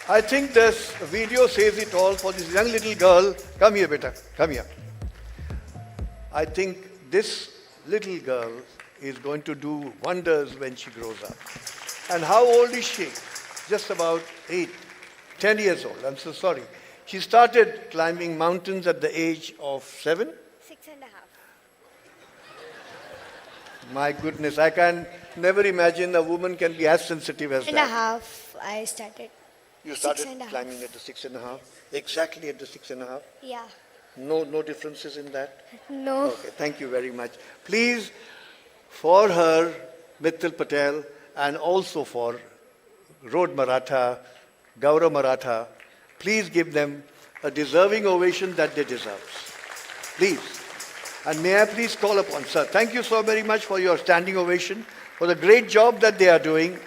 I think this video says it all for this young little girl. Come here, beta. Come here. I think this little girl is going to do wonders when she grows up. And how old is she? Just about 8, 10 years old. I'm so sorry. She started climbing mountains at the age of 7? 6.5. My goodness, I can never imagine a woman can be as sensitive as And a that. half I started. You started 6.5. climbing at the 6.5? Exactly at the 6.5? Yeah. No differences in that? No. Okay, thank you very much. Please, for her, Mittal Patel, and also for Road Maratha, Gaurav Maratha, please give them a deserving ovation that they deserve. Please. And may I please call upon, sir, thank you so very much for your standing ovation, for the great job that they are doing.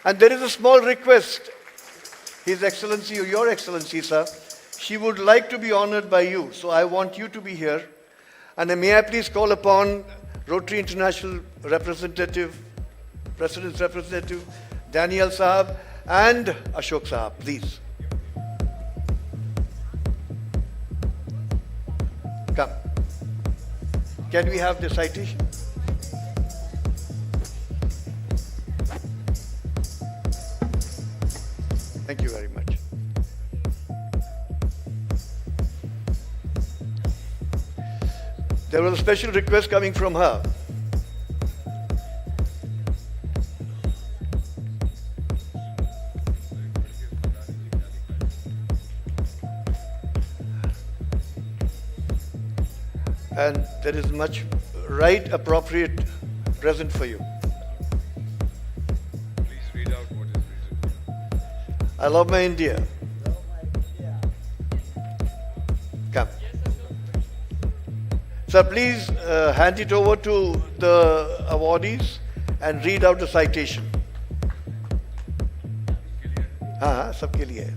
And there is a small request. His Excellency, Your Excellency, sir, she would like to be honored by you. So I want you to be here. And may I please call upon Rotary International Representative, President's Representative, Daniel Saab and Ashok Saab, please. Come. Can we have the citation? Thank you very much. There was a special request coming from her. And there is much right appropriate present for you. Please read out what is written. I love my India. Come. Sir, please hand it over to the awardees and read out the citation. हाँ सबके लिए है.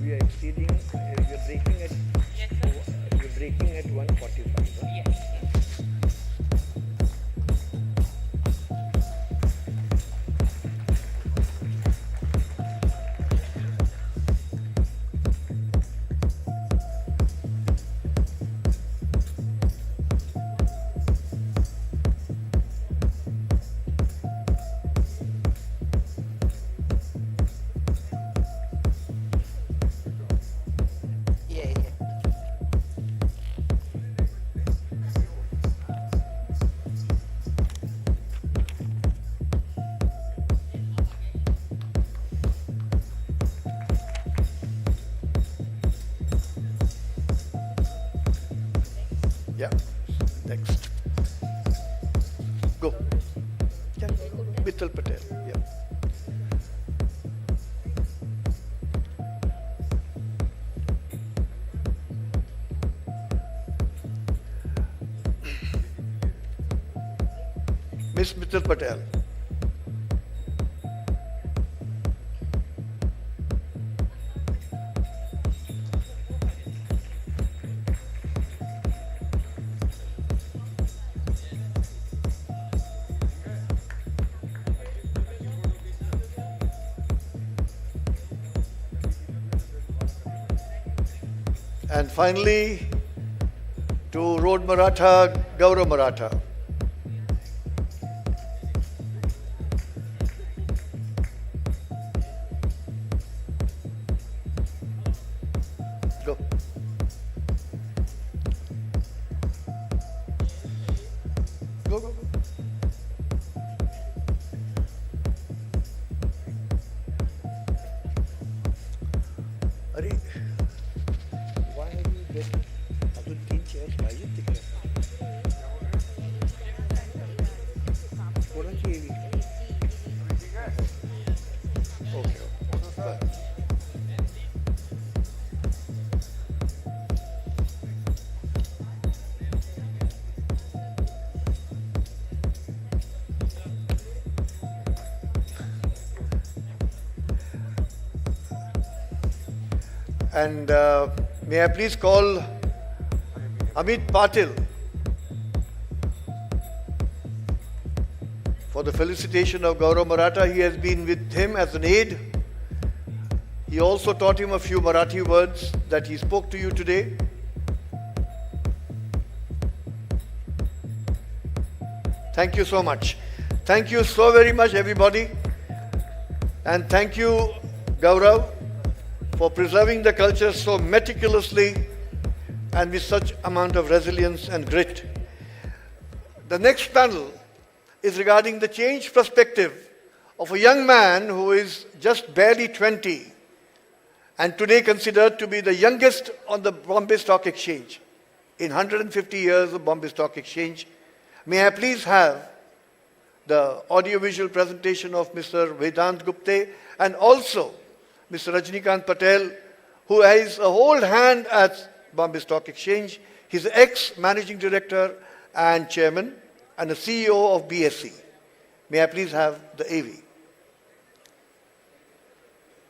We are exceeding. You're breaking at 145. Huh? Yes. Yeah. Yeah. Next. Go. Yeah. Mittal Patel. Yeah. Miss Mittal Patel. And finally, to Road Maratha, Gaurav Maratha. Go. Go. अरे why are you getting अभी 3 chairs चाहिए दिख रहा है थोड़ा चाहिए भी okay bye. And May I please call Amit Patil for the felicitation of Gaurav Maratha. He has been with him as an aide. He also taught him a few Marathi words that he spoke to you today. Thank you so much. Thank you so very much, everybody. And thank you, Gaurav, for preserving the culture so meticulously and with such amount of resilience and grit. The next panel is regarding the changed perspective of a young man who is just barely 20 and today considered to be the youngest on the Bombay Stock Exchange in 150 years of Bombay Stock Exchange. May I please have the audiovisual presentation of Mr. Vedant Gupte and also Mr. Rajnikant Patel, who has a whole hand at Bombay Stock Exchange. He's ex-managing director and chairman and a CEO of BSE. May I please have the AV?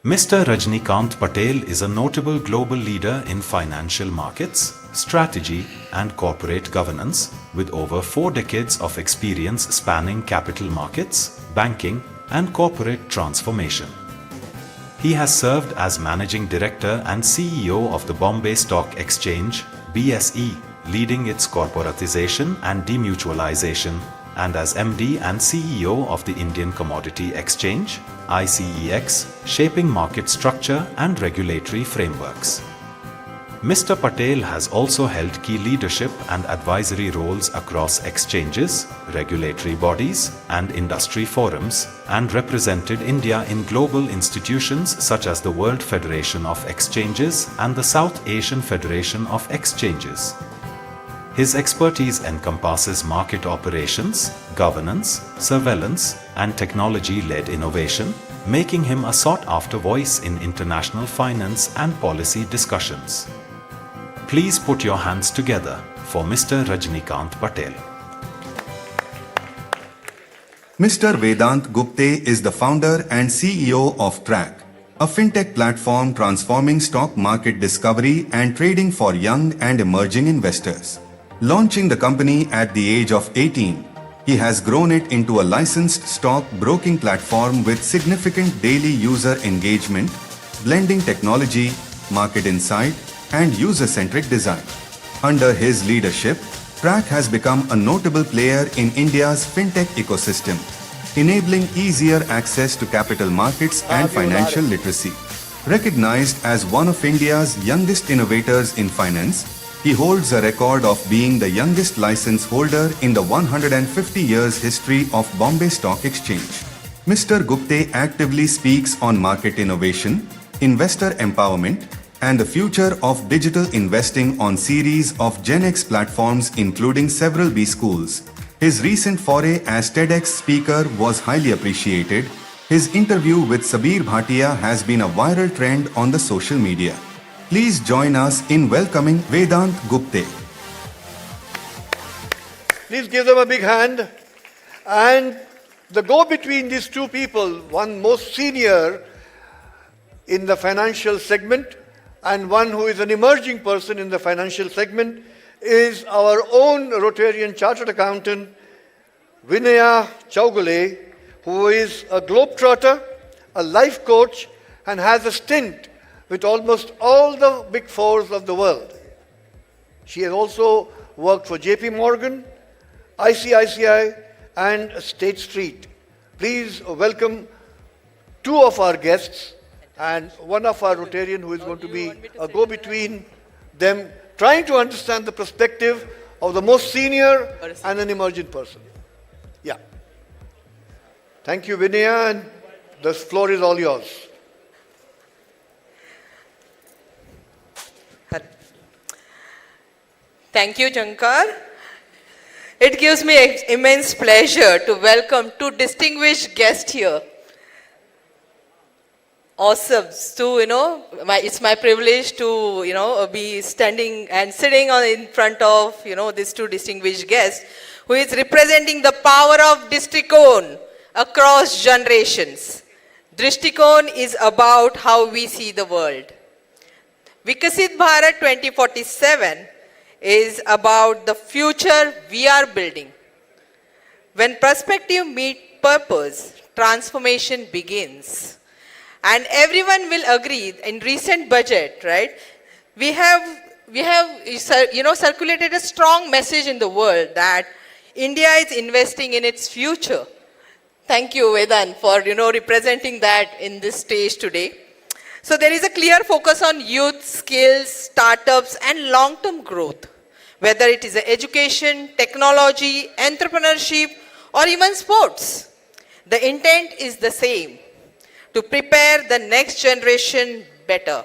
Mr. Rajnikant Patel is a notable global leader in financial markets, strategy and corporate governance with over 4 decades of experience spanning capital markets, banking and corporate transformation. He has served as Managing Director and CEO of the Bombay Stock Exchange, BSE, leading its corporatization and demutualization, and as MD and CEO of the Indian Commodity Exchange, ICEX, shaping market structure and regulatory frameworks. Mr. Patel has also held key leadership and advisory roles across exchanges, regulatory bodies, and industry forums, and represented India in global institutions such as the World Federation of Exchanges and the South Asian Federation of Exchanges. His expertise encompasses market operations, governance, surveillance, and technology-led innovation, making him a sought-after voice in international finance and policy discussions. Please put your hands together for Mr. Rajnikant Patel. Mr. Vedant Gupte is the founder and CEO of Track, a fintech platform transforming stock market discovery and trading for young and emerging investors. Launching the company at the age of 18, he has grown it into a licensed stock broking platform with significant daily user engagement, blending technology, market insight, and user-centric design. Under his leadership, Track has become a notable player in India's fintech ecosystem, enabling easier access to capital markets and financial literacy. Recognized as one of India's youngest innovators in finance, he holds a record of being the youngest license holder in the 150 years history of Bombay Stock Exchange. Mr. Gupte actively speaks on market innovation, investor empowerment, and the future of digital investing on series of Gen X platforms including several B schools. His recent foray as TEDx speaker was highly appreciated. His interview with Sabir Bhatia has been a viral trend on the social media. Please join us in welcoming Vedant Gupte. Please give them a big hand. And the go-between these two people, one most senior in the financial segment and one who is an emerging person in the financial segment, is our own Rotarian chartered accountant, Vinaya Chaugale, who is a globetrotter, a life coach, and has a stint with almost all the big fours of the world. She has also worked for JP Morgan, ICICI, and State Street. Please welcome two of our guests and one of our Rotarian who is going to be a go-between them, trying to understand the perspective of the most senior and an emerging person. Yeah. Thank you, Vinaya, and the floor is all yours. Thank you, Shankar. It gives me immense pleasure to welcome two distinguished guests here. Awesome. So, it's my privilege to, be standing and sitting in front of, these two distinguished guests who is representing the power of Drishtikon across generations. Drishtikon is about how we see the world. Vikasit Bharat 2047 is about the future we are building. When perspective meets purpose, transformation begins. And everyone will agree in recent budget, right? We have circulated a strong message in the world that India is investing in its future. Thank you, Vedant, for representing that in this stage today. So there is a clear focus on youth, skills, startups, and long-term growth. Whether it is education, technology, entrepreneurship, or even sports, the intent is the same: to prepare the next generation better.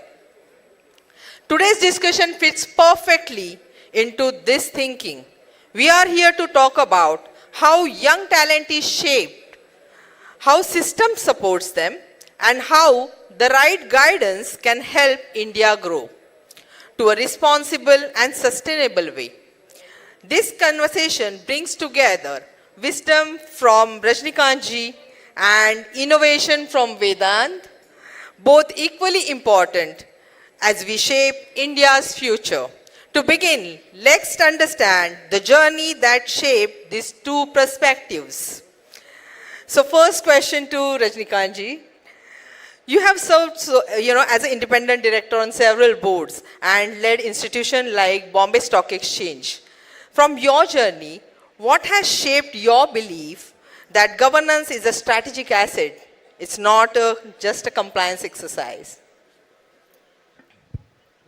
Today's discussion fits perfectly into this thinking. We are here to talk about how young talent is shaped, how system supports them, and how the right guidance can help India grow to a responsible and sustainable way. This conversation brings together wisdom from Rajnikantji and innovation from Vedant, both equally important as we shape India's future. To begin, let's understand the journey that shaped these two perspectives. So first question to Rajnikantji. You have served, as an independent director on several boards and led institutions like Bombay Stock Exchange. From your journey, what has shaped your belief that governance is a strategic asset? It's not just a compliance exercise.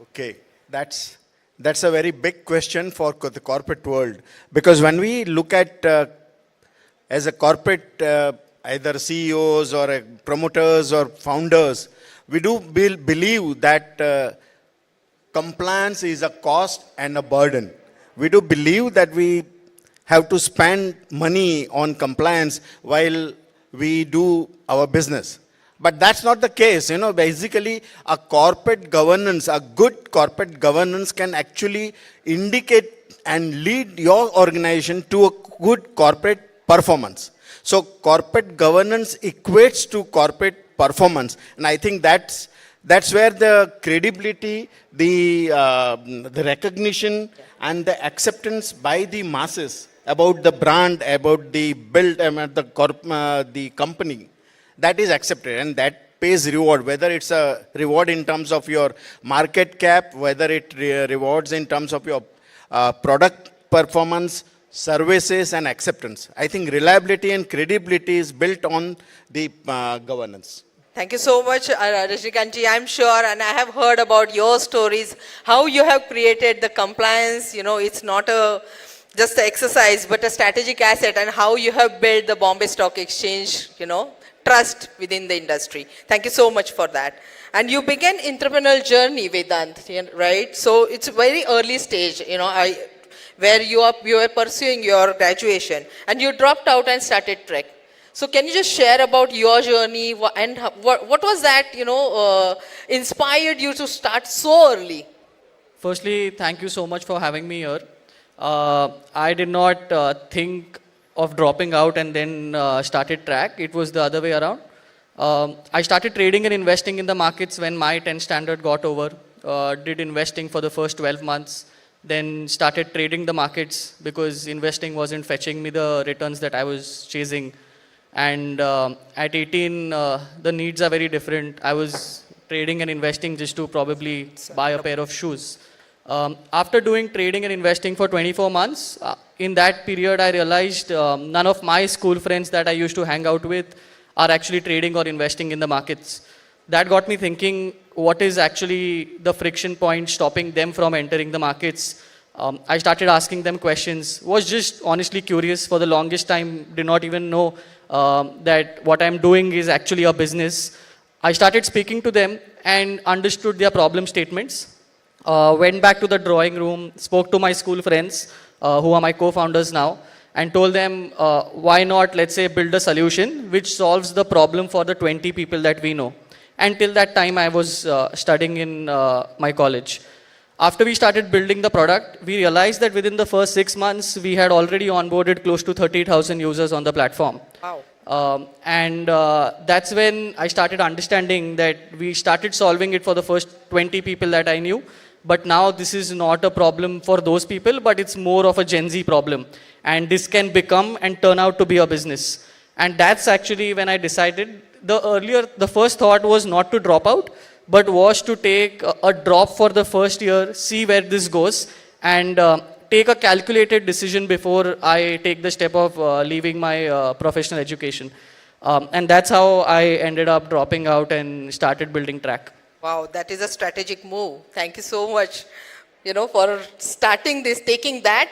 Okay, that's a very big question for the corporate world, because when we look at as a corporate either CEOs or promoters or founders, we do believe that compliance is a cost and a burden. We do believe that we have to spend money on compliance while we do our business. But that's not the case. Basically, a corporate governance, a good corporate governance can actually indicate and lead your organization to a good corporate performance. So corporate governance equates to corporate performance. And I think that's where the credibility, the recognition, and the acceptance by the masses about the brand, about the build, about the company, that is accepted, and that pays reward, whether it's a reward in terms of your market cap, whether it rewards in terms of your product performance, services, and acceptance. I think reliability and credibility is built on the governance. Thank you so much, Rajnikantji. I'm sure, and I have heard about your stories, how you have created the compliance. It's not just an exercise, but a strategic asset, and how you have built the Bombay Stock Exchange, trust within the industry. Thank you so much for that. And you began entrepreneurial journey, Vedant, right? So it's very early stage, where you were pursuing your graduation, and you dropped out and started Trek. So can you just share about your journey, and what was that, inspired you to start so early? Firstly, thank you so much for having me here. I did not think of dropping out and then started Track. It was the other way around. I started trading and investing in the markets when my 10th standard got over. Did investing for the first 12 months, then started trading the markets because investing wasn't fetching me the returns that I was chasing. And at 18, the needs are very different. I was trading and investing just to probably buy a pair of shoes. After doing trading and investing for 24 months, in that period I realized none of my school friends that I used to hang out with are actually trading or investing in the markets. That got me thinking, what is actually the friction point stopping them from entering the markets? I started asking them questions, was just honestly curious for the longest time, did not even know that what I'm doing is actually a business. I started speaking to them and understood their problem statements. Went back to the drawing room, spoke to my school friends, who are my co-founders now, and told them, why not, let's say, build a solution which solves the problem for the 20 people that we know. And till that time, I was studying in my college. After we started building the product, we realized that within the first 6 months, we had already onboarded close to 30,000 users on the platform. Wow. And that's when I started understanding that we started solving it for the first 20 people that I knew. But now this is not a problem for those people, but it's more of a Gen Z problem. And this can become and turn out to be a business. And that's actually when I decided, the first thought was not to drop out, but was to take a drop for the first year, see where this goes, and take a calculated decision before I take the step of leaving my professional education. And that's how I ended up dropping out and started building track. Wow, that is a strategic move. Thank you so much, for starting this, taking that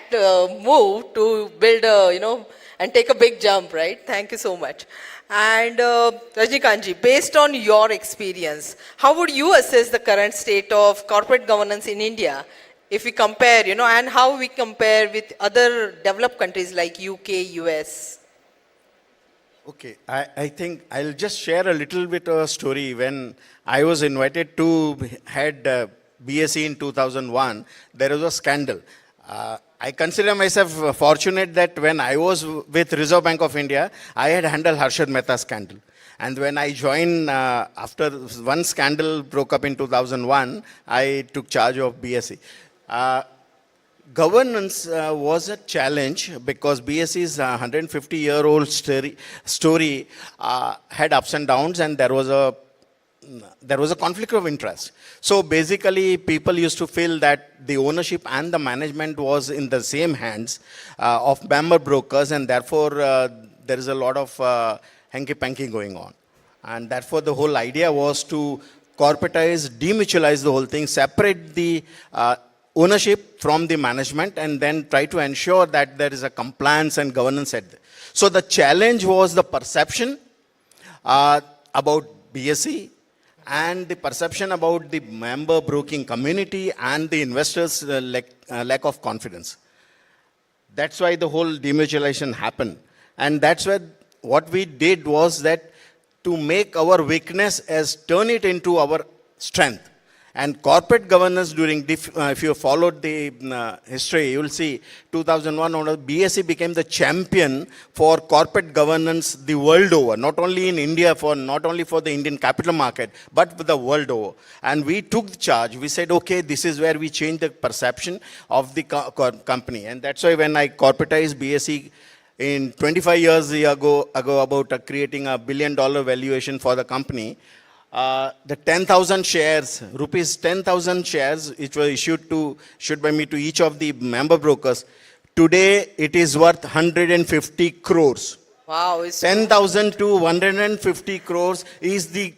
move to build and take a big jump, right? Thank you so much. And Rajnikantji, based on your experience, how would you assess the current state of corporate governance in India if we compare, and how we compare with other developed countries like UK, US? Okay, I think I'll just share a little bit of a story. When I was invited to head BSc in 2001, there was a scandal. I consider myself fortunate that when I was with Reserve Bank of India, I had handled Harshad Mehta scandal. And when I joined, after one scandal broke up in 2001, I took charge of BSc. Governance was a challenge because BSc's 150-year-old story had ups and downs, and there was a conflict of interest. So basically, people used to feel that the ownership and the management was in the same hands of member brokers, and therefore there is a lot of hanky-panky going on. And therefore, the whole idea was to corporatize, demutualize the whole thing, separate the ownership from the management, and then try to ensure that there is a compliance and governance at there. So the challenge was the perception about BSE and the perception about the member broking community and the investors' lack of confidence. That's why the whole demutualization happened. And that's why what we did was that to make our weakness as turn it into our strength. And corporate governance during, if you followed the history, you will see 2001, BSE became the champion for corporate governance the world over, not only in India, not only for the Indian capital market, but the world over. And we took the charge. We said, okay, this is where we change the perception of the company. And that's why when I corporatized BSE in 25 years ago about creating $1 billion valuation for the company, the 10,000 shares, rupees 10,000 shares, which were issued by me to each of the member brokers, today it is worth 150 crores. Wow. 10,000 to 150 crores is the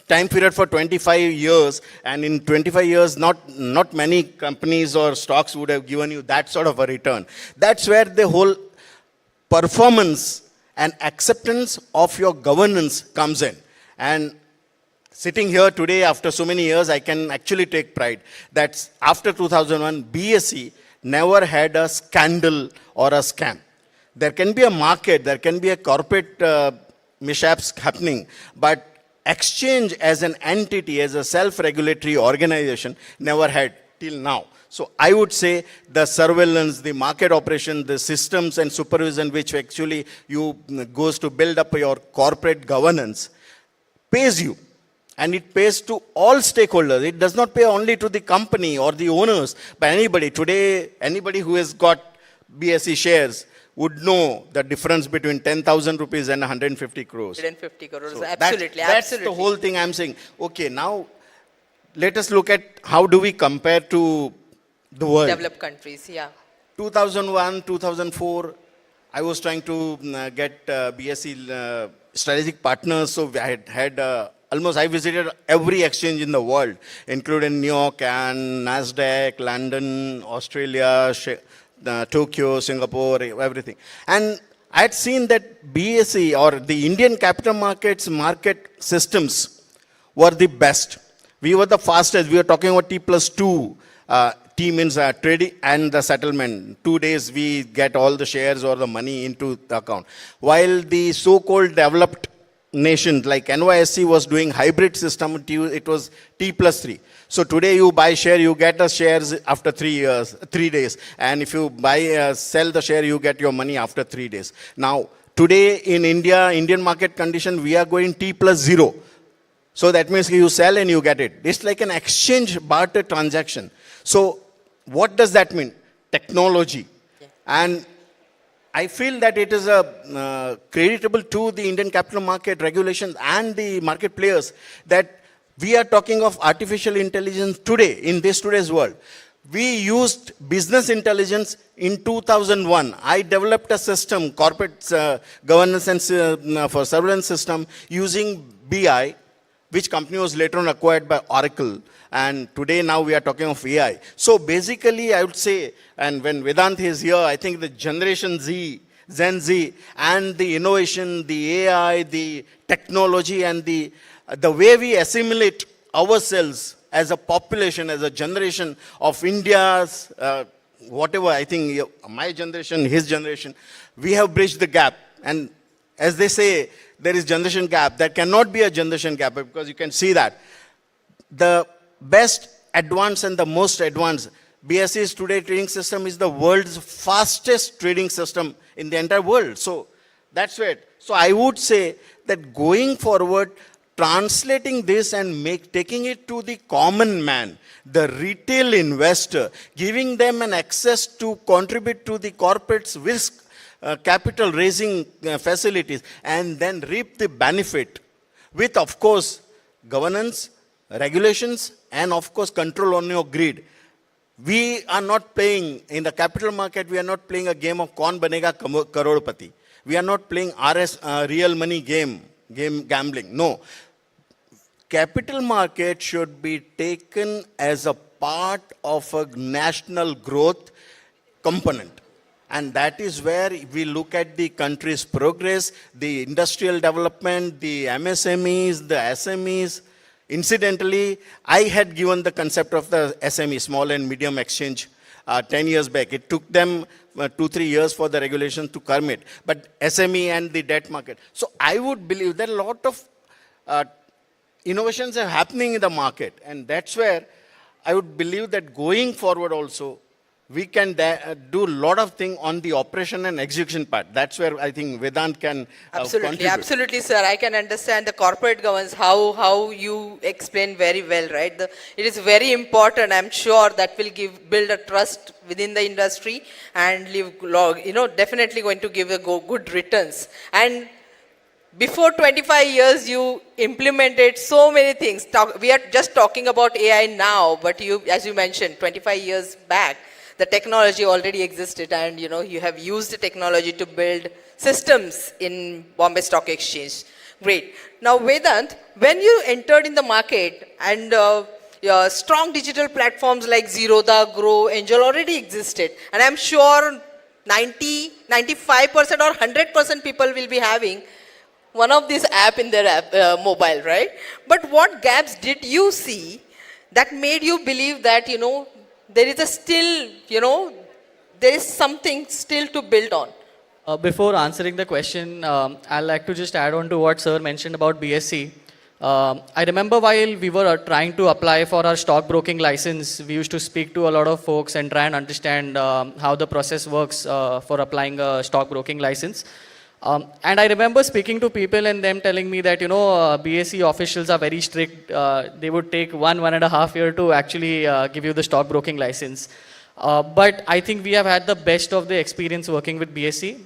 time period for 25 years. And in 25 years, not many companies or stocks would have given you that sort of a return. That's where the whole performance and acceptance of your governance comes in. And sitting here today after so many years, I can actually take pride that after 2001, BSE never had a scandal or a scam. There can be a market, there can be a corporate mishaps happening, but exchange as an entity, as a self-regulatory organization, never had till now. So I would say the surveillance, the market operation, the systems and supervision which actually goes to build up your corporate governance pays you. And it pays to all stakeholders. It does not pay only to the company or the owners, but anybody. Today, anybody who has got BSE shares would know the difference between 10,000 rupees and 150 crores. 150 crores, So absolutely. That's the whole thing I'm saying. Okay, now let us look at how do we compare to the world. Developed countries, yeah. 2001, 2004, I was trying to get BSE strategic partners, so I had I visited every exchange in the world, including New York and NASDAQ, London, Australia, Tokyo, Singapore, everything. And I had seen that BSE or the Indian capital markets market systems were the best. We were the fastest. We were talking about T+2. T means trading and the settlement. 2 days we get all the shares or the money into the account. While the so-called developed nations like NYSE was doing hybrid system, it was T+3. So today you buy share, you get the shares after 3 days. And if you sell the share, you get your money after 3 days. Now, Today in India, Indian market condition, we are going T plus 0. So that means you sell and you get it. It's like an exchange barter transaction. So what does that mean? Technology. And I feel that it is creditable to the Indian capital market regulations and the market players that we are talking of artificial intelligence today, in today's world. We used business intelligence in 2001. I developed a system, corporate governance and for surveillance system using BI, which company was later on acquired by Oracle. And today now we are talking of AI. So basically I would say, and when Vedant is here, I think the Generation Z, Gen Z, and the innovation, the AI, the technology, and the way we assimilate ourselves as a population, as a generation of India's, whatever, I think my generation, his generation, we have bridged the gap. And as they say, there is generation gap. There cannot be a generation gap because you can see that. The best advanced and the most advanced BSE's today trading system is the world's fastest trading system in the entire world. So that's it. So I would say that going forward, translating this and taking it to the common man, the retail investor, giving them an access to contribute to the corporate's risk capital raising facilities, and then reap the benefit with, of course, governance, regulations, and of course, control on your greed. We are not playing, in the capital market, we are not playing a game of Kaun Banega Karodpati. We are not playing real money game gambling. No. Capital market should be taken as a part of a national growth component. And that is where we look at the country's progress, the industrial development, the MSMEs, the SMEs. Incidentally, I had given the concept of the SME, small and medium exchange, 10 years back. It took them 2-3 years for the regulation to come it. But SME and the debt market. So I would believe that a lot of innovations are happening in the market. And that's where I would believe that going forward also, we can do a lot of things on the operation and execution part. That's where I think Vedant can contribute. Absolutely, sir. I can understand the corporate governance, how you explain very well, right? It is very important. I'm sure that will build a trust within the industry and definitely going to give good returns. And before 25 years, you implemented so many things. We are just talking about AI now, but as you mentioned, 25 years back, the technology already existed, and you have used the technology to build systems in Bombay Stock Exchange. Great. Now, Vedant, when you entered in the market and your strong digital platforms like Zerodha, Grow, Angel already existed, and I'm sure 95% or 100% people will be having one of these app in their mobile, right? But what gaps did you see that made you believe that, there is something still to build on? Before answering the question, I'd like to just add on to what sir mentioned about BSC. I remember while we were trying to apply for our stockbroking license, we used to speak to a lot of folks and try and understand how the process works for applying a stockbroking license. And I remember speaking to people and them telling me that, BSE officials are very strict. They would take 1.5 years to actually give you the stockbroking license. But I think we have had the best of the experience working with BSE.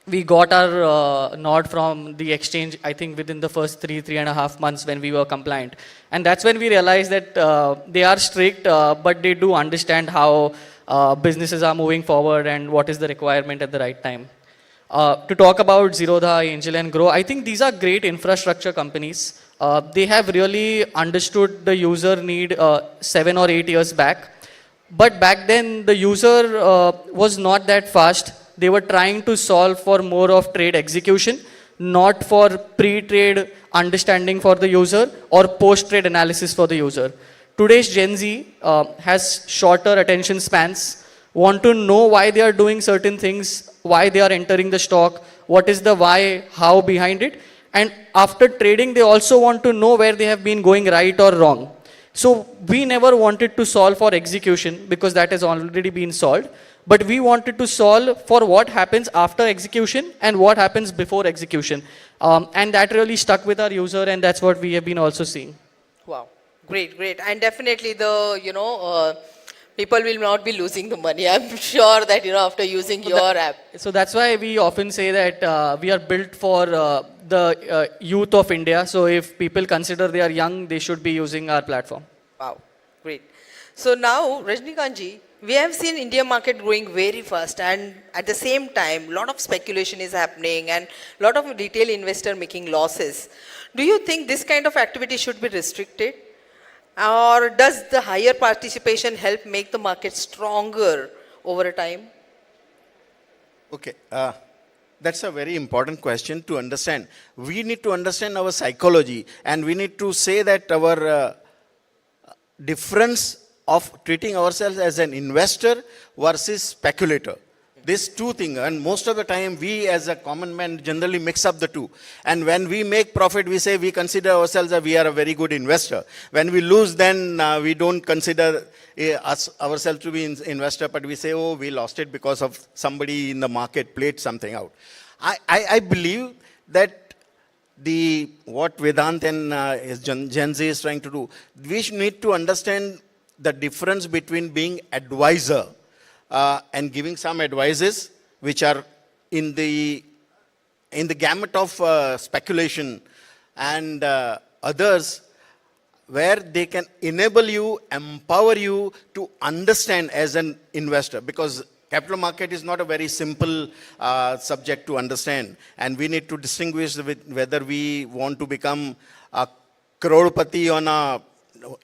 We got our nod from the exchange, I think, within the first 3.5 months when we were compliant. And that's when we realized that they are strict, but they do understand how businesses are moving forward and what is the requirement at the right time. To talk about Zerodha, Angel and Grow, I think these are great infrastructure companies. They have really understood the user need 7 or 8 years back. But back then, the user was not that fast. They were trying to solve for more of trade execution, not for pre-trade understanding for the user or post-trade analysis for the user. Today's Gen Z has shorter attention spans, want to know why they are doing certain things, why they are entering the stock, what is the why, how behind it. And after trading, they also want to know where they have been going right or wrong. So we never wanted to solve for execution because that has already been solved. but we wanted to solve for what happens after execution and what happens before execution. And that really stuck with our user, and that's what we have been also seeing. Wow, great, great. And definitely people will not be losing the money. I'm sure that, after using your app. So that's why we often say that we are built for the youth of India. So if people consider they are young, they should be using our platform. Wow, great. So now, Rajnikantji, we have seen India market growing very fast, and at the same time, a lot of speculation is happening and a lot of retail investor making losses. Do you think this kind of activity should be restricted? Or does the higher participation help make the market stronger over a time? Okay, that's a very important question to understand. We need to understand our psychology, and we need to say that our difference of treating ourselves as an investor versus speculator. These two things, and most of the time we as a common man generally mix up the two. And when we make profit, we say we consider ourselves that we are a very good investor. When we lose, then we don't consider ourselves to be an investor, but we say, oh, we lost it because of somebody in the market played something out. I believe that what Vedant and Gen Z is trying to do, we need to understand the difference between being advisor and giving some advices which are in the gamut of speculation, and others where they can enable you, empower you to understand as an investor, because capital market is not a very simple subject to understand, and we need to distinguish whether we want to become a crorepati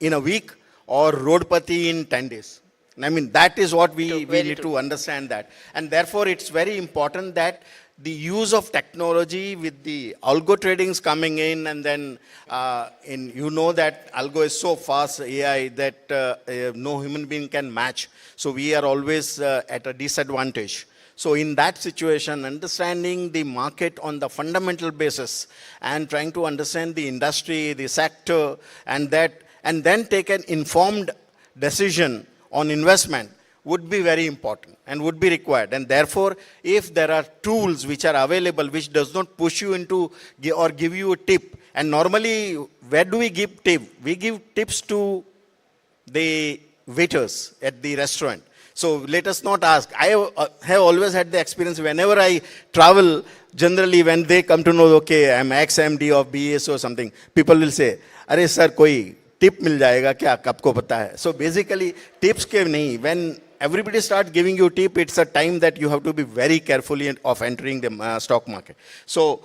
in a week or roadpati in 10 days. I mean, that is what we need to understand that. And therefore, it's very important that the use of technology with the algo tradings coming in, and then that algo is so fast, AI, that no human being can match. So we are always at a disadvantage. So in that situation, understanding the market on the fundamental basis and trying to understand the industry, the sector, and then take an informed decision on investment would be very important and would be required. And therefore, if there are tools which are available which does not push you into or give you a tip, and normally where do we give tip? We give tips to the waiters at the restaurant. So let us not ask. I have always had the experience whenever I travel, generally when they come to know, okay, I'm ex-MD of BS or something, people will say, "Arey sir, koi tip mil jayega kya? Aapko pata hai?" So basically, tips ke nahi. When everybody starts giving you tip, it's a time that you have to be very carefully of entering the stock market. So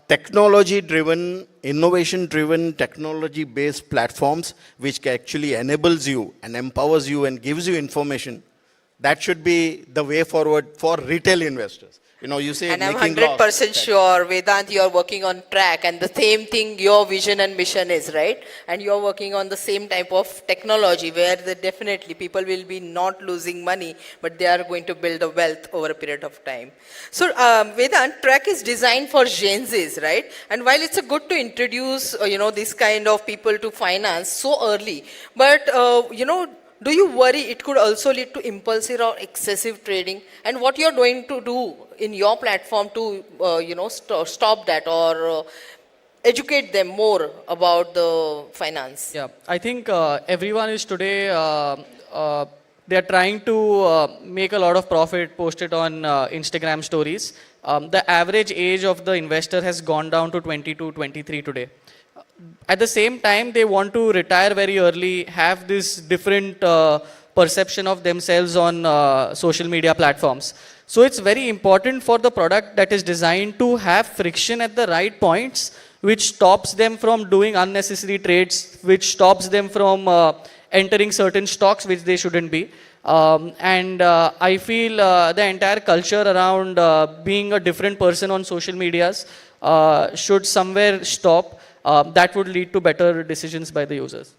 technology-driven, innovation-driven, technology-based platforms which actually enables you and empowers you and gives you information, that should be the way forward for retail investors. You say, and I'm making 100% sure, Vedant, you're working on track, and the same thing your vision and mission is, right? And you're working on the same type of technology where definitely people will be not losing money, but they are going to build a wealth over a period of time. So, Vedant, track is designed for Gen Zs, right? And while it's a good to introduce, this kind of people to finance so early, but, do you worry it could also lead to impulsive or excessive trading? And what you're going to do in your platform to, stop that or educate them more about the finance? Yeah, I think everyone is today, they are trying to make a lot of profit, post it on Instagram stories. The average age of the investor has gone down to 22, 23 today. At the same time, they want to retire very early, have this different perception of themselves on social media platforms. So it's very important for the product that is designed to have friction at the right points, which stops them from doing unnecessary trades, which stops them from entering certain stocks which they shouldn't be. I feel the entire culture around being a different person on social medias should somewhere stop. That would lead to better decisions by the users.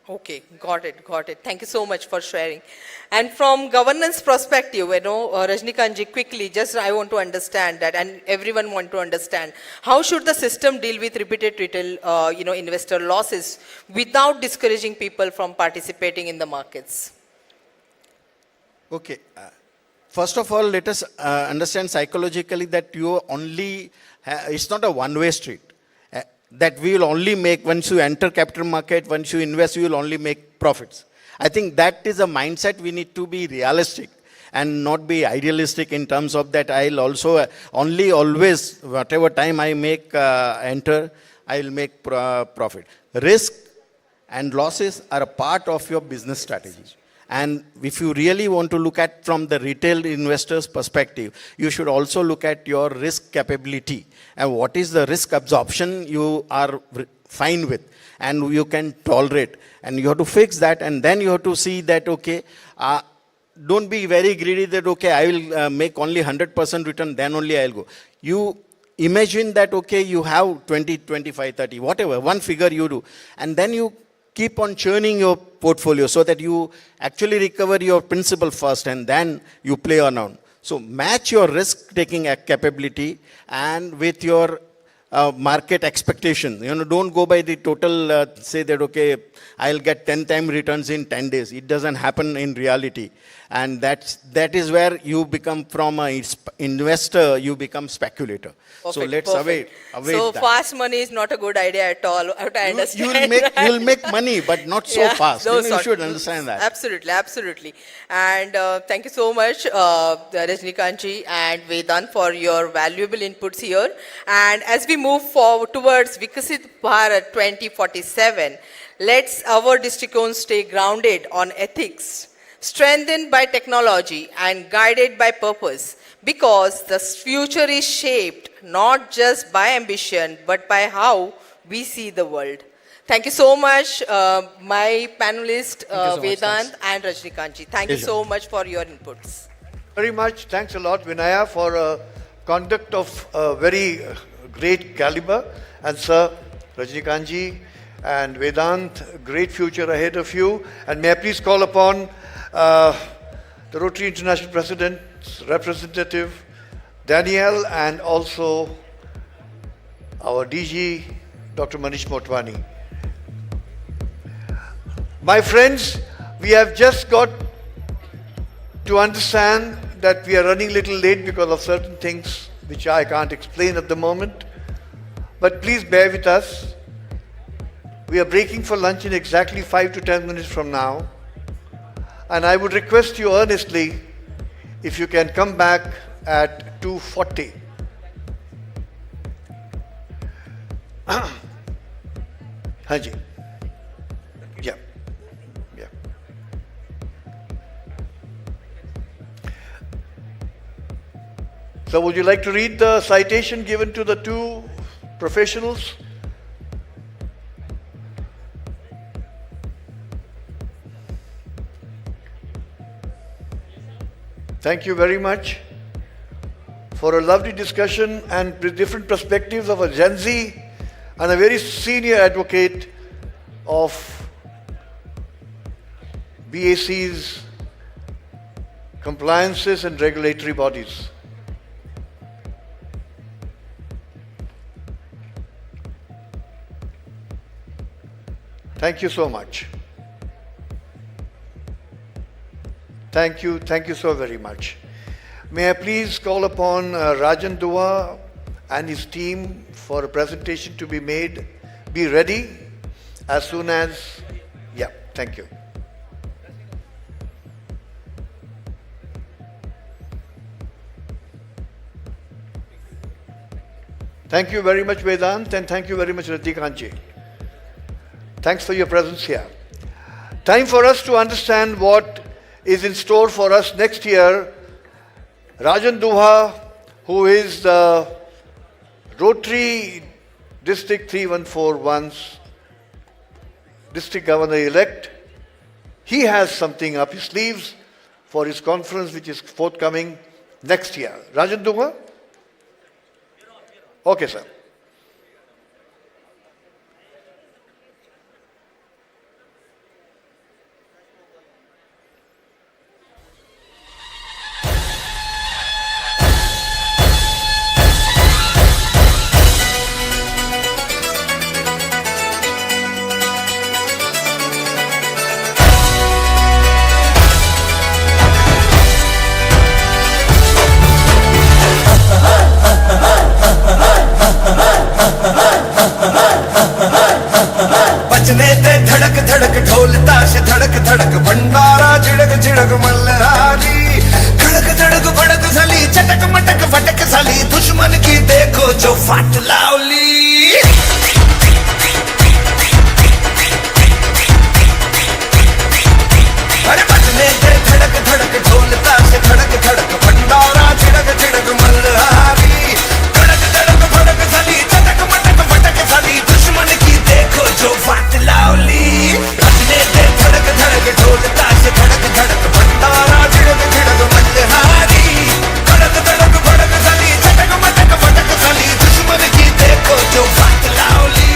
Okay, got it. Thank you so much for sharing. And from governance perspective, Rajnikantji, quickly, just I want to understand that, and everyone want to understand, how should the system deal with repeated retail, investor losses without discouraging people from participating in the markets? Okay. First of all, let us understand psychologically that you only, it's not a one-way street. That we will only make, once you enter capital market, once you invest, you will only make profits. I think that is a mindset we need to be realistic and not be idealistic in terms of that I'll also only always, whatever time I make, enter, I'll make profit. Risk and losses are a part of your business strategy. And if you really want to look at from the retail investor's perspective, you should also look at your risk capability and what is the risk absorption you are fine with and you can tolerate. And you have to fix that, and then you have to see that, okay, don't be very greedy that, okay, I will make only 100% return, then only I'll go. You imagine that, okay, you have 20, 25, 30, whatever, one figure you do, and then you keep on churning your portfolio so that you actually recover your principal first and then you play around. So match your risk-taking capability and with your market expectation. Don't go by the total, say that, okay, I'll get 10 times returns in 10 days. It doesn't happen in reality. And that is where you become from an investor, you become speculator. So let's avoid So that. fast money is not a good idea at all. I understand. You'll make money, but not so fast. no, You should understand that. Absolutely, absolutely. And thank you so much, Rajnikantji and Vedant, for your valuable inputs here. And as we move forward towards Vikasit Bharat 2047, let's our districts stay grounded on ethics, strengthened by technology and guided by purpose, because the future is shaped not just by ambition but by how we see the world. Thank you so much, my panelists, Vedant and Rajnikantji. Thank you so much for your inputs. Very much. Thanks a lot, Vinaya, for conduct of very great caliber. And sir, Rajnikantji and Vedant, great future ahead of you. And may I please call upon the Rotary International President's representative, Danielle, and also our DG, Dr. Manish Motwani. My friends, we have just got to understand that we are running a little late because of certain things which I can't explain at the moment. But please bear with us. We are breaking for lunch in exactly 5 to 10 minutes from now. And I would request you earnestly if you can come back at 2:40. Haji. Yeah. Yeah. So would you like to read the citation given to the two professionals? Thank you very much for a lovely discussion and different perspectives of a Gen Z and a very senior advocate of BAC's compliances and regulatory bodies. Thank you so much. Thank you so very much. May I please call upon Rajan Dua and his team for a presentation to be made. Be ready as soon as, yeah, thank you. Thank you very much, Vedant, and thank you very much, Rajnikantji. Thanks for your presence here. Time for us to understand what is in store for us next year. Rajan Duha, who is the Rotary District 3141's District Governor-elect, he has something up his sleeves for his conference which is forthcoming next year. Rajan Duha? Okay, sir. धड़क धड़क ढोल ताश धड़क धड़क भंडारा झिड़क झिड़क मल्हारी धड़क धड़क भड़क झाली चटक मटक फटक झाली दुश्मन की देखो जो फाट लावली अरे बजने दे धड़क धड़क ढोल ताश धड़क धड़क भंडारा झिड़क झिड़क मल्हारी धड़क धड़क भड़क झाली चटक मटक फटक झाली दुश्मन की देखो जो फाट लावली बजने दे धड़क धड़क ढोल ताश धड़क धड़क भंडारा झिड़क झिड़क मल्हारी धड़क धड़क भड़क झाली चटक मटक फटक झाली दुश्मन की देखो जो फाट लावली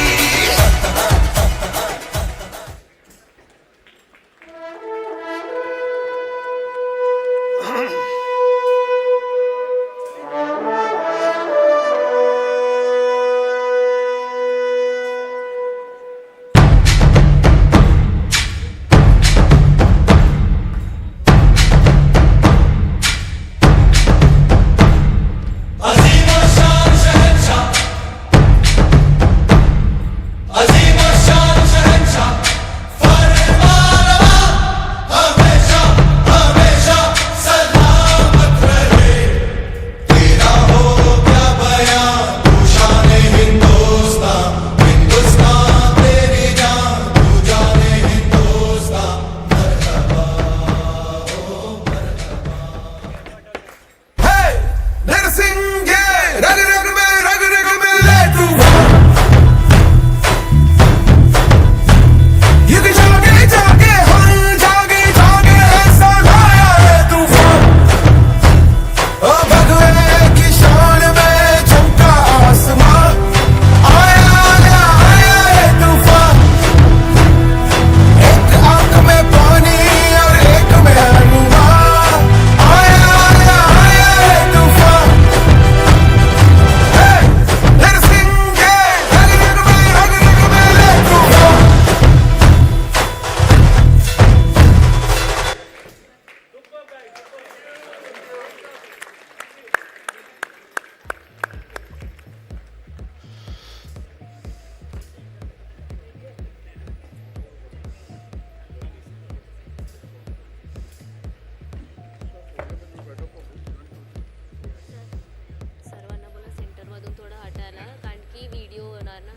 सर्वांना बोला सेंटरमधून थोडं हटायला कारण की व्हिडिओ होणार ना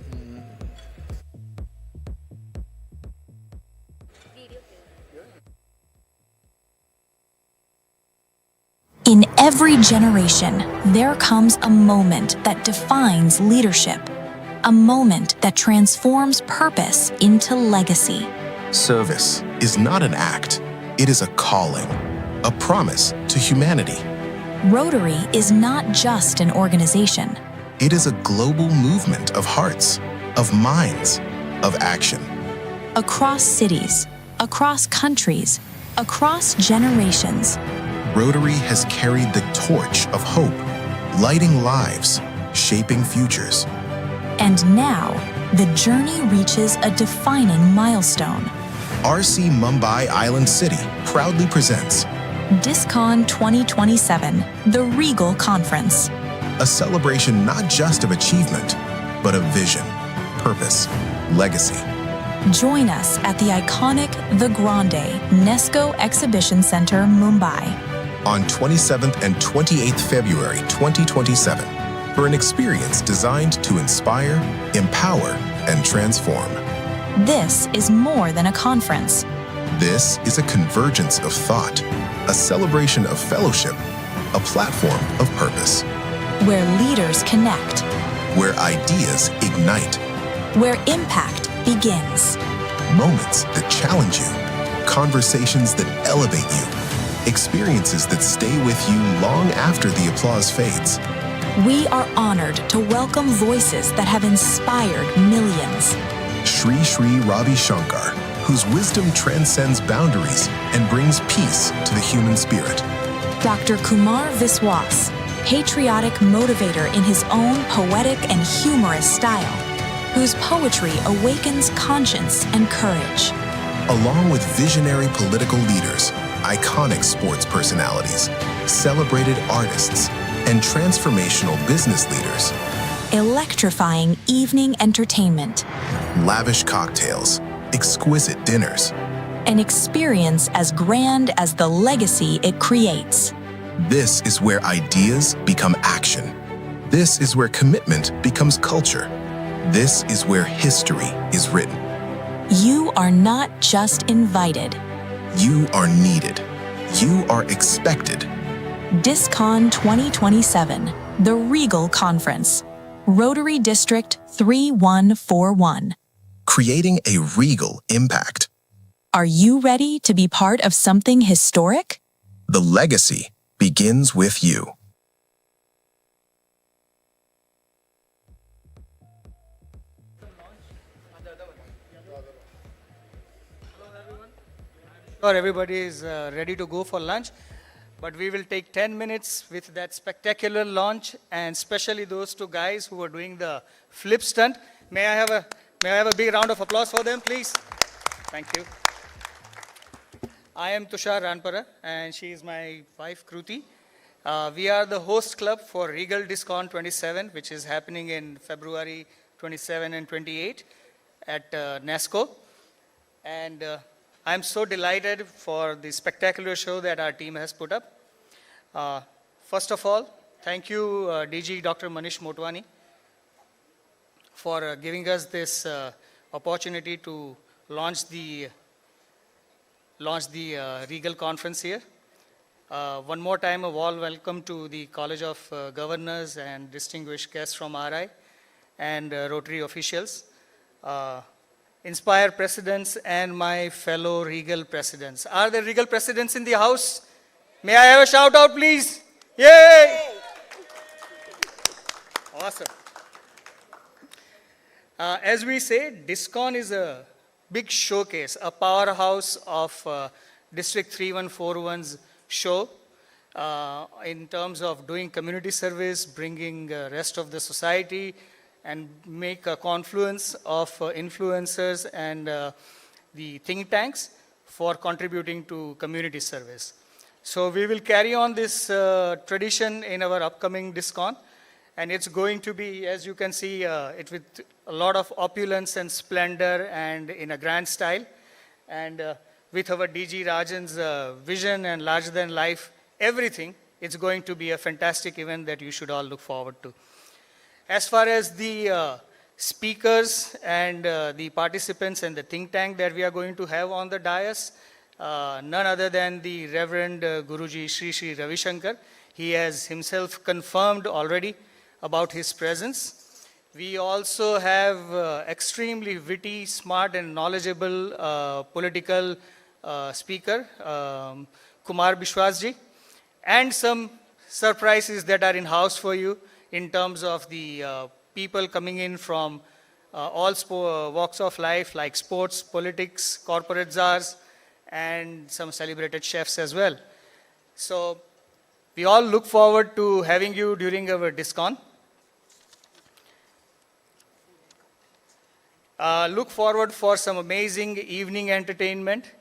In every generation, there comes a moment that defines leadership, a moment that transforms purpose into legacy. Service is not an act, it is a calling, a promise to humanity. Rotary is not just an organization. It is a global movement of hearts, of minds, of action. Across cities, across countries, across generations, Rotary has carried the torch of hope, lighting lives, shaping futures. and now the journey reaches a defining milestone. RC Mumbai Island City proudly presents DISCON 2027, the Regal Conference. a celebration not just of achievement, but of vision, purpose, legacy. Join us at the iconic The Grande Nesco Exhibition Center, Mumbai. On 27th and 28th February 2027 for an experience designed to inspire, empower, and transform. This is more than a conference. This is a convergence of thought, a celebration of fellowship, a platform of purpose, Where leaders connect, where ideas ignite, where impact begins. moments that challenge you, conversations that elevate you, experiences that stay with you long after the applause fades. We are honored to welcome voices that have inspired millions. Shri Shri Ravi Shankar, whose wisdom transcends boundaries and brings peace to the human spirit. Dr. Kumar Viswas, patriotic motivator in his own poetic and humorous style, whose poetry awakens conscience and courage. Along with visionary political leaders, iconic sports personalities, celebrated artists, and transformational business leaders, Electrifying evening entertainment, lavish cocktails, exquisite dinners. An experience as grand as the legacy it creates. This is where ideas become action. This is where commitment becomes culture. This is where history is written. You are not just invited. You are needed. You are expected. DISCON 2027, the Regal Conference. Rotary District 3141. Creating a regal impact. Are you ready to be part of something historic? The legacy begins with you. Sure, everybody is ready to go for lunch, but we will take 10 minutes with that spectacular launch, and especially those two guys who are doing the flip stunt. May I have a big round of applause for them, please? Thank you. I am Tushar Ranpara, and she is my wife, Kruti. We are the host club for Regal DISCON 27, which is happening in February 27 and 28 at NASCO. And I'm so delighted for the spectacular show that our team has put up. First of all, thank you, DG Dr. Manish Motwani, for giving us this opportunity to launch the Regal Conference here. One more time, a warm welcome to the College of Governors and distinguished guests from RI and Rotary officials. Inspire presidents and my fellow Regal presidents. Are there Regal presidents in the house? May I have a shout out, please? Yay! Awesome. As we say, DISCON is a big showcase, a powerhouse of District 3141's show in terms of doing community service, bringing rest of the society, and make a confluence of influencers and the think tanks for contributing to community service. So we will carry on this tradition in our upcoming DISCON, and it's going to be, as you can see, it with a lot of opulence and splendor and in a grand style. And with our DG Rajan's vision and larger than life, everything, it's going to be a fantastic event that you should all look forward to. As far as the speakers and the participants and the think tank that we are going to have on the dais, none other than the Reverend Guruji Sri Ravi Shankar. He has himself confirmed already about his presence. We also have extremely witty, smart and knowledgeable political speaker, Kumar Bishwasji, and some surprises that are in house for you, in terms of the people coming in from all walks of life, like sports, politics, corporate czars, and some celebrated chefs as well. So we all look forward to having you during our DISCON. Look forward for some amazing evening entertainment,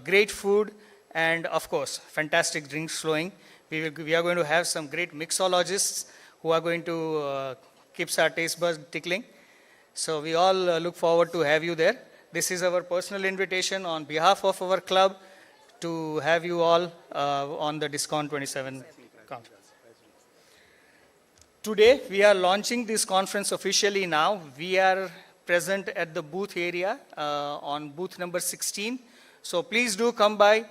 great food, and of course, fantastic drinks flowing. We are going to have some great mixologists who are going to keep our taste buds tickling. So we all look forward to have you there. This is our personal invitation on behalf of our club to have you all on the DISCON 27 conference. Today, we are launching this conference officially now. We are present at the booth area on booth number 16. So please do come by.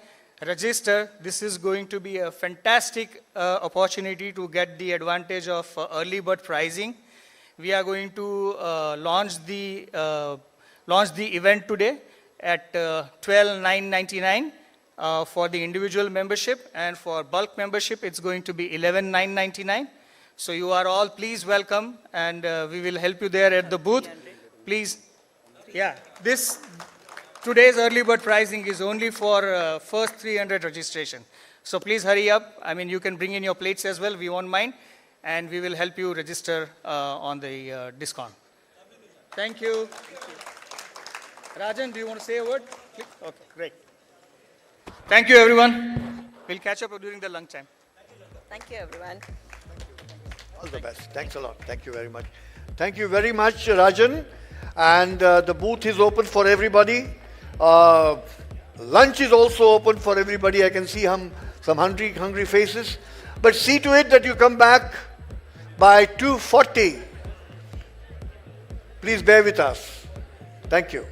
Register. This is going to be a fantastic opportunity to get the advantage of early bird pricing. We are going to launch the event today at $12,999 for the individual membership, and for bulk membership it's going to be $11,999. So you are all please welcome, and we will help you there at the booth. Please, yeah, today's early bird pricing is only for first 300 registration. So please hurry up. I mean, you can bring in your plates as well. We won't mind. And we will help you register on the DISCON. Thank you. Rajan, do you want to say a word? Okay, great. Thank you, everyone. We'll catch up during the lunch time. Thank you, everyone. All the best. Thanks a lot. Thank you very much. Thank you very much, Rajan. And the booth is open for everybody. Lunch is also open for everybody. I can see some hungry faces. But see to it that you come back by 2:40. Please bear with us. Thank you.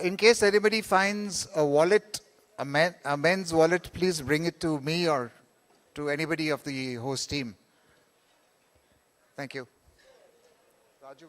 in case anybody finds a wallet, a men's wallet, please bring it to me or to anybody of the host team. Thank you. Raju.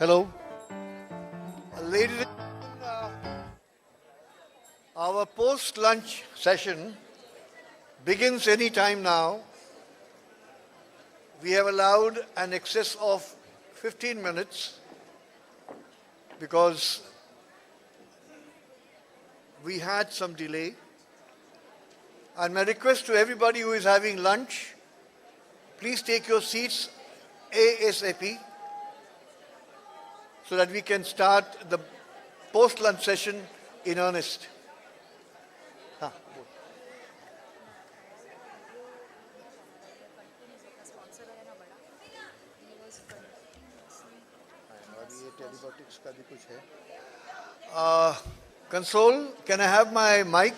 Hello. Ladies and gentlemen, our post-lunch session begins any time now. We have allowed an excess of 15 minutes because we had some delay. And my request to everybody who is having lunch, please take your seats ASAP so that we can start the post-lunch session in earnest. Console, can I have my mic?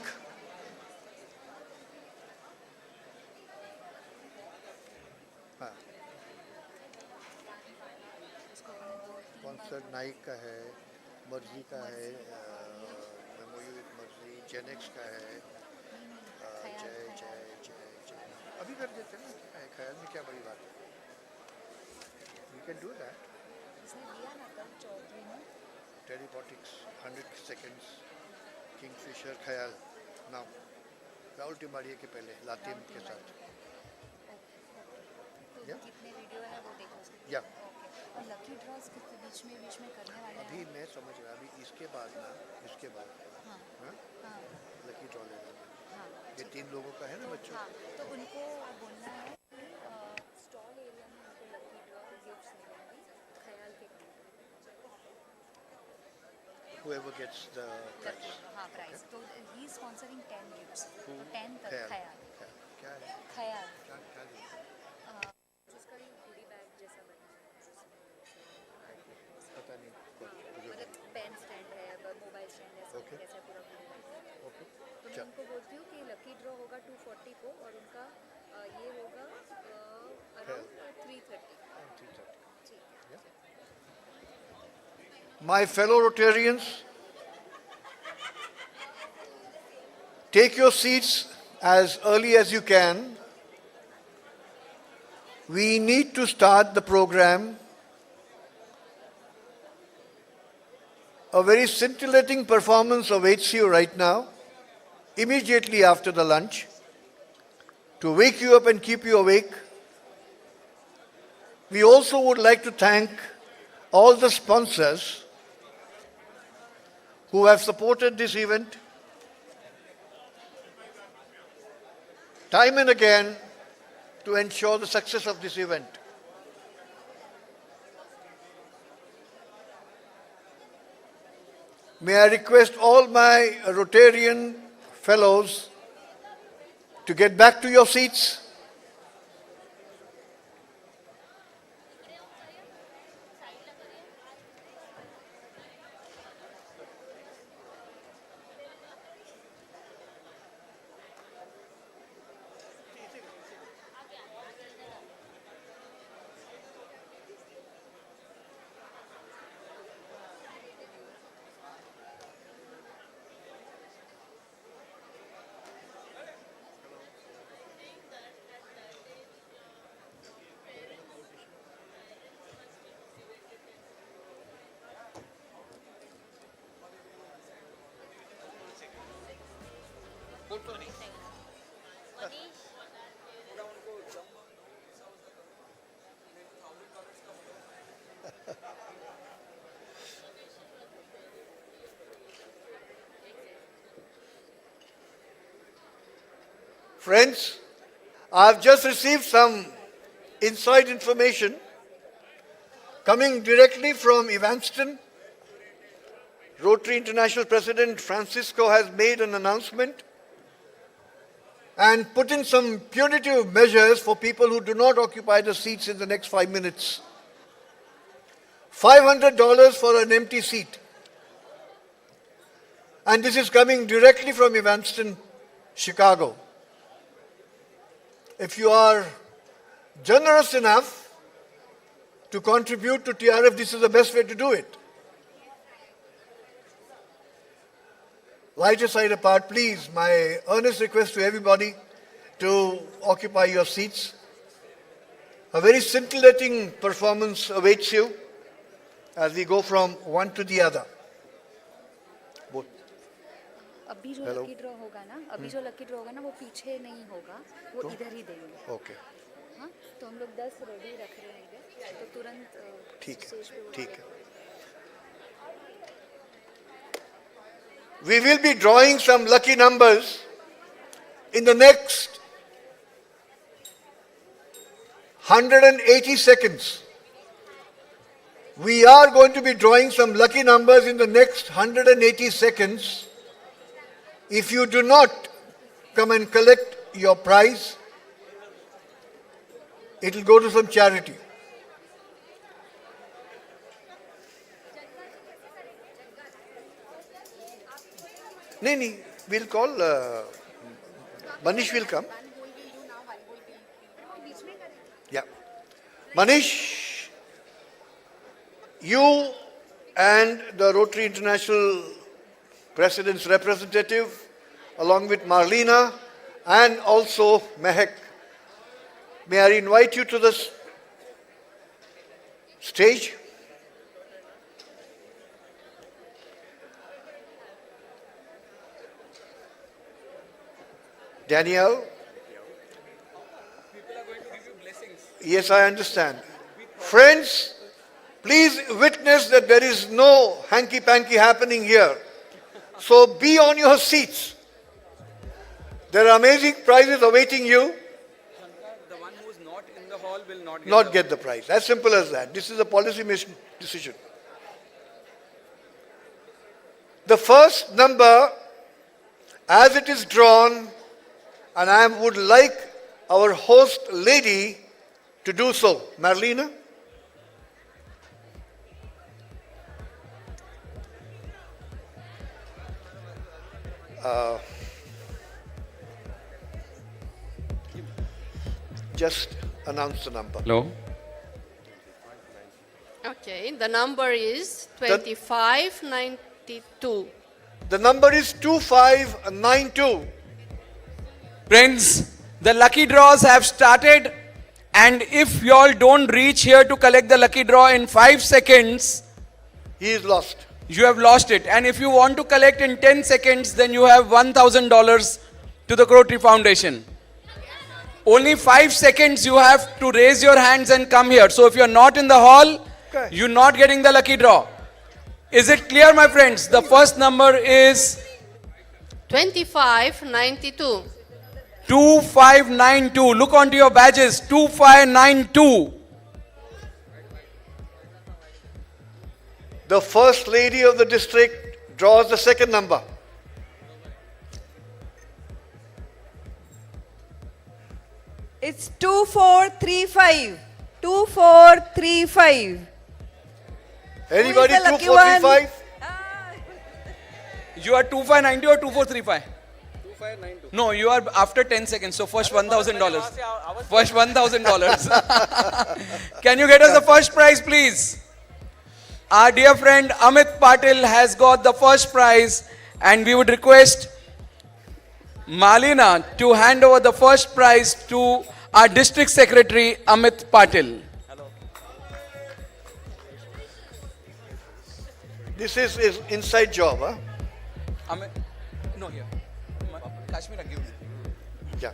Sponsor Naik का है, मर्जी का है, memory with मर्जी, Gen X का है, जय जय जय जय। अभी कर देते हैं ना, ख्याल में क्या बड़ी बात है? We can do that. Telepotics, 100 seconds, Kingfisher, ख्याल, now. राहुल टिमाड़िया के पहले, लातिम के साथ। कितने वीडियो है वो देखो या और लकी ड्रॉस कितने बीच में करने वाले हैं अभी मैं समझ रहा अभी इसके बाद ना इसके बाद लकी ड्रॉ ले लेंगे ये 3 लोगों का है ना बच्चों तो उनको बोलना है कि स्टॉल एरिया में उनको लकी ड्रॉ गिफ्ट्स मिलेंगे ख्याल के whoever gets the prize price तो ही इज स्पॉन्सरिंग 10 गिफ्ट्स तो 10 तक ख्याल ख्याल क्या है ख्याल क्या जिसका ये गुडी बैग जैसा बना है पता नहीं मतलब पेन स्टैंड है मोबाइल स्टैंड है सब कैसा पूरा गुडी बैग ओके तो मैं उनको बोलती हूँ कि लकी ड्रॉ होगा 240 को और उनका ये होगा around 330 My fellow Rotarians, take your seats as early as you can. We need to start the program. A very scintillating performance awaits you right now, immediately after the lunch, to wake you up and keep you awake. We also would like to thank all the sponsors who have supported this event time and again to ensure the success of this event. May I request all my Rotarian fellows to get back to your seats. Friends, I've just received some inside information coming directly from Evanston. Rotary International President Francisco has made an announcement and put in some punitive measures for people who do not occupy the seats in the next 5 minutes. $500 for an empty seat. And this is coming directly from Evanston, Chicago. If you are generous enough to contribute to TRF, this is the best way to do it. Light aside apart, please, my earnest request to everybody to occupy your seats. A very scintillating performance awaits you. as we go from one to the other. Both. अभी जो Hello. Lucky draw होगा ना, अभी जो lucky draw होगा ना, वो पीछे नहीं होगा, वो इधर ही देंगे. Okay. हाँ, तो हम लोग 10 रेडी रख रहे हैं इधर, तो तुरंत ठीक है, स्टेज पे वो ठीक है. We will be drawing some lucky numbers in the next 180 seconds. We are going to be drawing some lucky numbers in the next 180 seconds. If you do not come and collect your prize, it will go to some charity. No, we'll call, Manish will come. Yeah. Manish, you and the Rotary International President's representative, along with Marlena and also Mehak, may I invite you to the stage? Danielle? Yes, I understand. Friends, please witness that there is no hanky-panky happening here. So be on your seats. There are amazing prizes awaiting you. The one who is not in the hall will not get Not get the prize. As simple as that. This is a policy decision. The first number, as it is drawn, and I would like our host lady to do so. Marlena? Just announce the number. Hello. Okay, the number is 2592. The number is 2592. Friends, the lucky draws have started, and if you all don't reach here to collect the lucky draw in 5 seconds, he is lost. You have lost it. And if you want to collect in 10 seconds, then you have $1,000 to the Rotary Foundation. Only 5 seconds you have to raise your hands and come here. So if you're not in the hall, you're not getting the lucky draw. Is it clear, my friends? The first number is 2592. 2592. Look onto your badges. 2592. The first lady of the district draws the second number. It's 2435. 2435. Anybody Who is the lucky one? 2435? You are 2590 or 2435? 2592. No, you are after 10 seconds. So first $1,000. First $1,000. Can you get us the first prize, please? Our dear friend Amit Patil has got the first prize, and we would request Malina to hand over the first prize to our district secretary Amit Patil. This is his inside job, huh? Amit, no, here. Kashmir, give me. Yeah.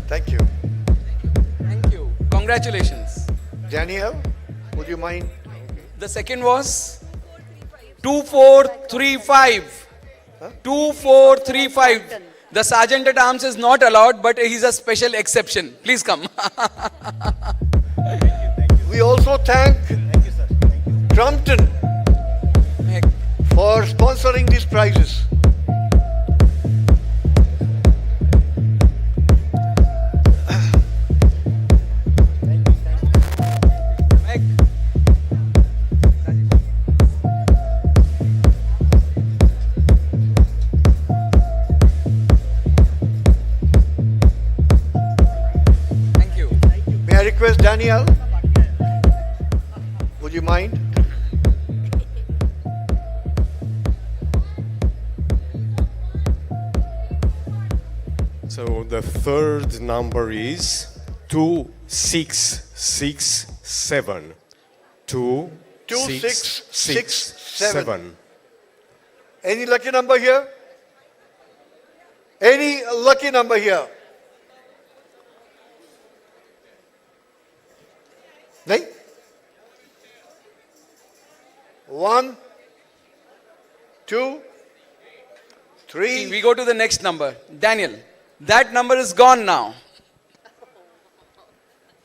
Thank you. Thank you. Congratulations. Danielle, would you mind? The second was 2435. 2435. The sergeant at arms is not allowed, but he's a special exception. Please come. We also thank Trumpton for sponsoring these prizes. May I request Danielle? Would you mind? So the third number is 2667. 2667. Any lucky number here? Any lucky number here? नहीं? 1, 2, 3. We go to the next number. Daniel, that number is gone now.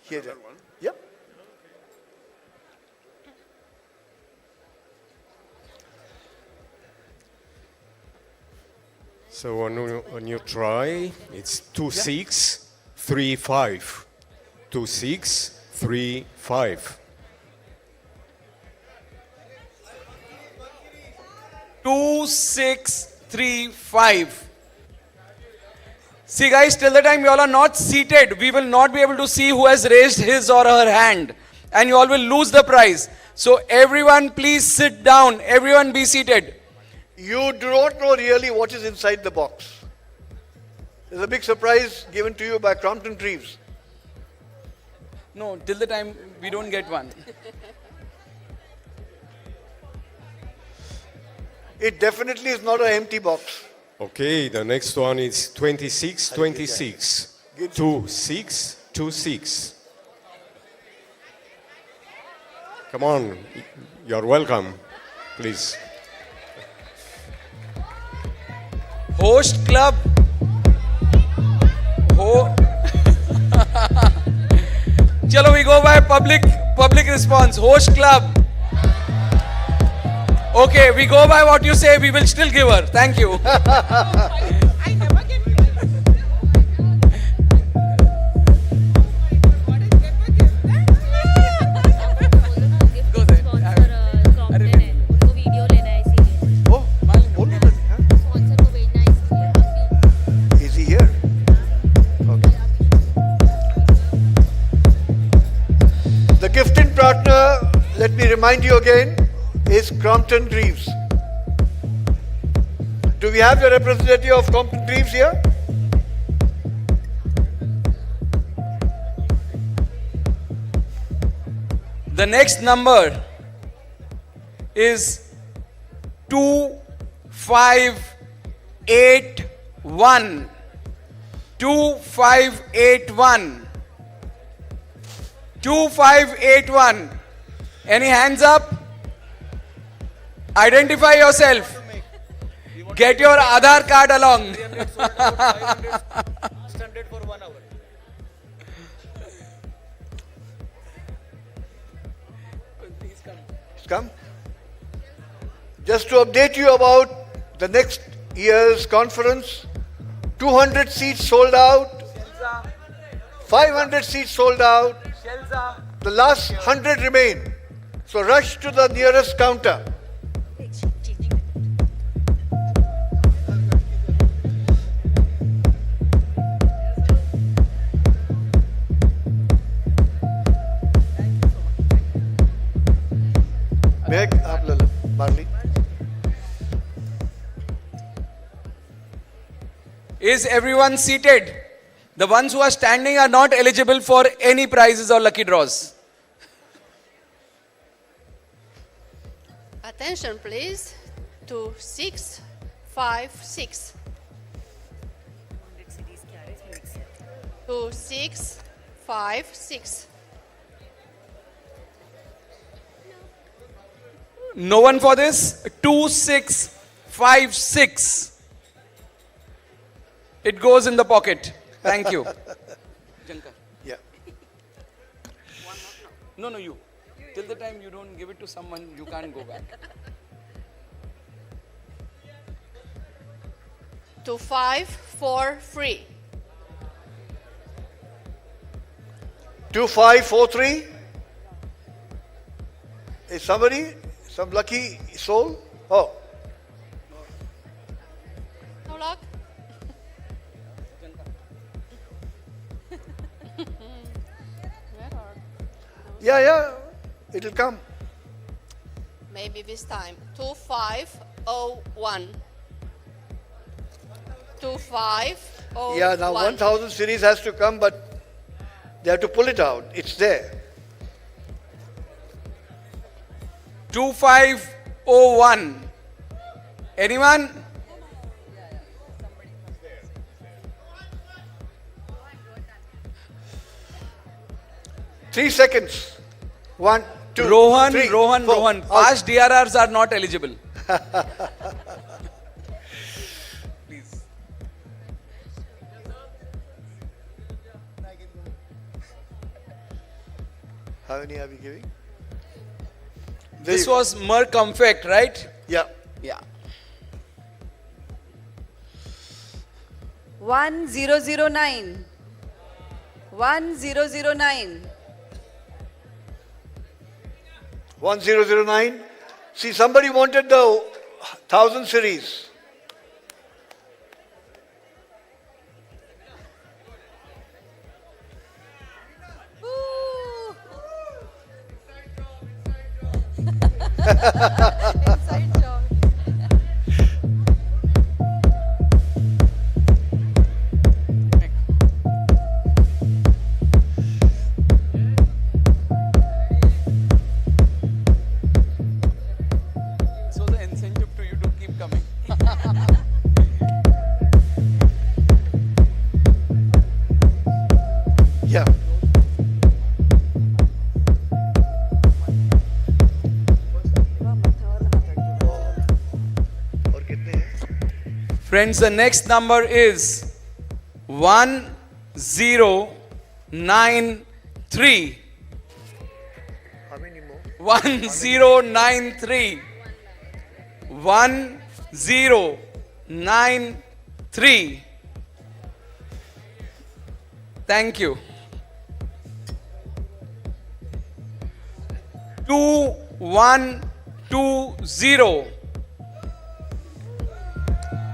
Here. Yep. So a new try. It's 2635. 2635. 2635. See guys, till the time you all are not seated, we will not be able to see who has raised his or her hand. And you all will lose the prize. So everyone please sit down. Everyone be seated. You do not know really what is inside the box. There's a big surprise given to you by Crompton Treves. No, till the time we don't get one. It definitely is not an empty box. Okay, the next one is 2626. 2626. Come on, you're welcome. Please. Host club. Chalo, we go by public response. Host club. Okay, we go by what you say. We will still give her. Thank you. Is he here? Okay. The gifting partner, let me remind you again, is Crompton Treves. Do we have the representative of Crompton Treves here? The next number is 2581. 2581. 2581. Any hands up? Identify yourself. Get your Aadhaar card along. Come. Just to update you about the next year's conference, 200 seats sold out, 500 seats sold out, the last 100 remain. So rush to the nearest counter. Meg, आप ले लो, Barley. Is everyone seated? The ones who are standing are not eligible for any prizes or lucky draws. Attention please. 2656. 2656. No one for this? 2656. It goes in the pocket. Thank you. Yeah. No, you. Till the time you don't give it to someone, you can't go back. 2543. 2543. Is somebody, some lucky soul? Oh. No luck? Yeah, it'll come. Maybe this time. 2501. 2501. Yeah, now 1000 series has to come, but they have to pull it out. It's there. 2501. Anyone? Three seconds. 1, 2, Rohan, 3, Rohan, 4. Rohan. Out. Past DRRs are not eligible. Please. How many are we giving? This was Mer Comfect, right? Yeah. Yeah. 1009. 1009. 1009. See, somebody wanted the 1000 series. Inside job. So the incentive to you to keep coming. Yeah. Friends, the next number is 1093. How many more? 1093. 1093. Thank you. 2120.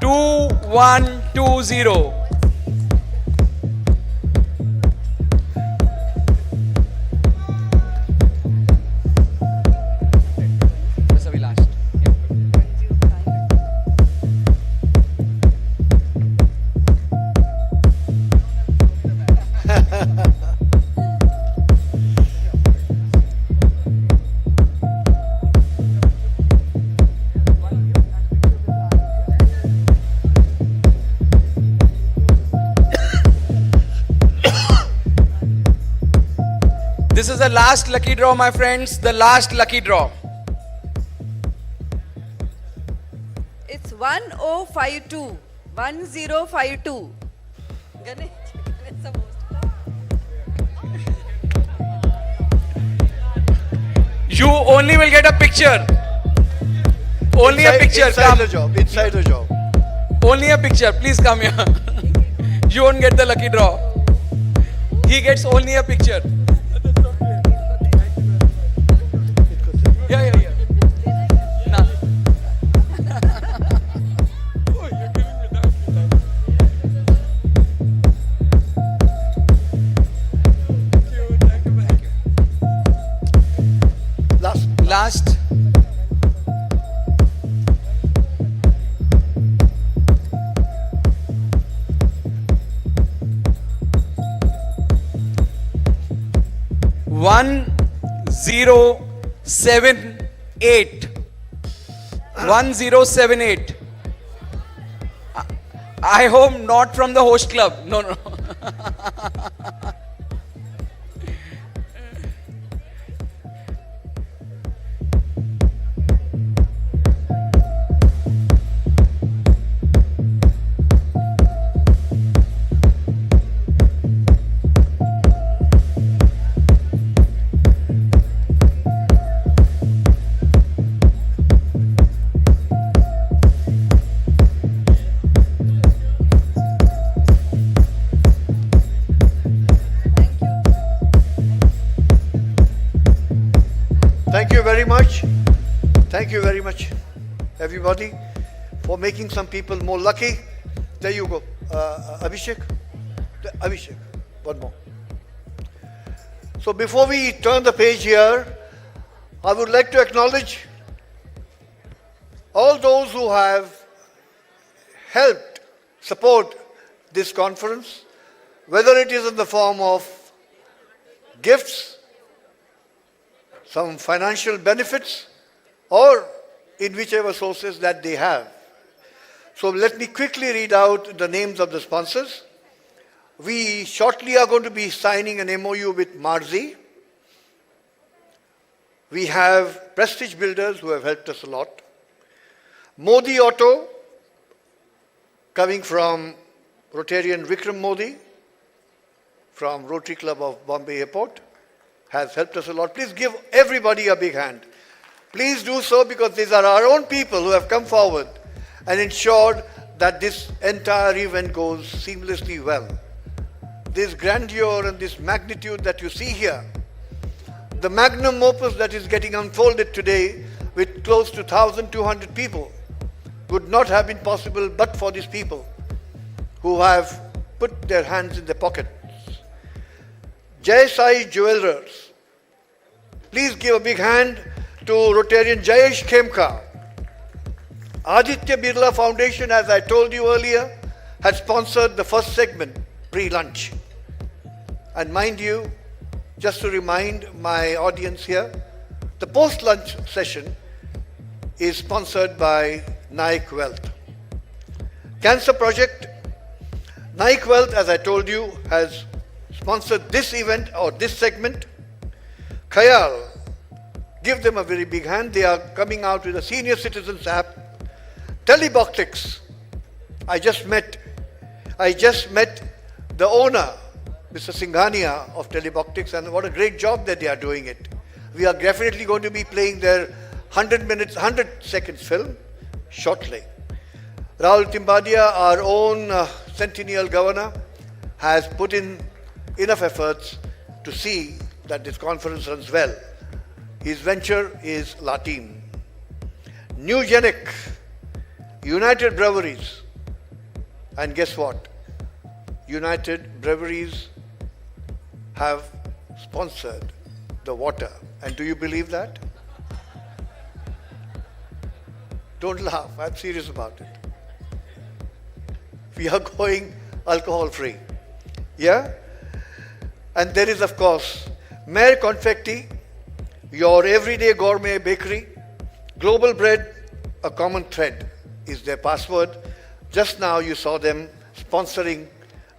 2120. This will be last. This is the last lucky draw, my friends. The last lucky draw. It's 1052. 1052. Ganesh, Ganesh the most. You only will get a picture. Only a picture. Inside Come. the job. Inside the job. Only a picture. Please come here. You won't get the lucky draw. He gets only a picture. Yeah. Nah. Last. One 1078. 1078. I hope not from the host club. No. Thank you very much. Thank you very much, everybody, for making some people more lucky. There you go. Abhishek? Abhishek, one more. So before we turn the page here, I would like to acknowledge all those who have helped support this conference, whether it is in the form of gifts, some financial benefits, or in whichever sources that they have. So let me quickly read out the names of the sponsors. We shortly are going to be signing an MOU with Marzi. We have Prestige Builders who have helped us a lot. Modi Auto, coming from Rotarian Vikram Modi, from Rotary Club of Bombay Airport, has helped us a lot. Please give everybody a big hand. Please do so, because these are our own people who have come forward and ensured that this entire event goes seamlessly well. This grandeur and this magnitude that you see here, the magnum opus that is getting unfolded today with close to 1,200 people, would not have been possible but for these people who have put their hands in their pockets. Jai Sai Jewelers. Please give a big hand to Rotarian Jayesh Khemka. Aditya Birla Foundation, as I told you earlier, had sponsored the first segment, pre-lunch. And mind you, just to remind my audience here, the post-lunch session is sponsored by Naik Wealth. Cancer Project. Naik Wealth, as I told you, has sponsored this event or this segment. Khayal, give them a very big hand. They are coming out with a senior citizens app. Telebotics. I just met the owner, Mr. Singhania of Telebotics, and what a great job that they are doing it. We are definitely going to be playing their 100 seconds film shortly. Rahul Timbadia, our own Centennial Governor, has put in enough efforts to see that this conference runs well. His venture is Latin. Newgenic, United Breweries, and guess what? United Breweries have sponsored the water. And do you believe that? Don't laugh, I'm serious about it. We are going alcohol free. Yeah? And there is, of course, Mare Confetti, your everyday gourmet bakery. Global Bread, a common thread is their password. Just now you saw them sponsoring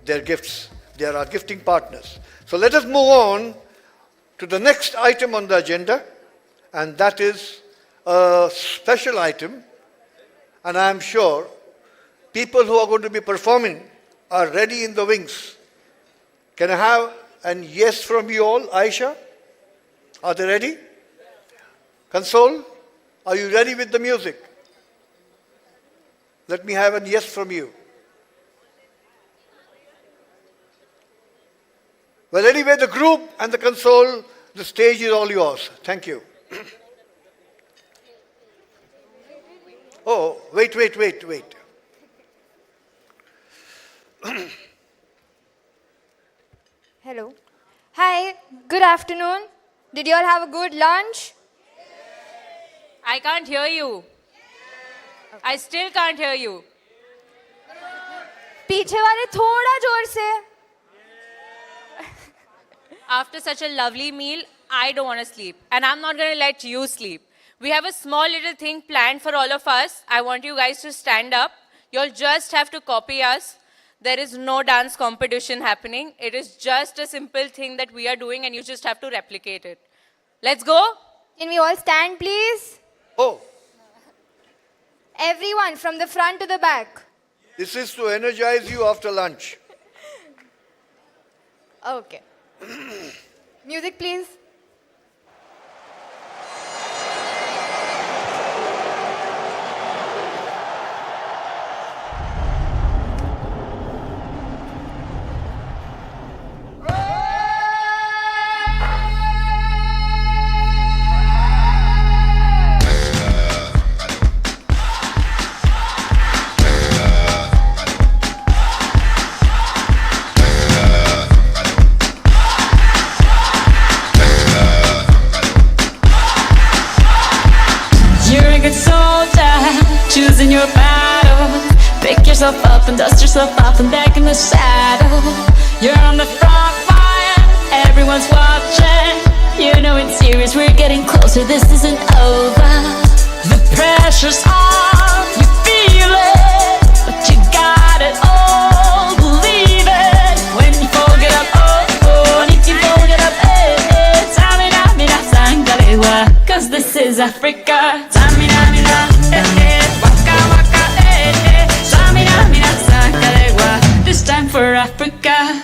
their gifts. They are our gifting partners. So let us move on to the next item on the agenda, and that is a special item. And I am sure people who are going to be performing are ready in the wings. Can I have an yes from you all? Aisha, are they ready? Console, are you ready with the music? Let me have a yes from you. Well, anyway, the group and the console, the stage is all yours. Thank you. Oh, wait. Hello. Hi, good afternoon. Did you all have a good lunch? I can't hear you. I still can't hear you. पीछे वाले थोड़ा जोर से. After such a lovely meal, I don't want to sleep. And I'm not going to let you sleep. We have a small little thing planned for all of us. I want you guys to stand up. You'll just have to copy us. There is no dance competition happening. It is just a simple thing that we are doing and you just have to replicate it. Let's go. Can we all stand, please? Oh. Everyone from the front to the back. This is to energize you after lunch. Okay. Music, please. You're a good soldier, choosing your battle, picking yourself up and dust yourself off and back in the saddle. You're on the front line, everyone's watching. You know it's serious, we're getting closer, this isn't over. The pressure's on, you feel it, but you got it all, believe it. When you fold it up, oh, oh, and if you fold it up, eh, Tamina, mina, sangalewa, cause this is Africa. Tamina, mina, waka, waka, Tamina, mina, sangalewa, this time for Africa.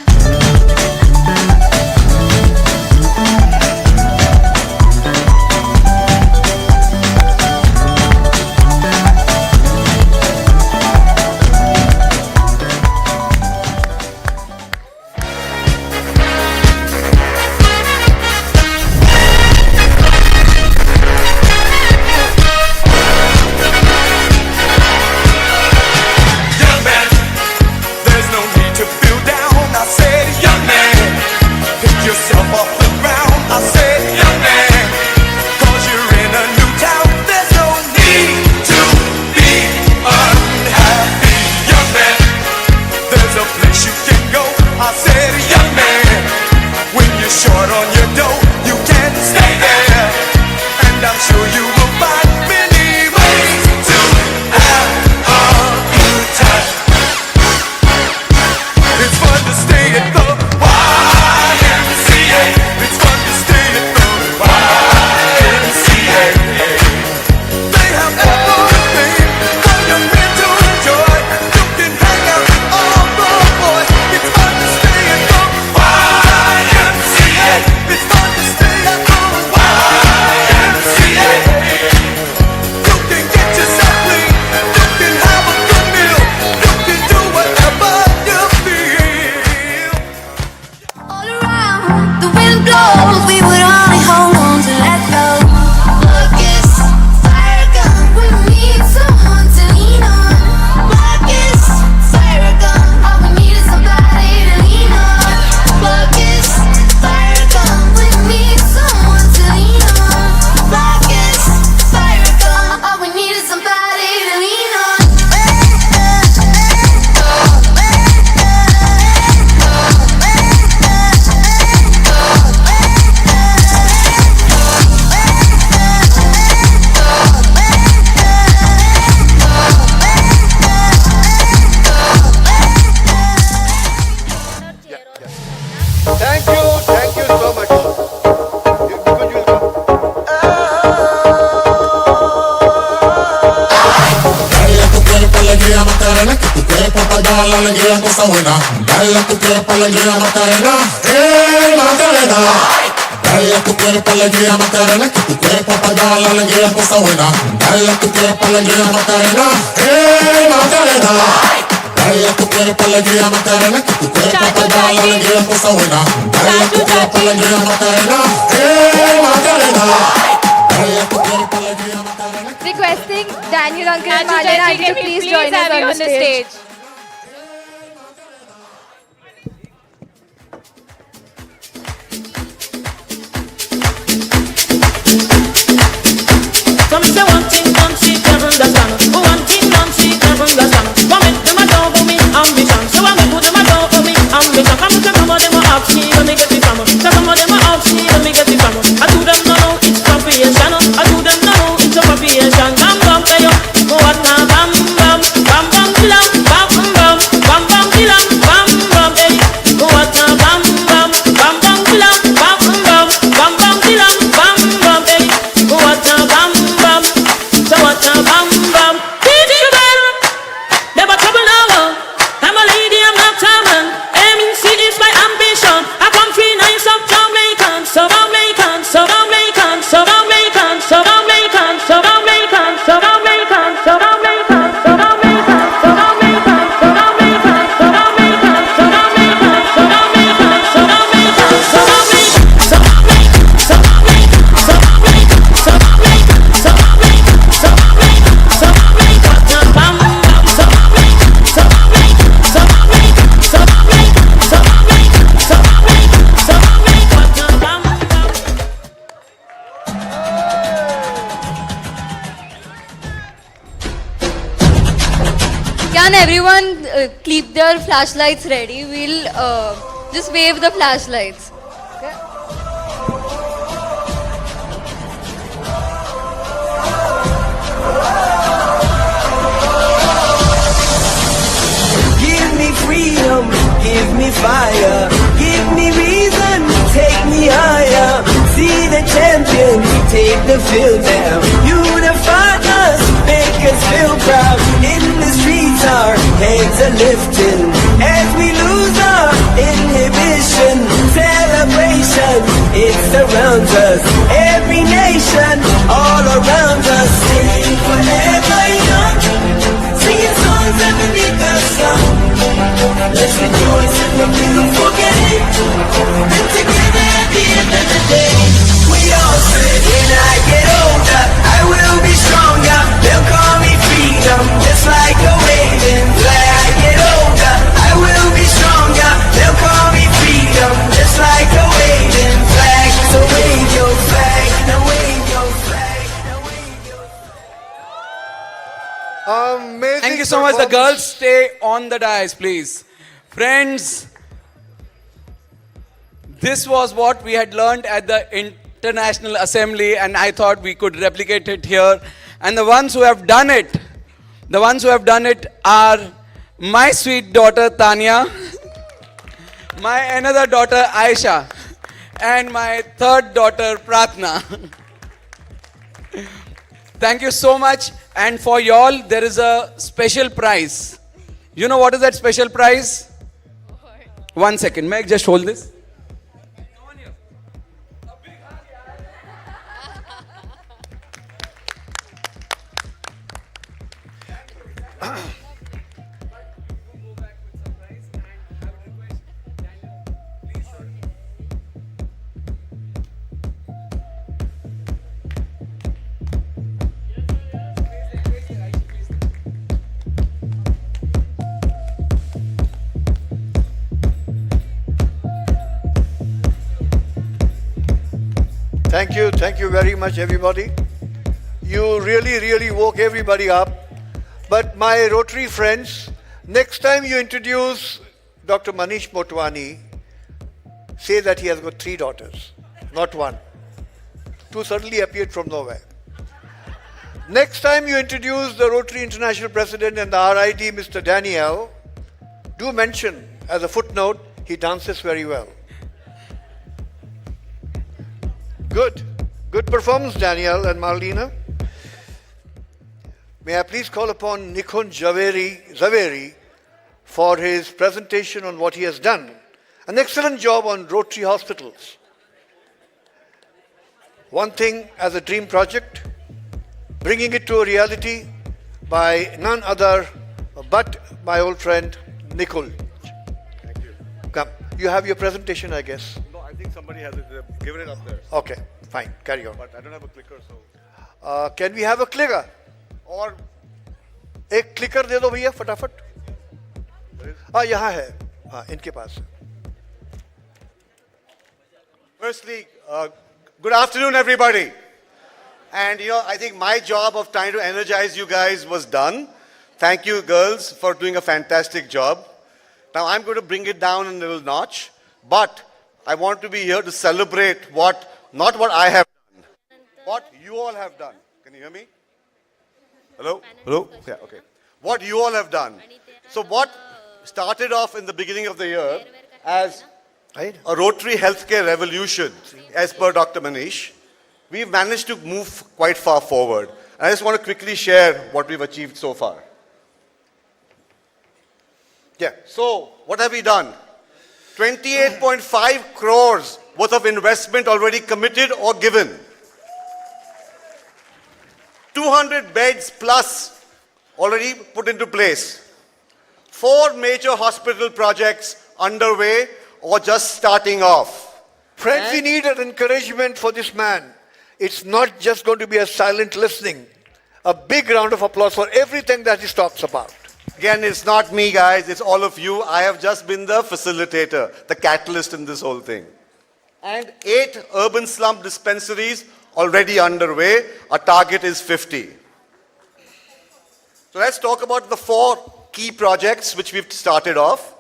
la alegría, cosa buena. Dale a tu cuerpo alegría, Macarena. Macarena. Dale a tu cuerpo alegría, Macarena. Que tu cuerpo para dar la alegría, cosa buena. Dale a tu cuerpo alegría, Macarena. Macarena. Dale a tu cuerpo alegría, Macarena. Que tu cuerpo para dar la alegría, cosa buena. Dale a tu cuerpo alegría, Macarena. Macarena. Dale a tu cuerpo alegría, Macarena. Requesting Daniel Uncle and Marlena Auntie to please join us on the stage. Some say one thing, don't see, can't understand. One thing, don't see, can't understand. Come in, them a don't for me ambition. So I make them a don't for me ambition. Come to some of them a ask me, let me get it from. So some of them a ask me, let me get it from. I do them know it's appropriation. I do them know it's appropriation. Bam bam, play up. What now? Bam bam, bam bam, bam bam. everyone keep their flashlights ready, we'll just wave the flashlights. Okay? Give me freedom, give me fire, give me reason, take me higher. See the champion, take the field now. Unify us, make us feel proud. In the streets our heads are lifting as we lose our inhibition. Celebration, it surrounds us. Every nation, all around us. Sing forever young, singing songs underneath the sun. Let's rejoice in the beautiful game. And together at the end of the day, we all say, when I get older, I will be stronger. They'll call me freedom, just like a waving flag. I get older, I will be stronger. They'll call me freedom, just like a waving flag. So wave your flag, now wave your flag, now wave your Amazing. Thank you so much. The girls stay on the dais, please. Friends, this was what we had learned at the International Assembly, and I thought we could replicate it here. And the ones who have done it, are my sweet daughter Tanya, my another daughter Aisha, and my third daughter Pratna. Thank you so much. And for y'all, there is a special prize. You know what is that special prize? 1 second. May I just hold this? Thank you very much, everybody. You really woke everybody up. But my Rotary friends, next time you introduce Dr. Manish Motwani, say that he has got 3 daughters, not 1. 2 suddenly appeared from nowhere. Next time you introduce the Rotary International President and the RID, Mr. Daniel, do mention as a footnote, he dances very well. Good performance, Daniel and Marlena. May I please call upon Nikunj Zaveri for his presentation on what he has done. An excellent job on Rotary hospitals. One thing as a dream project, bringing it to a reality by none other but my old friend Nikunj. Thank you. Come, you have your presentation, I guess. No, I think somebody has it. They've given it up there. Okay, fine, carry on. But I don't have a clicker, so. Can we have a clicker? और एक clicker दे दो भैया फटाफट. हाँ यहाँ है, हाँ इनके पास. Firstly, good afternoon, everybody. And I think my job of trying to energize you guys was done. Thank you, girls, for doing a fantastic job. Now I'm going to bring it down a little notch, but I want to be here to celebrate not what I have done, what you all have done. Can you hear me? Hello? Hello? Yeah, okay. What you all have done. So what started off in the beginning of the year as a Rotary healthcare revolution, as per Dr. Manish, we've managed to move quite far forward. And I just want to quickly share what we've achieved so far. Yeah, so what have we done? 28.5 crores worth of investment already committed or given. 200 beds plus already put into place. 4 major hospital projects underway or just starting off. Friends, we need an encouragement for this man. It's not just going to be a silent listening. A big round of applause for everything that he talks about. Again, it's not me, guys. It's all of you. I have just been the facilitator, the catalyst in this whole thing. And 8 urban slum dispensaries already underway. Our target is 50. So let's talk about the 4 key projects which we've started off.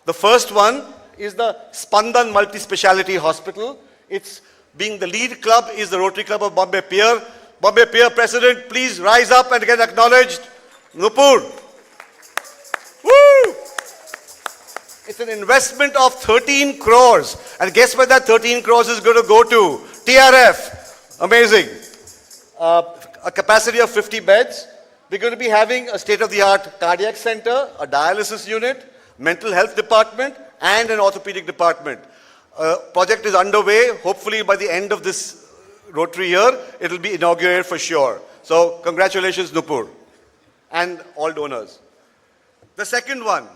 The first one is the Spandan Multi-Speciality Hospital. It's being the lead club is the Rotary Club of Bombay Pier. Bombay Pier President, please rise up and get acknowledged. Nupur. Woo! It's an investment of 13 crores. And guess where that 13 crores is going to go to? TRF. Amazing. A capacity of 50 beds. We're going to be having a state-of-the-art cardiac center, a dialysis unit, mental health department, and an orthopedic department. Project is underway. Hopefully by the end of this Rotary year, it will be inaugurated for sure. So congratulations, Nupur, and all donors. The second one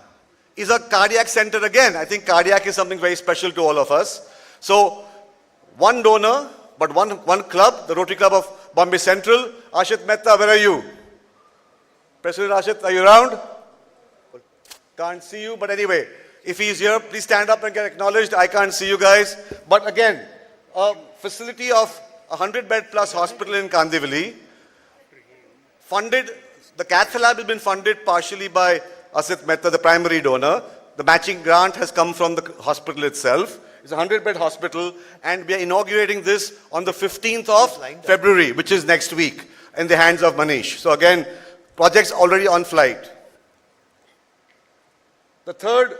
is a cardiac center again. I think cardiac is something very special to all of us. So one donor, but one club, the Rotary Club of Bombay Central. Ashit Mehta, where are you? President Ashit, are you around? Can't see you, but anyway, if he's here, please stand up and get acknowledged. I can't see you guys. But again, a facility of 100-bed plus hospital in Kandivali, funded, the cath lab has been funded partially by Asit Mehta, the primary donor. The matching grant has come from the hospital itself. It's a 100-bed hospital, and we are inaugurating this on the 15th of February, which is next week, in the hands of Manish. So again, projects already on flight. The third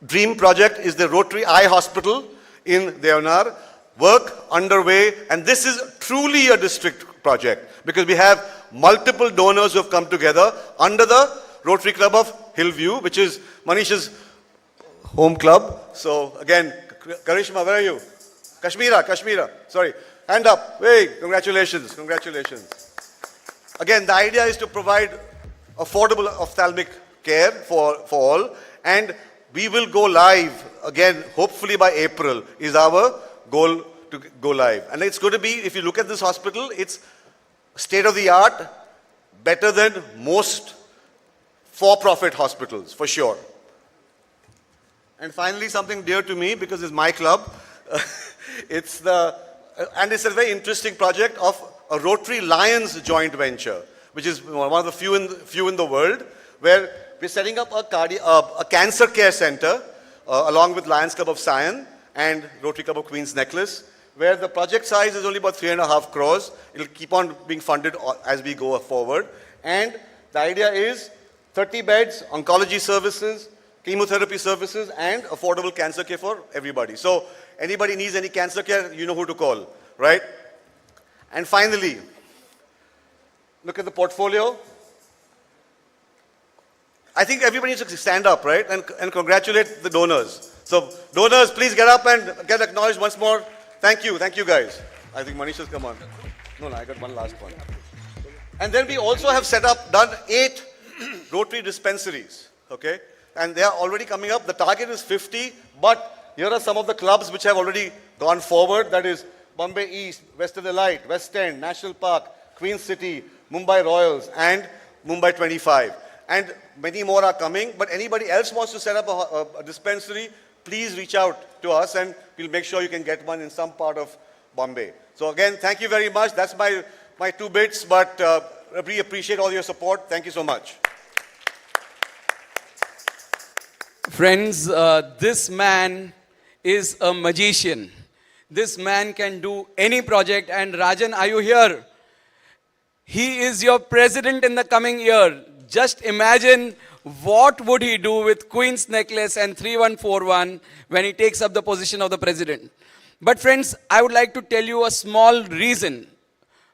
dream project is the Rotary Eye Hospital in Deonar. Work underway, and this is truly a district project because we have multiple donors who have come together under the Rotary Club of Hillview, which is Manish's home club. So again, Karishma, where are you? Kashmira, sorry. Hand up. Hey, congratulations, congratulations. Again, the idea is to provide affordable ophthalmic care for all, and we will go live again, hopefully by April is our goal to go live. And it's going to be, if you look at this hospital, it's state of the art, better than most for-profit hospitals, for sure. And finally, something dear to me because it's my club. It's a very interesting project of a Rotary Lions joint venture, which is one of the few in the world, where we're setting up a cancer care center along with Lions Club of Sion and Rotary Club of Queen's Necklace, where the project size is only about 3.5 crores. It'll keep on being funded as we go forward. And the idea is 30 beds, oncology services, chemotherapy services, and affordable cancer care for everybody. So anybody needs any cancer care, you know who to call, right? And finally, look at the portfolio. I think everybody needs to stand up, right? And congratulate the donors. So donors, please get up and get acknowledged once more. Thank you guys. I think Manish has come on. No, I got one last one. And then we also have done 8 Rotary dispensaries, okay? And they are already coming up. The target is 50, but here are some of the clubs which have already gone forward. That is Bombay East, West of the Light, West End, National Park, Queen City, Mumbai Royals, and Mumbai 25. And many more are coming, but anybody else wants to set up a dispensary, please reach out to us and we'll make sure you can get one in some part of Bombay. So again, thank you very much. That's my 2 bits, but we appreciate all your support. Thank you so much. Friends, this man is a magician. This man can do any project. And Rajan, are you here? He is your president in the coming year. Just imagine what would he do with Queen's Necklace and 3141 when he takes up the position of the president. But friends, I would like to tell you a small reason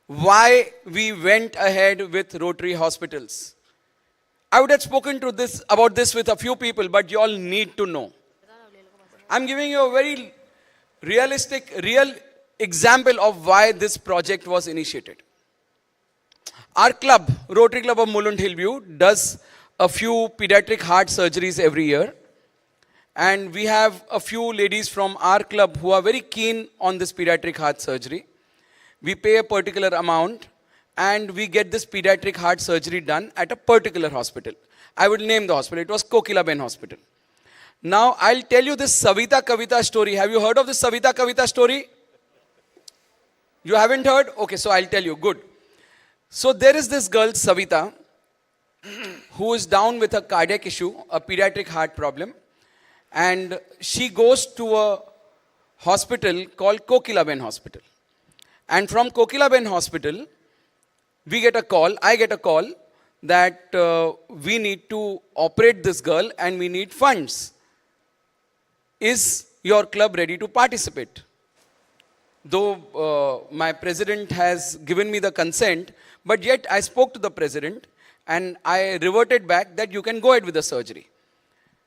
why we went ahead with Rotary hospitals. I would have spoken about this with a few people, but you all need to know. I'm giving you a very real example of why this project was initiated. Our club, Rotary Club of Mulund Hillview, does a few pediatric heart surgeries every year. And we have a few ladies from our club who are very keen on this pediatric heart surgery. We pay a particular amount and we get this pediatric heart surgery done at a particular hospital. I will name the hospital. It was Kokilaben Hospital. Now, I'll tell you this Savita Kavita story. Have you heard of this Savita Kavita story? You haven't heard? Okay, so I'll tell you. Good. So there is this girl, Savita. who is down with a cardiac issue, a pediatric heart problem, and she goes to a hospital called Kokilaben Hospital. And from Kokilaben Hospital, we get a call, I get a call that we need to operate this girl and we need funds. Is your club ready to participate? Though my president has given me the consent, but yet I spoke to the president and I reverted back that you can go ahead with the surgery.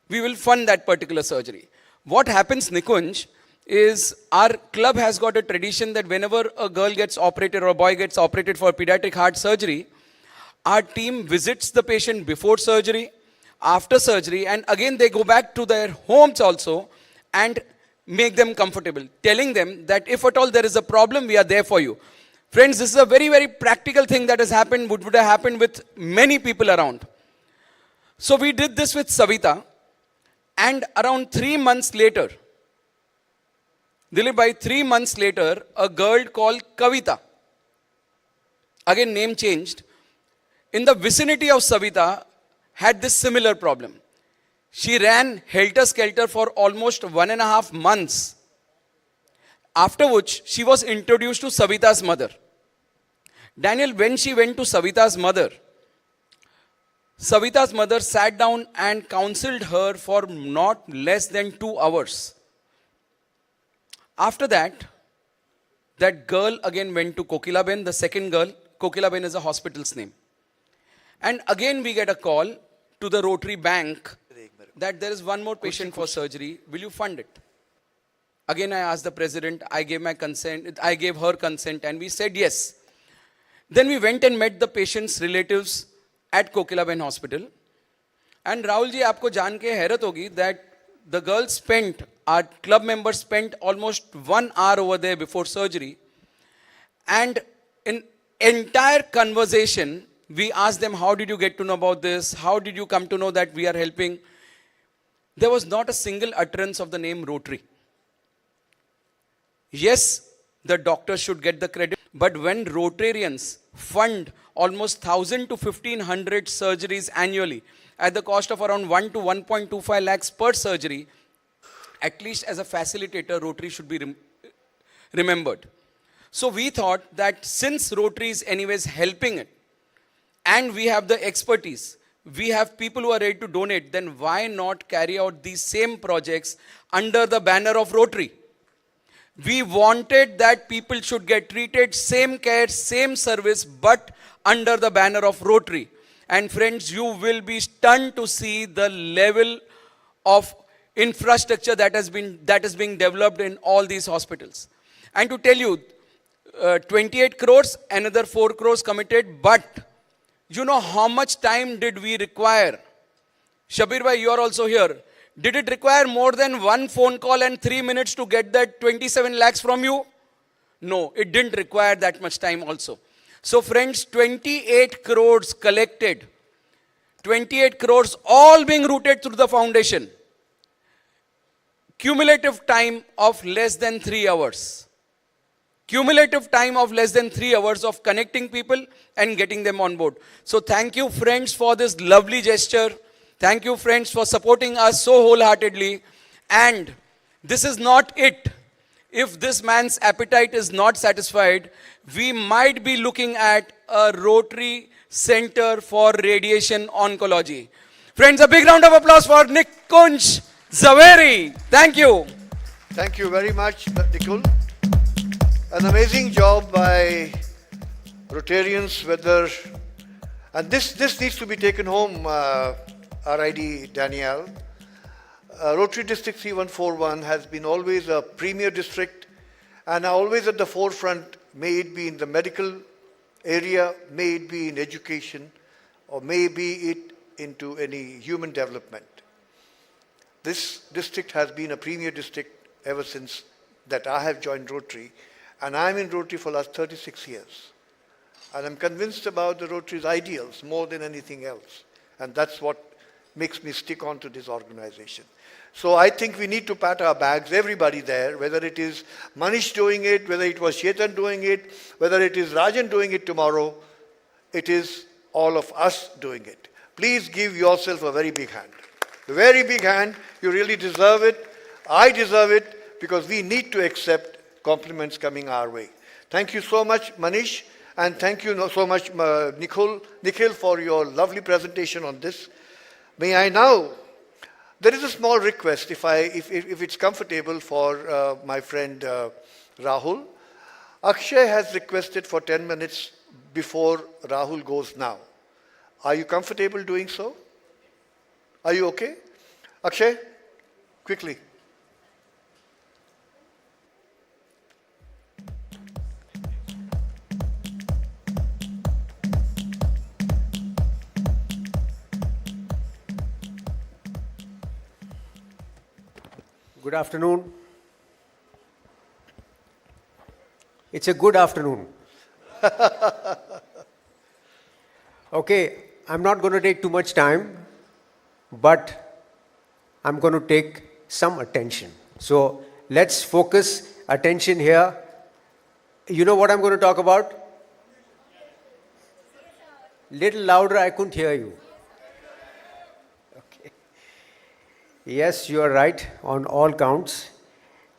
We will fund that particular surgery. What happens, Nikunj, is our club has got a tradition that whenever a girl gets operated or a boy gets operated for pediatric heart surgery, our team visits the patient before surgery, after surgery, and again they go back to their homes also and make them comfortable, telling them that if at all there is a problem, we are there for you. Friends, this is a very, very practical thing that has happened, would have happened with many people around. So we did this with Savita, and around 3 months later, Dilip, by 3 months later, a girl called Kavita, again name changed, in the vicinity of Savita, had this similar problem. She ran helter-skelter for almost 1.5 months, after which she was introduced to Savita's mother. Daniel, when she went to Savita's mother sat down and counseled her for not less than 2 hours. After that, that girl again went to Kokilaben, the second girl. Kokilaben is a hospital's name. And again we get a call to the Rotary Bank that there is one more patient for surgery. Will you fund it? Again I asked the president, I gave my consent, I gave her consent, and we said yes. Then we went and met the patient's relatives at Kokilaben Hospital. And Rahul ji, aapko jaan ke हैरत होगी that the girl spent, our club members spent almost 1 hour over there before surgery. And in entire conversation, we asked them, how did you get to know about this? How did you come to know that we are helping? There was not a single utterance of the name Rotary. Yes, the doctor should get the credit, but when Rotarians fund almost 1,000 to 1,500 surgeries annually at the cost of around 1 to 1.25 lakhs per surgery, at least as a facilitator, Rotary should be remembered. So we thought that since Rotary is anyways helping it, and we have the expertise, we have people who are ready to donate, then why not carry out these same projects under the banner of Rotary? We wanted that people should get treated, same care, same service, but under the banner of Rotary. And friends, you will be stunned to see the level of infrastructure that is being developed in all these hospitals. And to tell you, 28 crores, another 4 crores committed, but you know how much time did we require? Shabir bhai, you are also here. Did it require more than 1 phone call and 3 minutes to get that 27 lakhs from you? No, it didn't require that much time also. So friends, 28 crores collected. 28 crores all being routed through the foundation. Cumulative time of less than 3 hours. Cumulative time of less than 3 hours of connecting people and getting them on board. So thank you friends for this lovely gesture. Thank you friends for supporting us so wholeheartedly. And this is not it. If this man's appetite is not satisfied, we might be looking at a Rotary Center for Radiation Oncology. Friends, a big round of applause for Nikunj Zaveri. Thank you. Thank you very much, Nikul. An amazing job by Rotarians, and this needs to be taken home, RID Danielle. Rotary District 3141 has been always a premier district and always at the forefront, may it be in the medical area, may it be in education, or may be it into any human development. This district has been a premier district ever since that I have joined Rotary, and I'm in Rotary for the last 36 years. And I'm convinced about the Rotary's ideals more than anything else. And that's what makes me stick on to this organization. So I think we need to pat our bags, everybody there, whether it is Manish doing it, whether it was Chetan doing it, whether it is Rajan doing it tomorrow, it is all of us doing it. Please give yourself a very big hand. A very big hand. You really deserve it. I deserve it because we need to accept compliments coming our way. Thank you so much, Manish, and thank you so much, Nikhil, for your lovely presentation on this. May I now, there is a small request, if it's comfortable for my friend Rahul. Akshay has requested for 10 minutes before Rahul goes now. Are you comfortable doing so? Are you okay? Akshay, quickly. Good afternoon. It's a good afternoon. Okay, I'm not going to take too much time, but I'm going to take some attention. So let's focus attention here. You know what I'm going to talk about? Little louder, I couldn't hear you. Okay. Yes, you are right on all counts.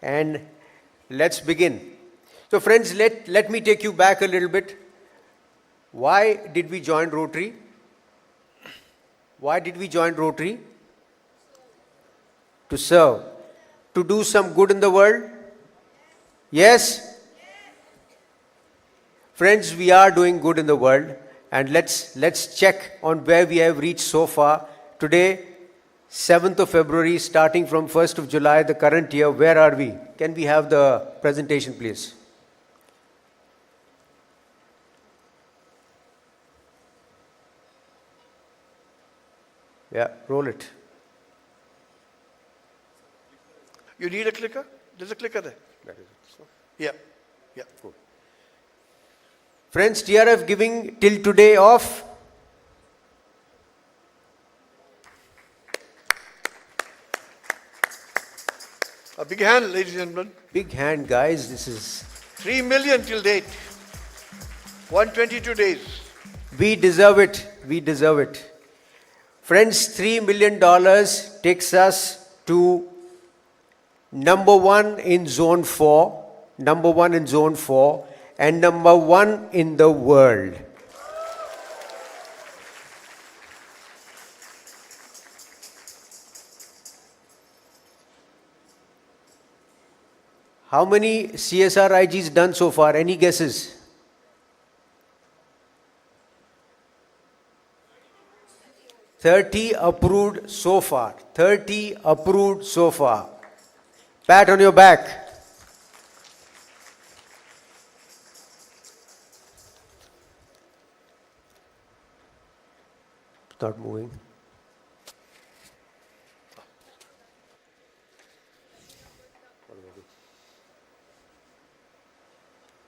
And let's begin. So friends, let me take you back a little bit. Why did we join Rotary? Why did we join Rotary? To serve. To do some good in the world? Yes? Friends, we are doing good in the world. And let's check on where we have reached so far. Today, 7th of February, starting from 1st of July, the current year, where are we? Can we have the presentation, please? Yeah, roll it. You need a clicker? There's a clicker there. Yeah. Yeah. Good. Friends, TRF giving till today of a big hand, ladies and gentlemen. Big hand, guys. This is 3 million till date. 122 days. We deserve it. We deserve it. Friends, $3 million takes us to number 1 in Zone 4, number 1 in Zone 4, and number 1 in the world. How many CSR IGs done so far? Any guesses? 30 approved so far. 30 approved so far. Pat on your back. Start moving.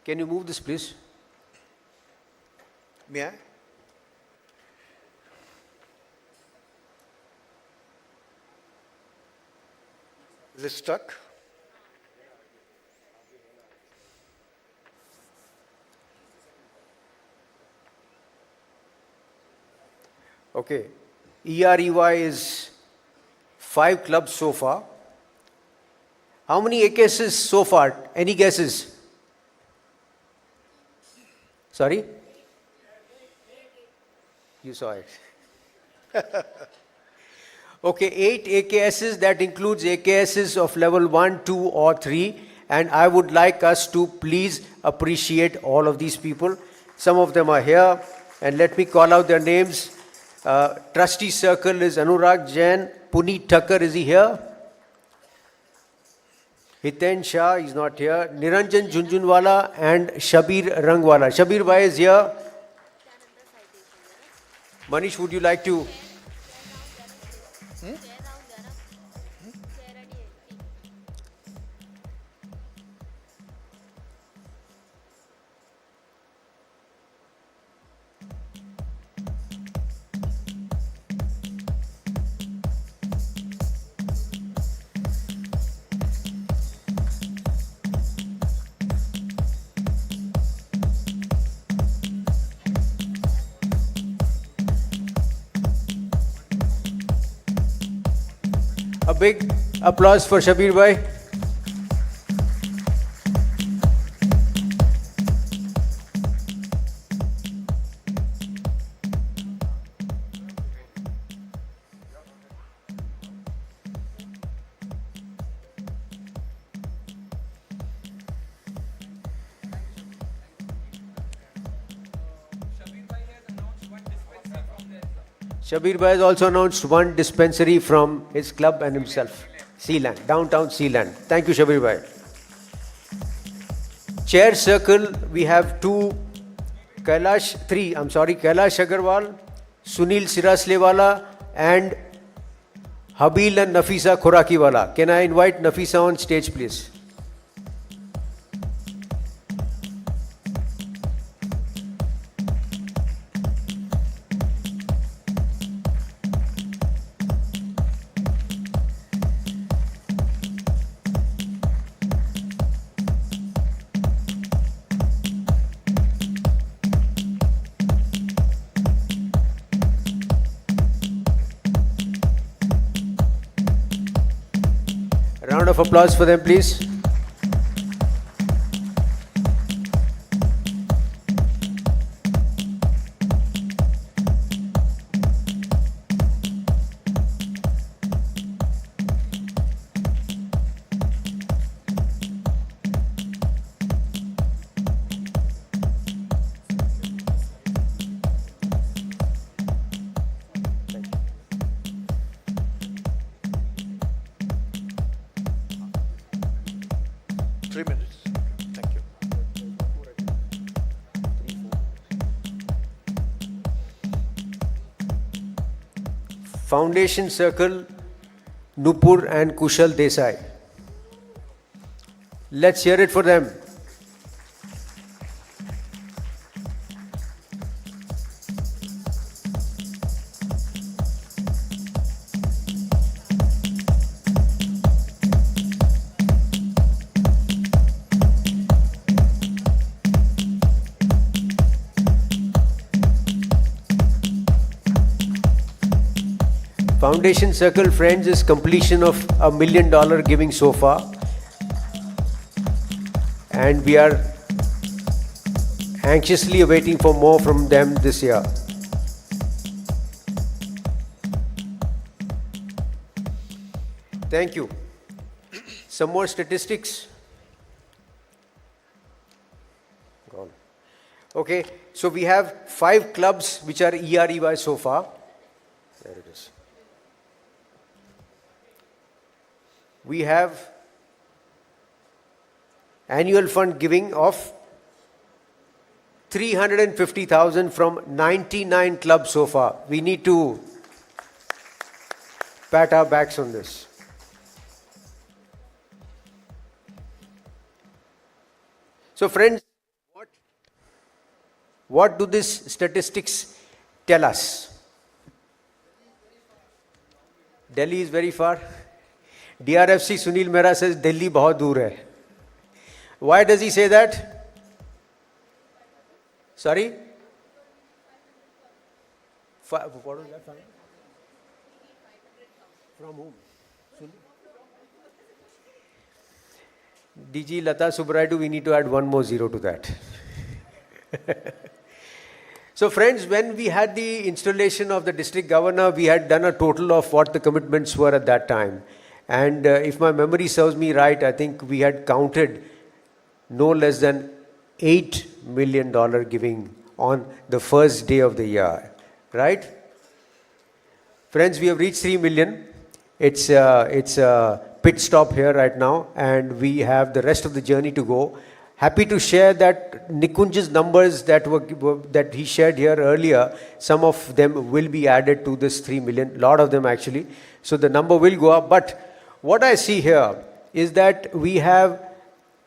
Can you move this, please? May I? Is it stuck? Okay. EREY is 5 clubs so far. How many AKSs so far? Any guesses? Sorry? You saw it. Okay, 8 AKSs, that includes AKSs of level 1, 2 or 3. And I would like us to please appreciate all of these people. Some of them are here. And let me call out their names. Trustee Circle is Anurag Jain. Puneet Thakkar, is he here? Hiten Shah is not here. Niranjan Junjunwala and Shabir Rangwala. Shabir Bhai is here. Manish, would you like to? A big applause for Shabir Bhai. Shabir Bhai has also announced one dispensary from his club and himself. Sealand, downtown Sealand. Thank you, Shabir Bhai. Chair circle, we have Kailash Agarwal, Sunil Siraslewala, and Habil and Nafisa Khorakiwala. Can I invite Nafisa on stage, please? Round of applause for them, please. Foundation Circle, Nupur and Kushal Desai. Let's hear it for them. Foundation Circle, friends, is completion of $1 million giving so far. And we are anxiously awaiting for more from them this year. Thank you. Some more statistics. Gone. Okay, so we have 5 clubs which are EREY so far. There it is. We have annual fund giving of 350,000 from 99 clubs so far. We need to pat our backs on this. So friends, what do these statistics tell us? Delhi is very far. DRFC Sunil Mehra says Delhi bahut dur hai. Why does he say that? Sorry? What was that? From whom? DG Lata Subraidu, we need to add one more zero to that. So friends, when we had the installation of the district governor, we had done a total of what the commitments were at that time. And if my memory serves me right, I think we had counted no less than $8 million giving on the first day of the year, right? Friends, we have reached 3 million. It's a pit stop here right now, and we have the rest of the journey to go. Happy to share that Nikunj's numbers that he shared here earlier, some of them will be added to this 3 million, a lot of them actually. So the number will go up, but what I see here is that we have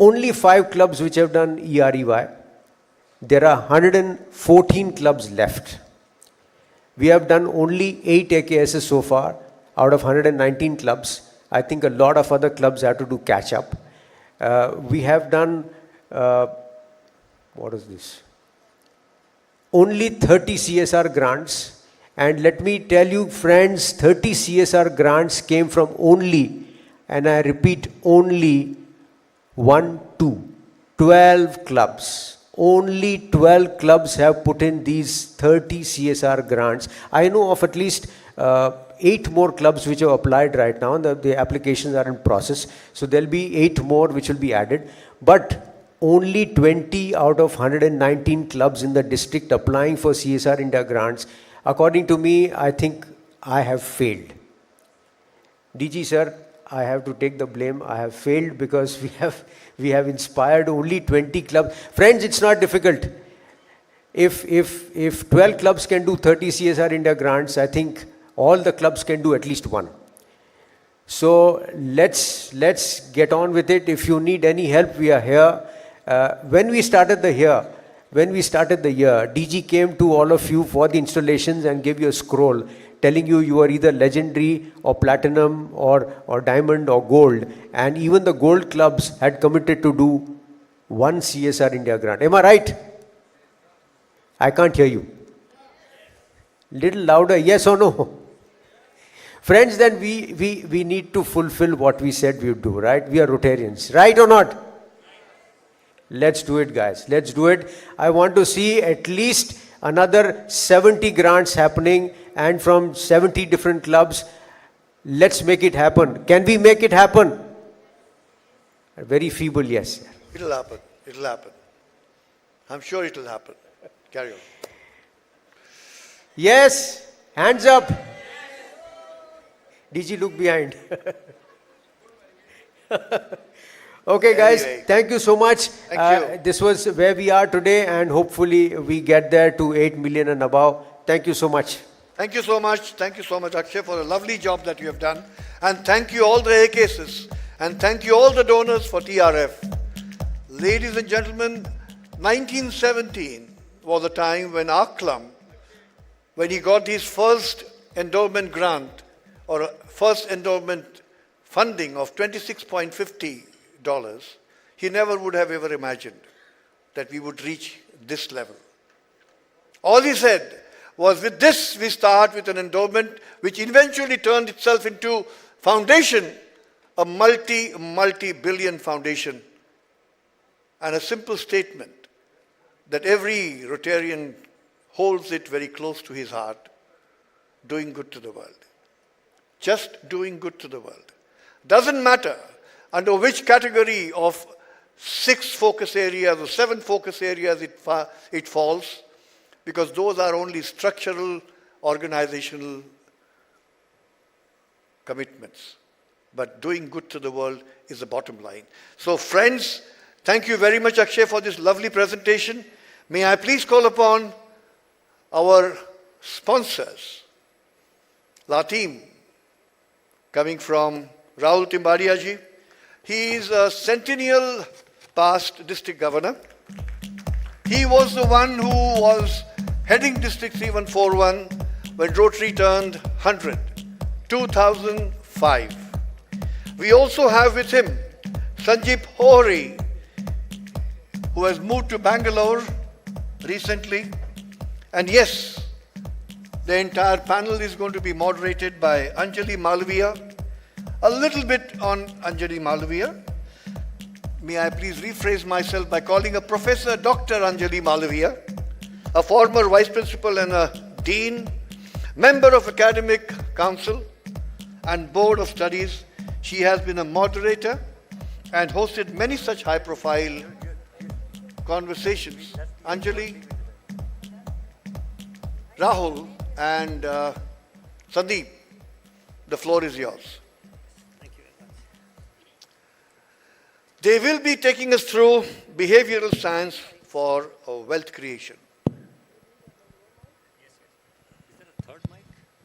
only 5 clubs which have done EREY. There are 114 clubs left. We have done only 8 AKSs so far out of 119 clubs. I think a lot of other clubs have to do catch up. We have done, what is this? Only 30 CSR grants, And let me tell you, friends, 30 CSR grants came from only, and I repeat, only 12 clubs. Only 12 clubs have put in these 30 CSR grants. I know of at least 8 more clubs which have applied right now. The applications are in process. So there'll be 8 more which will be added. But only 20 out of 119 clubs in the district applying for CSR India grants. According to me, I think I have failed. DG sir, I have to take the blame. I have failed because we have inspired only 20 clubs. Friends, it's not difficult. If 12 clubs can do 30 CSR India grants, I think all the clubs can do at least one. So let's get on with it. If you need any help, we are here. When we started the year, DG came to all of you for the installations and gave you a scroll telling you are either legendary or platinum or diamond or gold. And even the gold clubs had committed to do one CSR India grant. Am I right? I can't hear you. Little louder, yes or no? Friends, then we need to fulfill what we said we would do, right? We are Rotarians, right or not? Let's do it, guys. Let's do it. I want to see at least another 70 grants happening and from 70 different clubs. Let's make it happen. Can we make it happen? A very feeble yes. It'll happen. It'll happen. I'm sure it'll happen. Carry on. Yes. Hands up. DG, look behind. Okay, guys, Anyway. thank you so much. Thank you. This was where we are today, and hopefully we get there to 8 million and above. Thank you so much. Thank you so much. Thank you so much, Akshay, for a lovely job that you have done. And thank you all the AKSs. And thank you all the donors for TRF. Ladies and gentlemen, 1917 was the time when Aklam, when he got his first endowment grant or first endowment funding of $26.50, he never would have ever imagined that we would reach this level. All he said was, with this we start with an endowment which eventually turned itself into foundation, a multi-billion foundation, and a simple statement that every Rotarian holds it very close to his heart: doing good to the world. Just doing good to the world. Doesn't matter under which category of 6 focus areas or 7 focus areas it falls, because those are only structural, organizational commitments. But doing good to the world is the bottom line. So friends, thank you very much, Akshay, for this lovely presentation. May I please call upon our sponsors, La Team, coming from Rahul Timbadia ji. He is a centennial past district governor. He was the one who was heading District 3141 when Rotary turned 100, 2005. We also have with him Sanjeep Hori, who has moved to Bangalore recently. And yes, the entire panel is going to be moderated by Anjali Malviya. A little bit on Anjali Malviya. May I please rephrase myself by calling a Professor Dr. Anjali Malviya, a former Vice Principal and a Dean, member of Academic Council and Board of Studies. She has been a moderator and hosted many such high-profile conversations. Anjali, Rahul, and Sandeep, the floor is yours. They will be taking us through behavioral science for wealth creation.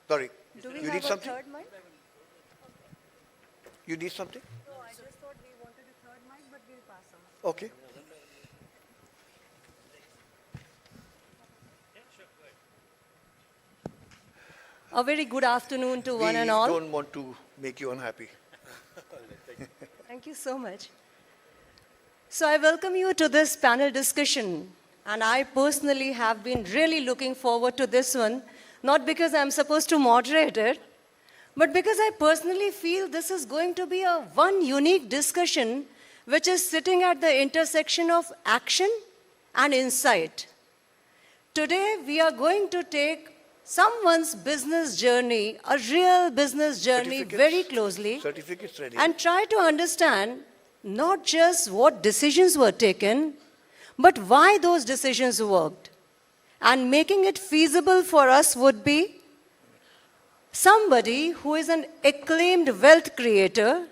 Sorry, Do we you have need a something? third mic? You need something? No, I just thought we wanted a third mic, but we'll pass on. Okay. A very good afternoon to one and all. We don't want to make you unhappy. Thank you so much. So I welcome you to this panel discussion, and I personally have been really looking forward to this one not because I'm supposed to moderate it, but because I personally feel this is going to be a one unique discussion which is sitting at the intersection of action and insight. Today, we are going to take someone's business journey, a real business journey, very closely, Certificates ready. and try to understand not just what decisions were taken, but why those decisions worked. And making it feasible for us would be somebody who is an acclaimed wealth creator,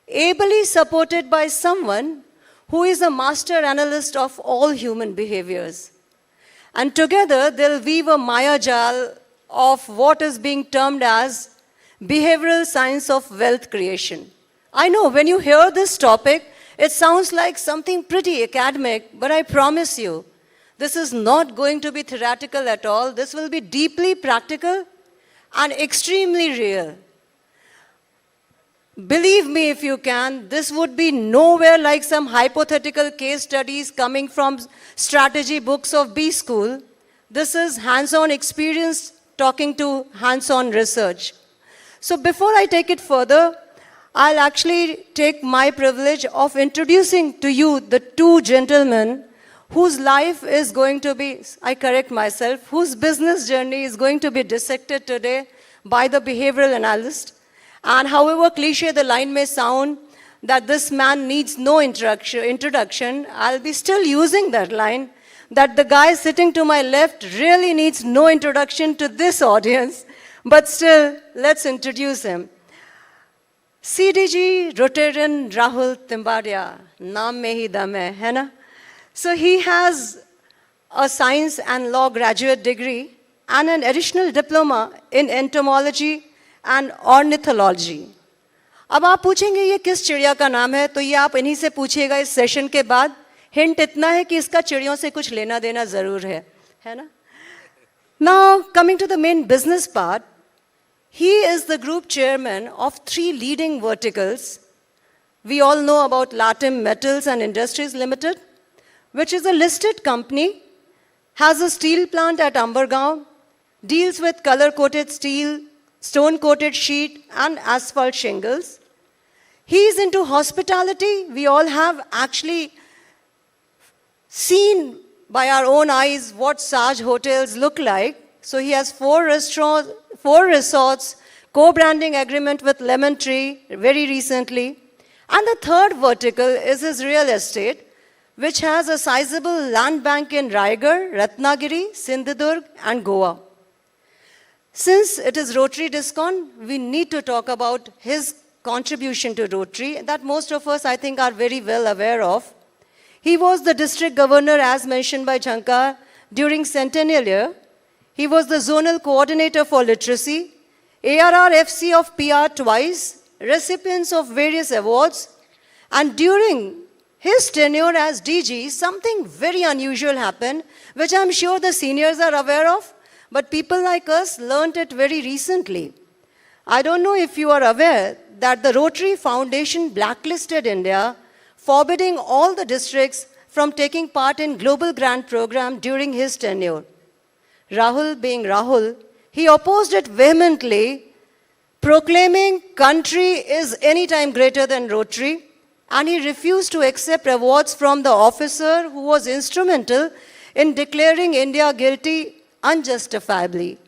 ably supported by someone who is a master analyst of all human behaviors. And together, they'll weave a Maya jal of what is being termed as behavioral science of wealth creation. I know when you hear this topic, it sounds like something pretty academic, but I promise you, this is not going to be theoretical at all. This will be deeply practical and extremely real. Believe me if you can, this would be nowhere like some hypothetical case studies coming from strategy books of B school. This is hands-on experience talking to hands-on research. So before I take it further, I'll actually take my privilege of introducing to you the two gentlemen whose life is going to be, I correct myself, whose business journey is going to be dissected today by the behavioral analyst. And however cliche the line may sound, that this man needs no introduction, I'll be still using that line, that the guy sitting to my left really needs no introduction to this audience, but still, let's introduce him. CDG Rotarian Rahul Timbadia, naam mein hi dam hai na? So he has a science and law graduate degree and an additional diploma in entomology and ornithology. अब आप पूछेंगे ये किस चिड़िया का नाम है, तो ये आप इन्हीं से पूछिएगा इस सेशन के बाद. हिंट इतना है कि इसका चिड़ियों से कुछ लेना देना जरूर है ना? Now, coming to the main business part, he is the group chairman of 3 leading verticals. We all know about Latim Metals and Industries Limited, which is a listed company, has a steel plant at Ambergaon, deals with color-coated steel, stone-coated sheet, and asphalt shingles. He is into hospitality. We all have actually seen by our own eyes what Saj hotels look like. So he has 4 restaurants, 4 resorts, co-branding agreement with Lemon Tree very recently. And the third vertical is his real estate, which has a sizable land bank in Raigarh, Ratnagiri, Sindhudurg, and Goa. Since it is Rotary Discon, we need to talk about his contribution to Rotary that most of us, I think, are very well aware of. He was the district governor, as mentioned by Shankar, during Centennial year. He was the zonal coordinator for literacy, ARR FC of PR twice, recipients of various awards, and during his tenure as DG, something very unusual happened, which I'm sure the seniors are aware of, but people like us learned it very recently. I don't know if you are aware that the Rotary Foundation blacklisted India, forbidding all the districts from taking part in global grant program during his tenure. Rahul being Rahul, he opposed it vehemently, proclaiming country is anytime greater than Rotary, and he refused to accept awards from the officer who was instrumental in declaring India guilty unjustifiably.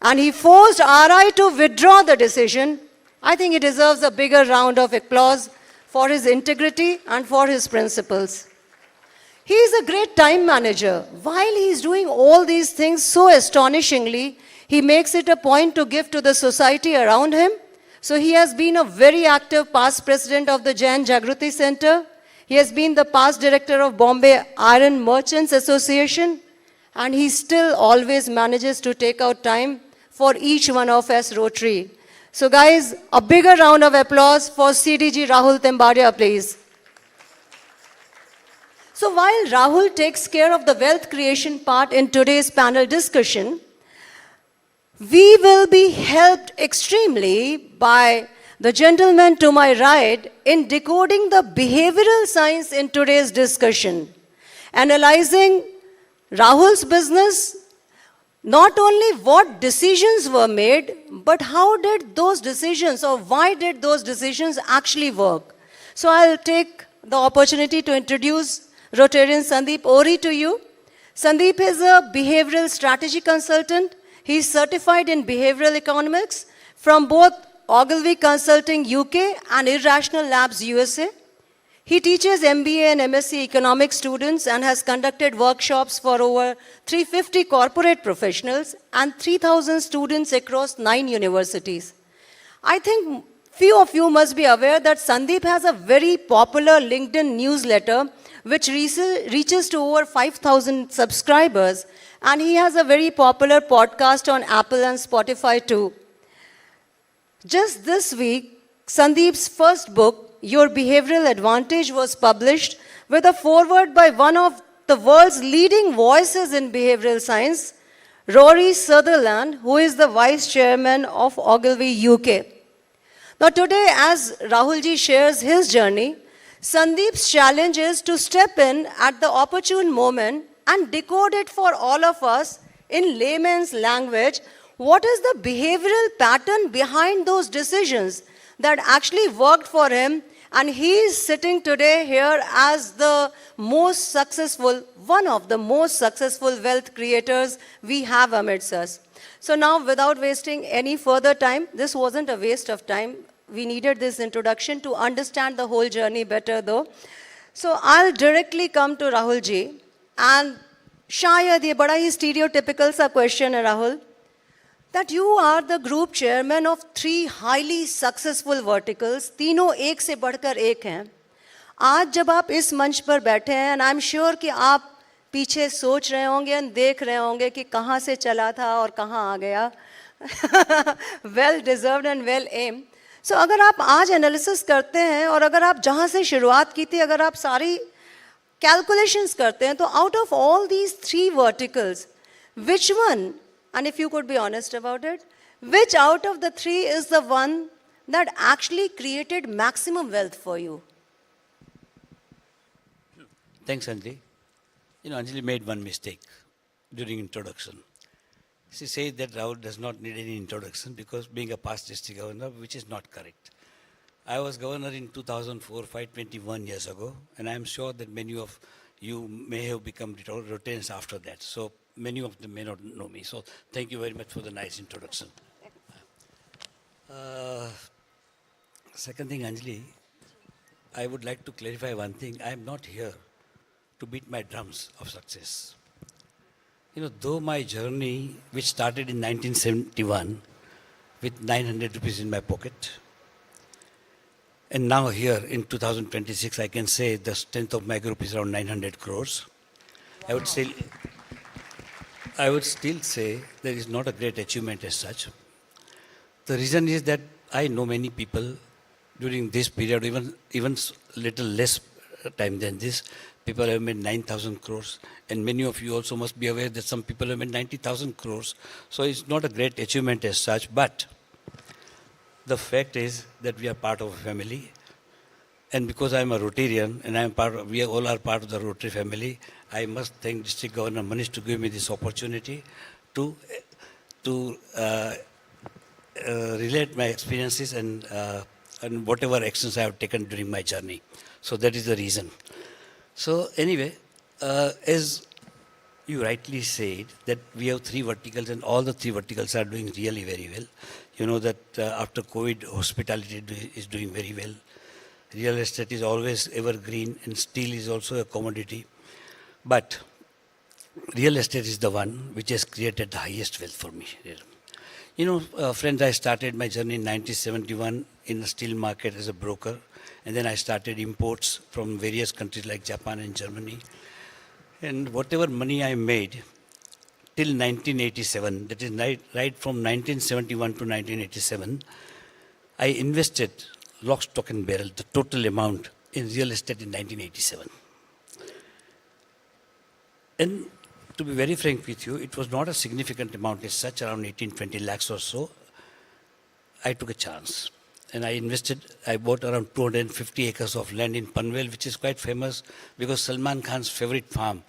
And he forced RI to withdraw the decision. I think he deserves a bigger round of applause for his integrity and for his principles. He is a great time manager. While he is doing all these things so astonishingly, he makes it a point to give to the society around him. So he has been a very active past president of the Jain Jagruti Center. He has been the past director of Bombay Iron Merchants Association. And he still always manages to take out time for each one of us Rotary. So guys, a bigger round of applause for CDG Rahul Timbadia, please. So while Rahul takes care of the wealth creation part in today's panel discussion, we will be helped extremely by the gentleman to my right in decoding the behavioral science in today's discussion, analyzing Rahul's business, Not only what decisions were made, but how did those decisions or why did those decisions actually work? So I'll take the opportunity to introduce Rotarian Sandeep Ori to you. Sandeep is a behavioral strategy consultant. He's certified in behavioral economics from both Ogilvy Consulting UK and Irrational Labs USA. He teaches MBA and MSc economics students and has conducted workshops for over 350 corporate professionals and 3,000 students across 9 universities. I think few of you must be aware that Sandeep has a very popular LinkedIn newsletter which reaches to over 5,000 subscribers, and he has a very popular podcast on Apple and Spotify too. Just this week, Sandeep's first book, Your Behavioral Advantage, was published with a foreword by one of the world's leading voices in behavioral science, Rory Sutherland, who is the vice chairman of Ogilvy UK. Now today, as Rahulji shares his journey, Sandeep's challenge is to step in at the opportune moment and decode it for all of us in layman's language. What is the behavioral pattern behind those decisions that actually worked for him? And he is sitting today here as the most successful, one of the most successful wealth creators we have amidst us. So now, without wasting any further time, this wasn't a waste of time. We needed this introduction to understand the whole journey better though. So I'll directly come to Rahul ji. And शायद ये बड़ा ही stereotypical सा question है Rahul, that you are the group chairman of 3 highly successful verticals, तीनों एक से बढ़कर एक हैं. आज जब आप इस मंच पर बैठे हैं, and I'm sure कि आप पीछे सोच रहे होंगे और देख रहे होंगे कि कहाँ से चला था और कहाँ आ गया. Well deserved and well aimed. So अगर आप आज एनालिसिस करते हैं और अगर आप जहाँ से शुरुआत की थी, अगर आप सारी calculations करते हैं, तो out of all these 3 verticals, which one, and if you could be honest about it, which out of the 3 is the one that actually created maximum wealth for you? Thanks, Anjali. You know, Anjali made one mistake during introduction. She said that Rahul does not need any introduction because being a past district governor, which is not correct. I was governor in 2004, 21 years ago, and I am sure that many of you may have become Rotarians after that. So many of them may not know me. So thank you very much for the nice introduction. Second thing, Anjali, I would like to clarify one thing. I am not here to beat my drums of success. You know, though my journey, which started in 1971 with 900 rupees in my pocket, and now here in 2026, I can say the strength of my group is around 900 crores. I would still say there is not a great achievement as such. The reason is that I know many people during this period, even little less time than this, people have made 9,000 crores, and many of you also must be aware that some people have made 90,000 crores. So it's not a great achievement as such, but the fact is that we are part of a family, and because I am a Rotarian and we all are part of the Rotary family, I must thank District Governor Manish to give me this opportunity to relate my experiences and whatever actions I have taken during my journey. So that is the reason. So anyway, as you rightly said, that we have 3 verticals and all the 3 verticals are doing really very well. You know that after COVID, hospitality is doing very well. Real estate is always evergreen, and steel is also a commodity. But real estate is the one which has created the highest wealth for me. You know, friends, I started my journey in 1971 in the steel market as a broker. And then I started imports from various countries like Japan and Germany. And whatever money I made till 1987, that is right from 1971 to 1987, I invested lock, stock and barrel, the total amount in real estate in 1987. And to be very frank with you, it was not a significant amount as such, around 18-20 lakhs or so. I took a chance. And I bought around 250 acres of land in Panvel, which is quite famous because Salman Khan's favorite farm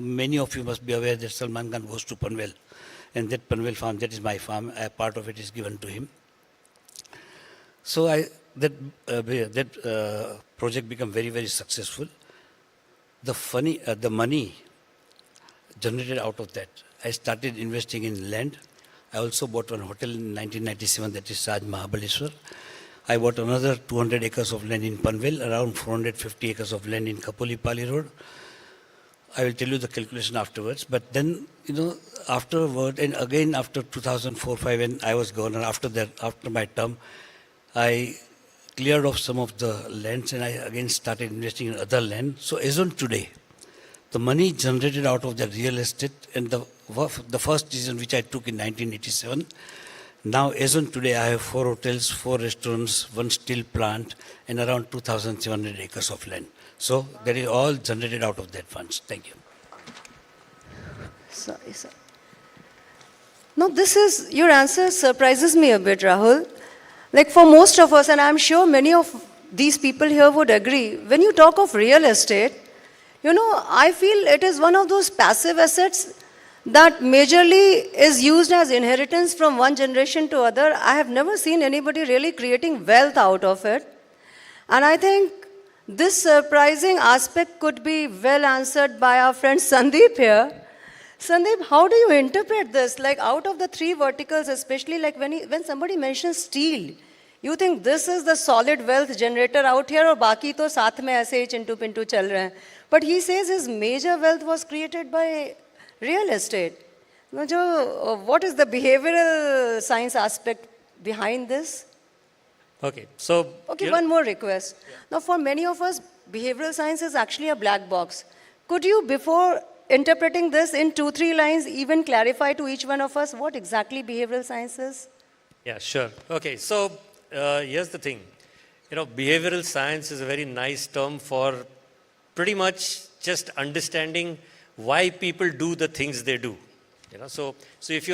many of you must be aware that Salman Khan goes to Panvel. And that Panvel farm, that is my farm. A part of it is given to him. So that project became very, very successful. The money generated out of that, I started investing in land. I also bought one hotel in 1997, that is Raj Mahabaleshwar. I bought another 200 acres of land in Panvel, around 450 acres of land in Kapoli-Pali Road. I will tell you the calculation afterwards. But then, afterward, and again after 2004-05, when I was governor, after my term, I cleared off some of the lands and I again started investing in other land. So as on today, the money generated out of the real estate and the first decision which I took in 1987, now as on today I have 4 hotels, 4 restaurants, 1 steel plant and around 2,700 acres of land. So that is all generated out of that funds. Thank you. Sorry, sir. No, your answer surprises me a bit, Rahul. Like for most of us, and I'm sure many of these people here would agree, when you talk of real estate, I feel it is one of those passive assets that majorly is used as inheritance from one generation to other. I have never seen anybody really creating wealth out of it. And I think this surprising aspect could be well answered by our friend Sandeep here. Sandeep, how do you interpret this? Like out of the 3 verticals, especially like when somebody mentions steel, you think this is the solid wealth generator out here, or baki to saath mein aise hi chintu pintu chal rahe hain. But he says his major wealth was created by real estate. What is the behavioral science aspect behind this? Okay, so... Okay, one more request. Yeah. Now, for many of us, behavioral science is actually a black box. Could you, before interpreting this in 2-3 lines, even clarify to each one of us what exactly behavioral science is? Yeah, sure. Okay, so here's the thing. Behavioral science is a very nice term for pretty much just understanding why people do the things they do. So if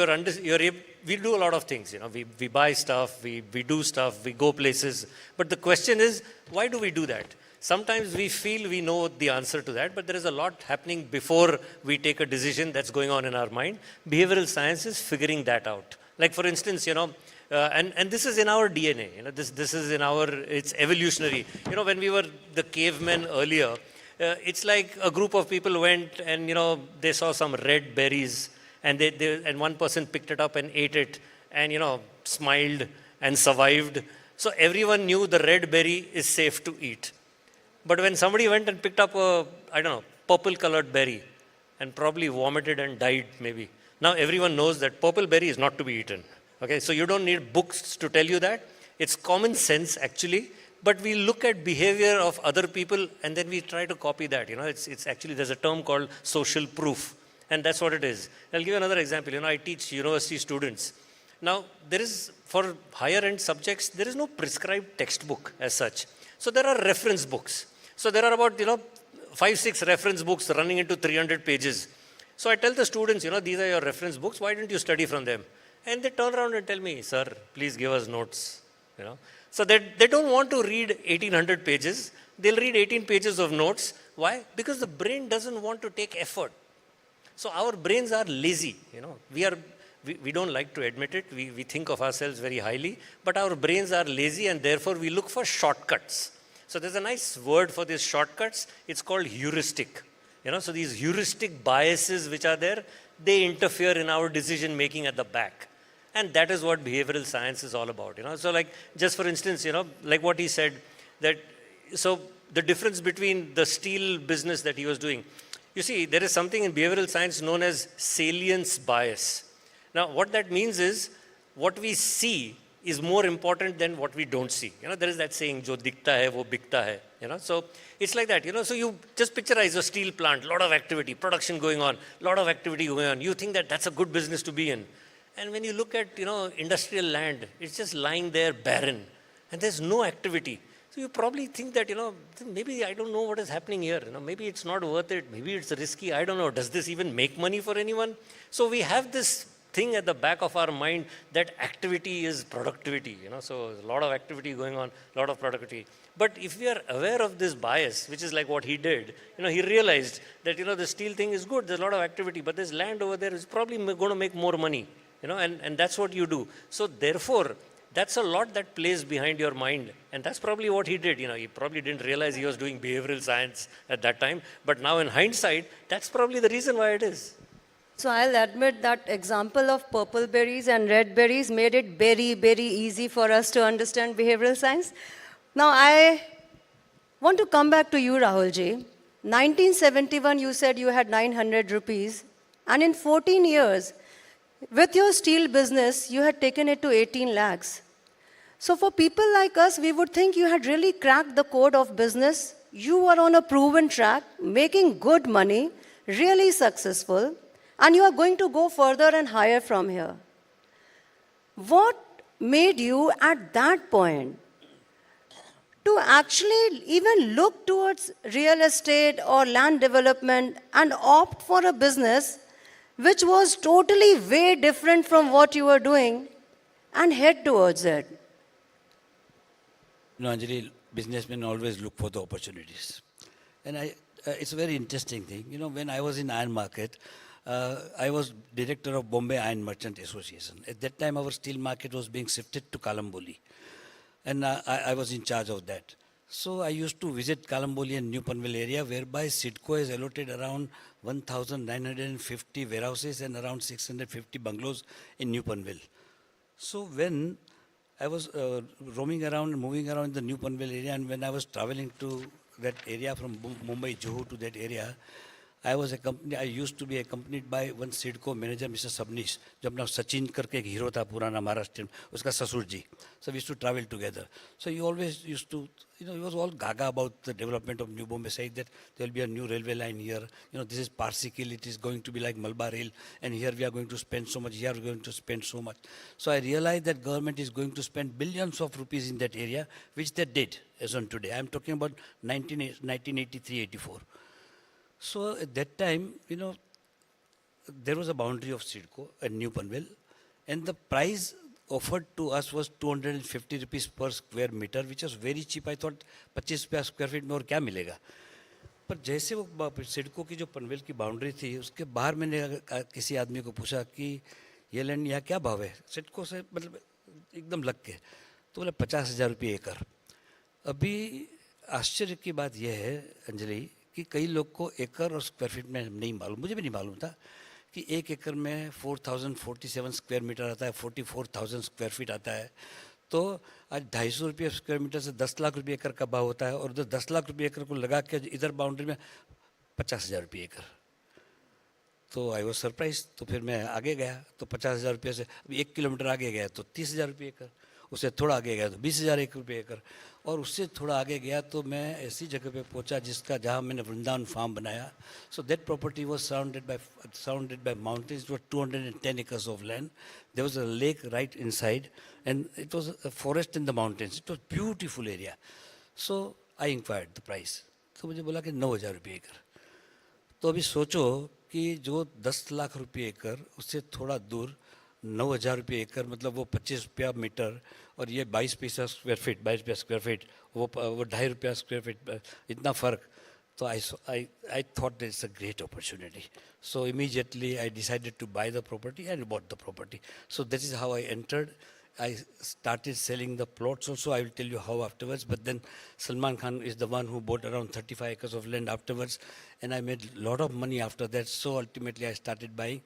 we do a lot of things. We buy stuff, we do stuff, we go places. But the question is, why do we do that? Sometimes we feel we know the answer to that, but there is a lot happening before we take a decision that's going on in our mind. Behavioral science is figuring that out. Like for instance, and this is in our DNA. This is it's evolutionary. When we were the cavemen earlier, it's like a group of people went and they saw some red berries and and one person picked it up and ate it and smiled and survived. So everyone knew the red berry is safe to eat. But when somebody went and picked up a, purple colored berry and probably vomited and died maybe, now everyone knows that purple berry is not to be eaten. Okay, so you don't need books to tell you that. It's common sense actually. But we look at behavior of other people and then we try to copy that. It's actually, there's a term called social proof. And that's what it is. I'll give you another example. I teach university students. Now, for higher end subjects, there is no prescribed textbook as such. So there are reference books. So there are about, 5-6 reference books running into 300 pages. So I tell the students, these are your reference books. Why don't you study from them? And they turn around and tell me, sir, please give us notes. So they don't want to read 1800 pages. They'll read 18 pages of notes. Why? Because the brain doesn't want to take effort. So our brains are lazy. We don't like to admit it. We think of ourselves very highly. But our brains are lazy and therefore we look for shortcuts. So there's a nice word for these shortcuts. It's called heuristic. So these heuristic biases which are there, they interfere in our decision making at the back. And that is what behavioral science is all about. So like, just for instance, like what he said, that, so the difference between the steel business that he was doing, you see, there is something in behavioral science known as salience bias. Now, what that means is, what we see is more important than what we don't see. There is that saying, jo dikhta hai, wo bikta hai. So it's like that. So you just picturize a steel plant, lot of activity, production going on, lot of activity going on. You think that that's a good business to be in. And when you look at, industrial land, it's just lying there barren. And there's no activity. So you probably think that, maybe I don't know what is happening here. Maybe it's not worth it. Maybe it's risky. I don't know. Does this even make money for anyone? So we have this thing at the back of our mind that activity is productivity. So a lot of activity going on, a lot of productivity. But if we are aware of this bias, which is like what he did, he realized that, the steel thing is good, there's a lot of activity, but there's land over there is probably going to make more money, and that's what you do. So therefore, that's a lot that plays behind your mind. And that's probably what he did. He probably didn't realize he was doing behavioral science at that time. But now in hindsight, that's probably the reason why it is. So I'll admit that example of purple berries and red berries made it very, very easy for us to understand behavioral science. Now I want to come back to you, Rahulji. 1971, you said you had 900 rupees. And in 14 years, with your steel business, you had taken it to 18 lakhs. So for people like us, we would think you had really cracked the code of business. You were on a proven track, making good money, really successful, and you are going to go further and higher from here. What made you at that point to actually even look towards real estate or land development and opt for a business which was totally way different from what you were doing and head towards it? Anjali, businessmen always look for the opportunities. And it's a very interesting thing. When I was in iron market, I was director of Bombay Iron Merchant Association. At that time, our steel market was being shifted to Kalamboli. And I was in charge of that. So I used to visit Kalamboli and New Panvel area, whereby SIDCO has allotted around 1,950 warehouses and around 650 bungalows in New Panvel. So when I was roaming around and moving around in the New Panvel area, and when I was traveling to that area from Mumbai, Juhu to that area, I used to be accompanied by one SIDCO manager, Mr. Sabnish, जो अपना सचिन करके एक hero था पुराना महाराष्ट्र में, उसका ससुर जी. So we used to travel together. So he always used to, he was all gaga about the development of New Bombay, saying that there will be a new railway line here. This is Parsikil, it is going to be like Malabar Rail, and here we are going to spend so much, here we are going to spend so much. So I realized that government is going to spend billions of rupees in that area, which they did as on today. I am talking about 1983-84. So at that time, there was a boundary of SIDCO at New Panvel, and the price offered to us was 250 rupees per square meter, which was very cheap. I thought 25 रुपया square feet में और क्या मिलेगा. पर जैसे वो सिडको की जो पनवेल की बाउंड्री थी, उसके बाहर मैंने किसी आदमी को पूछा कि ये लैंड यहाँ क्या भाव है. सिडको से मतलब एकदम लग के तो बोले 50,000 रुपये एकड़. अभी आश्चर्य की बात यह है अंजलि कि कई लोग को एकड़ और स्क्वायर फीट में नहीं मालूम, मुझे भी नहीं मालूम था कि एक एकड़ में 4047 स्क्वायर मीटर आता है, 44,000 स्क्वायर फीट आता है. तो आज 250 रुपये स्क्वायर मीटर से 10 लाख रुपये एकड़ का भाव होता है, और उधर 10 लाख रुपये एकड़ को लगा के इधर बाउंड्री में 50,000 रुपये एकड़. तो आई वॉज सरप्राइज. तो फिर मैं आगे गया तो 50,000 रुपये से अभी 1 किलोमीटर आगे गया तो 30,000 रुपये एकड़, उससे थोड़ा आगे गया तो 20,000 रुपये एकड़, और उससे थोड़ा आगे गया तो मैं ऐसी जगह पे पहुंचा जहाँ मैंने वृंदावन फार्म बनाया. So that property was surrounded by mountains. It was 210 acres of land. There was a lake right inside, and it was a forest in the mountains. It was beautiful area. So I inquired the price. तो मुझे बोला कि 9,000 रुपये एकड़. तो अभी सोचो कि जो 10 लाख रुपये एकड़, उससे थोड़ा दूर 9,000 रुपये एकड़, मतलब वो 25 रुपया मीटर, और ये 22 पैसा स्क्वायर फीट, 22 रुपया स्क्वायर फीट, वो 2.5 रुपया स्क्वायर फीट, इतना फ़र्क. तो I thought it's a great opportunity. So immediately I decided to buy the property and bought the property. So that is how I entered. I started selling the plots also. I will tell you how afterwards. But then Salman Khan is the one who bought around 35 acres of land afterwards, and I made a lot of money after that. So ultimately I started buying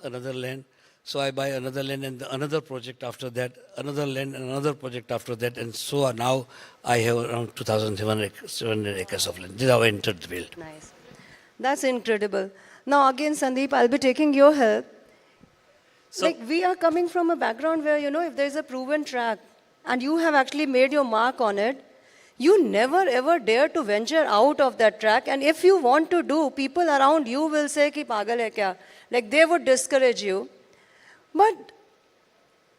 another land. So I buy another land and another project after that, another land and another project after that, and so now I have around 2,700 acres of land. This is how I entered the field. Nice. That's incredible. Now again, Sandeep, I'll be taking your help. So, like, we are coming from a background where, if there's a proven track and you have actually made your mark on it, you never ever dare to venture out of that track. And if you want to do, people around you will say, ki pagal hai kya? Like, they would discourage you. But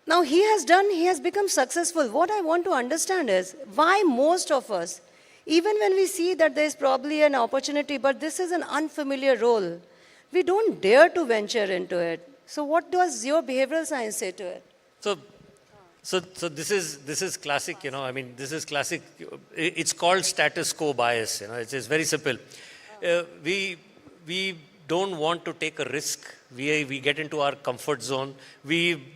now he has become successful. What I want to understand is why most of us, even when we see that there is probably an opportunity, but this is an unfamiliar role, we don't dare to venture into it. So what does your behavioral science say to it? So So this is classic, you know. I mean, this is classic. It's called status quo bias. You know, it's very simple. We don't want to take a risk. We get into our comfort zone.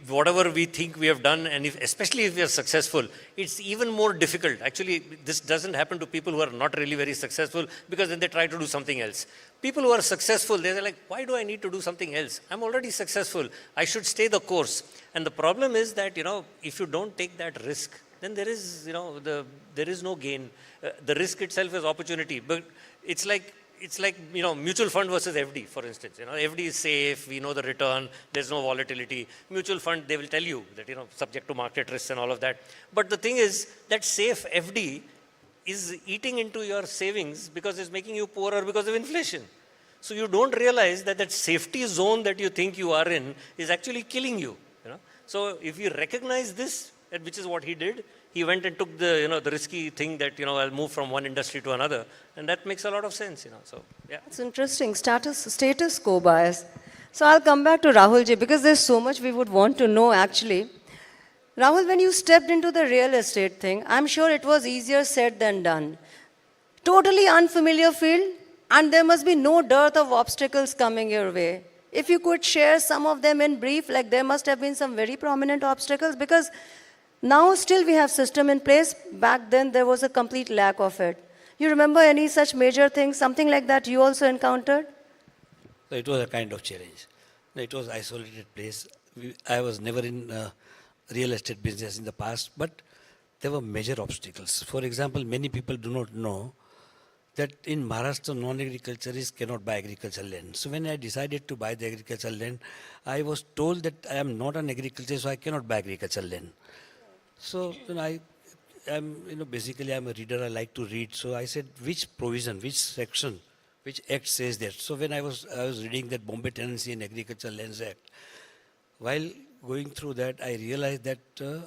Whatever we think we have done, and especially if we are successful, it's even more difficult. Actually, this doesn't happen to people who are not really very successful, because then they try to do something else. People who are successful, they're like, why do I need to do something else? I'm already successful. I should stay the course. And the problem is that, you know, if you don't take that risk, then there is, you know, there is no gain. The risk itself is opportunity. But it's like, you know, mutual fund versus FD, for instance. You know, FD is safe, we know the return, there's no volatility. Mutual fund, they will tell you that, you know, subject to market risks and all of that. But the thing is, that safe FD is eating into your savings because it's making you poorer because of inflation. So you don't realize that that safety zone that you think you are in is actually killing you. You know? So if you recognize this, which is what he did, he went and took the, you know, the risky thing that, you know, I'll move from one industry to another, and that makes a lot of sense, you know. So yeah, it's interesting, status quo bias. So I'll come back to Rahulji, because there's so much we would want to know actually. Rahul, when you stepped into the real estate thing, I'm sure it was easier said than done. Totally unfamiliar field, and there must be no dearth of obstacles coming your way. If you could share some of them in brief, like there must have been some very prominent obstacles, because now still we have system in place. Back then there was a complete lack of it. You remember any such major things, something like that you also encountered? So it was a kind of challenge. It was isolated place. I was never in real estate business in the past, but there were major obstacles. For example, many people do not know that in Maharashtra, non-agriculturists cannot buy agricultural land. So when I decided to buy the agricultural land, I was told that I am not an agriculturist, so I cannot buy agricultural land. So you know, basically I'm a reader, I like to read. So I said, which provision, which section, which act says that? So when I was reading that Bombay Tenancy and Agricultural Lands Act, while going through that, I realized that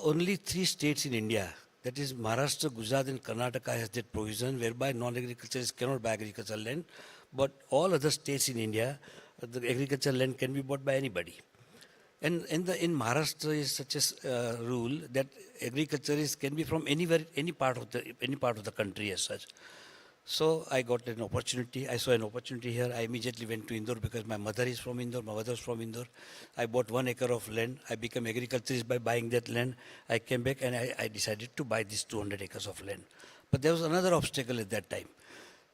only 3 states in India, that is Maharashtra, Gujarat and Karnataka, has that provision whereby non-agriculturists cannot buy agricultural land, but all other states in India, the agricultural land can be bought by anybody. And in Maharashtra is such a rule that agriculturists can be from anywhere, any part of the country as such. So I got an opportunity. I saw an opportunity here. I immediately went to Indore because my mother is from Indore. My mother is from Indore. I bought 1 acre of land. I became agriculturist by buying that land. I came back and I decided to buy these 200 acres of land. But there was another obstacle at that time.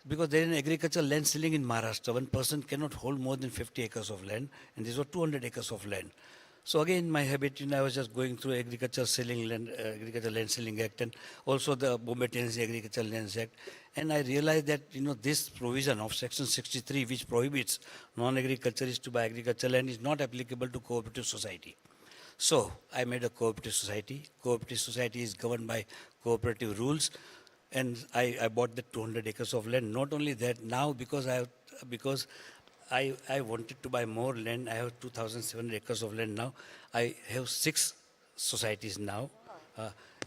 Because there is an agricultural land ceiling in Maharashtra. One person cannot hold more than 50 acres of land. And these were 200 acres of land. So again, my habit, you know, I was just going through Agricultural Land Ceiling Act and also the Bombay Tenancy Agricultural Lands Act. And I realized that, you know, this provision of Section 63, which prohibits non-agriculturists to buy agricultural land, is not applicable to cooperative society. So I made a cooperative society. Cooperative society is governed by cooperative rules. And I bought the 200 acres of land. Not only that, now because I wanted to buy more land. I have 2,700 acres of land now. I have 6 societies now.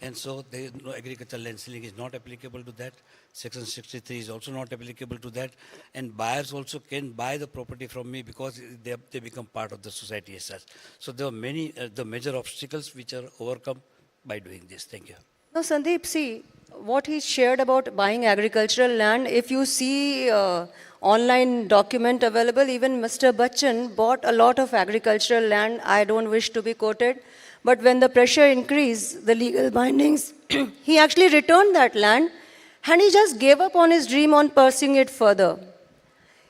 And so no agricultural land ceiling is not applicable to that. Section 63 is also not applicable to that. And buyers also can buy the property from me because they become part of the society as such. So there are many the major obstacles which are overcome by doing this. Thank you. Now, Sandeep, see, what he shared about buying agricultural land, if you see online document available, even Mr. Bachchan bought a lot of agricultural land. I don't wish to be quoted. But when the pressure increased, the legal bindings, he actually returned that land and he just gave up on his dream on pursuing it further.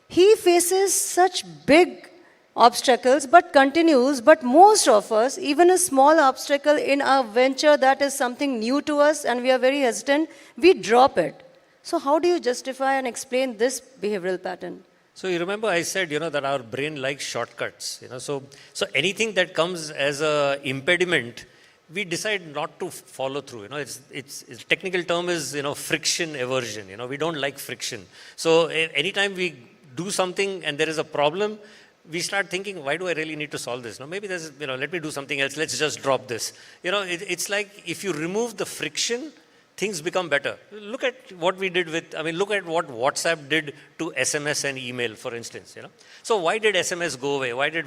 He faces such big obstacles but continues. But most of us, even a small obstacle in our venture that is something new to us and we are very hesitant, we drop it. So how do you justify and explain this behavioral pattern? So you remember I said, you know, that our brain likes shortcuts, you know, so anything that comes as a impediment, we decide not to follow through, you know, its technical term is, you know, friction aversion, you know, we don't like friction. So anytime we do something and there is a problem, we start thinking, why do I really need to solve this? No, maybe there's, you know, let me do something else. Let's just drop this. You know, it's like if you remove the friction, things become better. Look at what we did with, look at what WhatsApp did to SMS and email, for instance, So why did SMS go away? Why did,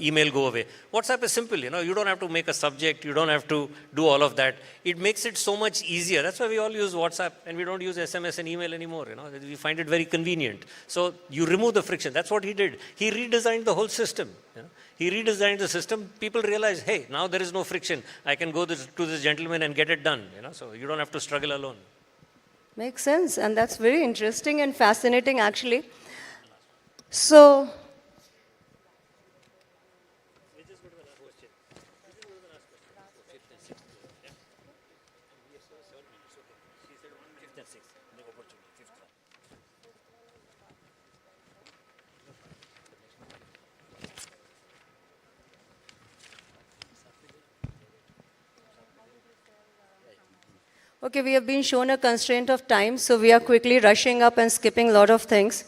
email go away? WhatsApp is simple, you don't have to make a subject, you don't have to do all of that. It makes it so much easier. That's why we all use WhatsApp and we don't use SMS and email anymore, We find it very convenient. So you remove the friction. That's what he did. He redesigned the whole system. He redesigned the system. People realized, hey, now there is no friction. I can go to this gentleman and get it done. So you don't have to struggle alone. Makes sense, and that's very interesting and fascinating, actually. So, okay, we have been shown a constraint of time, so we are quickly rushing up and skipping a lot of things.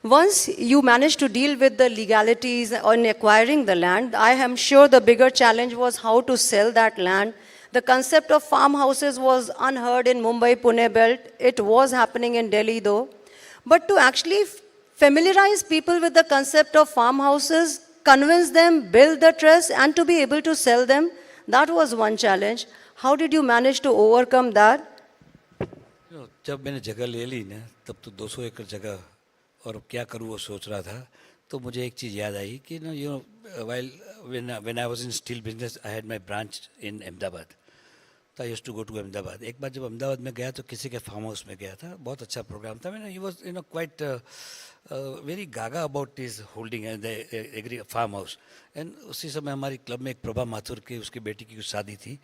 Once you managed to deal with the legalities on acquiring the land, I am sure the bigger challenge was how to sell that land. The concept of farmhouses was unheard in Mumbai, Pune belt. It was happening in Delhi though. But to actually familiarize people with the concept of farmhouses, convince them, build the trust, and to be able to sell them, that was one challenge. How did you manage to overcome that? जब मैंने जगह ले ली ना तब तो 200 एकड़ जगह और क्या करूँ वो सोच रहा था तो मुझे एक चीज़ याद आई कि while when I was in steel business I had my branch in Ahmedabad. So I used to go to Ahmedabad. एक बार जब अहमदाबाद में गया तो किसी के फार्म हाउस में गया था बहुत अच्छा प्रोग्राम था he was quite very gaga about his holding and the farm house and उसी समय हमारी क्लब में एक प्रभा माथुर की उसकी बेटी की शादी थी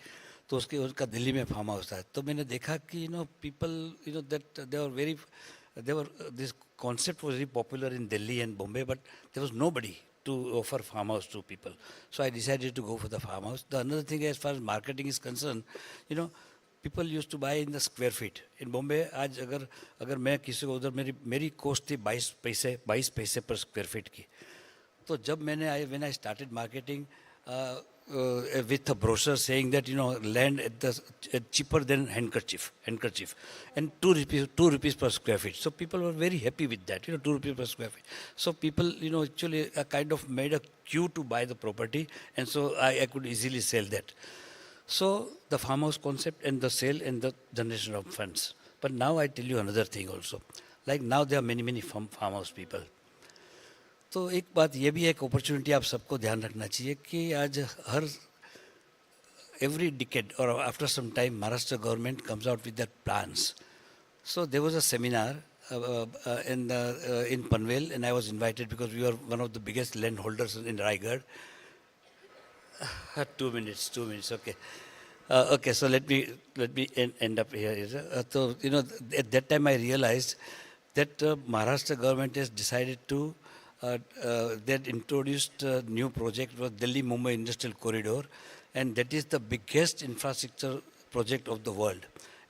तो उसका दिल्ली में फार्म हाउस था तो मैंने देखा कि people that they were this concept was very popular in Delhi and Bombay but there was nobody to offer farmhouse to people. So I decided to go for the farmhouse. The another thing as far as marketing is concerned, people used to buy in the square feet. In Bombay, आज अगर मैं किसी को उधर मेरी cost थी 22 पैसे per square feet की. तो जब when I started marketing with a brochure saying that land at cheaper than handkerchief and 2 rupees per square feet, so people were very happy with that 2 rupees per square feet, so people actually kind of made a queue to buy the property and so I could easily sell that. So the farmhouse concept and the sale and the generation of funds. But now I tell you another thing also, like now there are many farmhouse people. तो एक बात ये भी एक opportunity आप सबको ध्यान रखना चाहिए कि आज हर every decade or after some time Maharashtra government comes out with their plans. So there was a seminar in Panvel and I was invited because we were one of the biggest landholders in Raigad. 2 minutes, okay. Okay, so let me end up here. So at that time I realized that Maharashtra government has decided to they introduced a new project was Delhi-Mumbai Industrial Corridor and that is the biggest infrastructure project of the world.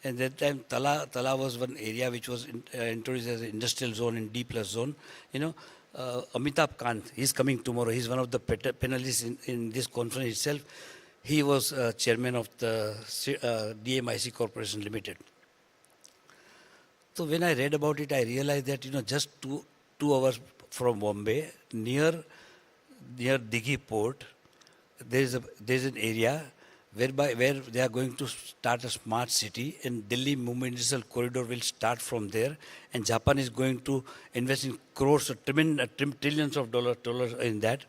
And that time Tala was one area which was introduced as an industrial zone and D+ zone. Amitabh Kant, he's coming tomorrow. He's one of the panelists in this conference itself. He was chairman of the DMIC Corporation Limited. So when I read about it, I realized that just two hours from Bombay, near Dighi port, there is an area where they are going to start a smart city, and Delhi-Mumbai Industrial Corridor will start from there, and Japan is going to invest in crores, trillions of dollars in that.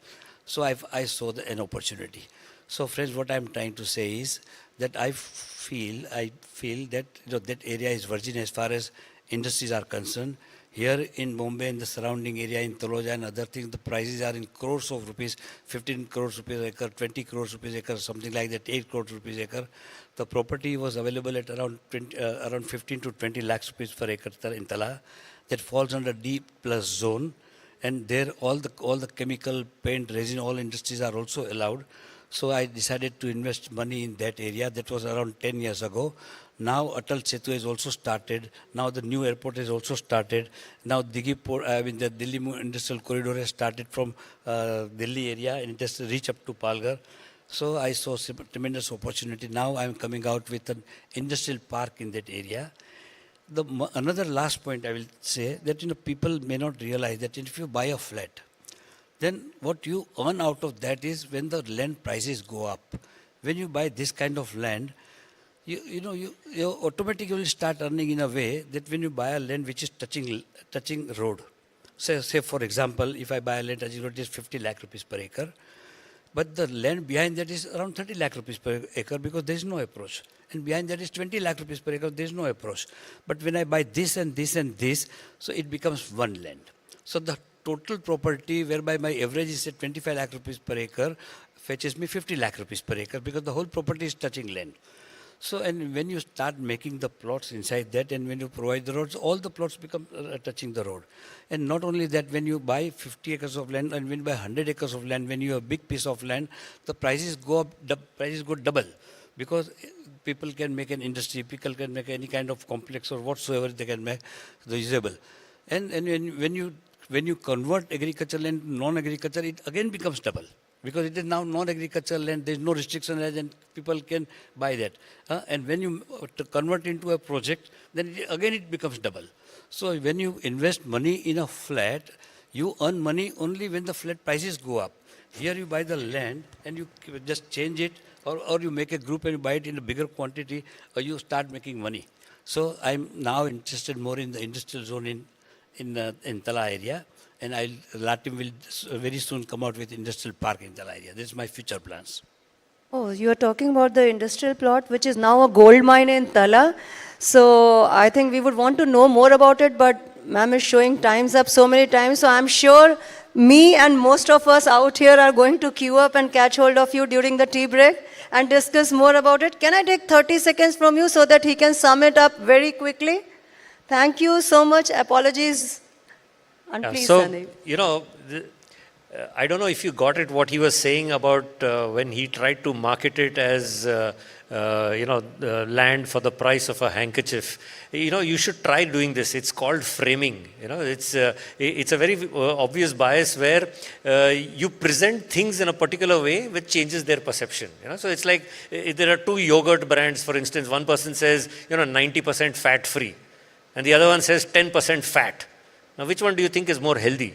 So I saw an opportunity. So friends, what I am trying to say is that I feel that that area is virgin as far as industries are concerned. Here in Bombay and the surrounding area in Taloja and other things, the prices are in crores of rupees, 15 crores rupees acre, 20 crores rupees acre, something like that, 8 crores rupees acre. The property was available at around 15 to 20 lakhs rupees per acre in Tala. That falls under D+ zone. And there all the chemical, paint, resin, all industries are also allowed. So I decided to invest money in that area. That was around 10 years ago. Now Atal Setu has also started. Now the new airport has also started. Now Dighi port, the Delhi Industrial Corridor has started from Delhi area and it has reached up to Palghar. So I saw tremendous opportunity. Now I'm coming out with an industrial park in that area. Another last point I will say that people may not realize that if you buy a flat, then what you earn out of that is when the land prices go up. When you buy this kind of land, you automatically will start earning in a way that when you buy a land which is touching road. Say for example, if I buy a land touching road, it is 50 lakh rupees per acre. But the land behind that is around 30 lakh rupees per acre because there is no approach. And behind that is 20 lakh rupees per acre, there is no approach. But when I buy this and this and this, so it becomes one land. So the total property whereby my average is at 25 lakh rupees per acre fetches me 50 lakh rupees per acre because the whole property is touching land. So, and when you start making the plots inside that and when you provide the roads, all the plots become touching the road. And not only that, when you buy 50 acres of land and when you buy 100 acres of land, when you have a big piece of land, the prices go up, prices go double. Because people can make an industry, people can make any kind of complex or whatsoever they can make usable. And when you convert agricultural land to non-agriculture, it again becomes double. Because it is now non-agricultural land, there is no restriction and people can buy that. And when you convert into a project, then again it becomes double. So when you invest money in a flat, you earn money only when the flat prices go up. Here you buy the land and you just change it or you make a group and you buy it in a bigger quantity or you start making money. So I'm now interested more in the industrial zone in Tala area. And Latim will very soon come out with industrial park in Tala area. This is my future plans. Oh, you are talking about the industrial plot, which is now a gold mine in Tala. So I think we would want to know more about it, but ma'am is showing times up so many times. So I'm sure me and most of us out here are going to queue up and catch hold of you during the tea break and discuss more about it. Can I take 30 seconds from you so that he can sum it up very quickly? Thank you so much. Apologies. And please, so, Sandeep. I don't know if you got it, what he was saying about when he tried to market it as, land for the price of a handkerchief. You should try doing this. It's called framing. It's a very obvious bias where you present things in a particular way which changes their perception. So it's like there are two yogurt brands, for instance. One person says, 90% fat free, and the other one says 10% fat. Now, which one do you think is more healthy?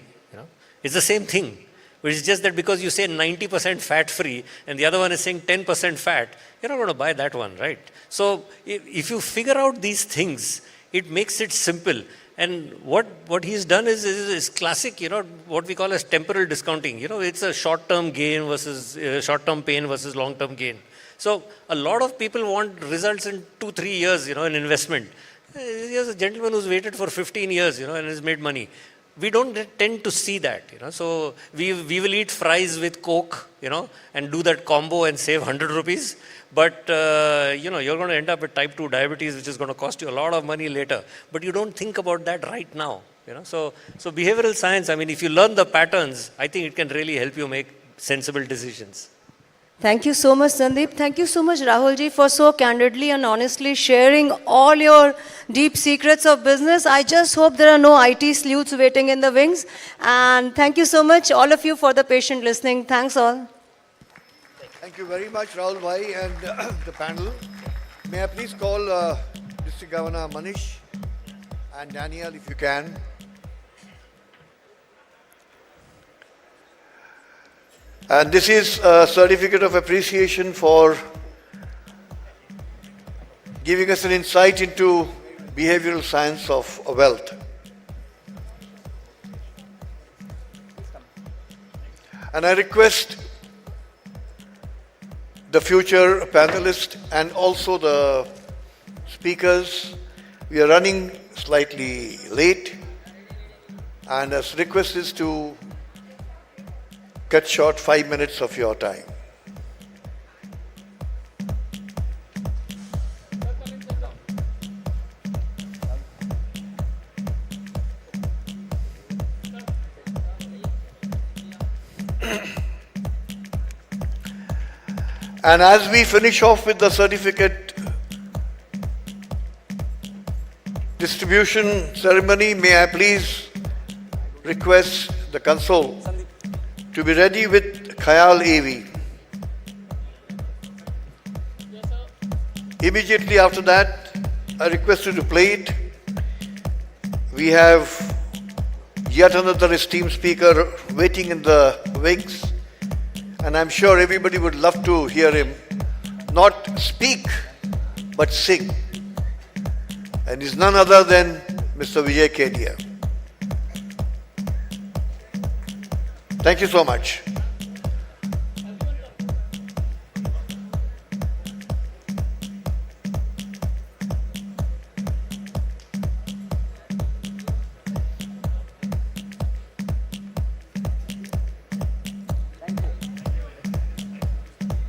It's the same thing. But it's just that because you say 90% fat free and the other one is saying 10% fat, you're not going to buy that one, right? So if you figure out these things, it makes it simple. And what he's done is classic, what we call as temporal discounting. It's a short-term gain versus short-term pain versus long-term gain. So a lot of people want results in 2-3 years, in investment. Here's a gentleman who's waited for 15 years, and has made money. We don't tend to see that, So we will eat fries with Coke, and do that combo and save 100 rupees. But, you're going to end up with type 2 diabetes, which is going to cost you a lot of money later. But you don't think about that right now, So behavioral science, if you learn the patterns, I think it can really help you make sensible decisions. Thank you so much, Sandeep. Thank you so much, Rahulji, for so candidly and honestly sharing all your deep secrets of business. I just hope there are no IT sleuths waiting in the wings. And thank you so much, all of you, for the patient listening. Thanks all. Thank you very much, Rahul Bhai and the panel. May I please call District Governor Manish and Daniel, if you can. And this is a certificate of appreciation for giving us an insight into behavioral science of wealth. And I request the future panelists and also the speakers, we are running slightly late, and as request is to cut short 5 minutes of your time. And as we finish off with the certificate distribution ceremony, may I please request the console to be ready with Khayal AV. Immediately after that, I request you to play it. We have yet another esteemed speaker waiting in the wings, and I'm sure everybody would love to hear him not speak but sing. And he's none other than Mr. Vijay Kedia. Thank you so much.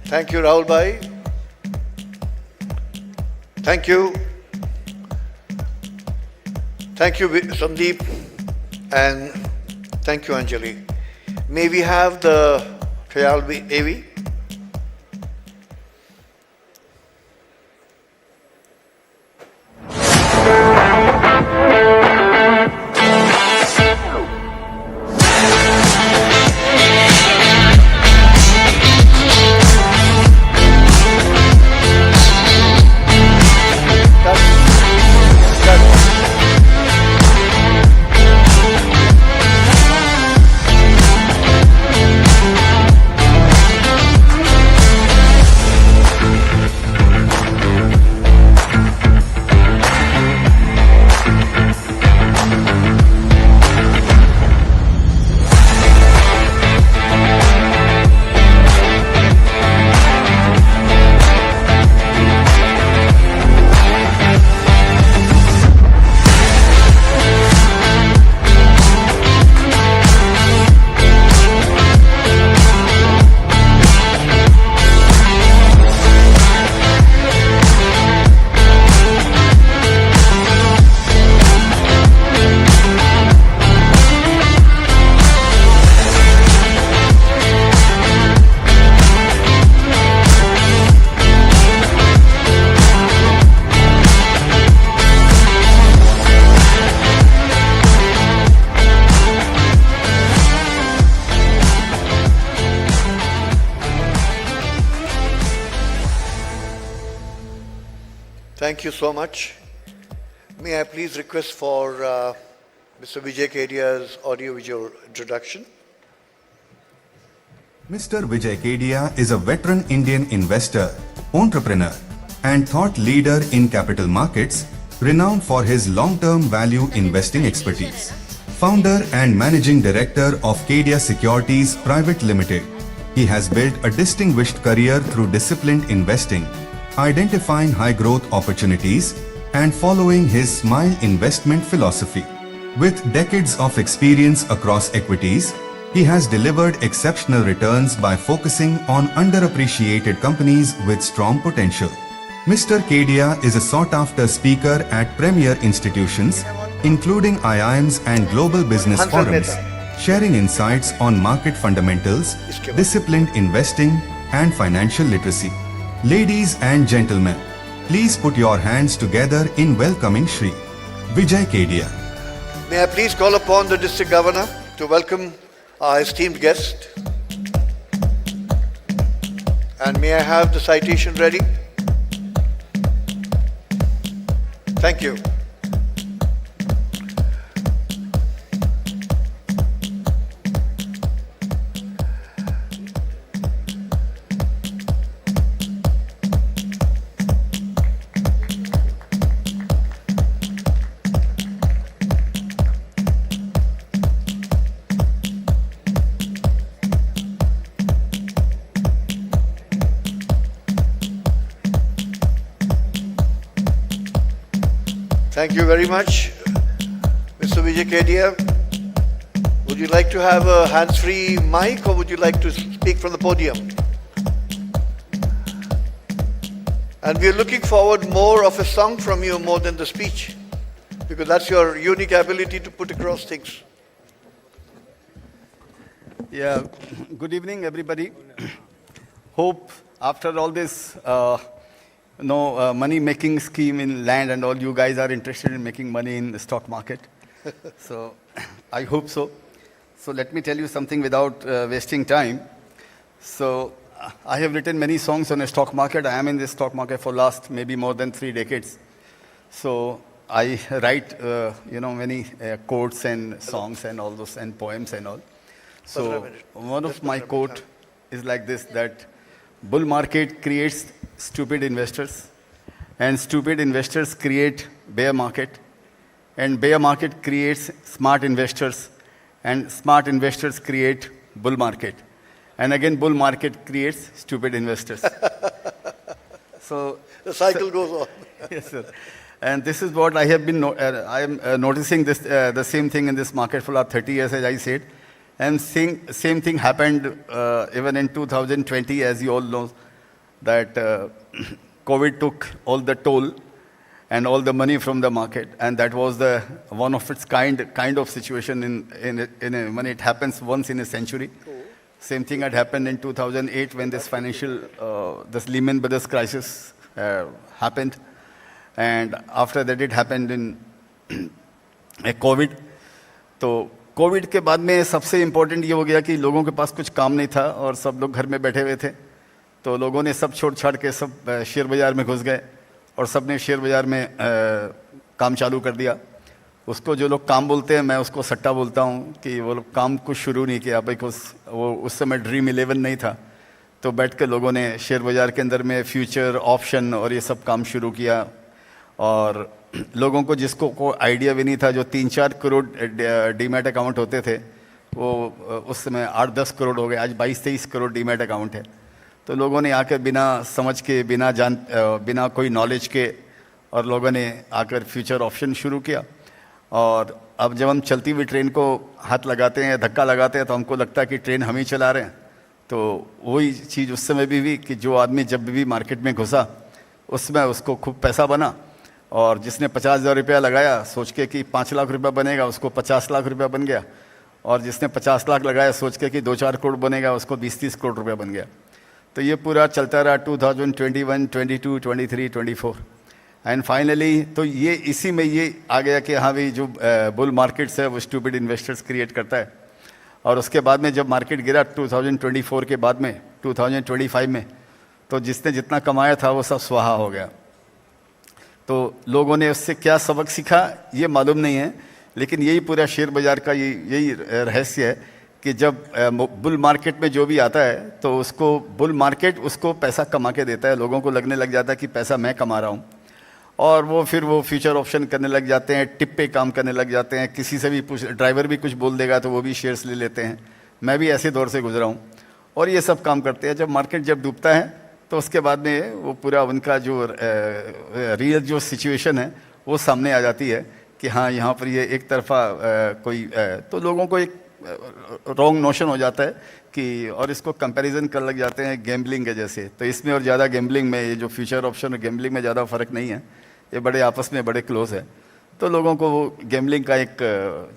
Thank you, Rahul Bhai. Thank you. Thank you, Sandeep. And thank you, Anjali. May we have the Khayal AV? Thank you so much. May I please request for Mr. Vijay Kedia's audio-visual introduction. Mr. Vijay Kedia is a veteran Indian investor, entrepreneur, and thought leader in capital markets, renowned for his long-term value investing expertise. Founder and managing director of Kedia Securities Private Limited, he has built a distinguished career through disciplined investing, identifying high-growth opportunities, and following his SMILE investment philosophy. With decades of experience across equities, he has delivered exceptional returns by focusing on underappreciated companies with strong potential. Mr. Kedia is a sought-after speaker at premier institutions, including IIMs and global business forums, sharing insights on market fundamentals, disciplined investing, and financial literacy. Ladies and gentlemen, please put your hands together in welcoming Shri Vijay Kedia. May I please call upon the District Governor to welcome our esteemed guest. And may I have the citation ready? Thank you. Thank you very much, Mr. Vijay Kedia. Would you like to have a hands-free mic or would you like to speak from the podium? And we're looking forward more of a song from you more than the speech, because that's your unique ability to put across things. Yeah, good evening, everybody. Hope after all this money-making scheme in land and all, you guys are interested in making money in the stock market. So I hope so. So let me tell you something without wasting time. So I have written many songs on the stock market. I am in the stock market for last maybe more than 3 decades. So I write, many quotes and songs and all those and poems and all. So one of my quote is like this, that bull market creates stupid investors, and stupid investors create bear market, and bear market creates smart investors, and smart investors create bull market, and again bull market creates stupid investors. So the cycle goes on. Yes, sir. And this is what I have been, I am noticing this, the same thing in this market for last 30 years, as I said. And same thing happened even in 2020, as you all know, that COVID took all the toll and all the money from the market. And that was the one of its kind of situation when it happens once in a century. Same thing had happened in 2008 when this this Lehman Brothers crisis happened. And after that it happened in COVID. तो Covid के बाद में सबसे important ये हो गया कि लोगों के पास कुछ काम नहीं था और सब लोग घर में बैठे हुए थे, तो लोगों ने सब छोड़ छाड़ के सब शेयर बाज़ार में घुस गए और सब ने शेयर बाज़ार में काम चालू कर दिया. उसको जो लोग काम बोलते हैं, मैं उसको सट्टा बोलता हूँ कि वो लोग काम कुछ शुरू नहीं किया, बिकॉज वो उस समय ड्रीम 11 नहीं था. तो बैठ के लोगों ने शेयर बाज़ार के अंदर में फ्यूचर ऑप्शन और ये सब काम शुरू किया. और लोगों को जिसको कोई आइडिया भी नहीं था, जो 3-4 करोड़ डीमैट अकाउंट होते थे, वो उस समय 8-10 करोड़ हो गए. आज 22-23 करोड़ डीमैट अकाउंट है. तो लोगों ने आकर बिना समझ के, बिना कोई नॉलेज के, और लोगों ने आकर फ्यूचर ऑप्शन शुरू किया. और अब जब हम चलती हुई ट्रेन को हाथ लगाते हैं, धक्का लगाते हैं, तो हमको लगता है कि ट्रेन हम ही चला रहे हैं. तो वही चीज़ उस समय भी हुई कि जो आदमी जब भी मार्केट में घुसा उसमें उसको खूब पैसा बना, और जिसने 50,000 रुपया लगाया सोच के कि 5 लाख रुपया बनेगा, उसको 50 लाख रुपया बन गया. और जिसने 50 लाख लगाया सोच के कि 2-4 करोड़ बनेगा, उसको 20-30 करोड़ रुपया बन गया. तो ये पूरा चलता रहा 2021, 22, 23, 24. एंड फाइनली तो ये इसी में ये आ गया कि हाँ भाई, जो बुल मार्केट्स है वो स्टूपिड इन्वेस्टर्स क्रिएट करता है. और उसके बाद में जब मार्केट गिरा 2024 के बाद में 2025 में, तो जिसने जितना कमाया था वो सब स्वाहा हो गया. तो लोगों ने उससे क्या सबक सीखा ये मालूम नहीं है, लेकिन यही पूरा शेयर बाज़ार का यही रहस्य है कि जब बुल मार्केट में जो भी आता है तो उसको बुल मार्केट उसको पैसा कमा के देता है. लोगों को लगने लग जाता है कि पैसा मैं कमा रहा हूँ, और वो फिर वो फ्यूचर ऑप्शन करने लग जाते हैं, टिप पे काम करने लग जाते हैं. किसी से भी ड्राइवर भी कुछ बोल देगा तो वो भी शेयर्स ले लेते हैं. मैं भी ऐसे दौर से गुजरा हूँ, और ये सब काम करते हैं. जब मार्केट जब डूबता है तो उसके बाद में वो पूरा उनका जो रियल जो सिचुएशन है वो सामने आ जाती है कि हाँ, यहाँ पर ये एक तरफा तो लोगों को एक रॉन्ग नोशन हो जाता है कि, और इसको कंपैरिजन कर लग जाते हैं गैम्बलिंग के जैसे. तो इसमें और ज़्यादा गैम्बलिंग में, ये जो फ्यूचर ऑप्शन और गैम्बलिंग में ज़्यादा फ़र्क नहीं है, ये बड़े आपस में बड़े क्लोज है. तो लोगों को वो गैम्बलिंग का एक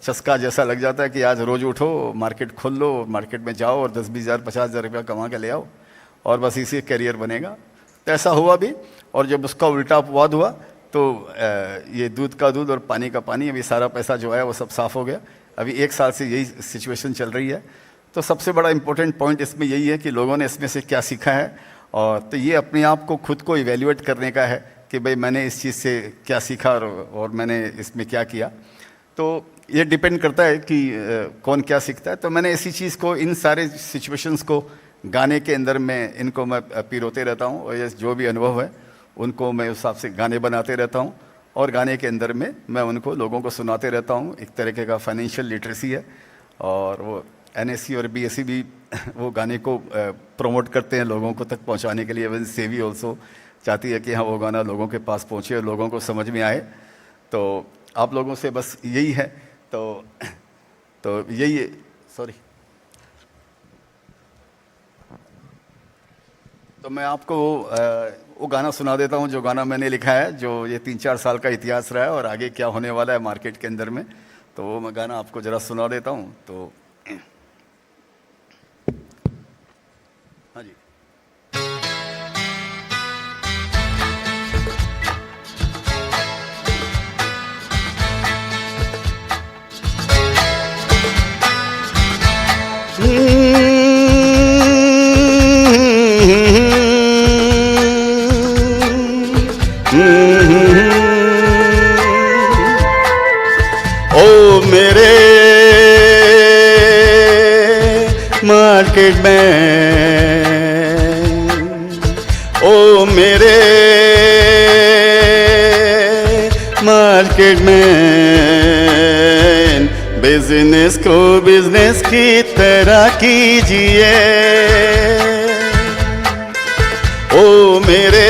चस्का जैसा लग जाता है कि आज रोज़ उठो, मार्केट खोल लो, मार्केट में जाओ और 10-20 हज़ार 50,000 रुपया कमा के ले आओ, और बस इसी करियर बनेगा. तो ऐसा हुआ भी. और जब उसका उल्टा अपवाद हुआ तो ये दूध का दूध और पानी का पानी, अभी सारा पैसा जो है वो सब साफ़ हो गया. अभी 1 साल से यही सिचुएशन चल रही है. तो सबसे बड़ा इम्पोर्टेंट पॉइंट इसमें यही है कि लोगों ने इसमें से क्या सीखा है, और तो ये अपने आप को खुद को इवेल्युएट करने का है कि भाई मैंने इस चीज़ से क्या सीखा और मैंने इसमें क्या किया. तो ये डिपेंड करता है कि कौन क्या सीखता है. तो मैंने इसी चीज़ को, इन सारे सिचुएशंस को गाने के अंदर में इनको मैं पिरोते रहता हूँ, और ये जो भी अनुभव है उनको मैं उस हिसाब से गाने बनाते रहता हूँ, और गाने के अंदर में मैं उनको लोगों को सुनाते रहता हूँ. एक तरीके का फाइनेंशियल लिटरेसी है. और वो NSE और BSE भी वो गाने को प्रमोट करते हैं लोगों को तक पहुँचाने के लिए. इवन सेवी ऑल्सो चाहती है कि हाँ, वो गाना लोगों के पास पहुँचे और लोगों को समझ में आए. तो आप लोगों से बस यही है. तो यही, सॉरी, तो मैं आपको वो गाना सुना देता हूँ जो गाना मैंने लिखा है, जो ये 3-4 साल का इतिहास रहा है और आगे क्या होने वाला है मार्केट के अंदर में. तो वो मैं गाना आपको ज़रा सुना देता हूँ. तो हाँ जी. मार्केट में, ओ मेरे मार्केट में, बिजनेस को बिजनेस की तरह कीजिए, ओ मेरे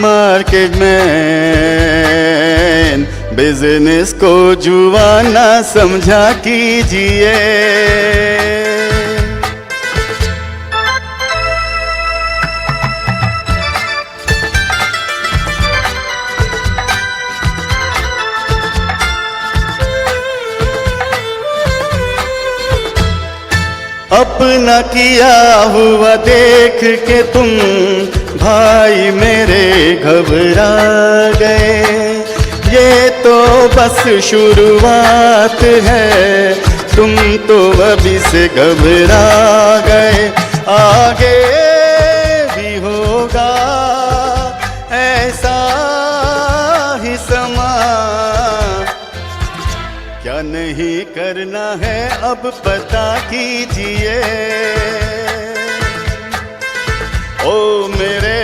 मार्केट में, बिजनेस को जुआ ना समझा कीजिए। अपना किया हुआ देख के तुम भाई मेरे घबरा गए, ये तो बस शुरुआत है, तुम तो अभी से घबरा गए, आगे भी होगा ऐसा ही समा, क्या नहीं करना है अब पता कीजिए, ओ मेरे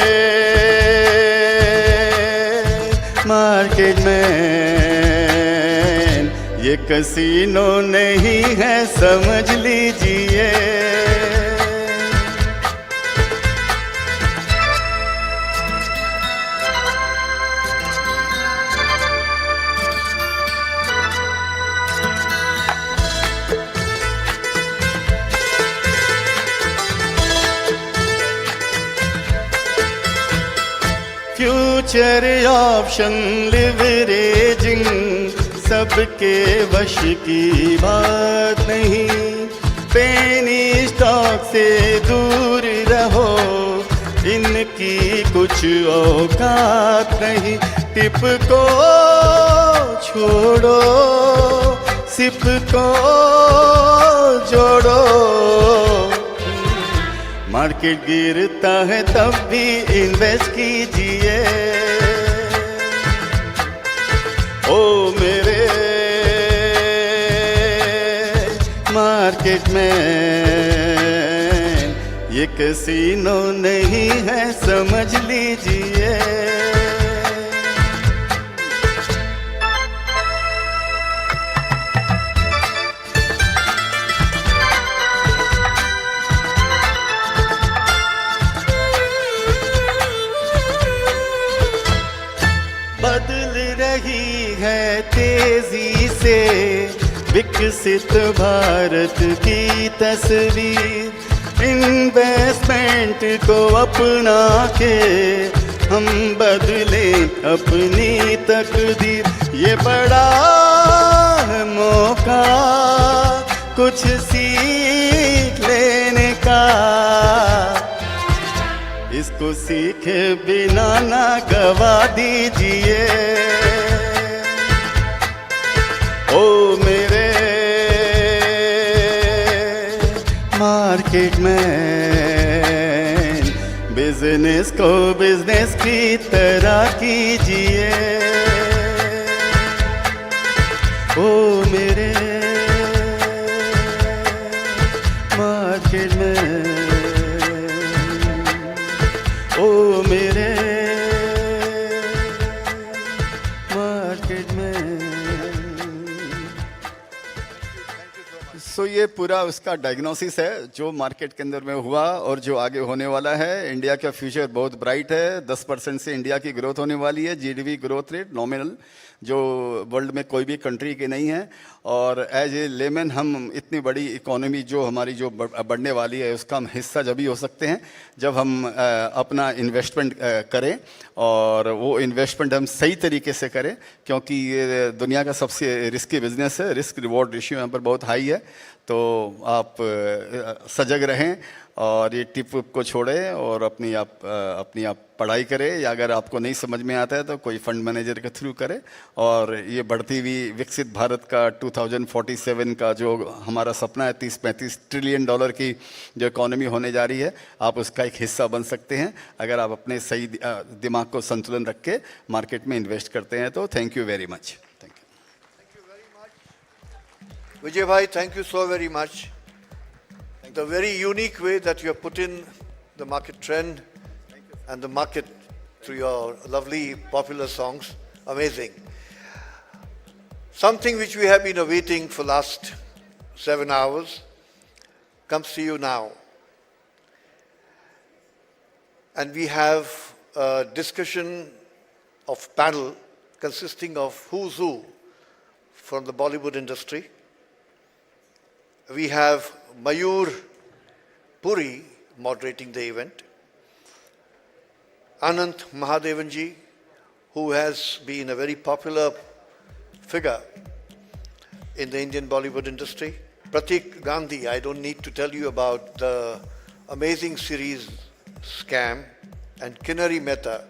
मार्केट में, ये कसीनो नहीं है समझ लीजिए। फ्यूचर ऑप्शन लिवरेजिंग सबके वश की बात नहीं, पेनी स्टॉक से दूर रहो, इनकी कुछ औकात नहीं, टिप को छोड़ो सिप को जोड़ो, मार्केट गिरता है तब भी इन्वेस्ट कीजिए, ओ मेरे मार्केट में, ये कसीनो नहीं है समझ लीजिए। बदल रही है तेजी से विकसित भारत की तस्वीर, इन्वेस्टमेंट को अपना के हम बदले अपनी तकदीर, ये बड़ा है मौका कुछ सीख लेने का, इसको सीखे बिना ना गवा दीजिए, ओ मेरे मार्केट में, बिजनेस को बिजनेस की तरह कीजिए, ओ मेरे मार्केट में, ओ मेरे मार्केट में। सो ये पूरा उसका डायग्नोसिस है जो मार्केट के अंदर में हुआ और जो आगे होने वाला है। इंडिया का फ्यूचर बहुत ब्राइट है, 10% से इंडिया की ग्रोथ होने वाली है, जीडीपी ग्रोथ रेट नॉमिनल जो वर्ल्ड में कोई भी कंट्री की नहीं है, और एज ए लेमन हम इतनी बड़ी इकोनॉमी जो हमारी जो बढ़ने वाली है उसका हम हिस्सा जब ही हो सकते हैं जब हम अपना इन्वेस्टमेंट करें, और वो इन्वेस्टमेंट हम सही तरीके से करें, क्योंकि ये दुनिया का सबसे रिस्की बिजनेस है, रिस्क रिवॉर्ड रेशियो यहाँ पर बहुत हाई है। तो आप सजग रहें और ये टिप को छोड़ें और अपनी आप पढ़ाई करें, या अगर आपको नहीं समझ में आता है तो कोई फंड मैनेजर के थ्रू करें। और ये बढ़ती हुई विकसित भारत का 2047 का जो हमारा सपना है 30-35 ट्रिलियन डॉलर की जो इकोनॉमी होने जा रही है, आप उसका एक हिस्सा बन सकते हैं अगर आप अपने सही दिमाग को संतुलन रख के मार्केट में इन्वेस्ट करते हैं। तो thank you very much. Vijay Bhai, thank you so very much. The very unique way that you have put in the market trend and the market through your lovely popular songs. Amazing. Something which we have been awaiting for last 7 hours comes to you now. And we have a discussion of panel consisting of who's who from the Bollywood industry. We have Mayur Puri moderating the event. Anant Mahadevanji, who has been a very popular figure in the Indian Bollywood industry. Pratik Gandhi, I don't need to tell you about the amazing series Scam, and Kinari Mehta.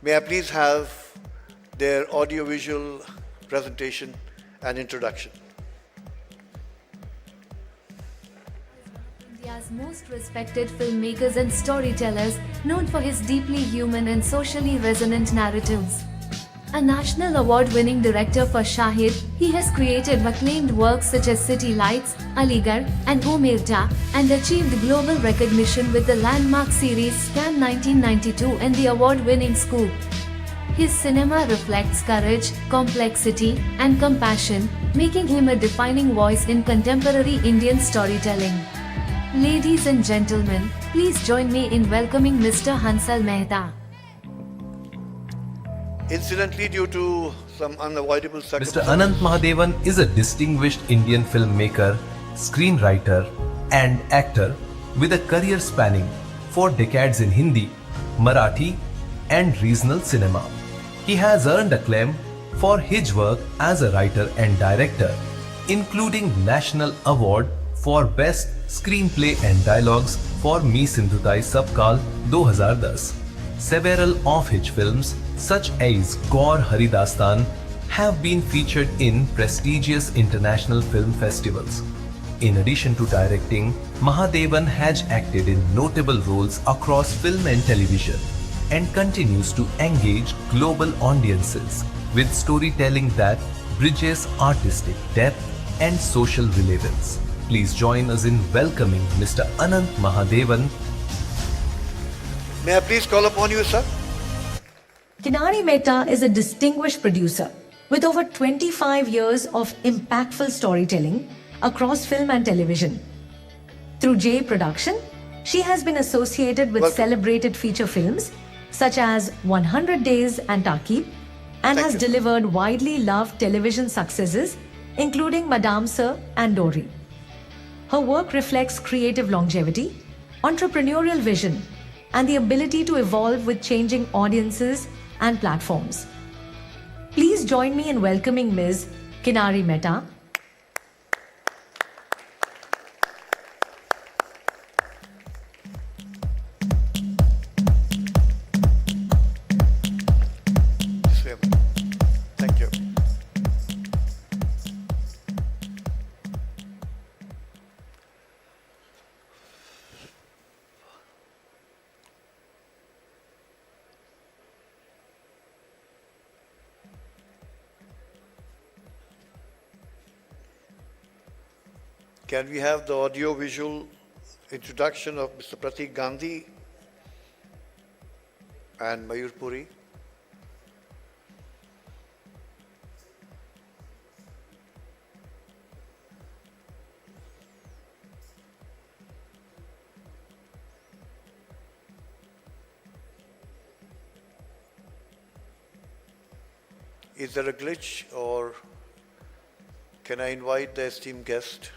May I please have their audiovisual presentation and introduction. India's most respected filmmakers and storytellers, known for his deeply human and socially resonant narratives. A national award-winning director for Shahid, he has created acclaimed works such as City Lights, Aligarh, and O Mirja, and achieved global recognition with the landmark series Scam 1992 and the award-winning Scoop. His cinema reflects courage, complexity, and compassion, making him a defining voice in contemporary Indian storytelling. Ladies and gentlemen, please join me in welcoming Mr. Hansal Mehta. Incidentally, due to some unavoidable circumstances, Mr. Anant Mahadevan is a distinguished Indian filmmaker, screenwriter, and actor with a career spanning 4 decades in Hindi, Marathi, and regional cinema. He has earned acclaim for his work as a writer and director, including National Award for Best Screenplay and Dialogues for Me Sindhutai Sabkal 2010. Several of his films, such as Gaur Haridastan, have been featured in prestigious international film festivals. In addition to directing, Mahadevan has acted in notable roles across film and television and continues to engage global audiences with storytelling that bridges artistic depth and social relevance. Please join us in welcoming Mr. Anant Mahadevan. May I please call upon you, sir? Kinari Mehta is a distinguished producer with over 25 years of impactful storytelling across film and television. Through J Production, she has been associated with celebrated feature films such as 100 Days and Taqib, and has delivered widely loved television successes including Madame Sir and Dory. Her work reflects creative longevity, entrepreneurial vision, and the ability to evolve with changing audiences and platforms. Please join me in welcoming Ms. Kinari Mehta. Thank you. Can we have the audio-visual introduction of Mr. Pratik Gandhi and Mayur Puri? Is there a glitch, or can I invite the esteemed guest?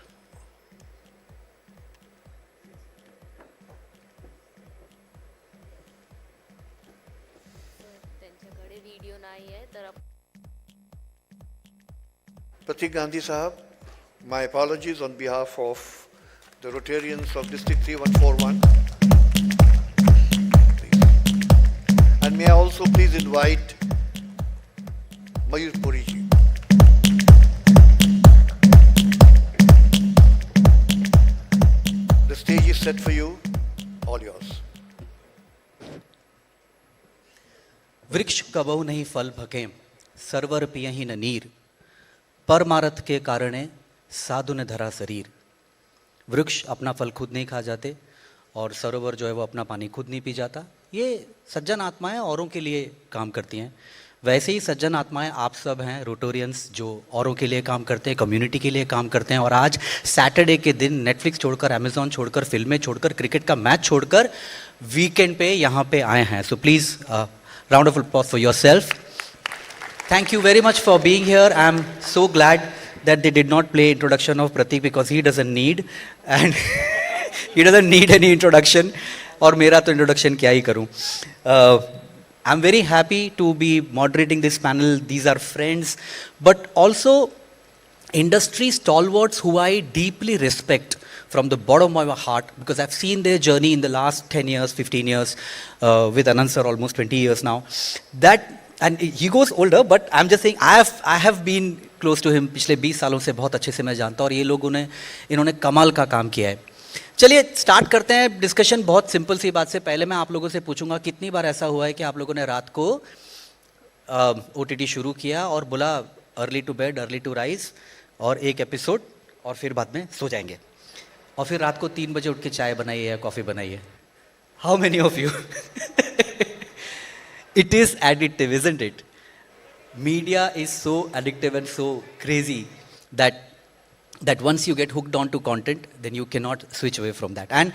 Pratik Gandhi Sahab, my apologies on behalf of the Rotarians of District 3141. Please. And may I also please invite Mayur Puri ji. The stage is set for you, all yours. वृक्ष कबहु नहीं फल भके, server पियहि न नीर, परमारथ के कारणे साधु ने धरा शरीर। वृक्ष अपना फल खुद नहीं खा जाते और सरोवर जो है वो अपना पानी खुद नहीं पी जाता। ये सज्जन आत्माएं औरों के लिए काम करती हैं। वैसे ही सज्जन आत्माएं आप सब हैं, रोटोरियंस, जो औरों के लिए काम करते हैं, कम्युनिटी के लिए काम करते हैं। और आज सैटरडे के दिन नेटफ्लिक्स छोड़कर, अमेजॉन छोड़कर, फिल्में छोड़कर, क्रिकेट का मैच छोड़कर वीकेंड पे यहाँ पे आए हैं। So please round of applause for your self. Thank you very much for being here. I'm so glad that they did not play introduction of Pratik because he doesn't need, and he doesn't need any introduction. और मेरा तो introduction क्या ही करूँ. I'm very happy to be moderating this panel. These are friends, but also industry stalwarts who I deeply respect from the bottom of my heart, because I've seen their journey in the last 10 years, 15 years, with Anand sir almost 20 years now. That, and he goes older, but I'm just saying I have been close to him. पिछले 20 सालों से बहुत अच्छे से मैं जानता हूँ और ये लोगों ने इन्होंने कमाल का काम किया है. चलिए स्टार्ट करते हैं डिस्कशन. बहुत सिंपल सी बात से पहले मैं आप लोगों से पूछूंगा, कितनी बार ऐसा हुआ है कि आप लोगों ने रात को OTT शुरू किया और बोला early to bed early to rise और एक एपिसोड और फिर बाद में सो जाएंगे, और फिर रात को 3 बजे उठ के चाय बनाइए या कॉफ़ी बनाइए. How many of you? It is addictive, isn't it? Media is so addictive and so crazy that once you get hooked onto content, then you cannot switch away from that. And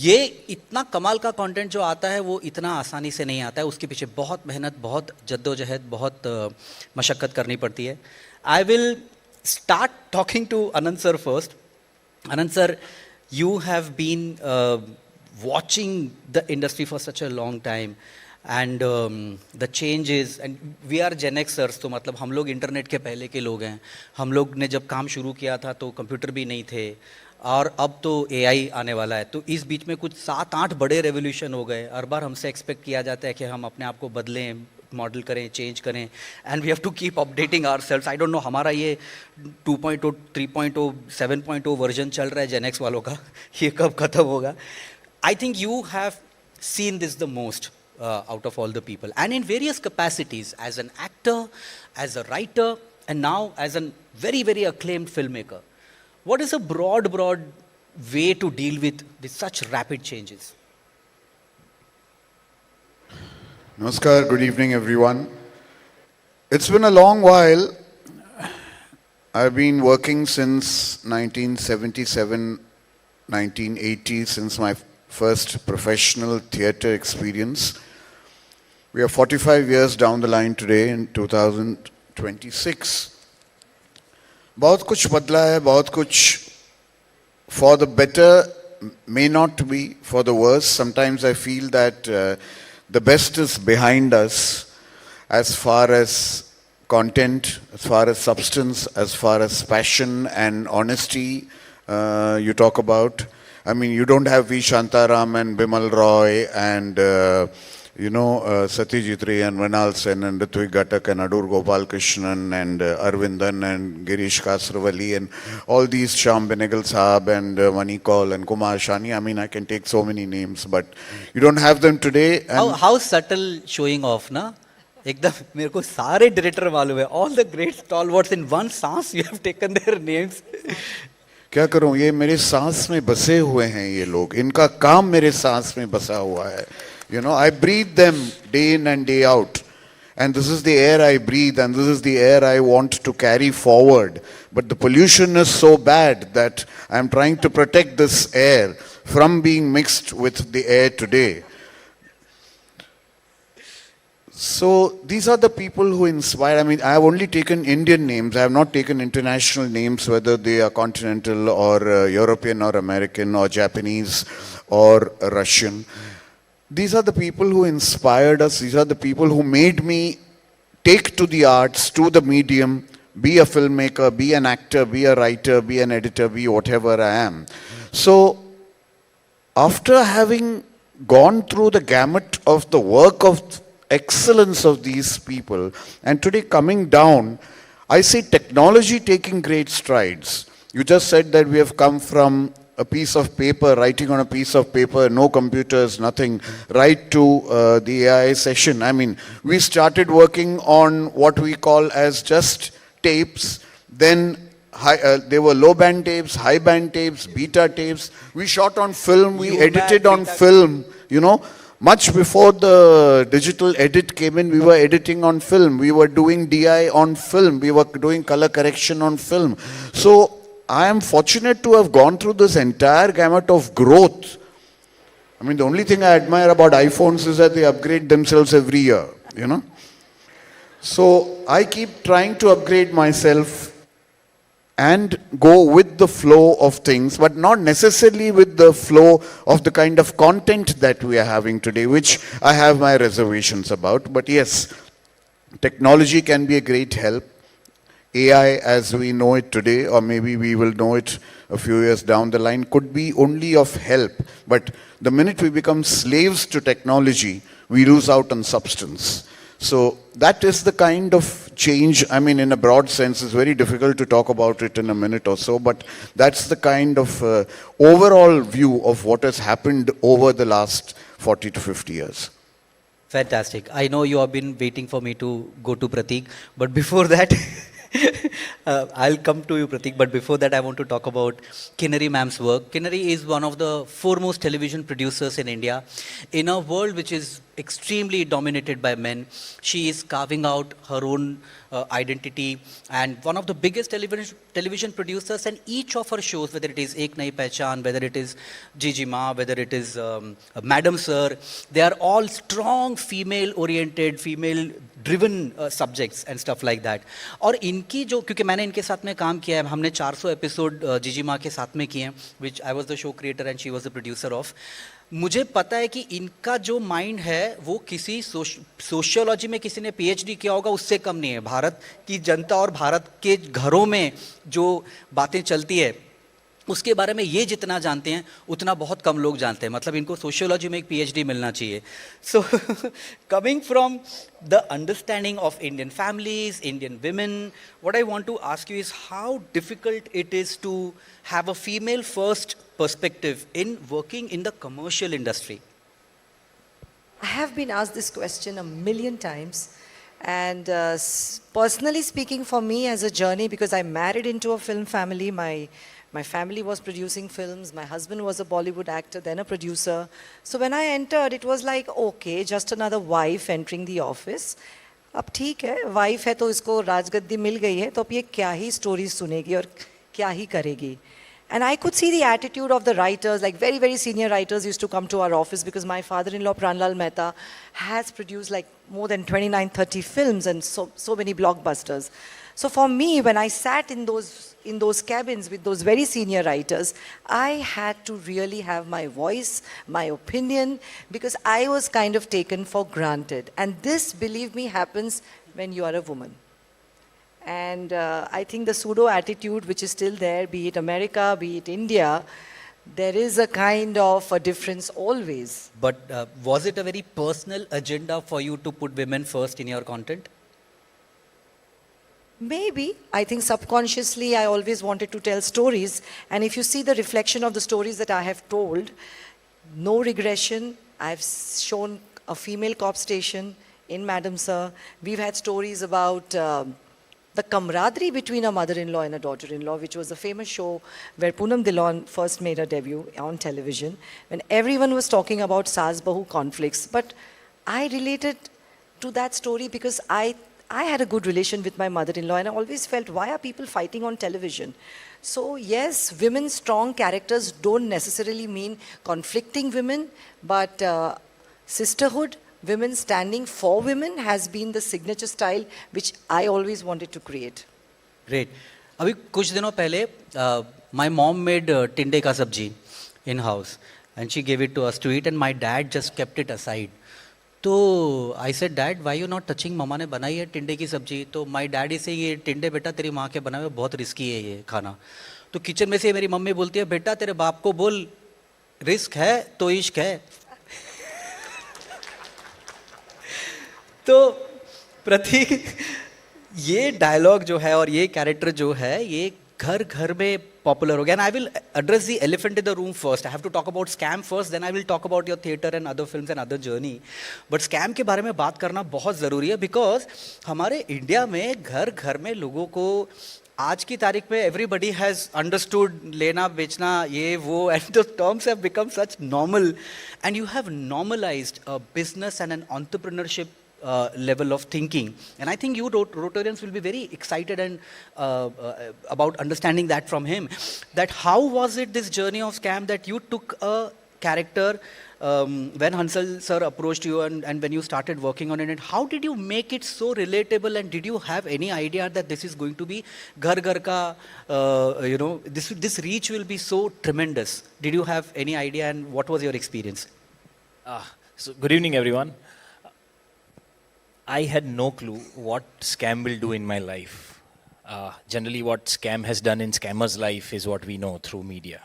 ये इतना कमाल का content जो आता है वो इतना आसानी से नहीं आता है. उसके पीछे बहुत मेहनत, बहुत जद्दोजहद, बहुत मशक्क़त करनी पड़ती है. I will start talking to Anand sir first. Anand sir, you have been watching the industry for such a long time. And the changes, and we are Gen Xers, तो मतलब हम लोग इंटरनेट के पहले के लोग हैं. हम लोग ने जब काम शुरू किया था तो कंप्यूटर भी नहीं थे, और अब तो AI आने वाला है. तो इस बीच में कुछ 7-8 बड़े रेवोल्यूशन हो गए. हर बार हमसे एक्सपेक्ट किया जाता है कि हम अपने आप को बदलें, मॉडल करें, चेंज करें, and we have to keep updating ourselves. I don't know हमारा ये 2.0, 3.0, 7.0 वर्जन चल रहा है जेन एक्स वालों का, ये कब ख़त्म होगा? I think you have seen this the most out of all the people, and in various capacities, as an actor, as a writer, and now as a very, very acclaimed filmmaker. What is a broad way to deal with such rapid changes? Namaskar, good evening everyone. It's been a long while. I've been working since 1977, 1980, since my first professional theatre experience. We are 45 years down the line today in 2026. बहुत कुछ बदला है, बहुत कुछ for the better, may not be for the worse. Sometimes I feel that the best is behind us as far as content, as far as substance, as far as passion and honesty you talk about. I mean, you don't have V. Shantaram and Bimal Roy and Satyajit Ray and Mrinal Sen and Ritvik Ghatak and Adur Gopal Krishnan and Arvindan and Girish Kasravali and all these, Sham Benegal Saab and Mani Kaul and Kumar Shani. I mean, I can take so many names, but you don't have them today. And how subtle showing off, na? एकदम मेरे को सारे director मालूम है. All the great stalwarts in one सांस you have taken their names. क्या करूं, ये मेरे सांस में बसे हुए हैं ये लोग, इनका काम मेरे सांस में बसा हुआ है. You know, I breathe them day in and day out. And this is the air I breathe, and this is the air I want to carry forward. But the pollution is so bad that I'm trying to protect this air from being mixed with the air today. So these are the people who inspire. I mean, I have only taken Indian names. I have not taken international names, whether they are continental or European or American or Japanese or Russian. These are the people who inspired us. These are the people who made me take to the arts, to the medium, be a filmmaker, be an actor, be a writer, be an editor, be whatever I am. So after having gone through the gamut of the work of excellence of these people, and today coming down, I see technology taking great strides. You just said that we have come from a piece of paper, writing on a piece of paper, no computers, nothing, right to the AI session. I mean, we started working on what we call as just tapes, then there were low band tapes, high band tapes, beta tapes. We shot on film, we edited on film, you know. Much before the digital edit came in, we were editing on film. We were doing DI on film. We were doing color correction on film. So I am fortunate to have gone through this entire gamut of growth. I mean, the only thing I admire about iPhones is that they upgrade themselves every year, you know. So I keep trying to upgrade myself and go with the flow of things, but not necessarily with the flow of the kind of content that we are having today, which I have my reservations about. But yes, technology can be a great help. AI as we know it today, or maybe we will know it a few years down the line, could be only of help. But the minute we become slaves to technology, we lose out on substance. So that is the kind of change, I mean, in a broad sense, it's very difficult to talk about it in a minute or so, but that's the kind of overall view of what has happened over the last 40 to 50 years. Fantastic. I know you have been waiting for me to go to Pratik, but before that, I'll come to you, Pratik, but before that, I want to talk about Kinnari ma'am's work. Kinnari is one of the foremost television producers in India. In a world which is extremely dominated by men, she is carving out her own identity and one of the biggest television producers, and each of her shows, whether it is Ek Nahi Pehchan, whether it is Gigi Ma, whether it is Madam Sir, they are all strong female-oriented, female-driven subjects and stuff like that. और इनकी जो, क्योंकि मैंने इनके साथ में काम किया है, हमने 400 एपिसोड जीजी माँ के साथ में किए हैं, which I was the show creator and she was the producer of. मुझे पता है कि इनका जो माइंड है वो किसी सोशियोलॉजी में किसी ने पीएचडी किया होगा उससे कम नहीं है. भारत की जनता और भारत के घरों में जो बातें चलती है उसके बारे में ये जितना जानते हैं उतना बहुत कम लोग जानते हैं. मतलब इनको सोशियोलॉजी में एक पीएचडी मिलना चाहिए. So coming from the understanding of Indian families, Indian women, what I want to ask you is how difficult it is to have a female first perspective in working in the commercial industry? I have been asked this question a million times, and personally speaking, for me as a journey, because I married into a film family, my family was producing films, my husband was a Bollywood actor, then a producer. So when I entered, it was like, okay, just another wife entering the office. अब ठीक है, wife है तो इसको राजगद्दी मिल गई है, तो अब ये क्या ही स्टोरीज सुनेगी और क्या ही करेगी. And I could see the attitude of the writers, like very, very senior writers used to come to our office because my father-in-law, Pranlal Mehta, has produced like more than 29, 30 films and so many blockbusters. So for me, when I sat in those cabins with those very senior writers, I had to really have my voice, my opinion, because I was kind of taken for granted. And this, believe me, happens when you are a woman. And I think the pseudo attitude which is still there, be it America, be it India, there is a kind of a difference always. But was it a very personal agenda for you to put women first in your content? Maybe. I think subconsciously I always wanted to tell stories. And if you see the reflection of the stories that I have told, no regression. I've shown a female cop station in Madam Sir. We've had stories about the camaraderie between a mother-in-law and a daughter-in-law, which was a famous show where Poonam Dillon first made her debut on television, when everyone was talking about Saas-Bahu conflicts. But I related to that story because I had a good relation with my mother-in-law, and I always felt, why are people fighting on television? So yes, women's strong characters don't necessarily mean conflicting women, but sisterhood, women standing for women has been the signature style which I always wanted to create. Great. अभी कुछ दिनों पहले my mom made टिंडे का सब्जी in house and she gave it to us to eat, and my dad just kept it aside. तो I said, Dad, why you not touching? मम्मा ने बनाई है टिंडे की सब्जी. तो my dad is saying, ये टिंडे बेटा तेरी माँ के बनाए हुए बहुत रिस्की है ये खाना. तो किचन में से मेरी मम्मी बोलती है, बेटा तेरे बाप को बोल रिस्क है तो इश्क है. तो प्रतीक, ये डायलॉग जो है और ये कैरेक्टर जो है ये घर घर में पॉपुलर हो गया. And I will address the elephant in the room first. I have to talk about Scam first, then I will talk about your theatre and other films and other journey. But Scam के बारे में बात करना बहुत ज़रूरी है because हमारे India में घर घर में लोगों को आज की तारीख में everybody has understood लेना बेचना ये वो and the terms have become such normal and you have normalized a business and an entrepreneurship level of thinking and I think you Rotarians will be very excited and about understanding that from him that how was it this journey of scam that you took a character when Hansal sir approached you and when you started working on it, and how did you make it so relatable and did you have any idea that this is going to be ghar ghar ka, this reach will be so tremendous? Did you have any idea and what was your experience? So good evening everyone. I had no clue what scam will do in my life. Generally what scam has done in scammer's life is what we know through media.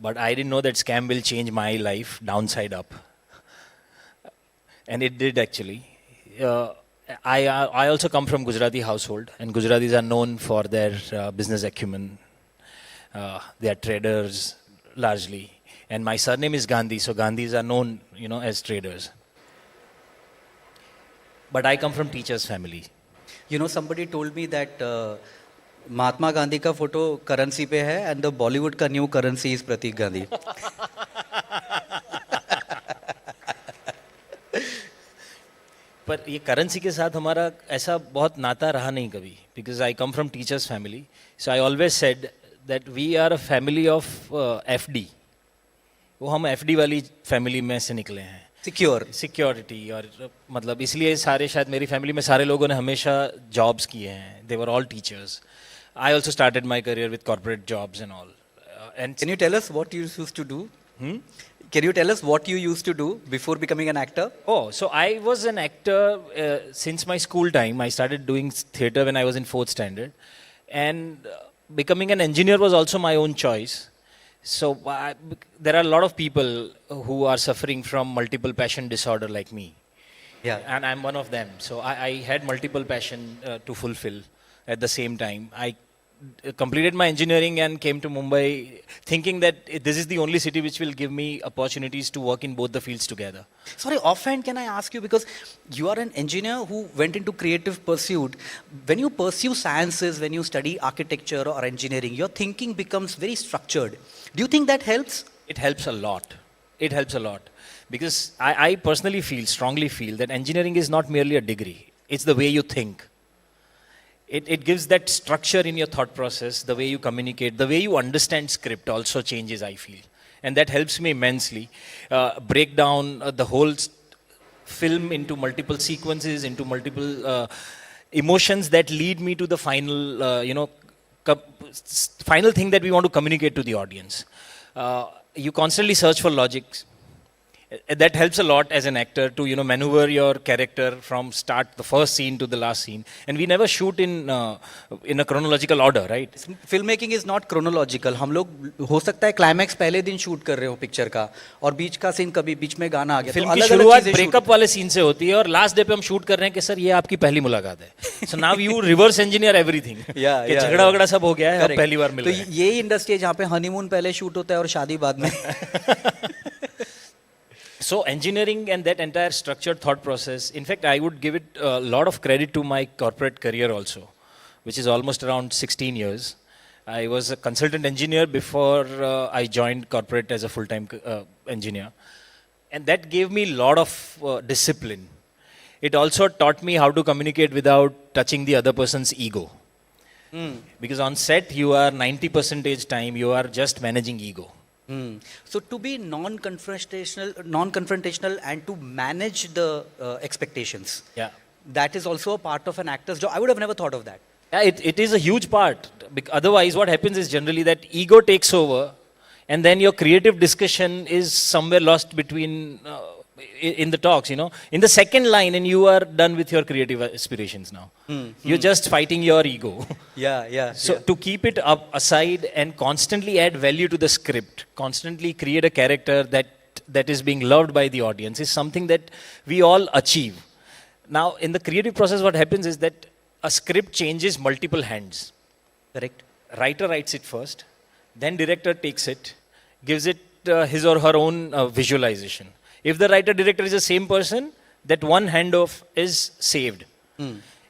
But I didn't know that scam will change my life downside up. And it did actually. I also come from Gujarati household and Gujaratis are known for their business acumen. They are traders largely. And my surname is Gandhi, so Gandhis are known, as traders. But I come from teachers' family. Somebody told me that Mahatma Gandhi का photo currency पे है and the Bollywood का new currency is प्रतीक गांधी. पर ये currency के साथ हमारा ऐसा बहुत नाता रहा नहीं कभी because I come from teachers family so I always said that we are a family of FD. वो हम एफडी वाली फैमिली में से निकले हैं. सिक्योरिटी और मतलब इसलिए सारे शायद मेरी फैमिली में सारे लोगों ने हमेशा जॉब्स किए हैं. They were all teachers. I also started my career with corporate jobs and all. And can you tell us what you used to do? Can you tell us what you used to do before becoming an actor? Oh, so I was an actor since my school time. I started doing theatre when I was in 4th standard. And becoming an engineer was also my own choice. So there are a lot of people who are suffering from multiple passion disorder like me. Yeah. And I'm one of them. So I had multiple passion to fulfill. At the same time, I completed my engineering and came to Mumbai thinking that this is the only city which will give me opportunities to work in both the fields together. Sorry, offhand can I ask you, because you are an engineer who went into creative pursuit. When you pursue sciences, when you study architecture or engineering, your thinking becomes very structured. Do you think that helps? It helps a lot. It helps a lot. Because I personally strongly feel that engineering is not merely a degree. It's the way you think. It gives that structure in your thought process, the way you communicate, the way you understand script also changes, I feel. And that helps me immensely. Break down the whole film into multiple sequences, into multiple emotions that lead me to the final, final thing that we want to communicate to the audience. You constantly search for logics. That helps a lot as an actor to maneuver your character from start the first scene to the last scene, and we never shoot in a chronological order, right? Filmmaking is not chronological. हम लोग हो सकता है climax पहले दिन shoot कर रहे हो पिक्चर का और बीच का सीन कभी बीच में गाना आ गया. फिल्म की शुरुआत ब्रेकअप वाले सीन से होती है और लास्ट डे पे हम शूट कर रहे हैं कि सर ये आपकी पहली मुलाकात है. So now you reverse engineer everything. झगड़ा वगड़ा सब हो गया है, अब पहली बार मिल रहे हैं. तो यही इंडस्ट्री है जहाँ पे हनीमून पहले शूट होता है और शादी बाद में. So engineering and that entire structured thought process, in fact, I would give it a lot of credit to my corporate career also, which is almost around 16 years. I was a consultant engineer before I joined corporate as a full-time engineer. And that gave me a lot of discipline. It also taught me how to communicate without touching the other person's ego. Because on set, you are 90% time, you are just managing ego. So to be non-confrontational and to manage the expectations, that is also a part of an actor's job. I would have never thought of that. Yeah, it is a huge part. Otherwise, what happens is generally that ego takes over, and then your creative discussion is somewhere lost between in the talks. In the second line, and you are done with your creative aspirations now. You're just fighting your ego. So to keep it up aside and constantly add value to the script, constantly create a character that is being loved by the audience is something that we all achieve. Now, in the creative process, what happens is that a script changes multiple hands. Correct. Writer writes it first, then director takes it, gives it his or her own visualization. If the writer-director is the same person, that one handoff is saved.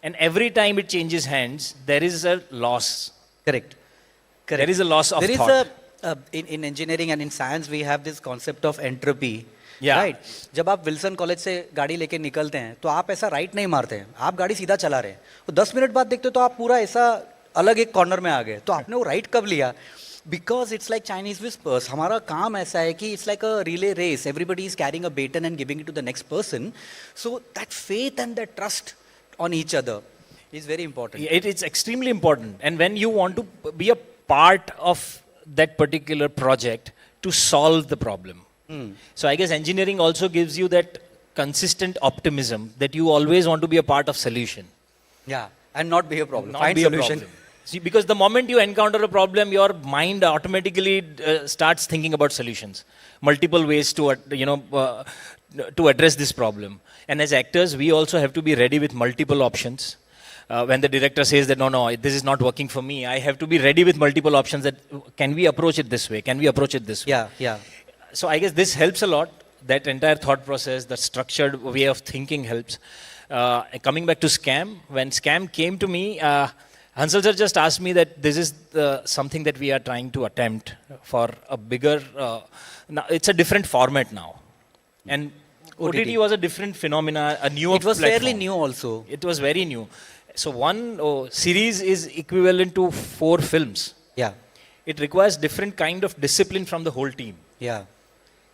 And every time it changes hands, there is a loss. Correct. Correct. There is a loss of there thought. is in engineering and in science we have this concept of entropy. Yeah. Right. जब आप Wilson college से गाड़ी लेके निकलते हैं तो आप ऐसा राइट नहीं मारते हैं, आप गाड़ी सीधा चला रहे हैं, तो 10 मिनट बाद देखते हो तो आप पूरा ऐसा अलग एक कॉर्नर में आ गए, तो आपने वो राइट कब लिया? Because it's like Chinese whispers, हमारा काम ऐसा है कि it's like a relay race, everybody is carrying a baton and giving it to the next person, so that faith and that trust on each other is very important. It's extremely important. And when you want to be a part of that particular project to solve the problem. So I guess engineering also gives you that consistent optimism that you always want to be a part of solution. Yeah, and not be a problem. Not Find be solution. a problem. See, because the moment you encounter a problem, your mind automatically starts thinking about solutions, multiple ways to to address this problem. And as actors, we also have to be ready with multiple options. When the director says that no, this is not working for me, I have to be ready with multiple options. That can we approach it this way? Can we approach it this way? Yeah. So I guess this helps a lot. That entire thought process, the structured way of thinking helps. Coming back to Scam, when Scam came to me, Hansal sir just asked me that this is something that we are trying to attempt for a bigger, now it's a different format now. And OTT was a different phenomena, a newer It was platform. fairly new also. It was very new. So one series is equivalent to 4 films. Yeah. It requires different kind of discipline from the whole team. Yeah.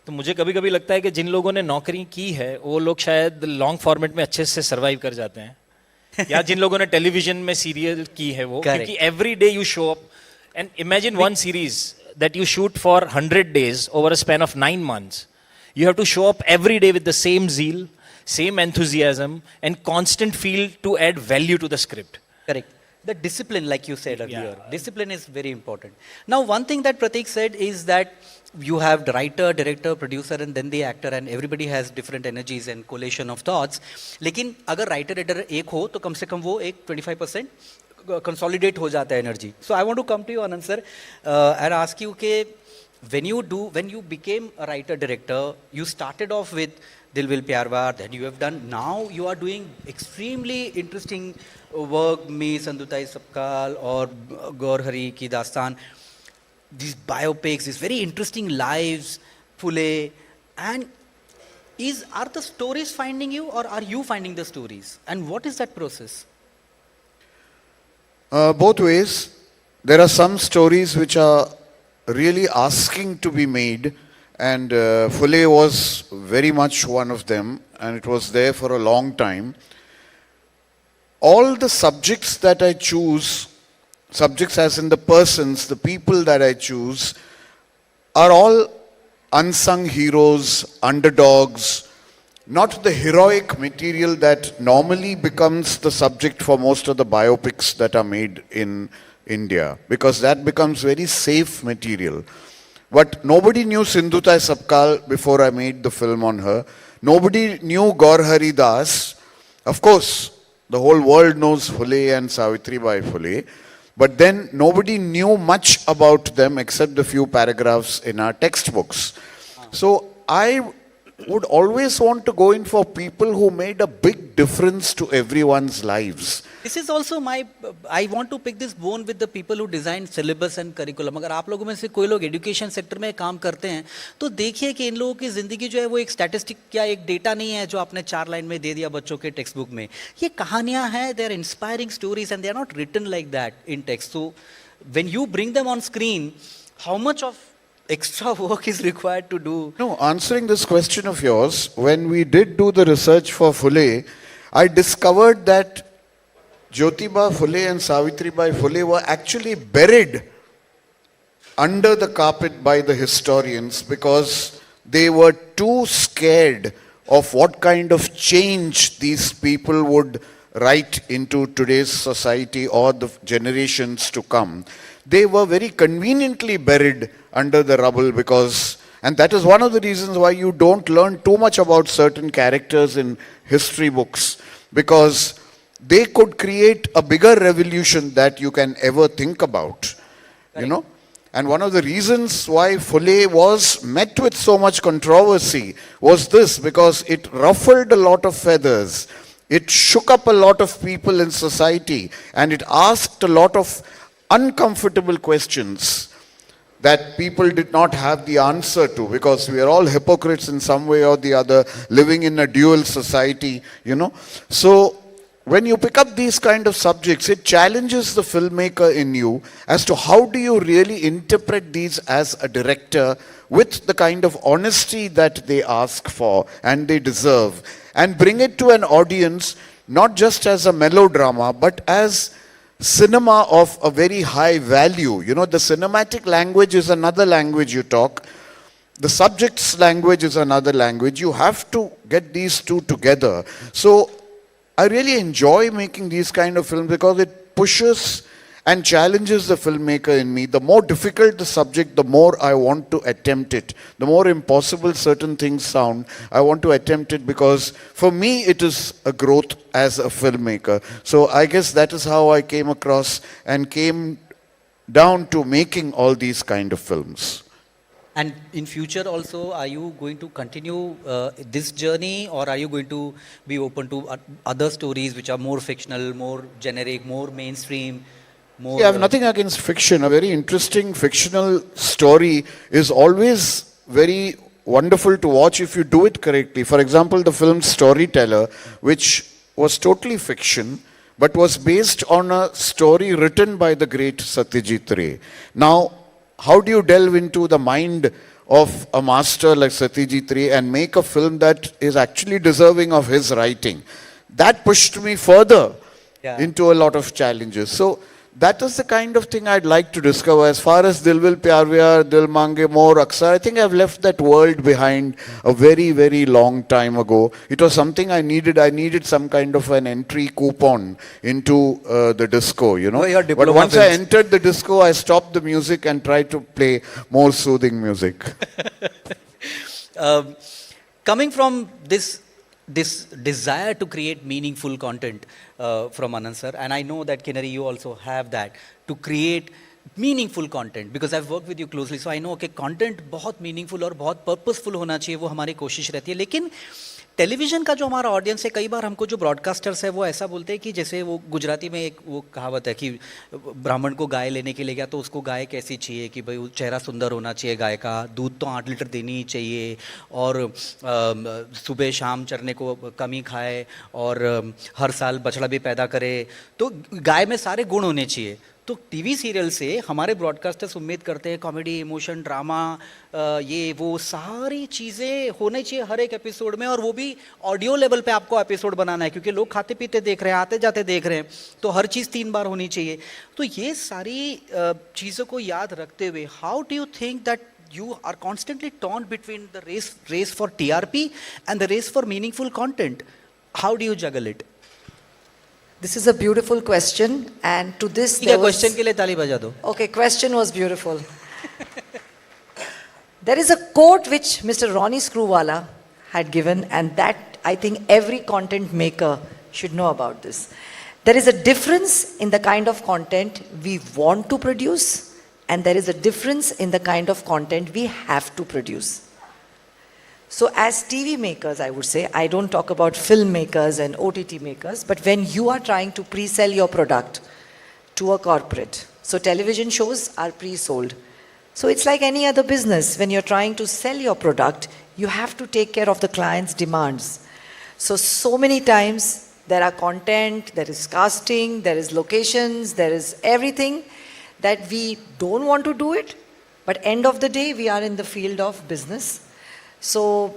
तो मुझे कभी कभी लगता है कि जिन लोगों ने नौकरी की है वो लोग शायद लॉन्ग फॉर्मेट में अच्छे से सर्वाइव कर जाते हैं या जिन लोगों ने टेलीविजन में सीरियल की है वो, क्योंकि every day you show up and imagine one series that you shoot for 100 days over a span of 9 months. You have to show up every day with the same zeal, same enthusiasm, and constant feel to add value to the script. Correct. The discipline, like you said earlier, discipline is very important. Now, one thing that Pratik said is that you have the writer, director, producer, and then the actor, and everybody has different energies and collation of thoughts. लेकिन अगर writer editor एक हो तो कम से कम वो एक 25% consolidate हो जाता है energy. So I want to come to you, Anand sir, and ask you कि when you became a writer director, you started off with Dil Vil Pyar Var, then you have done, now you are doing extremely interesting work, Me Sandutai Sapkal or Gaur Hari Ki Dastan, these biopics, these very interesting lives, Phule, and are the stories finding you or are you finding the stories? And what is that process? Both ways. There are some stories which are really asking to be made, and Phule was very much one of them, and it was there for a long time. All the subjects that I choose, subjects as in the persons, the people that I choose, are all unsung heroes, underdogs, not the heroic material that normally becomes the subject for most of the biopics that are made in India, because that becomes very safe material. But nobody knew Sindhutai Sapkal before I made the film on her. Nobody knew Gaur Hari Das. Of course, the whole world knows Phule and Savitri Bai Phule. But then nobody knew much about them except the few paragraphs in our textbooks. So I would always want to go in for people who made a big difference to everyone's lives. This is also I want to pick this bone with the people who design syllabus and curriculum. अगर आप लोगों में से कोई लोग education sector में काम करते हैं तो देखिए कि इन लोगों की ज़िंदगी जो है वो एक statistic या एक data नहीं है जो आपने 4 लाइन में दे दिया बच्चों के textbook में. ये कहानियाँ हैं, they are inspiring stories and they are not written like that in text. So when you bring them on screen, how much of extra work is required to do? No, answering this question of yours, when we did do the research for Phule, I discovered that Jyotiba Phule and Savitri Bai Phule were actually buried under the carpet by the historians because they were too scared of what kind of change these people would write into today's society or the generations to come. They were very conveniently buried under the rubble because, and that is one of the reasons why you don't learn too much about certain characters in history books, because they could create a bigger revolution that you can ever think about, you know. And one of the reasons why Phule was met with so much controversy was this, because it ruffled a lot of feathers. It shook up a lot of people in society and it asked a lot of uncomfortable questions that people did not have the answer to, because we are all hypocrites in some way or the other, living in a dual society, you know. So when you pick up these kind of subjects, it challenges the filmmaker in you as to how do you really interpret these as a director with the kind of honesty that they ask for and they deserve, and bring it to an audience not just as a melodrama but as cinema of a very high value. You know, the cinematic language is another language you talk. The subject's language is another language. You have to get these two together. So I really enjoy making these kind of films because it pushes and challenges the filmmaker in me. The more difficult the subject, the more I want to attempt it. The more impossible certain things sound, I want to attempt it because for me it is a growth as a filmmaker. So I guess that is how I came across and came down to making all these kind of films. And in future also, are you going to continue this journey, or are you going to be open to other stories which are more fictional, more generic, more mainstream? More, I have nothing against fiction. A very interesting fictional story is always very wonderful to watch if you do it correctly. For example, the film Storyteller, which was totally fiction, but was based on a story written by the great Satyajit Ray. Now, how do you delve into the mind of a master like Satyajit Ray and make a film that is actually deserving of his writing? That pushed me further into a lot of challenges. So that is the kind of thing I'd like to discover. As far as Dil Vil Pyar Vyar, Dil Mange More, Aksar, I think I've left that world behind a very, very long time ago. It was something I needed. I needed some kind of an entry coupon into the disco, you know. But once I entered the disco, I stopped the music and tried to play more soothing music. Coming from this desire to create meaningful content from Anand sir, and I know that Kinnari you also have that, to create meaningful content, because I've worked with you closely, so I know कि content बहुत meaningful और बहुत purposeful होना चाहिए, वो हमारी कोशिश रहती है. लेकिन टेलीविज़न का जो हमारा ऑडियंस है, कई बार हमको जो ब्रॉडकास्टर्स है वो ऐसा बोलते हैं कि जैसे वो गुजराती में एक वो कहावत है कि ब्राह्मण को गाय लेने के लिए गया तो उसको गाय कैसी चाहिए कि भाई चेहरा सुंदर होना चाहिए गाय का, दूध तो 8 लीटर देनी ही चाहिए, और सुबह शाम चरने को कम ही खाए, और हर साल बछड़ा भी पैदा करे, तो गाय में सारे गुण होने चाहिए. तो टीवी सीरियल से हमारे ब्रॉडकास्टर्स उम्मीद करते हैं कॉमेडी, इमोशन, ड्रामा, ये वो सारी चीज़ें होने चाहिए हर एक एपिसोड में, और वो भी ऑडियो लेवल पे आपको एपिसोड बनाना है, क्योंकि लोग खाते पीते देख रहे हैं, आते जाते देख रहे हैं, तो हर चीज़ 3 बार होनी चाहिए. तो ये सारी चीज़ों को याद रखते हुए, how do you think that you are constantly torn between the race for TRP and the race for meaningful content? How do you juggle it? This is a beautiful question, and to this there was... question के लिए ताली बजा दो. Okay, question was beautiful. There is a quote which Mr. Ronnie Screwwala had given, and that I think every content maker should know about this. There is a difference in the kind of content we want to produce, and there is a difference in the kind of content we have to produce. So as TV makers, I would say, I don't talk about filmmakers and OTT makers, but when you are trying to pre-sell your product to a corporate, so television shows are pre-sold. So it's like any other business. When you're trying to sell your product, you have to take care of the client's demands. So many times there are content, there is casting, there is locations, there is everything that we don't want to do it, but end of the day, we are in the field of business. So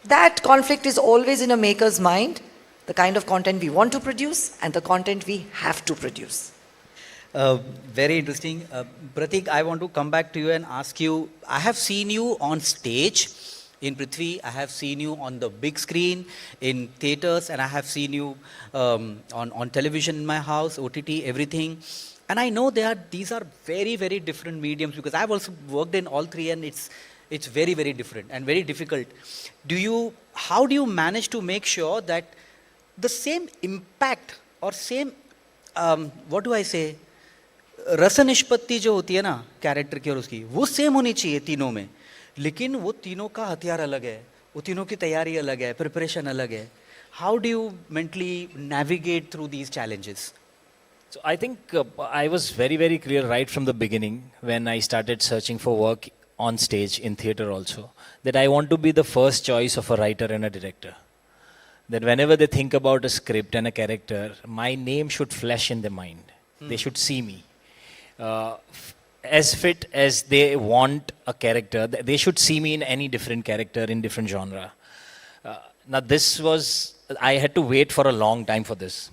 that conflict is always in a maker's mind, the kind of content we want to produce and the content we have to produce. Very interesting. Pratik, I want to come back to you and ask you, I have seen you on stage in Prithvi, I have seen you on the big screen, in theaters, and I have seen you on television in my house, OTT, everything. And I know these are very, very different mediums, because I've also worked in all three, and it's very, very different and very difficult. How do you manage to make sure that the same impact or same, what do I say, रस निष्पत्ति जो होती है ना character की और उसकी, वो सेम होनी चाहिए तीनों में, लेकिन वो तीनों का हथियार अलग है, वो तीनों की तैयारी अलग है, प्रिपरेशन अलग है. How do you mentally navigate through these challenges? So I think I was very, very clear right from the beginning when I started searching for work on stage, in theatre also, that I want to be the first choice of a writer and a director. That whenever they think about a script and a character, my name should flash in their mind. They should see me. As fit as they want a character, they should see me in any different character, in different genre. Now this was, I had to wait for a long time for this.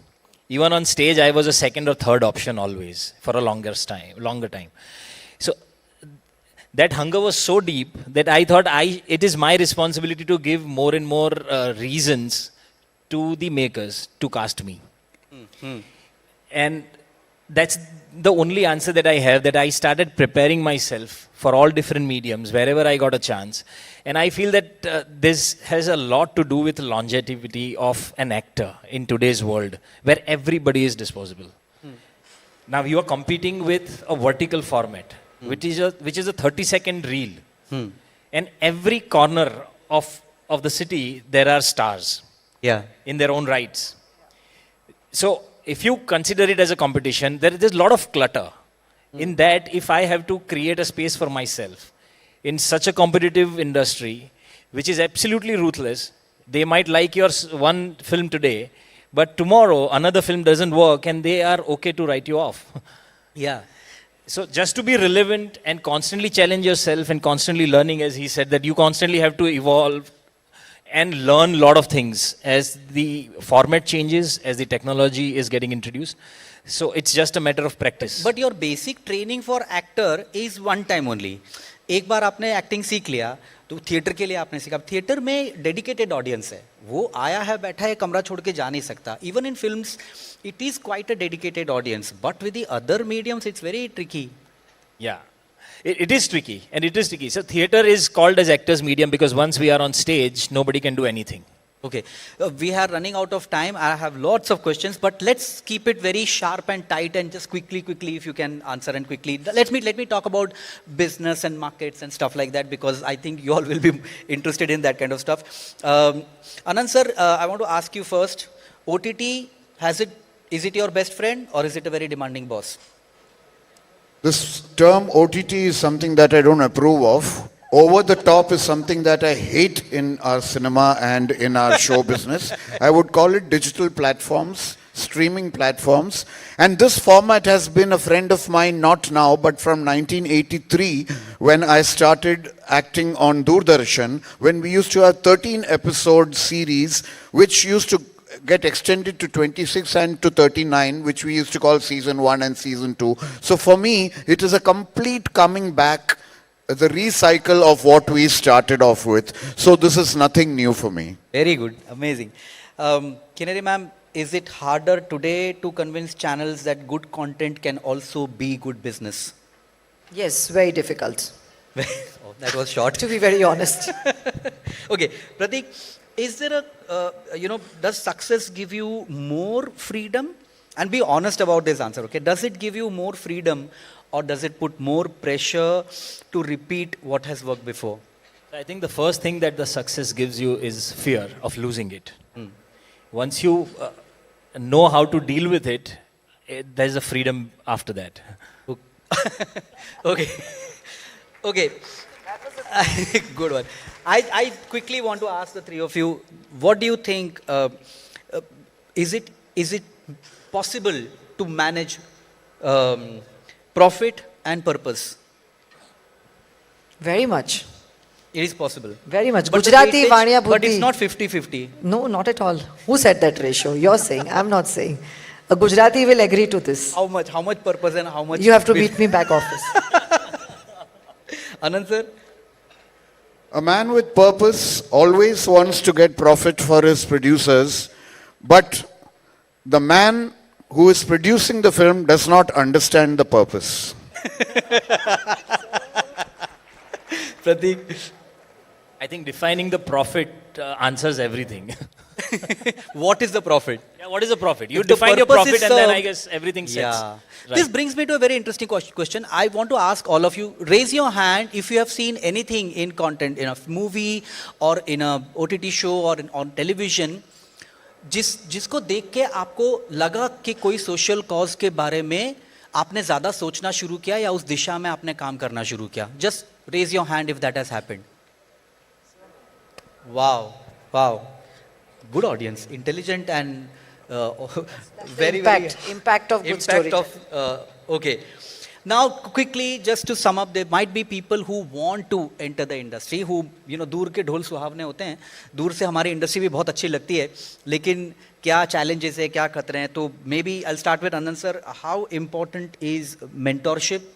Even on stage, I was a second or third option always, for a longer time. So that hunger was so deep that I thought it is my responsibility to give more and more reasons to the makers to cast me. And that's the only answer that I have, that I started preparing myself for all different mediums wherever I got a chance. And I feel that this has a lot to do with longevity of an actor in today's world where everybody is disposable. Now you are competing with a vertical format, which is a 30-second reel. And every corner of the city, there are stars in their own rights. So if you consider it as a competition, there is a lot of clutter. In that, if I have to create a space for myself in such a competitive industry, which is absolutely ruthless, they might like your one film today, but tomorrow another film doesn't work and they are okay to write you off. Yeah. So just to be relevant and constantly challenge yourself and constantly learning, as he said, that you constantly have to evolve and learn a lot of things as the format changes, as the technology is getting introduced. So it's just a matter of practice. But your basic training for actor is one time only. एक बार आपने acting सीख लिया तो theatre के लिए आपने सीखा. Theatre में डेडिकेटेड ऑडियंस है, वो आया है बैठा है कमरा छोड़ के जा नहीं सकता. Even in films it is quite a dedicated audience, but with the other mediums it's very tricky. Yeah. It is tricky, and it is tricky. So theatre is called as actors medium because once we are on stage, nobody can do anything. Okay, we are running out of time. I have lots of questions, but let's keep it very sharp and tight and just quickly, if you can answer and quickly. Let me talk about business and markets and stuff like that because I think you all will be interested in that kind of stuff. Anand sir, I want to ask you first, OTT, is it your best friend or is it a very demanding boss? This term OTT is something that I don't approve of. Over the top is something that I hate in our cinema and in our show business. I would call it digital platforms, streaming platforms. And this format has been a friend of mine, not now, but from 1983, when I started acting on Doordarshan, when we used to have 13-episode series, which used to get extended to 26 and to 39, which we used to call season 1 and season 2. So for me, it is a complete coming back, the recycle of what we started off with. So this is nothing new for me. Very good, amazing. Kineri ma'am, is it harder today to convince channels that good content can also be good business? Yes, very difficult. Oh, that was short. To be very honest. Okay, Pratik, is there does success give you more freedom? And be honest about this answer, okay? Does it give you more freedom or does it put more pressure to repeat what has worked before? I think the first thing that the success gives you is fear of losing it. Once you know how to deal with it, there's a freedom after that. Okay. Okay. Good one. I quickly want to ask the three of you, what do you think, is it possible to manage profit and purpose? Very much. It is possible. Very much. But Gujarati Vanya Buddhi. But it's not 50-50. No, not at all. Who said that ratio? You're saying. I'm not saying. A Gujarati will agree to this. How much purpose and how much? You have to meet me back office. Anand sir? A man with purpose always wants to get profit for his producers, but the man who is producing the film does not understand the purpose. Pratik? I think defining the profit answers everything. What is the profit? Yeah, what is the profit? You If the define your purpose profit is and then served- I guess everything sets. Yeah. Right. This brings me to a very interesting question. I want to ask all of you, raise your hand if you have seen anything in content, in a movie or in a OTT show or on television, जिसको देख के आपको लगा कि कोई social cause के बारे में आपने ज़्यादा सोचना शुरू किया या उस दिशा में आपने काम करना शुरू किया? Just raise your hand if that has happened. Wow, wow, good audience, intelligent and very impact of good storytelling. Okay. Now quickly, just to sum up, there might be people who want to enter the industry, who दूर के ढोल सुहावने होते हैं, दूर से हमारी industry भी बहुत अच्छी लगती है, लेकिन क्या चैलेंजेस है, क्या खतरे हैं? तो maybe I start with Anand sir. How important is mentorship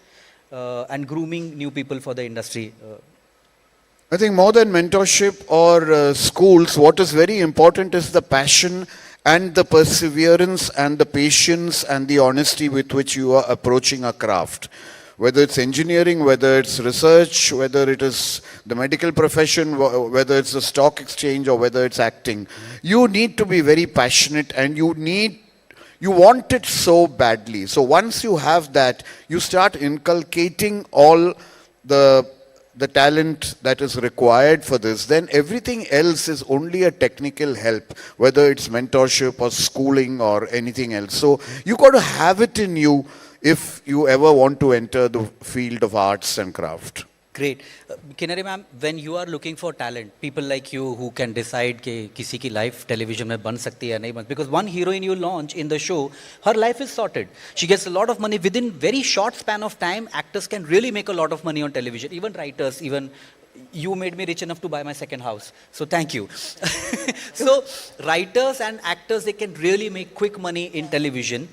and grooming new people for the industry? I think more than mentorship or schools, what is very important is the passion and the perseverance and the patience and the honesty with which you are approaching a craft. Whether it's engineering, whether it's research, whether it is the medical profession, whether it's the stock exchange or whether it's acting, you need to be very passionate and you want it so badly. So once you have that, you start inculcating all the talent that is required for this, then everything else is only a technical help, whether it's mentorship or schooling or anything else. So you got to have it in you if you ever want to enter the field of arts and craft. Great. Kinari ma'am, when you are looking for talent, people like you who can decide कि किसी की life television में बन सकती है या नहीं बन, because one heroine you launch in the show, her life is sorted. She gets a lot of money within very short span of time. Actors can really make a lot of money on television. Even writers, even you made me rich enough to buy my second house. So thank you. So writers and actors, they can really make quick money in television.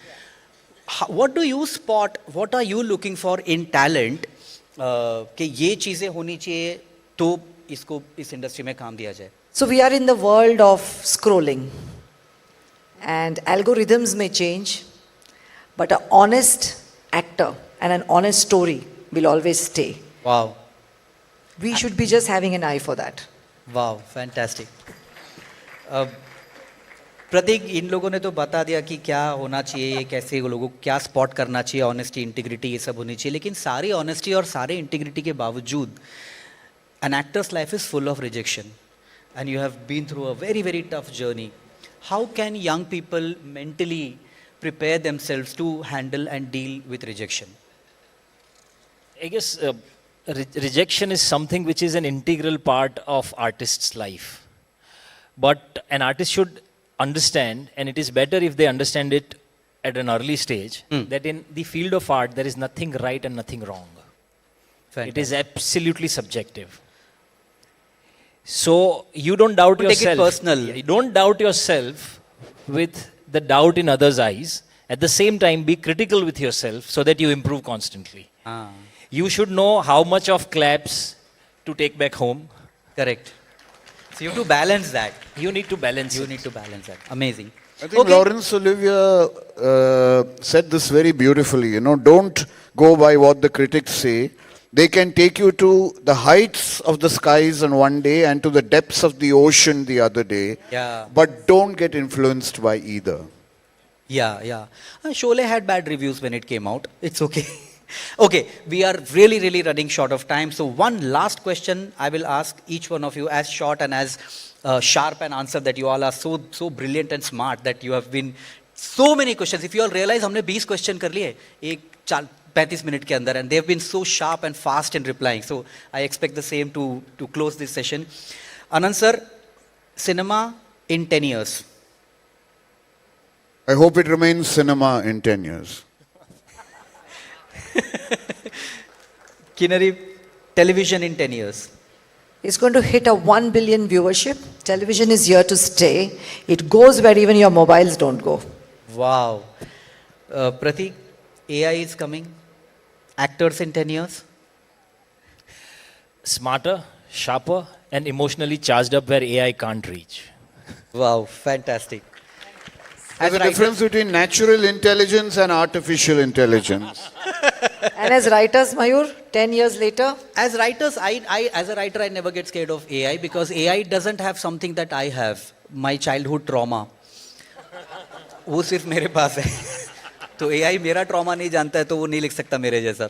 What do you spot? What are you looking for in talent? कि ये चीजें होनी चाहिए तो इसको इस industry में काम दिया जाए. So we are in the world of scrolling and algorithms may change, but an honest actor and an honest story will always stay. Wow. We should be just having an eye for that. Wow, fantastic. प्रतीक, इन लोगों ने तो बता दिया कि क्या होना चाहिए, ये कैसे लोगों को क्या स्पॉट करना चाहिए, ऑनेस्टी, इंटीग्रिटी, ये सब होनी चाहिए, लेकिन सारी ऑनेस्टी और सारे इंटीग्रिटी के बावजूद an actor's life is full of rejection and you have been through a very, very tough journey. How can young people mentally prepare themselves to handle and deal with rejection? I guess rejection is something which is an integral part of artist's life. But an artist should understand, and it is better if they understand it at an early stage, that in the field of art there is nothing right and nothing wrong. It is absolutely subjective. So you don't doubt yourself. Take it personal. You don't doubt yourself with the doubt in others' eyes. At the same time, be critical with yourself so that you improve constantly. You should know how much of claps to take back home. Correct. So you have to balance that. You need to balance You need to balance that. Amazing. I think Laurence Olivier said this very beautifully. Don't go by what the critics say. They can take you to the heights of the skies on one day and to the depths of the ocean the other day. Yeah. But don't get influenced by either. Yeah. Sholay had bad reviews when it came out. It's okay. Okay, we are really, really running short of time. So one last question I will ask each one of you, as short and as sharp an answer that you all are so brilliant and smart that you have been so many questions. If you all realize, हमने 20 question कर लिए एक 35 minute के अंदर, and they have been so sharp and fast in replying. So I expect the same to close this session. Anand sir, cinema in 10 years. I hope it remains cinema in 10 years. Kinari, television in 10 years. It's going to hit a 1 billion viewership. Television is here to stay. It goes where even your mobiles don't go. Wow. Pratik, AI is coming. Actors in 10 years. Smarter, sharper, and emotionally charged up where AI can't reach. Wow, fantastic. There's a difference between natural intelligence and artificial intelligence. And as writers, Mayur, 10 years later? As writers, as a writer, I never get scared of AI because AI doesn't have something that I have. My childhood trauma. वो सिर्फ मेरे पास है. तो AI मेरा trauma नहीं जानता है तो वो नहीं लिख सकता मेरे जैसा.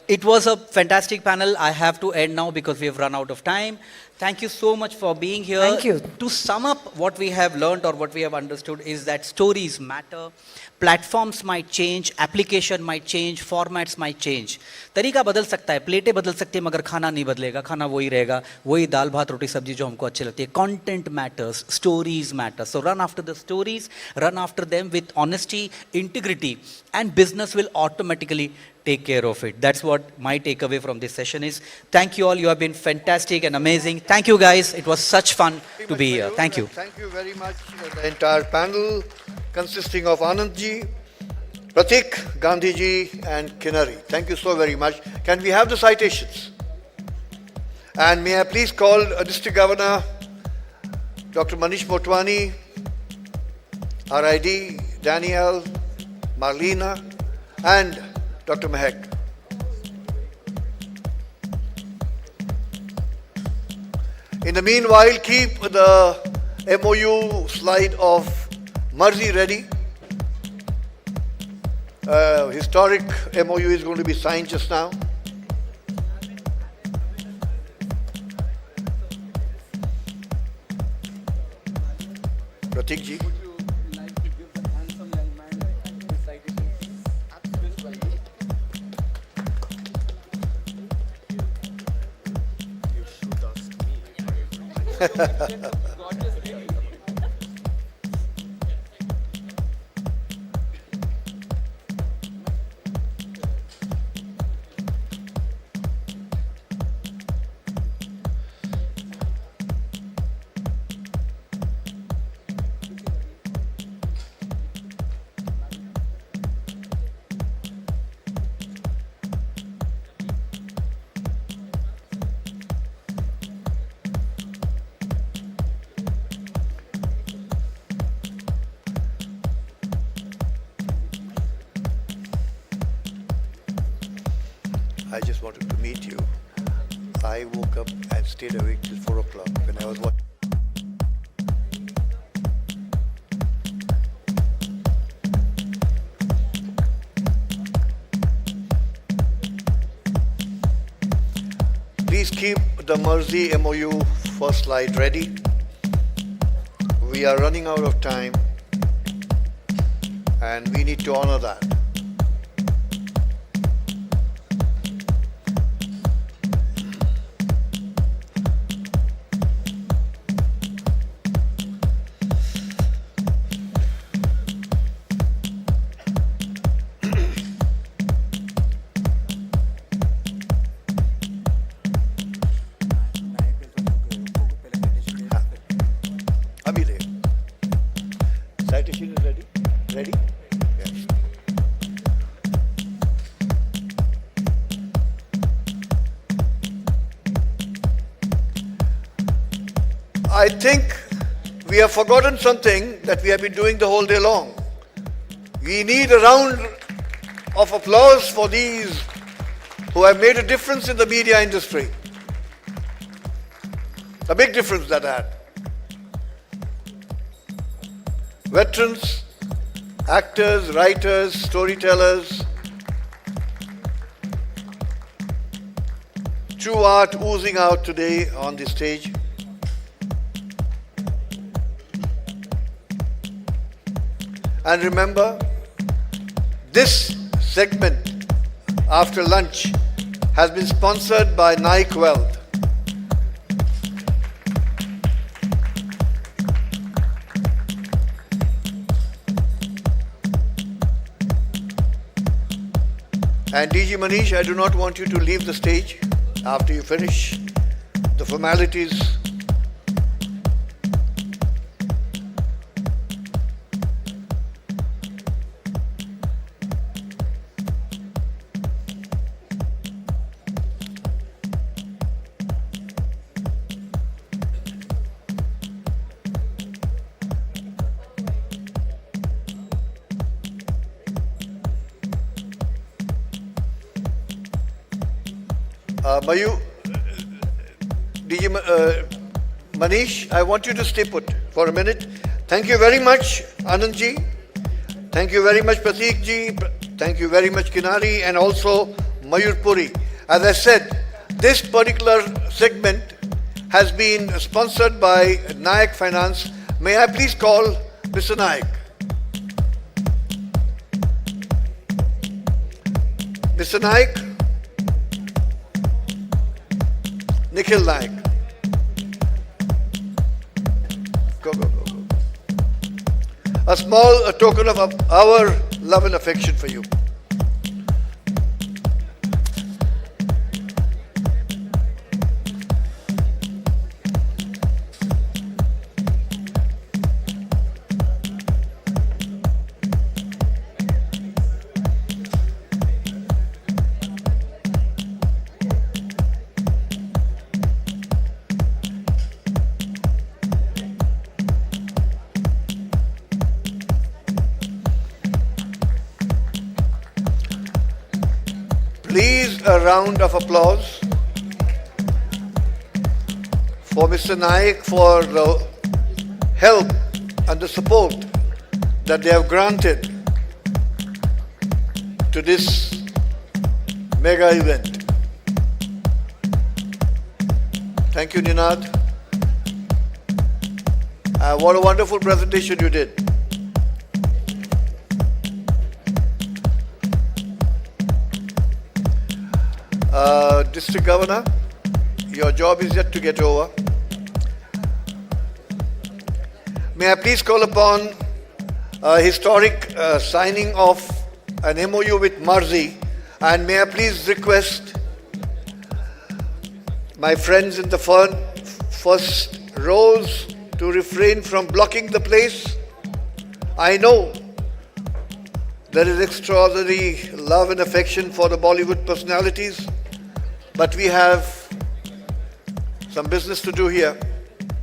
It was a fantastic panel. I have to end now because we have run out of time. Thank you so much for being here. Thank you. To sum up what we have learned or what we have understood is that stories matter. Platforms might change, application might change, formats might change. तरीका बदल सकता है, प्लेटें बदल सकती है, मगर खाना नहीं बदलेगा, खाना वही रहेगा, वही दाल भात रोटी सब्जी जो हमको अच्छी लगती है. Content matters, stories matter. So run after the stories, run after them with honesty, integrity, and business will automatically take care of it. That's what my takeaway from this session is. Thank you all. You have been fantastic and amazing. Thank you guys. It was such fun to be here. Thank you. Thank you very much, the entire panel consisting of Anandji, Pratik, Gandhiji, and Kinari. Thank you so very much. Can we have the citations? And may I please call District Governor Dr. Manish Motwani, RID, Danielle, Marlena, and Dr. Mehak. In the meanwhile, keep the MOU slide of Marzi ready. Historic MOU is going to be signed just now. Pratik ji. I just wanted to meet you. I woke up and stayed awake till 4 o'clock when I was watching. Please keep the Marzi MOU first slide ready. We are running out of time and we need to honor that. Citation is ready? Ready? Yes. I think we have forgotten something that we have been doing the whole day long. We need a round of applause for these who have made a difference in the media industry. A big difference that had. Veterans, actors, writers, storytellers, true art oozing out today on the stage. And remember, this segment after lunch has been sponsored by Nike Wealth. And DG Manish, I do not want you to leave the stage after you finish the formalities. Manish, I want you to stay put for a minute. Thank you very much, Anandji. Thank you very much, Pratik ji. Thank you very much, Kinari, and also Mayur Puri. As I said, this particular segment has been sponsored by Nayak Finance. May I please call Mr. Nayak? Mr. Nayak? Nikhil Nayak. Go, go, go, go. A small token of our love and affection for you. Please, a round of applause for Mr. Naik for the help and the support that they have granted to this mega event. Thank you, Ninad. What a wonderful presentation you did. District Governor, your job is yet to get over. May I please call upon a historic signing of an MOU with Marzi, and may I please request my friends in the first rows to refrain from blocking the place. I know there is extraordinary love and affection for the Bollywood personalities, but we have some business to do here.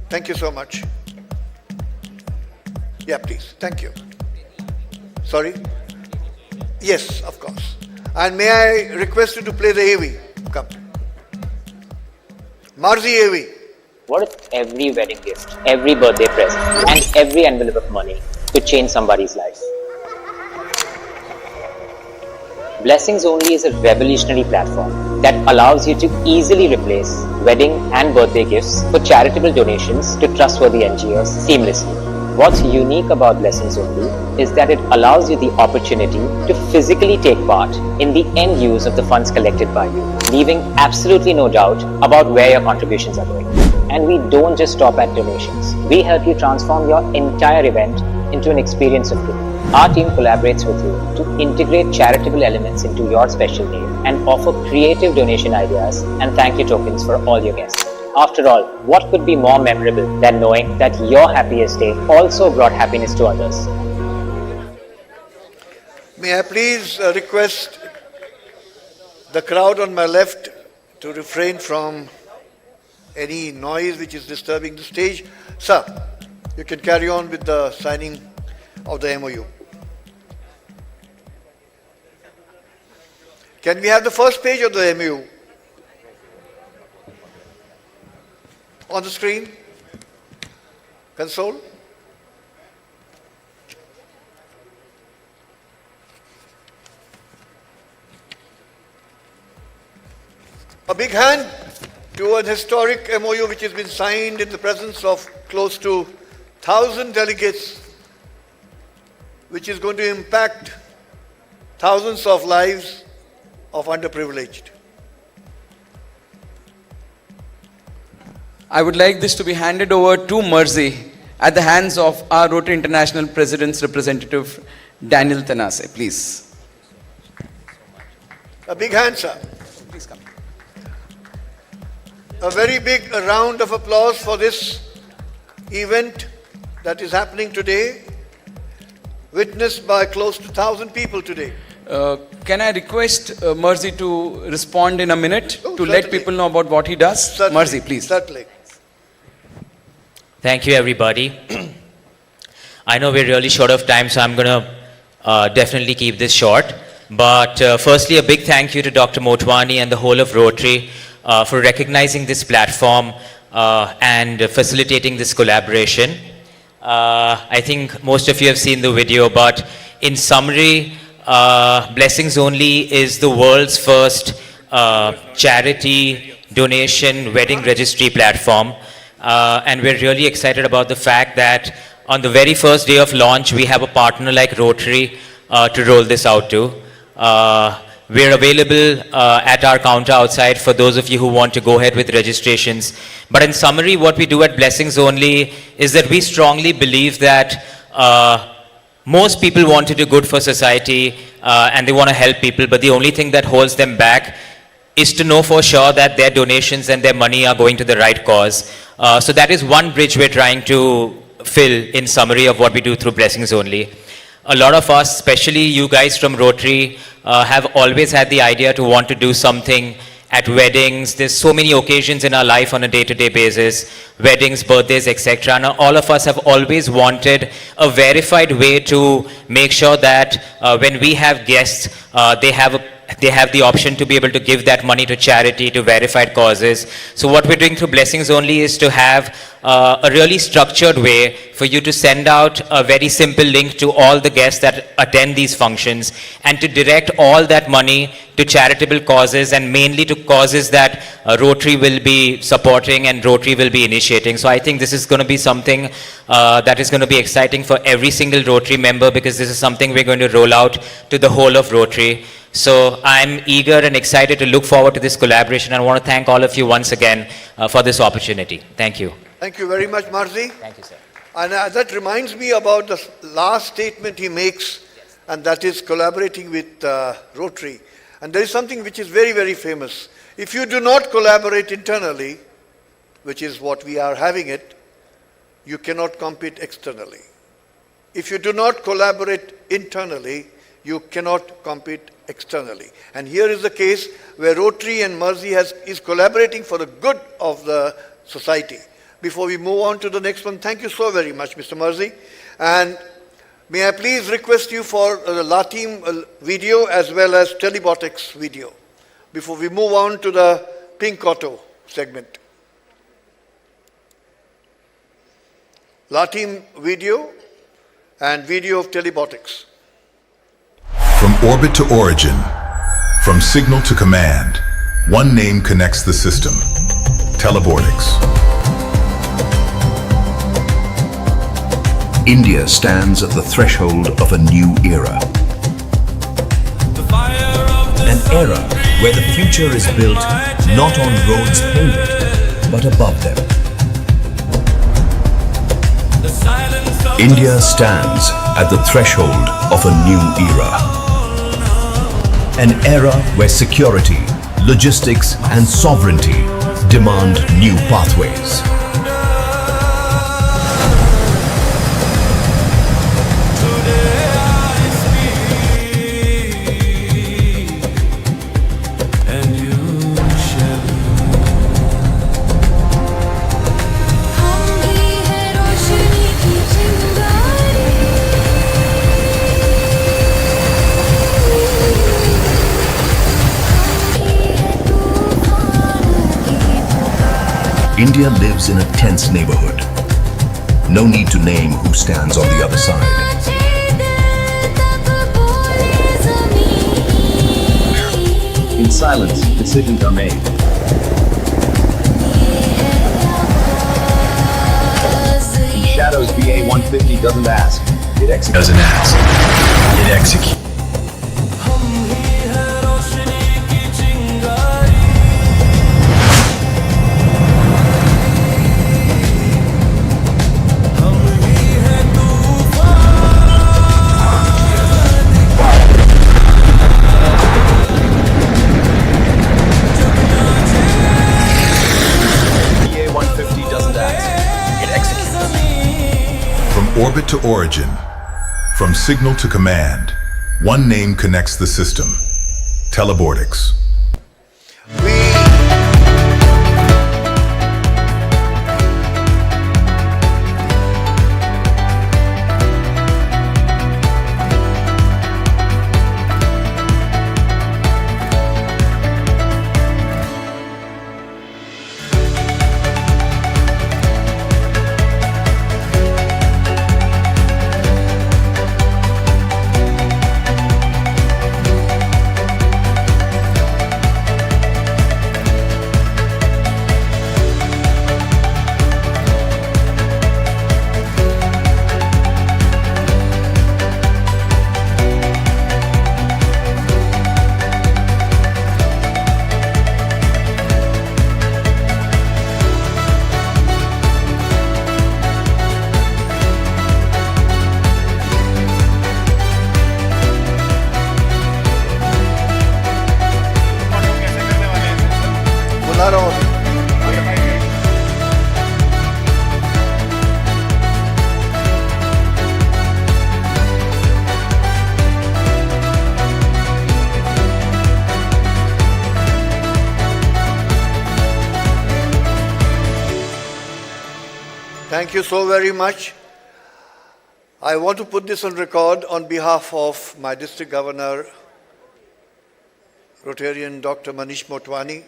Thank you so much. Yeah, please. Thank you. Sorry? Yes, of course. And may I request you to play the AV? Come. Marzi AV. What if every wedding gift, every birthday present, and every envelope of money could change somebody's life? Blessings Only is a revolutionary platform that allows you to easily replace wedding and birthday gifts for charitable donations to trustworthy NGOs seamlessly. What's unique about Blessings Only is that it allows you the opportunity to physically take part in the end use of the funds collected by you, leaving absolutely no doubt about where your contributions are going. And we don't just stop at donations. We help you transform your entire event into an experience of giving. Our team collaborates with you to integrate charitable elements into your special day and offer creative donation ideas and thank you tokens for all your guests. After all, what could be more memorable than knowing that your happiest day also brought happiness to others? May I please request the crowd on my left to refrain from any noise which is disturbing the stage. Sir, you can carry on with the signing of the MOU. Can we have the first page of the MOU on the screen? Console? A big hand to an historic MOU which has been signed in the presence of close to 1,000 delegates, which is going to impact thousands of lives of underprivileged. I would like this to be handed over to Marzi at the hands of our Rotary International President's representative, Daniel Tanase, please. A big hand, sir. Please come. A very big round of applause for this event that is happening today, witnessed by close to 1,000 people today. Can I request Marzi to respond in a minute to let people know about what he does? Certainly, Marzi, please. Certainly. Thank you, everybody. I know we're really short of time, so I'm going to definitely keep this short. But firstly, a big thank you to Dr. Motwani and the whole of Rotary for recognizing this platform and facilitating this collaboration. I think most of you have seen the video, but in summary, Blessings Only is the world's first charity donation wedding registry platform. And we're really excited about the fact that on the very first day of launch, we have a partner like Rotary to roll this out to. We're available at our counter outside for those of you who want to go ahead with registrations. But in summary, what we do at Blessings Only is that we strongly believe that most people want to do good for society and they want to help people, but the only thing that holds them back is to know for sure that their donations and their money are going to the right cause. So that is one bridge we're trying to fill in summary of what we do through Blessings Only. A lot of us, especially you guys from Rotary, have always had the idea to want to do something at weddings. There's so many occasions in our life on a day-to-day basis, weddings, birthdays, etc. And all of us have always wanted a verified way to make sure that when we have guests, they have the option to be able to give that money to charity, to verified causes. So what we're doing through Blessings Only is to have a really structured way for you to send out a very simple link to all the guests that attend these functions and to direct all that money to charitable causes and mainly to causes that Rotary will be supporting and Rotary will be initiating. So I think this is going to be something that is going to be exciting for every single Rotary member, because this is something we're going to roll out to the whole of Rotary. So I'm eager and excited to look forward to this collaboration. I want to thank all of you once again for this opportunity. Thank you. Thank you very much, Marzi. Thank you, sir. And that reminds me about the last statement he makes, and that is collaborating with Rotary. And there is something which is very, very famous. If you do not collaborate internally, which is what we are having it, you cannot compete externally. If you do not collaborate internally, you cannot compete externally. And here is the case where Rotary and Marzi is collaborating for the good of the society. Before we move on to the next one, thank you so very much, Mr. Marzi. And may I please request you for the LATEAM video as well as Telebotics video before we move on to the Pink Auto segment. LATEAM video and video of Telebotics. From orbit to origin, from signal to command, one name connects the system. Telebortics. India stands at the threshold of a new era. An era where the future is built not on roads painted, but above them. India stands at the threshold of a new era. An era where security, logistics, and sovereignty demand new pathways. India lives in a tense neighborhood. No need to name who stands on the other side. In silence, decisions are made. In shadows, BA-150 doesn't ask, it executes. Doesn't ask, it executes. Orbit to origin, from signal to command, one name connects the system. Telebortics. Thank you so very much. I want to put this on record on behalf of my district governor, Rotarian Dr. Manish Motwani.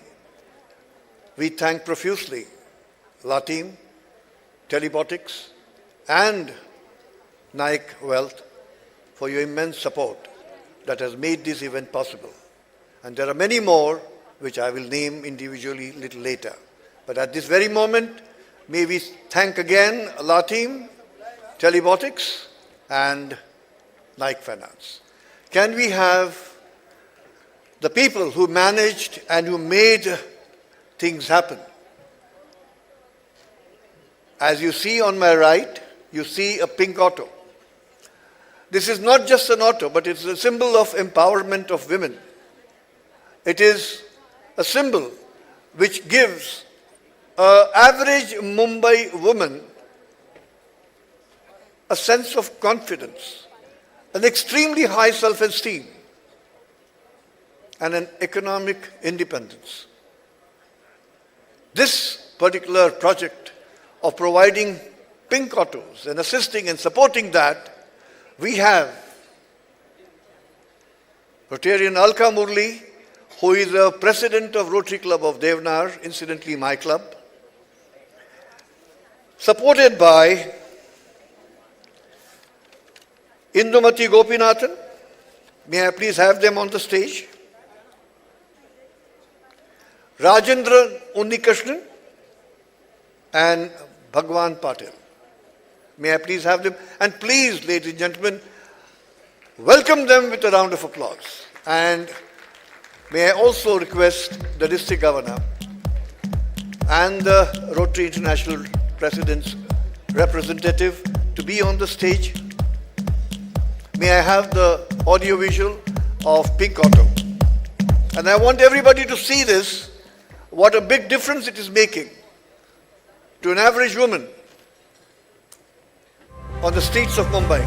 We thank profusely Lateem, Telebotics, and Nike Wealth for your immense support that has made this event possible. And there are many more which I will name individually a little later. But at this very moment, may we thank again Lateem, Telebotics, and Nike Finance. Can we have the people who managed and who made things happen? As you see on my right, you see a pink auto. This is not just an auto, but it's a symbol of empowerment of women. It is a symbol which gives an average Mumbai woman a sense of confidence, an extremely high self-esteem, and an economic independence. This particular project of providing pink autos and assisting and supporting that, we have Rotarian Alka Murli, who is the president of Rotary Club of Devnar, incidentally my club, supported by Indumati Gopinathan. May I please have them on the stage? Rajendra Unnikrishnan and Bhagwan Patil. May I please have them? And please, ladies and gentlemen, welcome them with a round of applause. And may I also request the district governor and the Rotary International President's representative to be on the stage. May I have the audio visual of Pink Auto? And I want everybody to see this, what a big difference it is making to an average woman on the streets of Mumbai.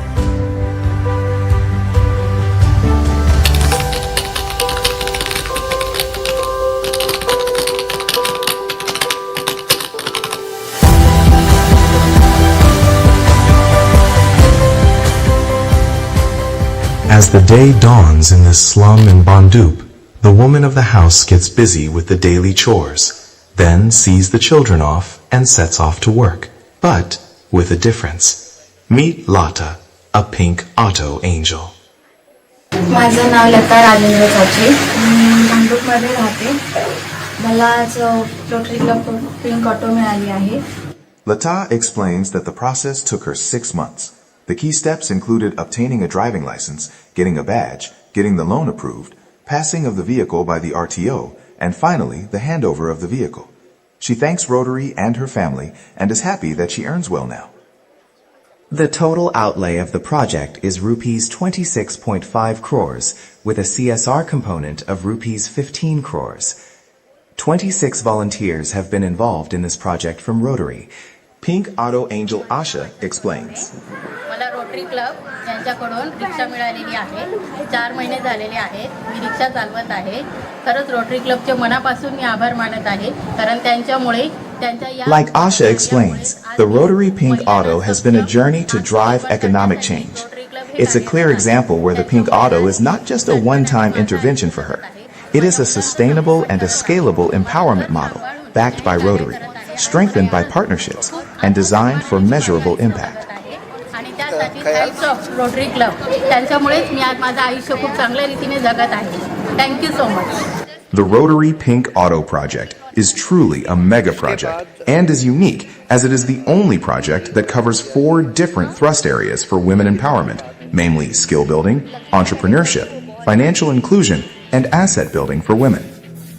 As the day dawns in this slum in Bandup, the woman of the house gets busy with the daily chores, then sees the children off and sets off to work, but with a difference. Meet Lata, a pink auto angel. माझं नाव लता राजेंद्र साचे. मी नांदूरमध्ये राहते. मला आज rotary club pink auto मिळाली आहे. Lata explains that the process took her 6 months. The key steps included obtaining a driving license, getting a badge, getting the loan approved, passing of the vehicle by the RTO, and finally the handover of the vehicle. She thanks Rotary and her family and is happy that she earns well now. The total outlay of the project is rupees 26.5 crores, with a CSR component of rupees 15 crores. 26 volunteers have been involved in this project from Rotary. Pink Auto Angel Asha explains. मला rotary club यांच्याकडून रिक्षा मिळालेली आहे. 4 महिने झालेले आहेत. मी रिक्षा चालवत आहे. खरंच रोटरी क्लबचे मनापासून मी आभार मानत आहे, कारण त्यांच्यामुळे Like Asha explains, the Rotary Pink Auto has been a journey to drive economic change. It's a clear example where the Pink Auto is not just a one-time intervention for her. It is a sustainable and a scalable empowerment model backed by Rotary, strengthened by partnerships, and designed for measurable impact. आणि त्यासाठी thanks of rotary club. त्यांच्यामुळेच मी आज माझं आयुष्य खूप चांगल्या रीतीने जगत आहे. Thank you so much. The Rotary Pink Auto project is truly a mega project and is unique as it is the only project that covers 4 different thrust areas for women empowerment, namely skill building, entrepreneurship, financial inclusion, and asset building for women.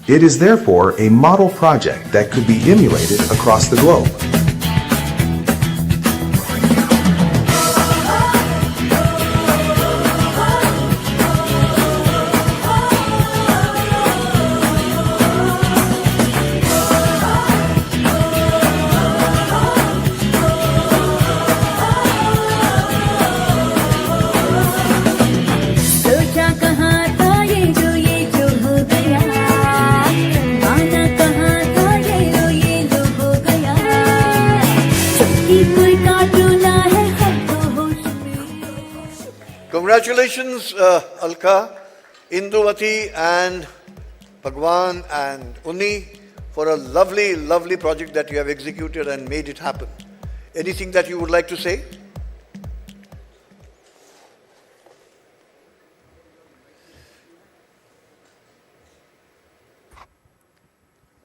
It is therefore a model project that could be emulated across the globe. Congratulations, Alka, Indumati and Bhagwan and Unni for a lovely, lovely project that you have executed and made it happen. Anything that you would like to say?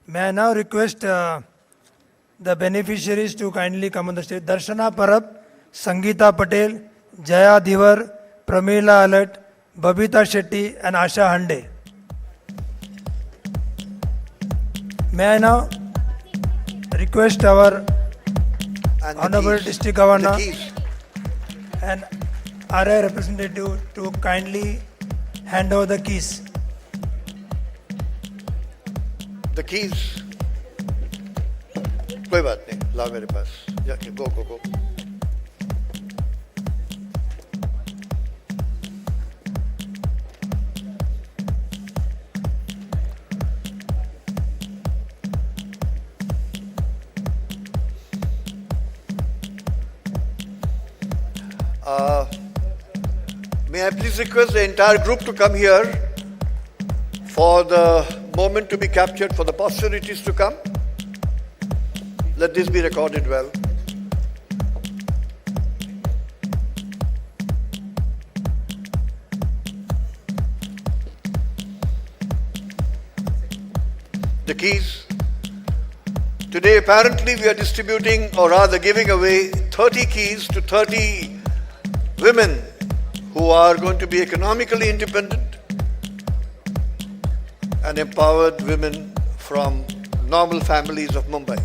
May I now request the beneficiaries to kindly come on the stage. Darshana Parab, Sangeeta Patel, Jaya Divar, Pramila Alat, Babita Shetty and Asha Hande. May I now request our Honorable District Governor and RI representative to kindly hand over the keys. The keys. कोई बात नहीं, ला मेरे पास. Yeah, go. May I please request the entire group to come here for the moment to be captured for the posterities to come. Let this be recorded well. The keys. Today apparently we are distributing, or rather giving away 30 keys to 30 women who are going to be economically independent and empowered women from normal families of Mumbai.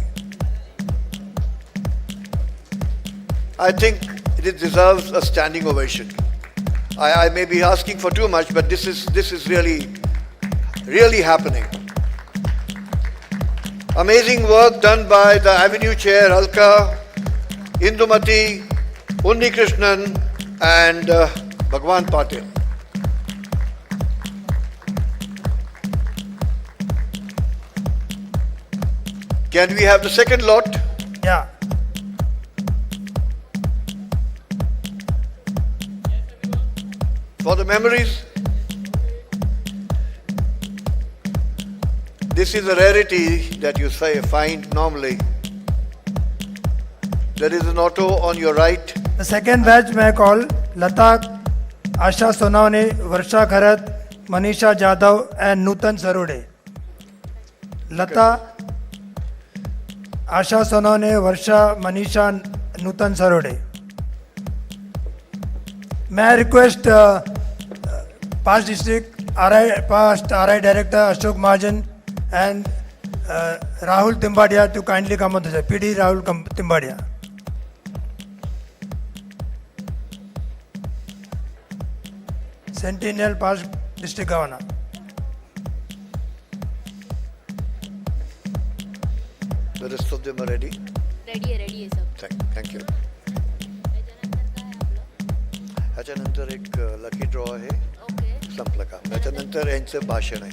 I think it deserves a standing ovation. I may be asking for too much, but this is really happening. Amazing work done by the Avenue Chair, Alka, Indumati, Unni Krishnan and Bhagwan Patil. Can we have the second lot? Yeah. For the memories. This is a rarity that you find normally. There is an auto on your right. The second batch may I call Lata, Asha Sonawne, Varsha Kharat, Manisha Jadhav and Nutan Sarode. Lata, Asha Sonawne, Varsha, Manisha, Nutan Sarode. May I request past RI Director Ashok Mahajan and Rahul Timbadia to kindly come on the side. PD Rahul Timbadia. Sentinel past District Governor. The rest of them are ready? Ready, sir. Thank you. ह्याच्यानंतर एक lucky draw आहे. संपलं का? ह्याच्यानंतर यांचं भाषण आहे.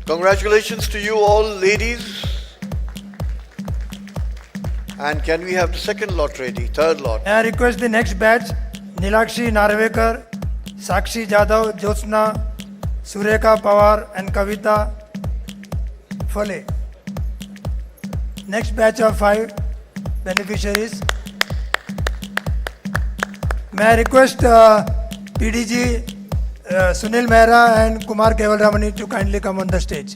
Congratulations to you all, ladies. And can we have the second lot ready, third lot? May I request the next batch, Nilakshi Narvekar, Sakshi Jadhav, Jyotsna, Sureka Pawar and Kavita Phale. Next batch of 5 beneficiaries. May I request PDG Sunil Mehra and Kumar Keval Ramani to kindly come on the stage.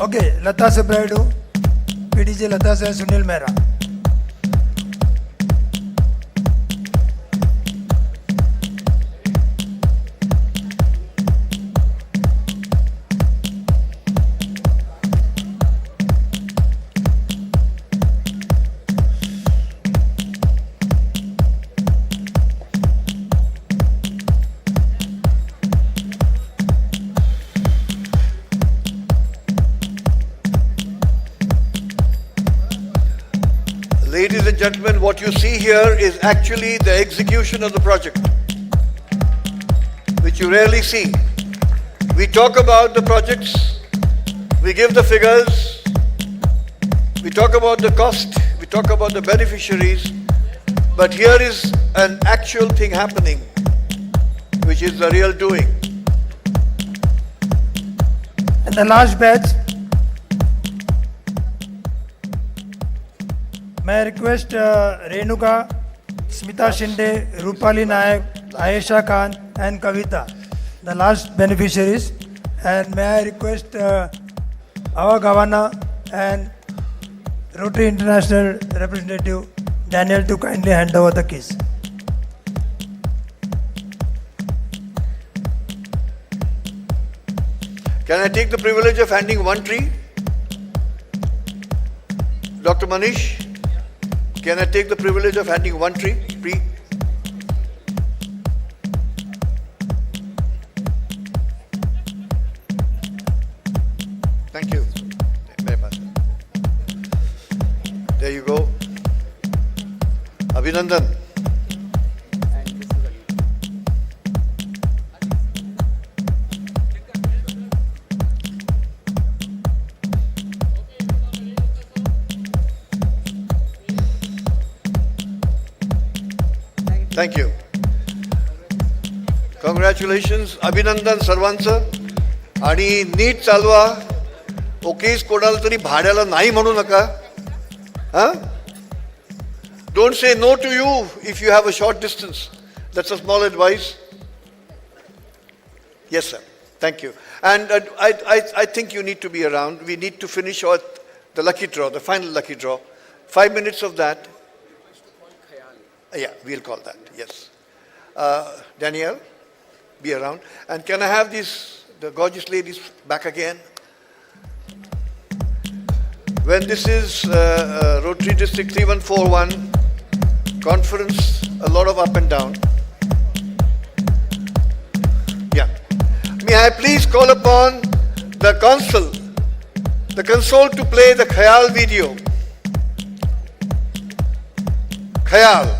Okay, Lata Subraidu, PDG Lata and Sunil Mehra. Ladies and gentlemen, what you see here is actually the execution of the project, which you rarely see. We talk about the projects, we give the figures, we talk about the cost, we talk about the beneficiaries, but here is an actual thing happening, which is the real doing. And the last batch, may I request Renuka, Smita Shinde, Rupali Nayak, Ayesha Khan and Kavita, the last beneficiaries. And may I request our governor and Rotary International representative Daniel to kindly hand over the keys. Can I take the privilege of handing one tree? Dr. Manish, can I take the privilege of handing one tree? Thank you. Very much. There you go. Abhinandan. Thank you. Congratulations, Abhinandan सर्वांचं आणि NEET चालवा. ओकेस कोणाला तरी भाड्याला नाही म्हणू नका. Don't say no to you if you have a short distance. That's a small advice. Yes, sir. Thank you. And I think you need to be around. We need to finish out the lucky draw, the final lucky draw. 5 minutes of that. Yeah, we'll call that, yes. Danielle, be around. And can I have the gorgeous ladies back again? When this is Rotary District 3141 conference, a lot of up and down. Yeah. May I please call upon the console to play the Khayal video. Khayal.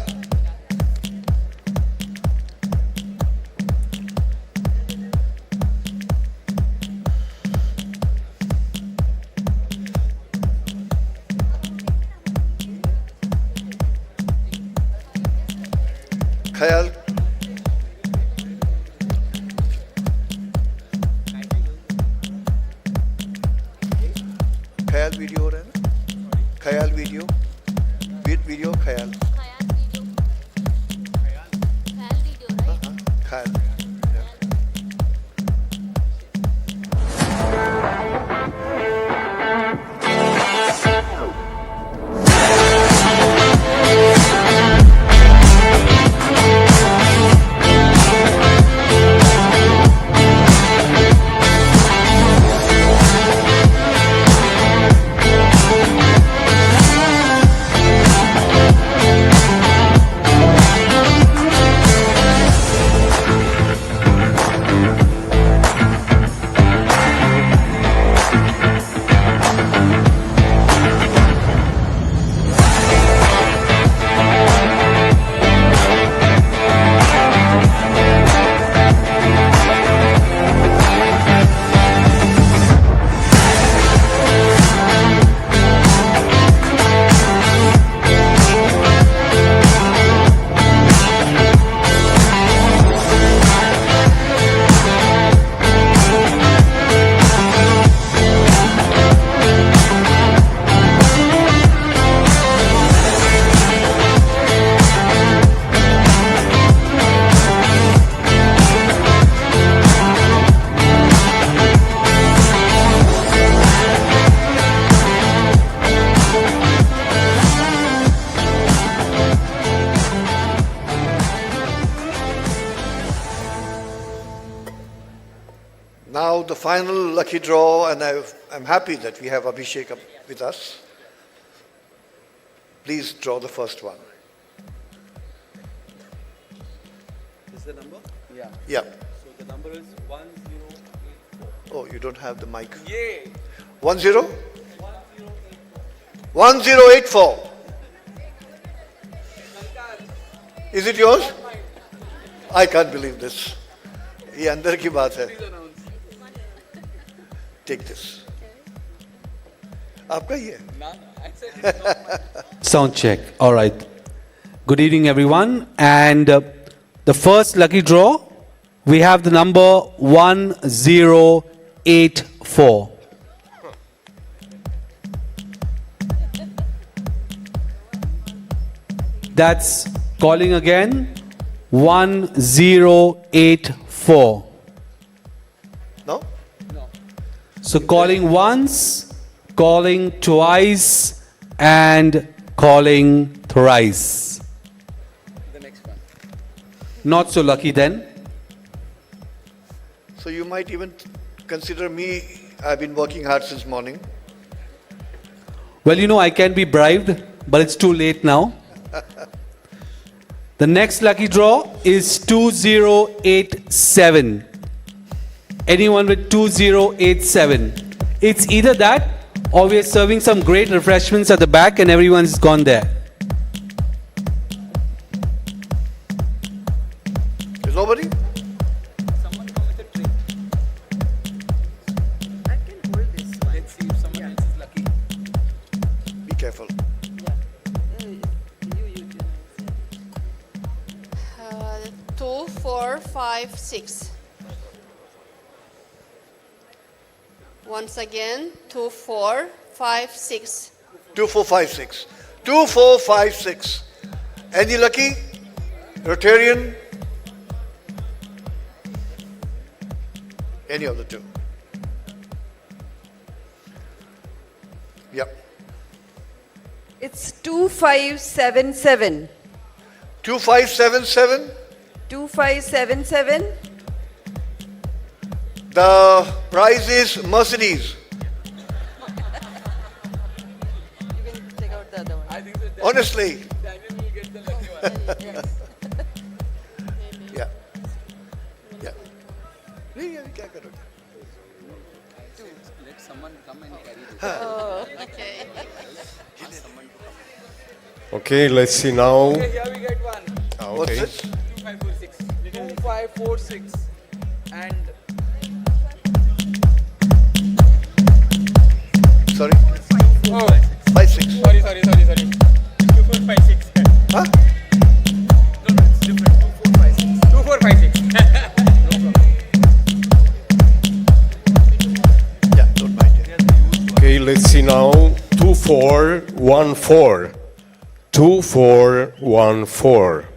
Khayal. Khayal video हो रहा है ना? Khayal video. Video Khayal. Khayal. Now the final lucky draw, and I'm happy that we have Abhishek up with us. Please draw the first one. Is the number? Yeah. Yeah. So the number is 1084. Oh, you don't have the mic. Yay! 10? 1084. Is it yours? I can't believe this. ये अंदर की बात है. Take this. आपका ही है. Sound check. All right. Good evening, everyone. And the first lucky draw, we have the number 1084. That's calling again. 1084. No? So calling once, calling twice, and calling thrice. The next one. Not so lucky then. So you might even consider me. I've been working hard since morning. Well, you know, I can be bribed, but it's too late now. The next lucky draw is 2087. Anyone with 2087? It's either that or we are serving some great refreshments at the back and everyone's gone there. Is nobody? Someone come with a tray. I can hold this one. Let's see if someone else is lucky. Be careful. 2, 4, 5, 6. Once again, 2, 4, 5, 6. 2, 4, 5, 6. 2, 4, 5, 6. Any lucky? Rotarian? Any of the two? Yep. It's 2577. 2577? 2577. The prize is Mercedes. Honestly. Yeah. Yeah. क्या करोगे? Let someone come and carry this. Oh, okay. Okay, let's see now. Okay, here we get one. Okay. 2546. 2546. And Sorry? oh, 5-6. sorry. 2456. Huh? No, it's different. 2456. 2456. No problem. Yeah, don't mind it. Okay, let's see now. 2414. 2414.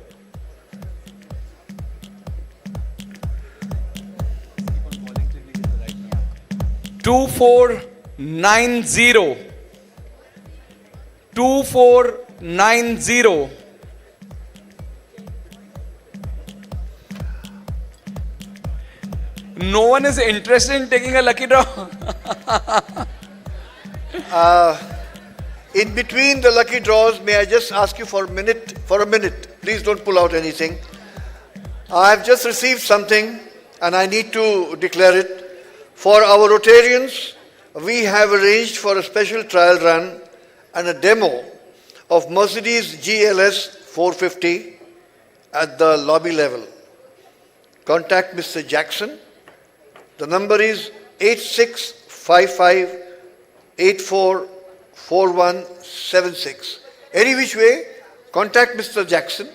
Two four 90. 2490. No one is interested in taking a lucky draw. In between the lucky draws, may I just ask you for a minute? Please don't pull out anything. I have just received something and I need to declare it. For our Rotarians, we have arranged for a special trial run and a demo of Mercedes GLS 450 at the lobby level. Contact Mr. Jackson. The number is 8655-844176. Any which way, contact Mr. Jackson.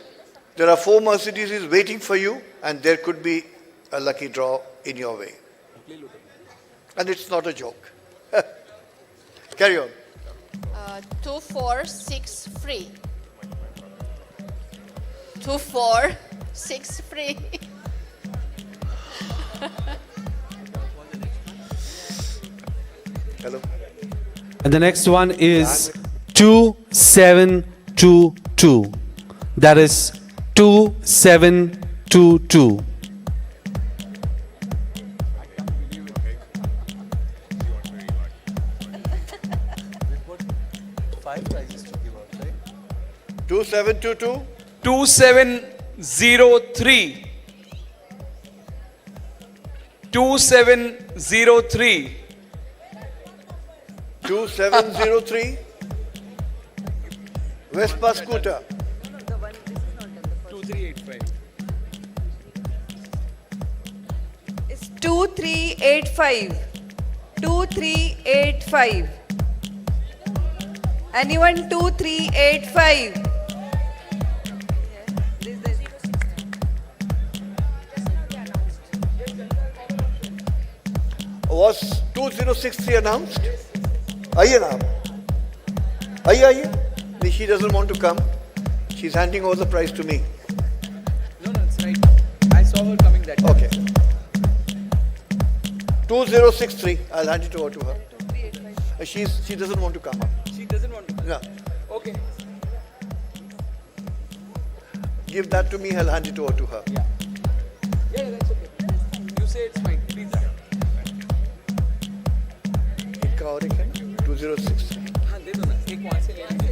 There are 4 Mercedeses waiting for you and there could be a lucky draw in your way. And it's not a joke. Carry on. 2463. 2463. Hello. And the next one is 2722. That is 2722. Five prizes to give out, right? 2722. 2703. 2703. 2703. Vespa scooter. 2385. It's 2385. 2385. Anyone 2385? Was 2063 announced? आइए ना आप. आइए. She doesn't want to come. She's handing over the prize to me. No, it's right. I saw her coming that time. Okay. 2063. I'll hand it over to her. She doesn't want to come up. She doesn't want to. No. Okay. Give that to me. I'll hand it over to her. Yeah, that's okay. You say it's fine. Please. इनका और एक है 2063. हाँ दे दो ना. एक वहाँ से ले लेंगे.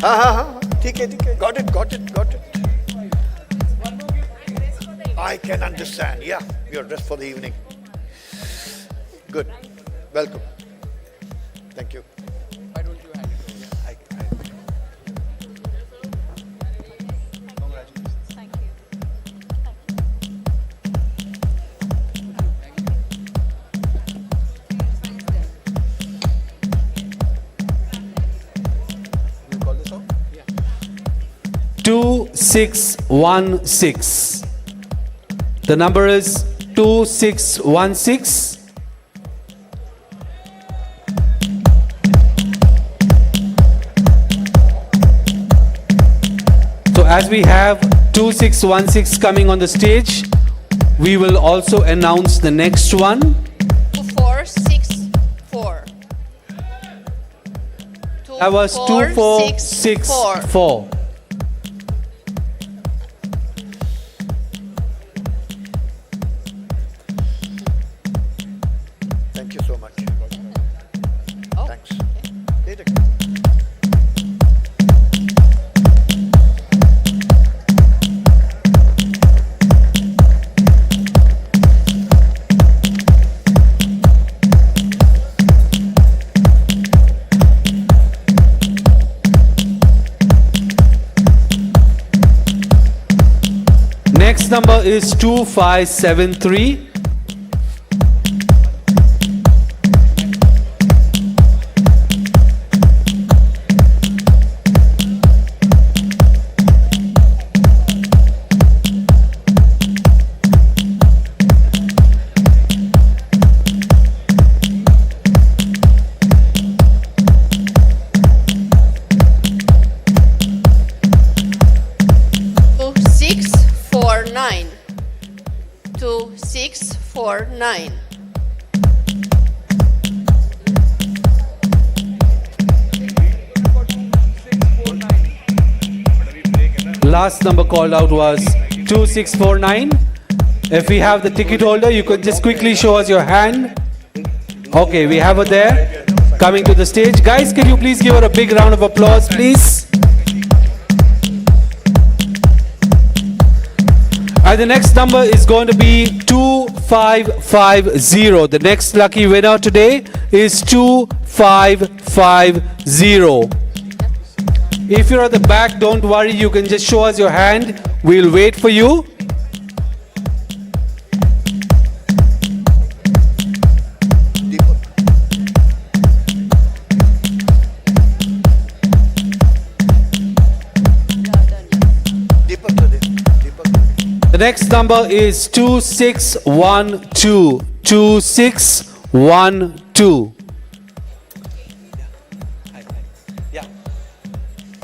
हाँ. ठीक है. Got it. I can understand. Yeah, you're dressed for the evening. Good. Welcome. Thank you. Why don't you hand it over? Congratulations. Thank you. 2616. The number is 2616. So as we have 2616 coming on the stage, we will also announce the next one. 2464. That was 2464. Thank you so much. Thanks. Later. Next number is 2573. Nine. 2649. Last number called out was 2649. If we have the ticket holder, you could just quickly show us your hand. Okay, we have her there, coming to the stage. Guys, can you please give her a big round of applause, please? And the next number is going to be 2550. The next lucky winner today is 2550. If you're at the back, don't worry, you can just show us your hand. We'll wait for you. The next number is 2612. 2612.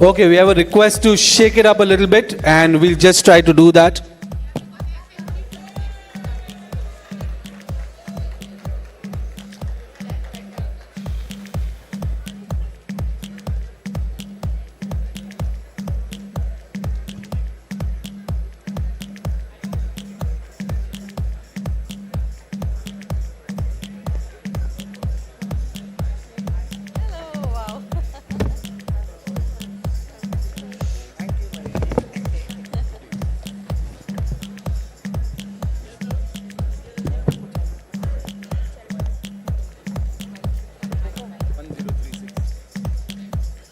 Okay, we have a request to shake it up a little bit, and we'll just try to do that.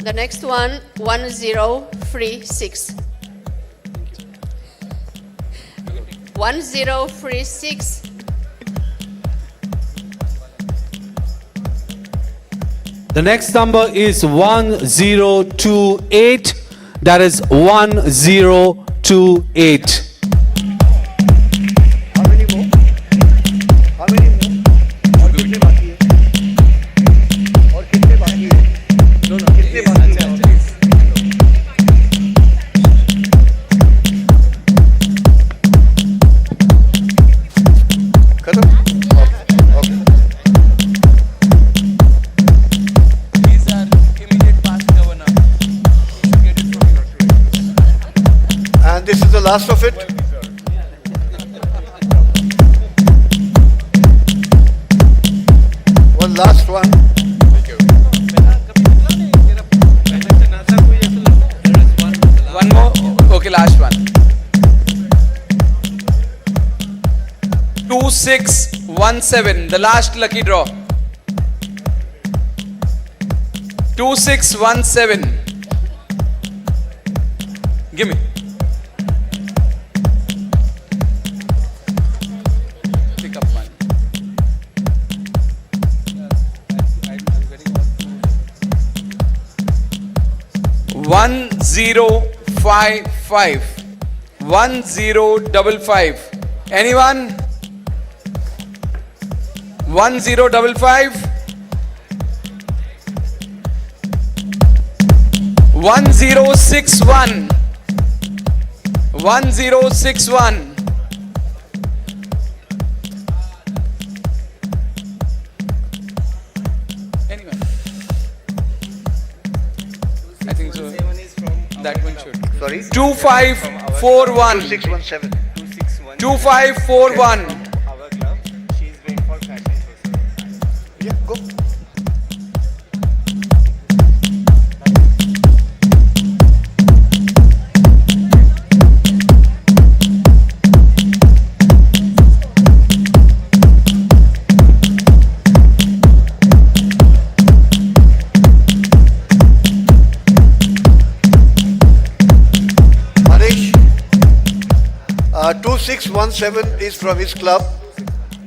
The next one, 1036. 1036. The next number is 1028. That is 1028. And this is the last of it. One last one. One more. Okay, last one. 2617, the last lucky draw. 2617. Give me. Pick up one. 1055. 1055. Anyone? 1055. 1061. 1061. Anyone? I think so. That one should. Sorry? 2541. 2617. 2541. Yeah, go. Manish, 2617 is from his club,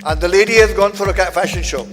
and the lady has gone for a fashion show.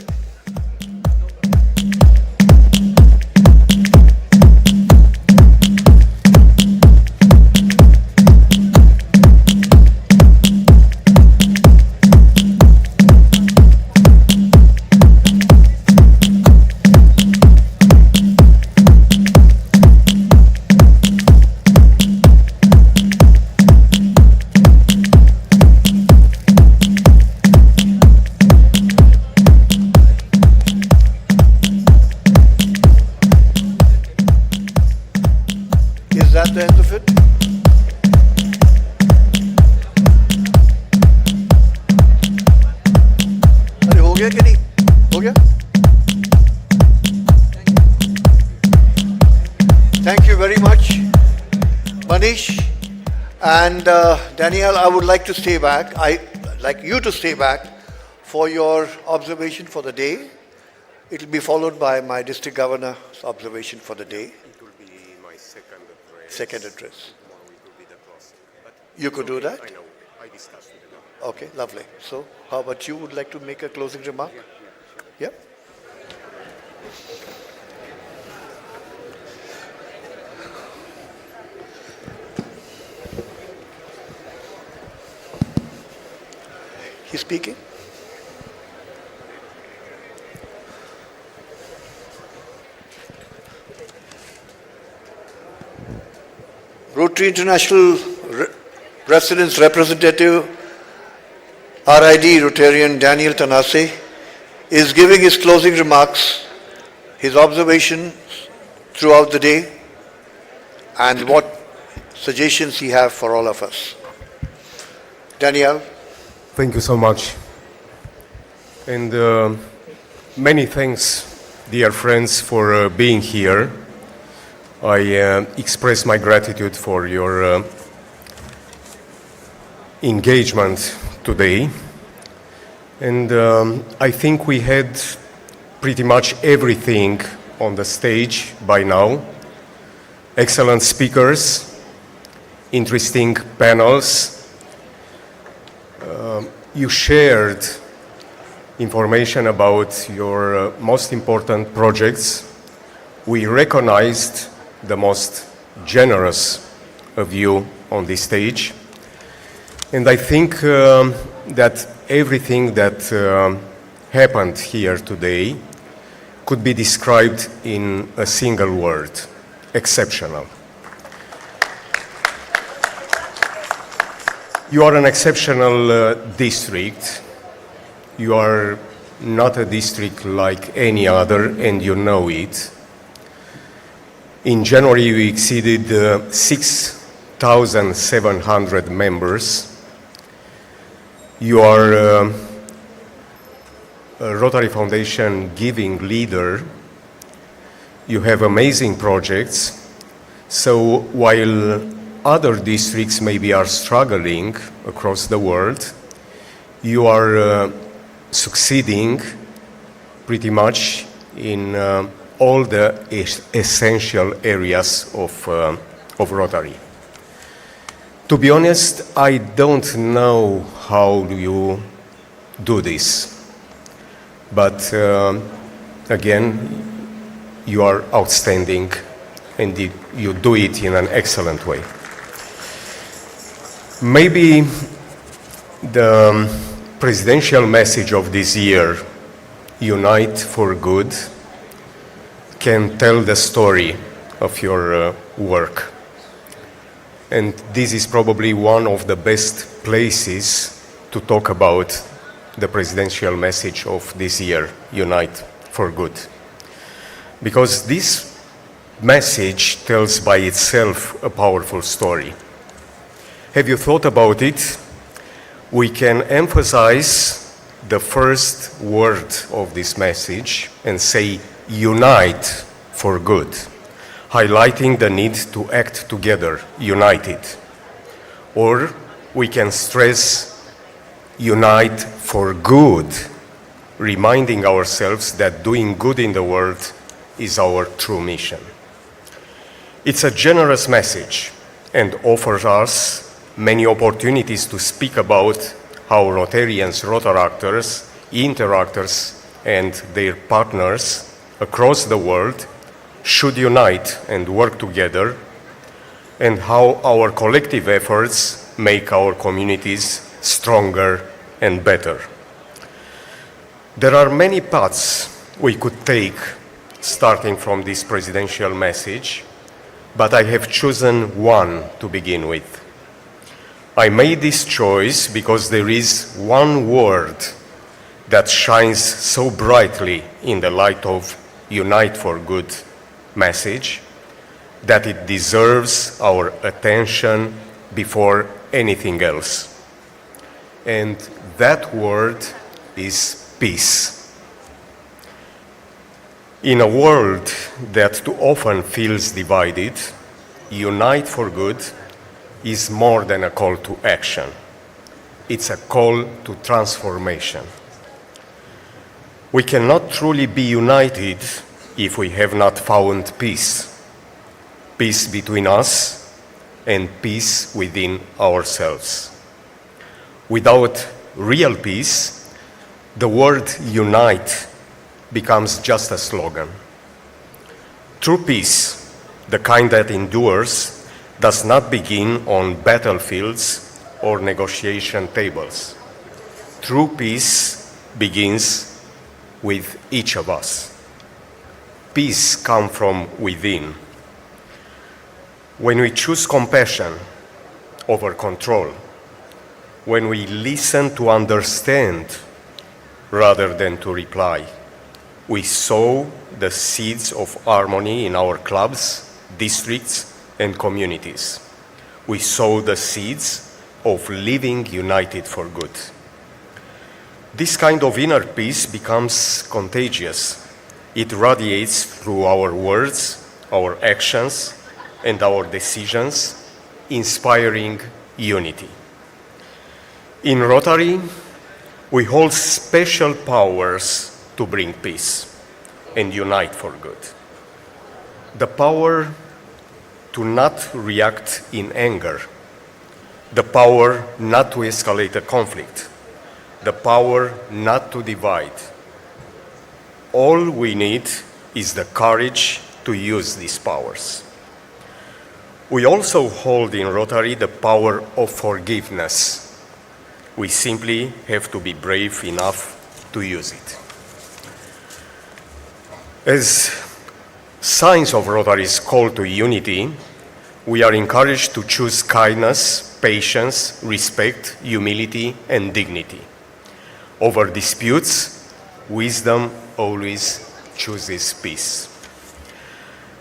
Is that the end of it? अरे हो गया कि नहीं? हो गया? Thank you very much, Manish and Danielle. I would like to stay back. I like you to stay back for your observation for the day. It will be followed by my district governor's observation for the day. It will be my second address. Second address. Tomorrow it will be the closing. But You could do that? I know. I discussed with them. Okay, lovely. So, how about you? Would like to make a closing remark? Yeah. He's speaking. Rotary International Residence Representative, RID Rotarian Daniel Tanase, is giving his closing remarks, his observations throughout the day, and what suggestions he has for all of us. Daniel. Thank you so much. And many thanks, dear friends, for being here. I express my gratitude for your engagement today. And I think we had pretty much everything on the stage by now. Excellent speakers, interesting panels, You shared information about your most important projects. We recognized the most generous of you on this stage. And I think that everything that happened here today could be described in a single word: exceptional. You are an exceptional district. You are not a district like any other, and you know it. In January, we exceeded 6,700 members. You are a Rotary Foundation giving leader. You have amazing projects. So while other districts maybe are struggling across the world, you are succeeding pretty much in all the essential areas of Rotary. To be honest, I don't know how you do this, but again, you are outstanding and you do it in an excellent way. Maybe the presidential message of this year, Unite for Good, can tell the story of your work. And this is probably one of the best places to talk about the presidential message of this year, Unite for Good. Because this message tells by itself a powerful story. Have you thought about it? We can emphasize the first word of this message and say, unite for good, highlighting the need to act together, united. Or we can stress, unite for good, reminding ourselves that doing good in the world is our true mission. It's a generous message and offers us many opportunities to speak about how Rotarians, Rotaractors, Interactors, and their partners across the world should unite and work together, and how our collective efforts make our communities stronger and better. There are many paths we could take starting from this presidential message, but I have chosen one to begin with. I made this choice because there is one word that shines so brightly in the light of Unite for Good message that it deserves our attention before anything else. And that word is peace. In a world that too often feels divided, Unite for Good is more than a call to action. It's a call to transformation. We cannot truly be united if we have not found peace. Peace between us and peace within ourselves. Without real peace, the word unite becomes just a slogan. True peace, the kind that endures, does not begin on battlefields or negotiation tables. True peace begins with each of us. Peace comes from within. When we choose compassion over control, when we listen to understand rather than to reply, we sow the seeds of harmony in our clubs, districts, and communities. We sow the seeds of living united for good. This kind of inner peace becomes contagious. It radiates through our words, our actions, and our decisions, inspiring unity. In Rotary, we hold special powers to bring peace and unite for good. The power to not react in anger, the power not to escalate a conflict, the power not to divide. All we need is the courage to use these powers. We also hold in Rotary the power of forgiveness. We simply have to be brave enough to use it. As signs of Rotary's call to unity, we are encouraged to choose kindness, patience, respect, humility, and dignity. Over disputes, wisdom always chooses peace.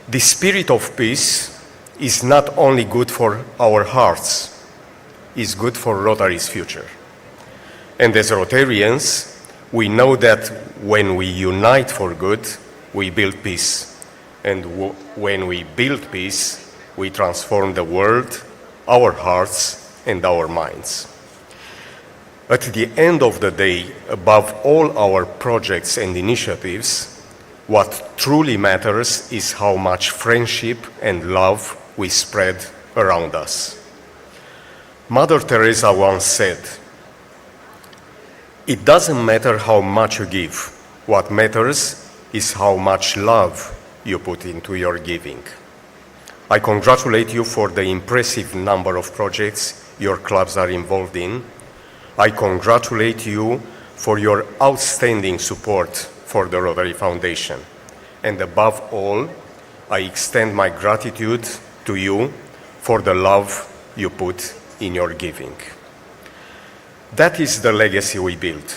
The spirit of peace is not only good for our hearts, it's good for Rotary's future. And as Rotarians, we know that when we unite for good, we build peace. And when we build peace, we transform the world, our hearts, and our minds. At the end of the day, above all our projects and initiatives, what truly matters is how much friendship and love we spread around us. Mother Teresa once said, "It doesn't matter how much you give. What matters is how much love you put into your giving." I congratulate you for the impressive number of projects your clubs are involved in. I congratulate you for your outstanding support for the Rotary Foundation. And above all, I extend my gratitude to you for the love you put in your giving. That is the legacy we build,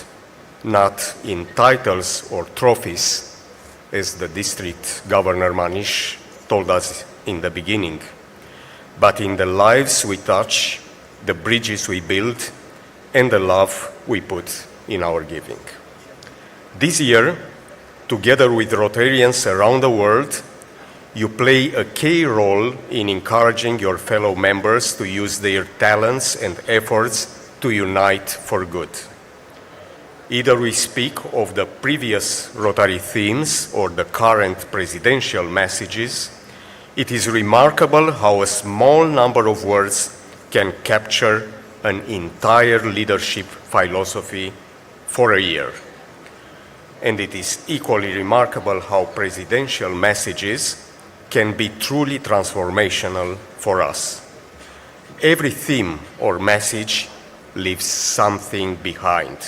not in titles or trophies, as the district governor Manish told us in the beginning, but in the lives we touch, the bridges we build, and the love we put in our giving. This year, together with Rotarians around the world, you play a key role in encouraging your fellow members to use their talents and efforts to unite for good. Either we speak of the previous Rotary themes or the current presidential messages, it is remarkable how a small number of words can capture an entire leadership philosophy for a year. And it is equally remarkable how presidential messages can be truly transformational for us. Every theme or message leaves something behind.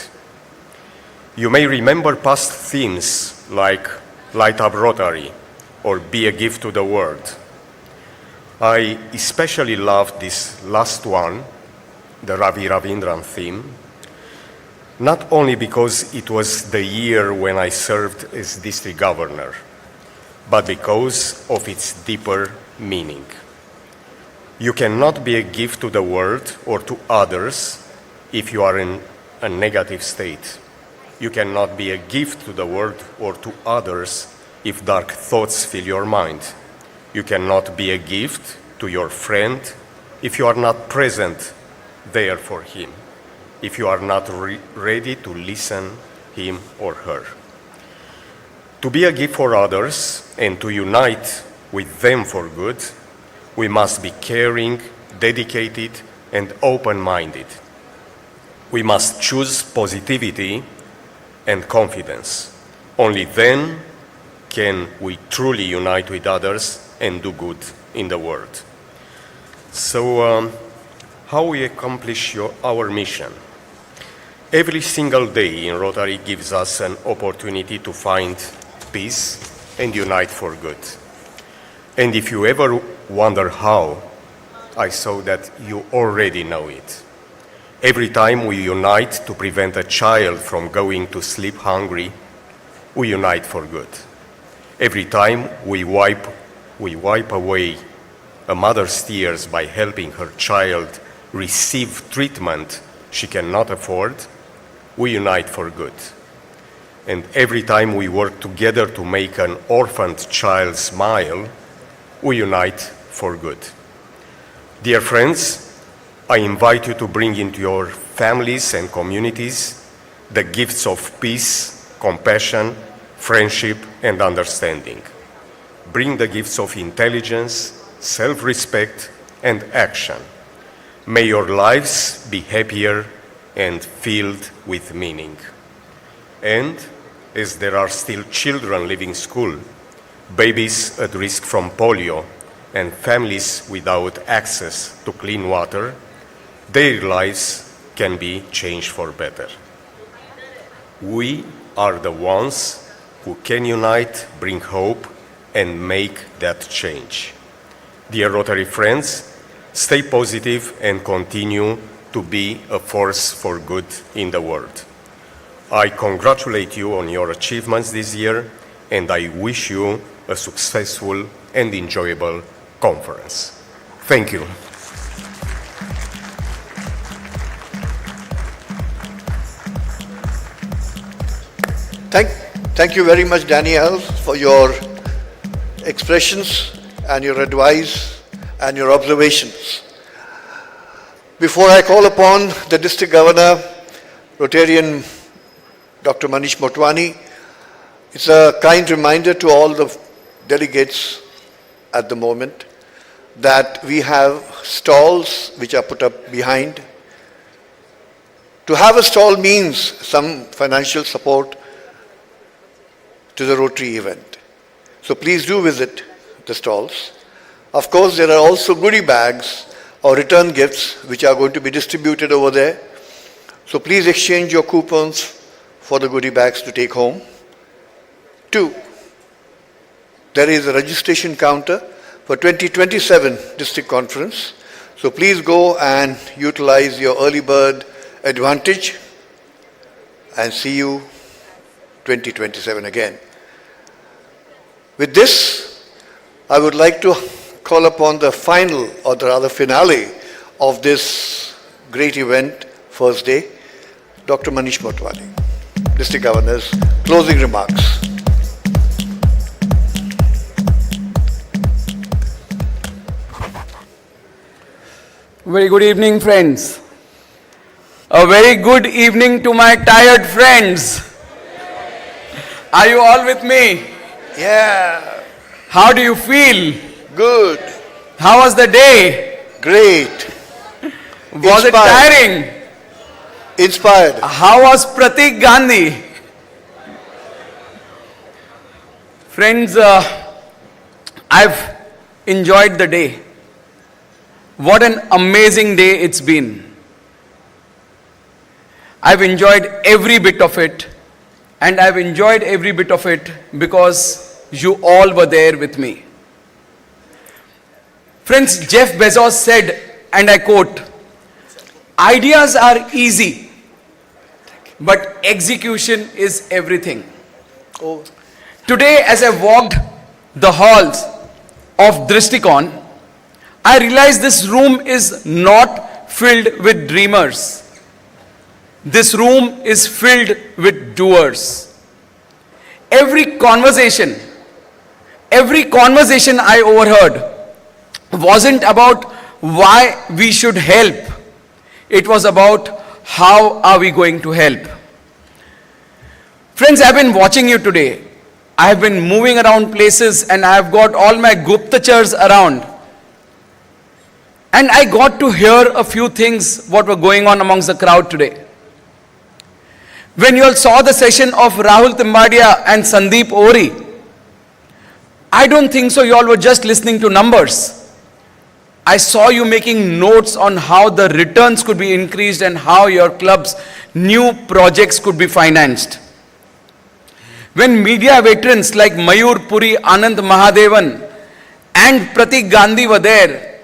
You may remember past themes like Light Up Rotary or Be a Gift to the World. I especially loved this last one, the Ravi Ravindran theme, not only because it was the year when I served as district governor, but because of its deeper meaning. You cannot be a gift to the world or to others if you are in a negative state. You cannot be a gift to the world or to others if dark thoughts fill your mind. You cannot be a gift to your friend if you are not present there for him, if you are not ready to listen him or her. To be a gift for others and to unite with them for good, we must be caring, dedicated, and open-minded. We must choose positivity and confidence. Only then can we truly unite with others and do good in the world. So, how we accomplish our mission? Every single day in Rotary gives us an opportunity to find peace and unite for good. And if you ever wonder how, I saw that you already know it. Every time we unite to prevent a child from going to sleep hungry, we unite for good. Every time we wipe away a mother's tears by helping her child receive treatment she cannot afford, we unite for good. And every time we work together to make an orphaned child smile, we unite for good. Dear friends, I invite you to bring into your families and communities the gifts of peace, compassion, friendship, and understanding. Bring the gifts of intelligence, self-respect, and action. May your lives be happier and filled with meaning. And as there are still children leaving school, babies at risk from polio, and families without access to clean water, their lives can be changed for better. We are the ones who can unite, bring hope, and make that change. Dear Rotary friends, stay positive and continue to be a force for good in the world. I congratulate you on your achievements this year, and I wish you a successful and enjoyable conference. Thank you. Thank you very much, Danielle, for your expressions and your advice and your observations. Before I call upon the District Governor, Rotarian Dr. Manish Motwani, it's a kind reminder to all the delegates at the moment that we have stalls which are put up behind. To have a stall means some financial support to the Rotary event. So please do visit the stalls. Of course, there are also goodie bags or return gifts which are going to be distributed over there. So please exchange your coupons for the goodie bags to take home. 2, there is a registration counter for 2027 district conference. So please go and utilize your early bird advantage and see you 2027 again. With this, I would like to call upon the final, or the rather finale, of this great event, first day, Dr. Manish Motwani, District Governor's closing remarks. Very good evening, friends. A very good evening to my tired friends. Are you all with me? Yeah. How do you feel? Good. How was the day? Great. Was it tiring? Inspired. How was Pratik Gandhi? Friends, I've enjoyed the day. What an amazing day it's been. I've enjoyed every bit of it, and I've enjoyed every bit of it because you all were there with me. Friends, Jeff Bezos said, and I quote, "Ideas are easy, but execution is everything." Oh. Today, as I walked the halls of Drishtikon, I realized this room is not filled with dreamers. This room is filled with doers. Every conversation I overheard wasn't about why we should help. It was about how are we going to help. Friends, I've been watching you today. I have been moving around places and I have got all my Guptachars around. And I got to hear a few things what were going on amongst the crowd today. When you all saw the session of Rahul Timbadia and Sandeep Ori, I don't think so you all were just listening to numbers. I saw you making notes on how the returns could be increased and how your club's new projects could be financed. When media veterans like Mayur Puri, Anand Mahadevan and Pratik Gandhi were there,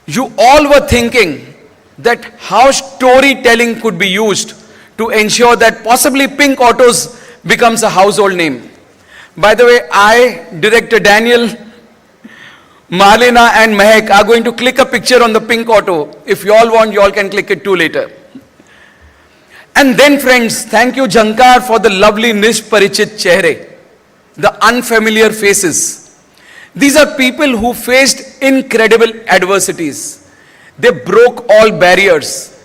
you all were thinking that how storytelling could be used to ensure that possibly Pink Autos becomes a household name. By the way, I, Director Daniel, Marlena and Mehak are going to click a picture on the Pink Auto. If you all want, you all can click it too later. And then friends, thank you Jankar for the lovely Nish Parichit Chehre, the unfamiliar faces. These are people who faced incredible adversities. They broke all barriers.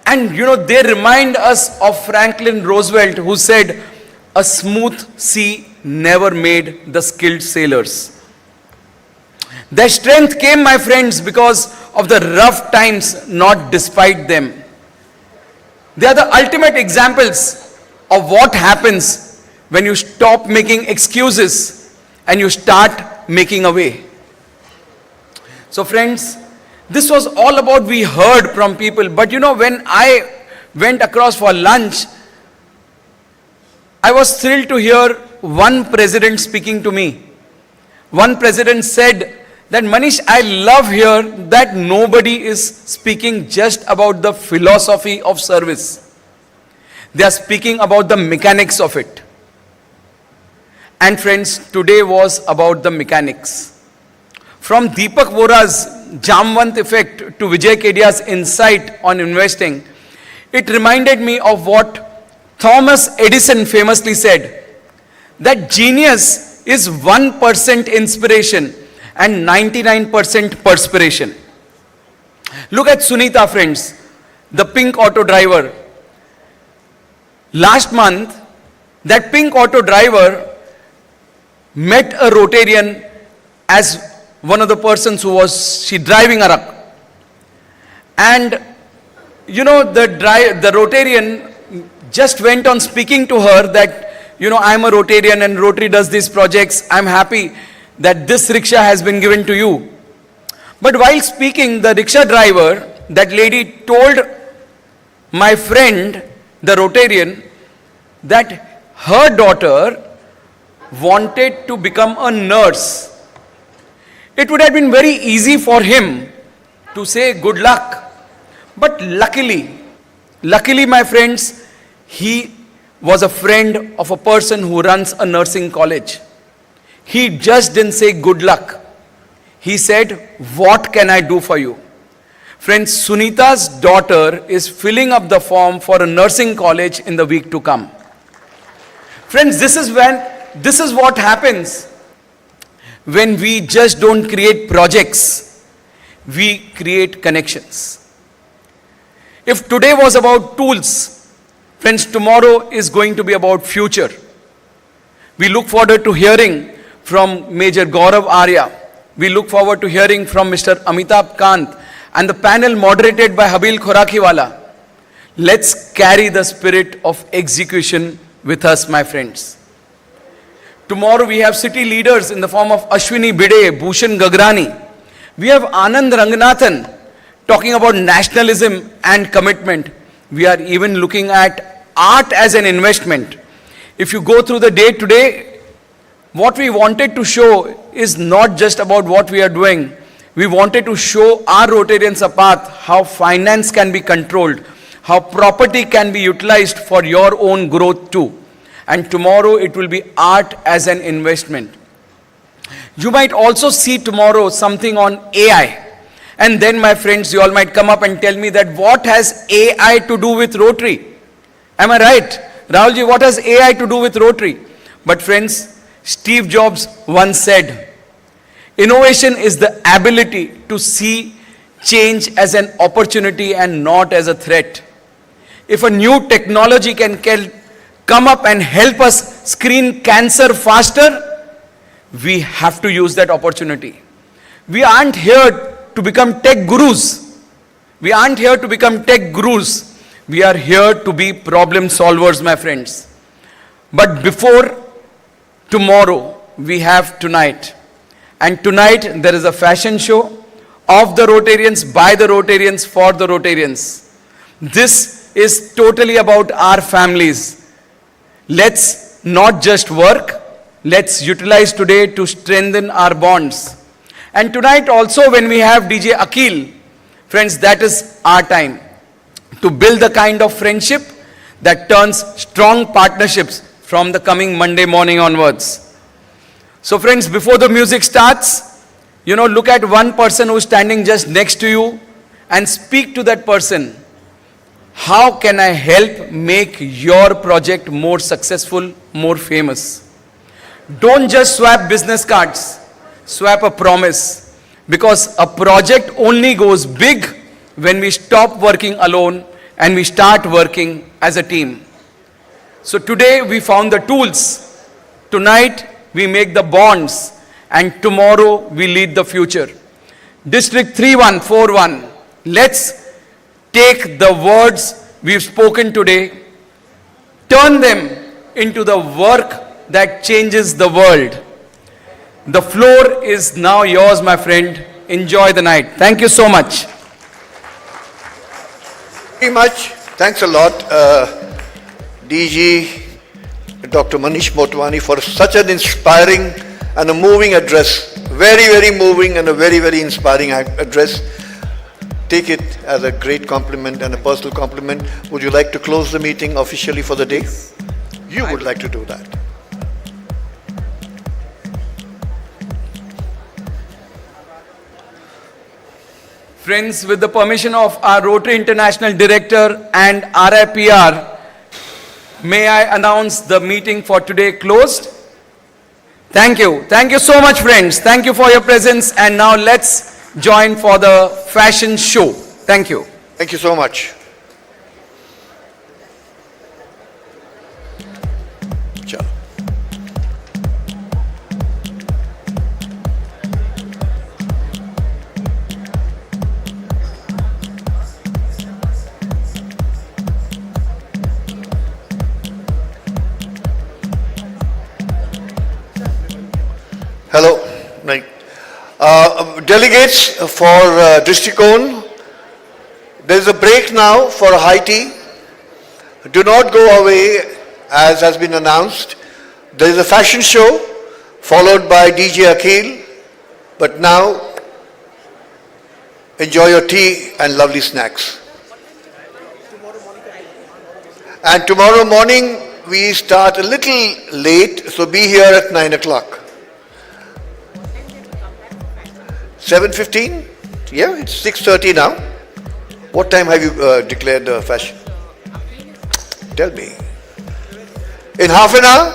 And they remind us of Franklin Roosevelt, who said, "A smooth sea never made the skilled sailors." Their strength came, my friends, because of the rough times, not despite them. They are the ultimate examples of what happens when you stop making excuses and you start making a way. So friends, this was all about we heard from people. But you know, when I went across for lunch, I was thrilled to hear one president speaking to me. One president said that, Manish, I love here that nobody is speaking just about the philosophy of service. They are speaking about the mechanics of it. And friends, today was about the mechanics. From Deepak Vora's Jamwant effect to Vijay Kedia's insight on investing, it reminded me of what Thomas Edison famously said, that genius is 1% inspiration and 99% perspiration. Look at Sunita, friends, the pink auto driver. Last month, that pink auto driver met a Rotarian as one of the persons who was driving a truck. And you know, the Rotarian just went on speaking to her that, you know, I'm a Rotarian and Rotary does these projects. I'm happy that this rickshaw has been given to you. But while speaking, the rickshaw driver, that lady told my friend, the Rotarian, that her daughter wanted to become a nurse. It would have been very easy for him to say good luck. But luckily, my friends, he was a friend of a person who runs a nursing college. He just didn't say good luck. He said, what can I do for you? Friends, Sunita's daughter is filling up the form for a nursing college in the week to come. Friends, this is what happens when we just don't create projects, we create connections. If today was about tools, friends, tomorrow is going to be about future. We look forward to hearing from Major Gaurav Arya. We look forward to hearing from Mr. Amitabh Kant and the panel moderated by Habil Khorakiwala. Let's carry the spirit of execution with us, my friends. Tomorrow we have city leaders in the form of Ashwini Bide, Bhushan Gagrani. We have Anand Ranganathan talking about nationalism and commitment. We are even looking at art as an investment. If you go through the day today, what we wanted to show is not just about what we are doing. We wanted to show our Rotarians a path, how finance can be controlled, how property can be utilized for your own growth too. And tomorrow it will be art as an investment. You might also see tomorrow something on AI. And then, my friends, you all might come up and tell me that what has AI to do with Rotary? Am I right? Rahulji, what has AI to do with Rotary? But friends, Steve Jobs once said, innovation is the ability to see change as an opportunity and not as a threat. If a new technology can come up and help us screen cancer faster, we have to use that opportunity. We aren't here to become tech gurus. We aren't here to become tech gurus. We are here to be problem solvers, my friends. But before tomorrow, we have tonight. And tonight, there is a fashion show of the Rotarians, by the Rotarians, for the Rotarians. This is totally about our families. Let's not just work, let's utilize today to strengthen our bonds. And tonight also, when we have DJ Akhil, friends, that is our time to build the kind of friendship that turns strong partnerships from the coming Monday morning onwards. So friends, before the music starts, look at one person who's standing just next to you and speak to that person. How can I help make your project more successful, more famous? Don't just swap business cards, swap a promise. Because a project only goes big when we stop working alone and we start working as a team. So today we found the tools. Tonight we make the bonds, and tomorrow we lead the future. District 3141. Let's take the words we've spoken today, turn them into the work that changes the world. The floor is now yours, my friend. Enjoy the night. Thank you so much. Very much. Thanks a lot, DG Dr. Manish Motwani, for such an inspiring and a moving address. Very, very moving and a very, very inspiring address. Take it as a great compliment and a personal compliment. Would you like to close the meeting officially for the day? You would like to do that. Friends, with the permission of our Rotary International Director and RIPR, may I announce the meeting for today closed? Thank you. Thank you so much, friends. Thank you for your presence. And now let's join for the fashion show. Thank you. Thank you so much. Chalo. Hello. Right. Delegates for District One, there is a break now for high tea. Do not go away as has been announced. There is a fashion show followed by DJ Akhil. But now, enjoy your tea and lovely snacks. And tomorrow morning we start a little late, so be here at 9 o'clock. 7:15? Yeah, it's 6:30 now. What time have you declared the fashion? Tell me. In half an hour?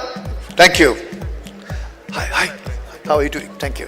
Thank you. Hi. How are you doing? Thank you.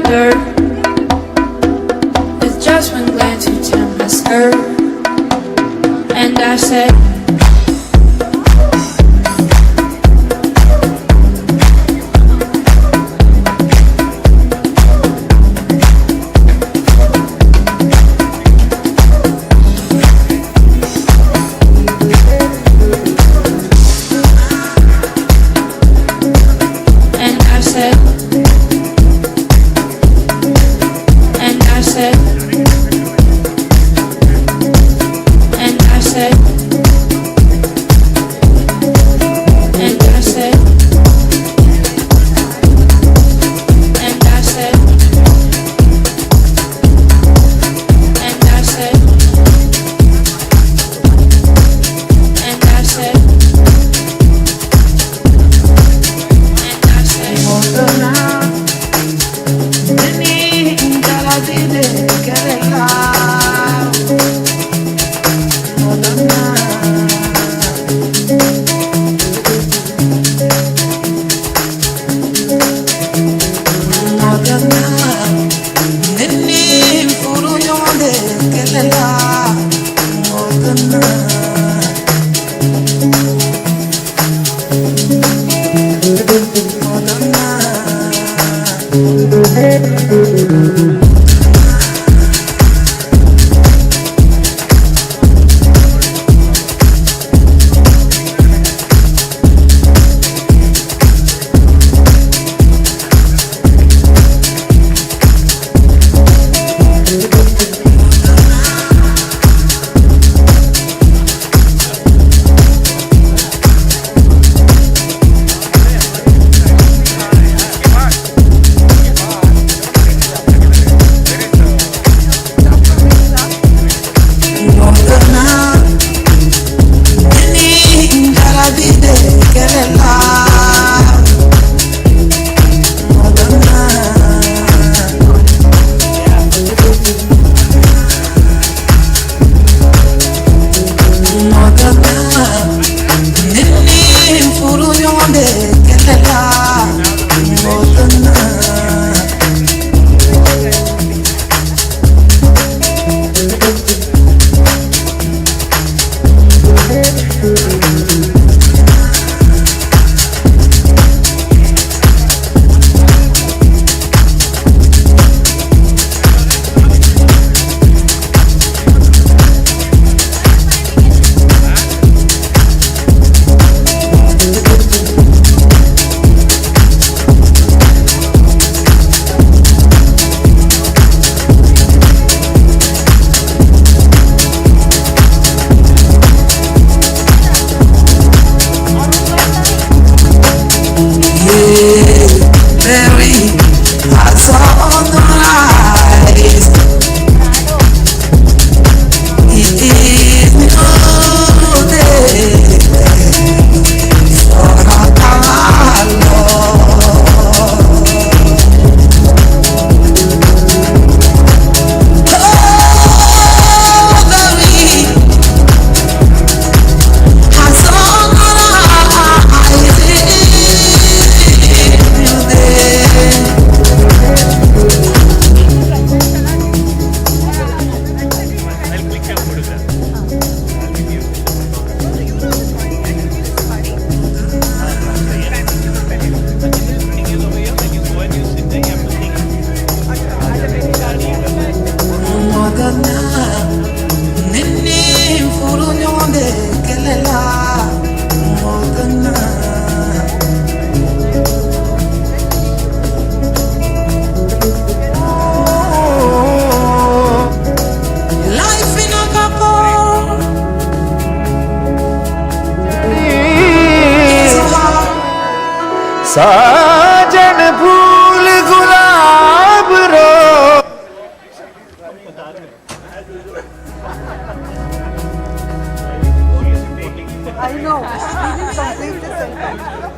dirt. With just one glance you turn my skirt. And I said, and I said, and I said, and I said, and I said, and I said, and I said, and I said, साजन फूल गुलाब रो I know. We didn't complete the sentence.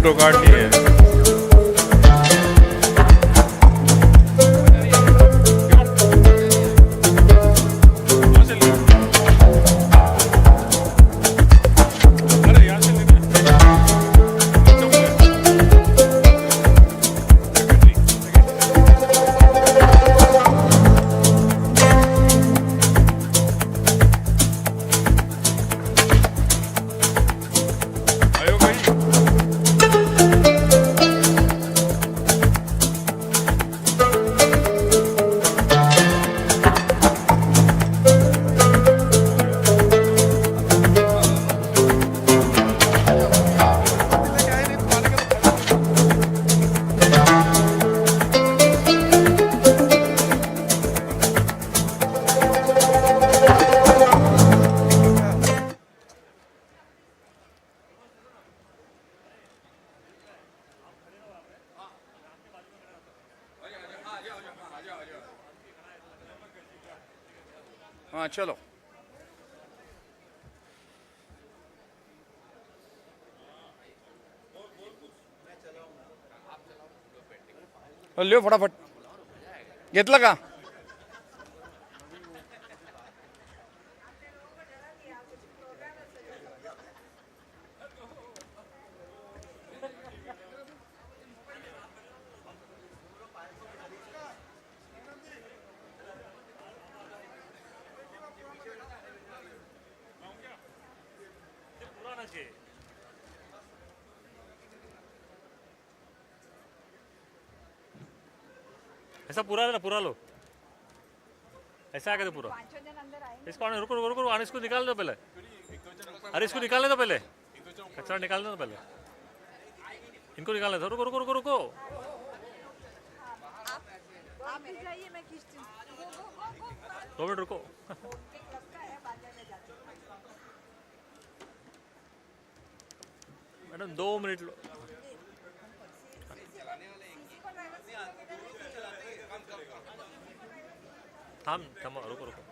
Photo काढ लिए हाँ चलो लिओ फटाफट घेतलं का ऐसा पूरा लो, पूरा लो ऐसा आके तो पूरा इसको रुको रुको रुको इसको निकाल दो पहले अरे इसको निकालने दो पहले कचरा निकालने दो पहले इनको निकालने दो रुको रुको रुको रुको आप भी जाइए मैं खींचती हूँ 2 मिनट रुको मैडम 2 मिनट लो थांब रुको रुको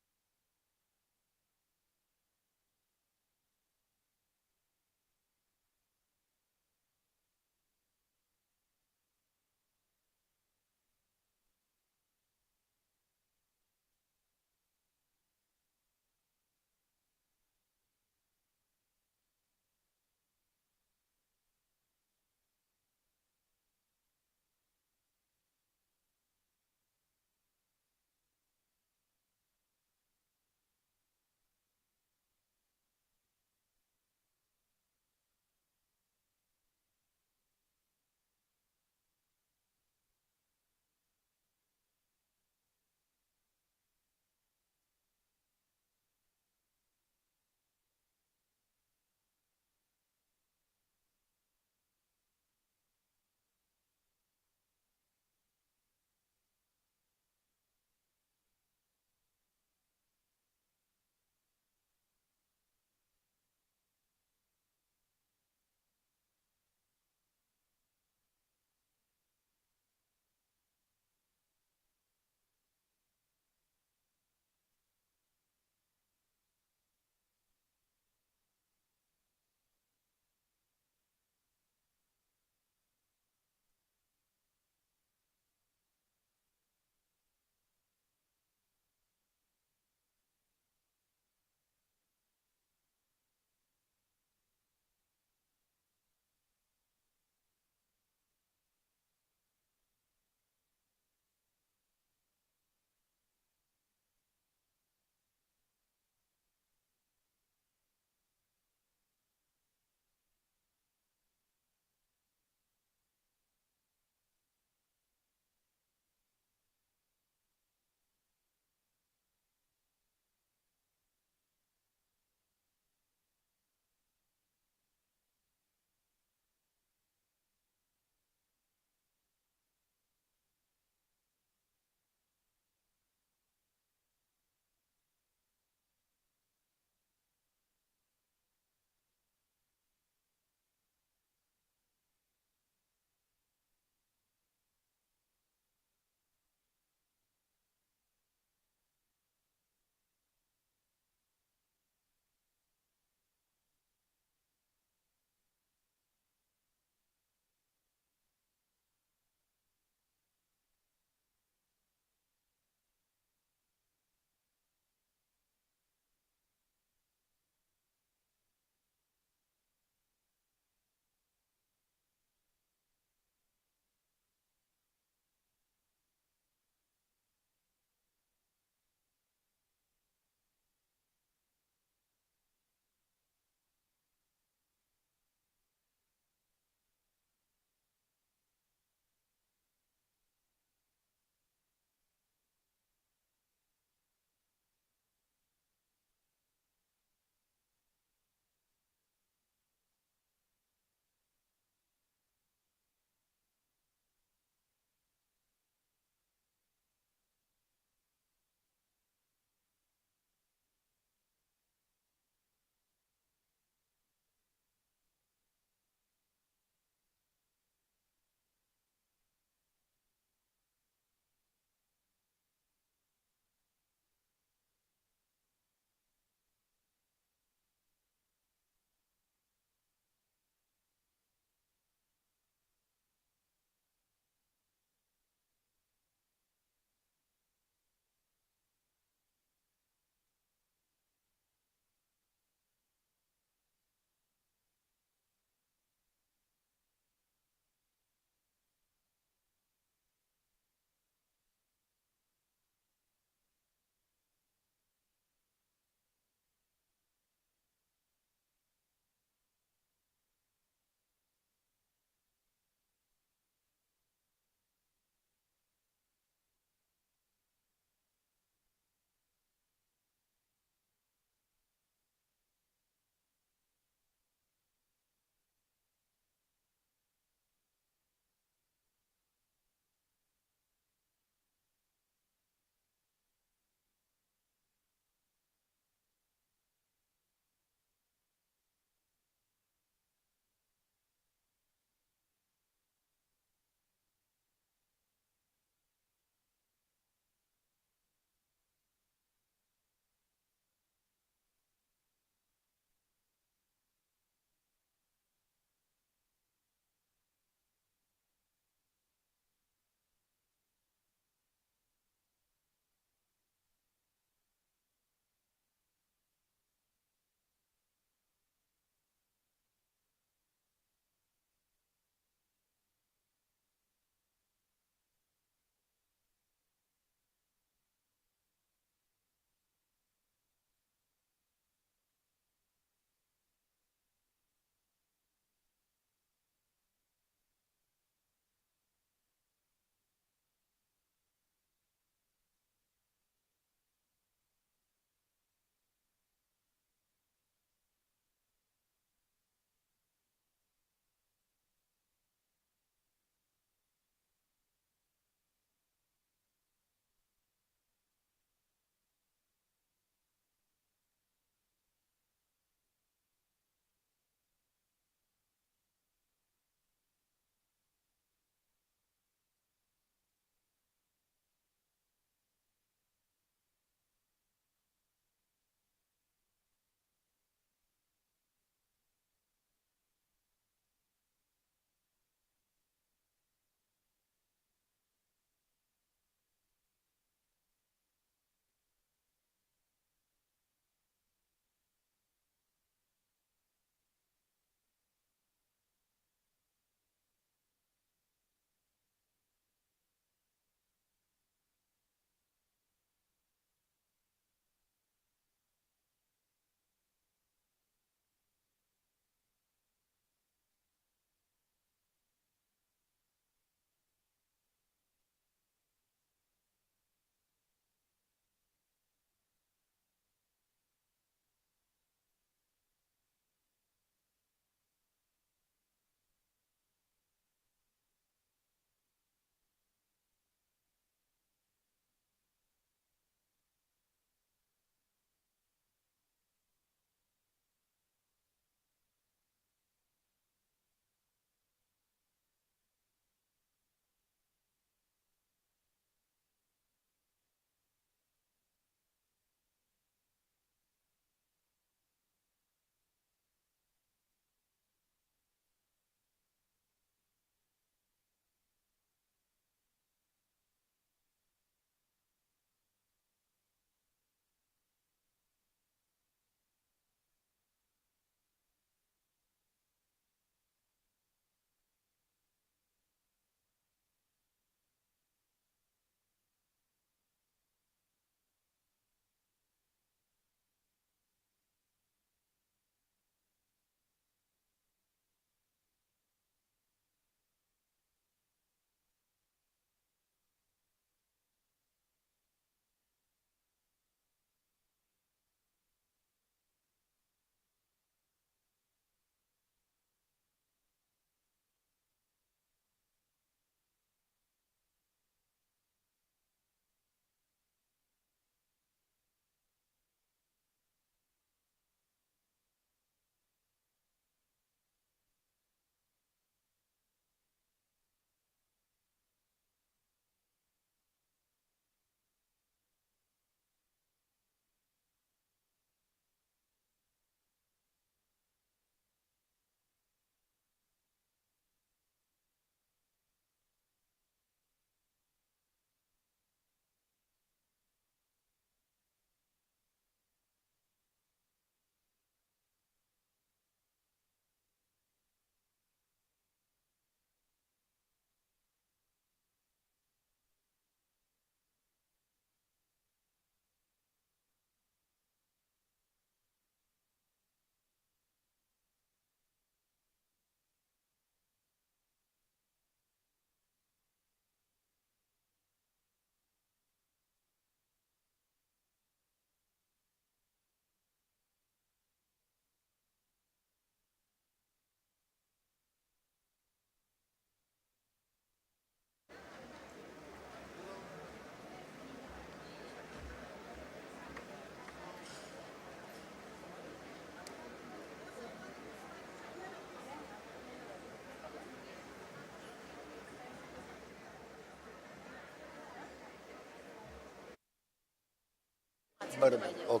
Okay.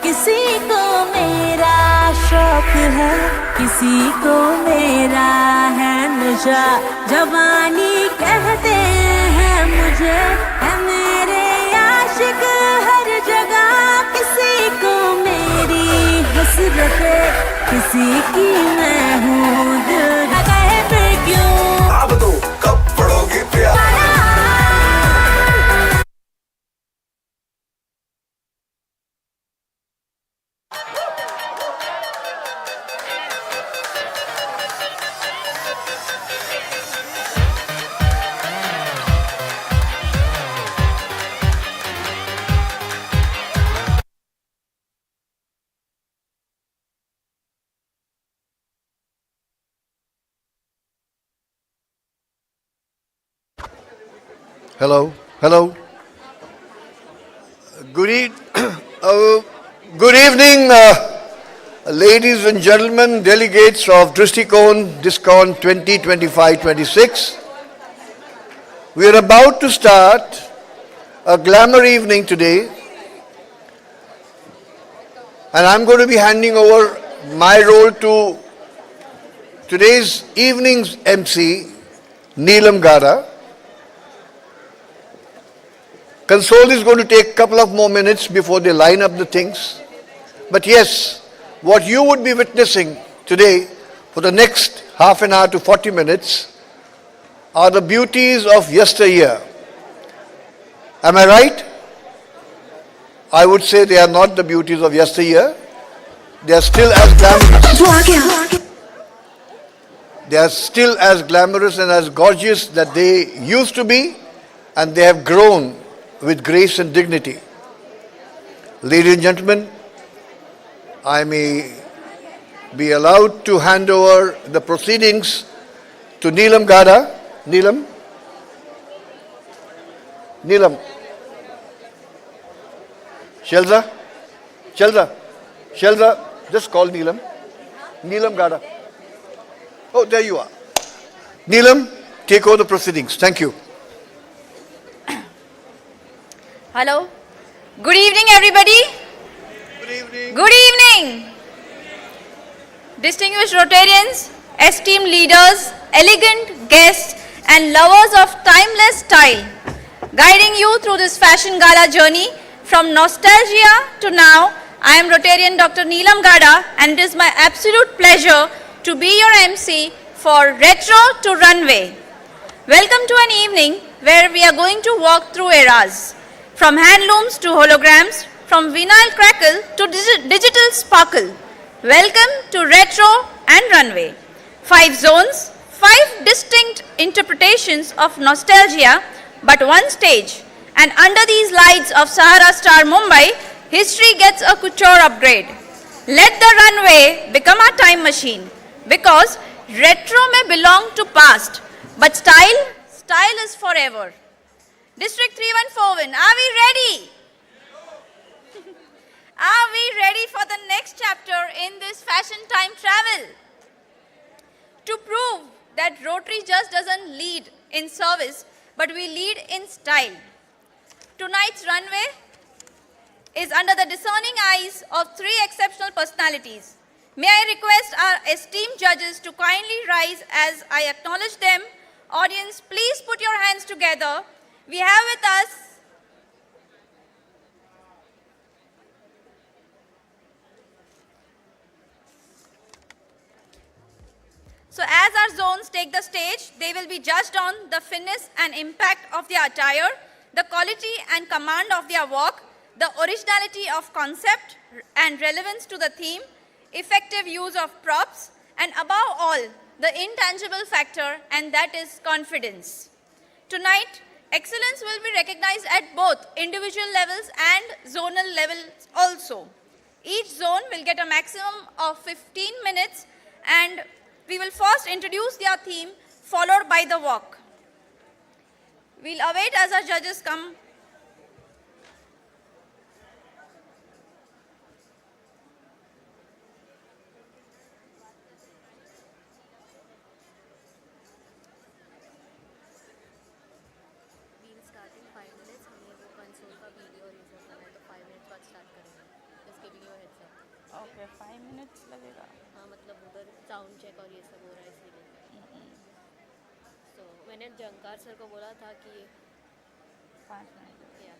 किसी को मेरा शौक है, किसी को मेरा है नशा, जवानी कहते हैं मुझे, है मेरे आशिक हर जगह। किसी को मेरी हसरत है, किसी की मैं हूँ दिल लगाए पे क्यों। अब तो कब पढ़ोगे प्यार। Hello, hello. Good evening, ladies and gentlemen, delegates of Drishtikon Discon 2025-26. We are about to start a glamour evening today, and I'm going to be handing over my role to today's evening's MC, Neelam Gada. Console is going to take a couple of more minutes before they line up the things. But yes, what you would be witnessing today for the next half an hour to 40 minutes are the beauties of yesteryear. Am I right? I would say they are not the beauties of yesteryear. They are still as glamorous. They are still as glamorous and as gorgeous that they used to be, and they have grown with grace and dignity. Ladies and gentlemen, I may be allowed to hand over the proceedings to Neelam Gada. Neelam? Neelam? Shelza? Shelza, just call Neelam. Neelam Gada. Oh, there you are. Neelam, take over the proceedings. Thank you. Hello. Good evening, everybody. Good evening. Good evening. Distinguished Rotarians, esteemed leaders, elegant guests, and lovers of timeless style, guiding you through this fashion gala journey from nostalgia to now, I am Rotarian Dr. Neelam Gada, and it is my absolute pleasure to be your MC for Retro to Runway. Welcome to an evening where we are going to walk through eras. From handlooms to holograms, from vinyl crackle to digital sparkle. Welcome to Retro and Runway. 5 zones, 5 distinct interpretations of nostalgia, but one stage. And under these lights of Sahara Star Mumbai, history gets a couture upgrade. Let the runway become our time machine, because retro may belong to past, but style is forever. District 314, are we ready? Are we ready for the next chapter in this fashion time travel? To prove that Rotary just doesn't lead in service, but we lead in style. Tonight's runway is under the discerning eyes of 3 exceptional personalities. May I request our esteemed judges to kindly rise as I acknowledge them. Audience, please put your hands together. We have with us So as our zones take the stage, they will be judged on the finesse and impact of their attire, the quality and command of their walk, the originality of concept and relevance to the theme, effective use of props, and above all, the intangible factor, and that is confidence. Tonight, Excellence will be recognized at both individual levels and zonal levels also. Each zone will get a maximum of 15 minutes, and we will first introduce their theme, followed by the walk. We'll await as our judges come. Okay, 5 minutes लगेगा. हाँ मतलब उधर sound check और ये सब हो रहा है इसीलिए. तो मैंने जंकार सर को बोला था कि 5 मिनट या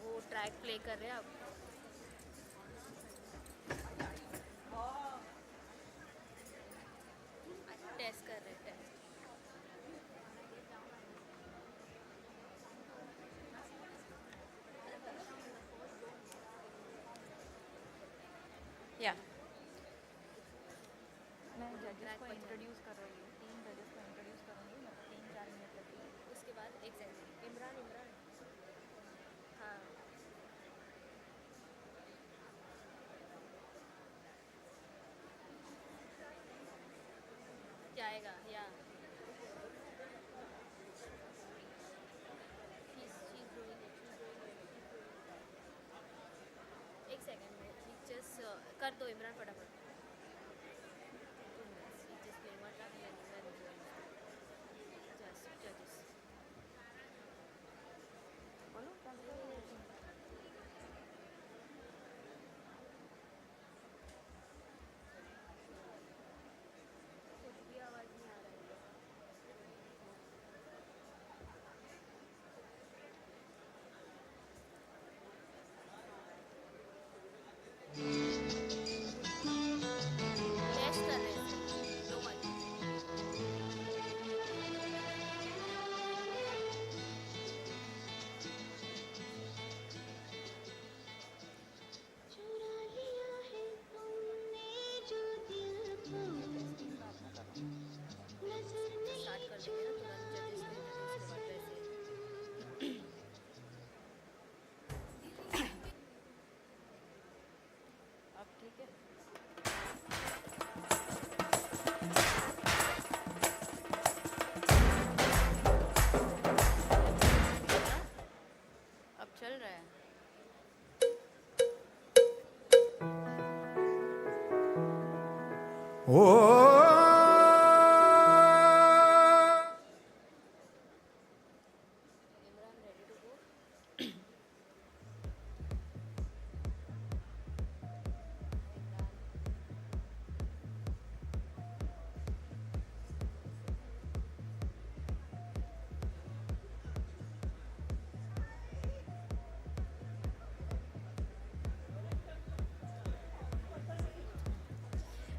वो ट्रैक प्ले कर रहे हैं अब. टेस्ट कर रहे हैं टेस्ट. Yeah. मैं जजेस को इंट्रोड्यूस कर रही हूँ. 3 जजेस को इंट्रोड्यूस करूँगी. मतलब 3-4 मिनट लगेगी. उसके बाद एग्जैक्टली इमरान हाँ जाएगा या एक सेकेंड में जस्ट कर दो इमरान फटाफट.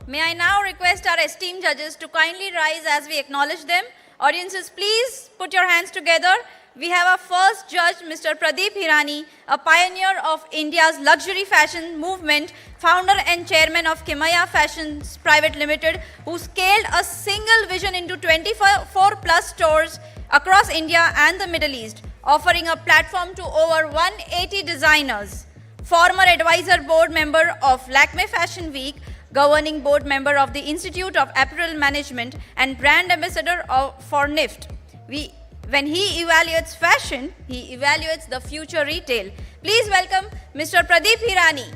May I now request our esteemed judges to kindly rise as we acknowledge them. Audiences, please put your hands together. We have our first judge, Mr. Pradeep Hirani, a pioneer of India's luxury fashion movement, founder and chairman of Kimaya Fashions Private Limited, who scaled a single vision into 24 plus stores across India and the Middle East, offering a platform to over 180 designers. Former advisor board member of Lakme Fashion Week, governing board member of the Institute of Apparel Management and brand ambassador for NIFT. When he evaluates fashion, he evaluates the future retail. Please welcome Mr. Pradeep Hirani.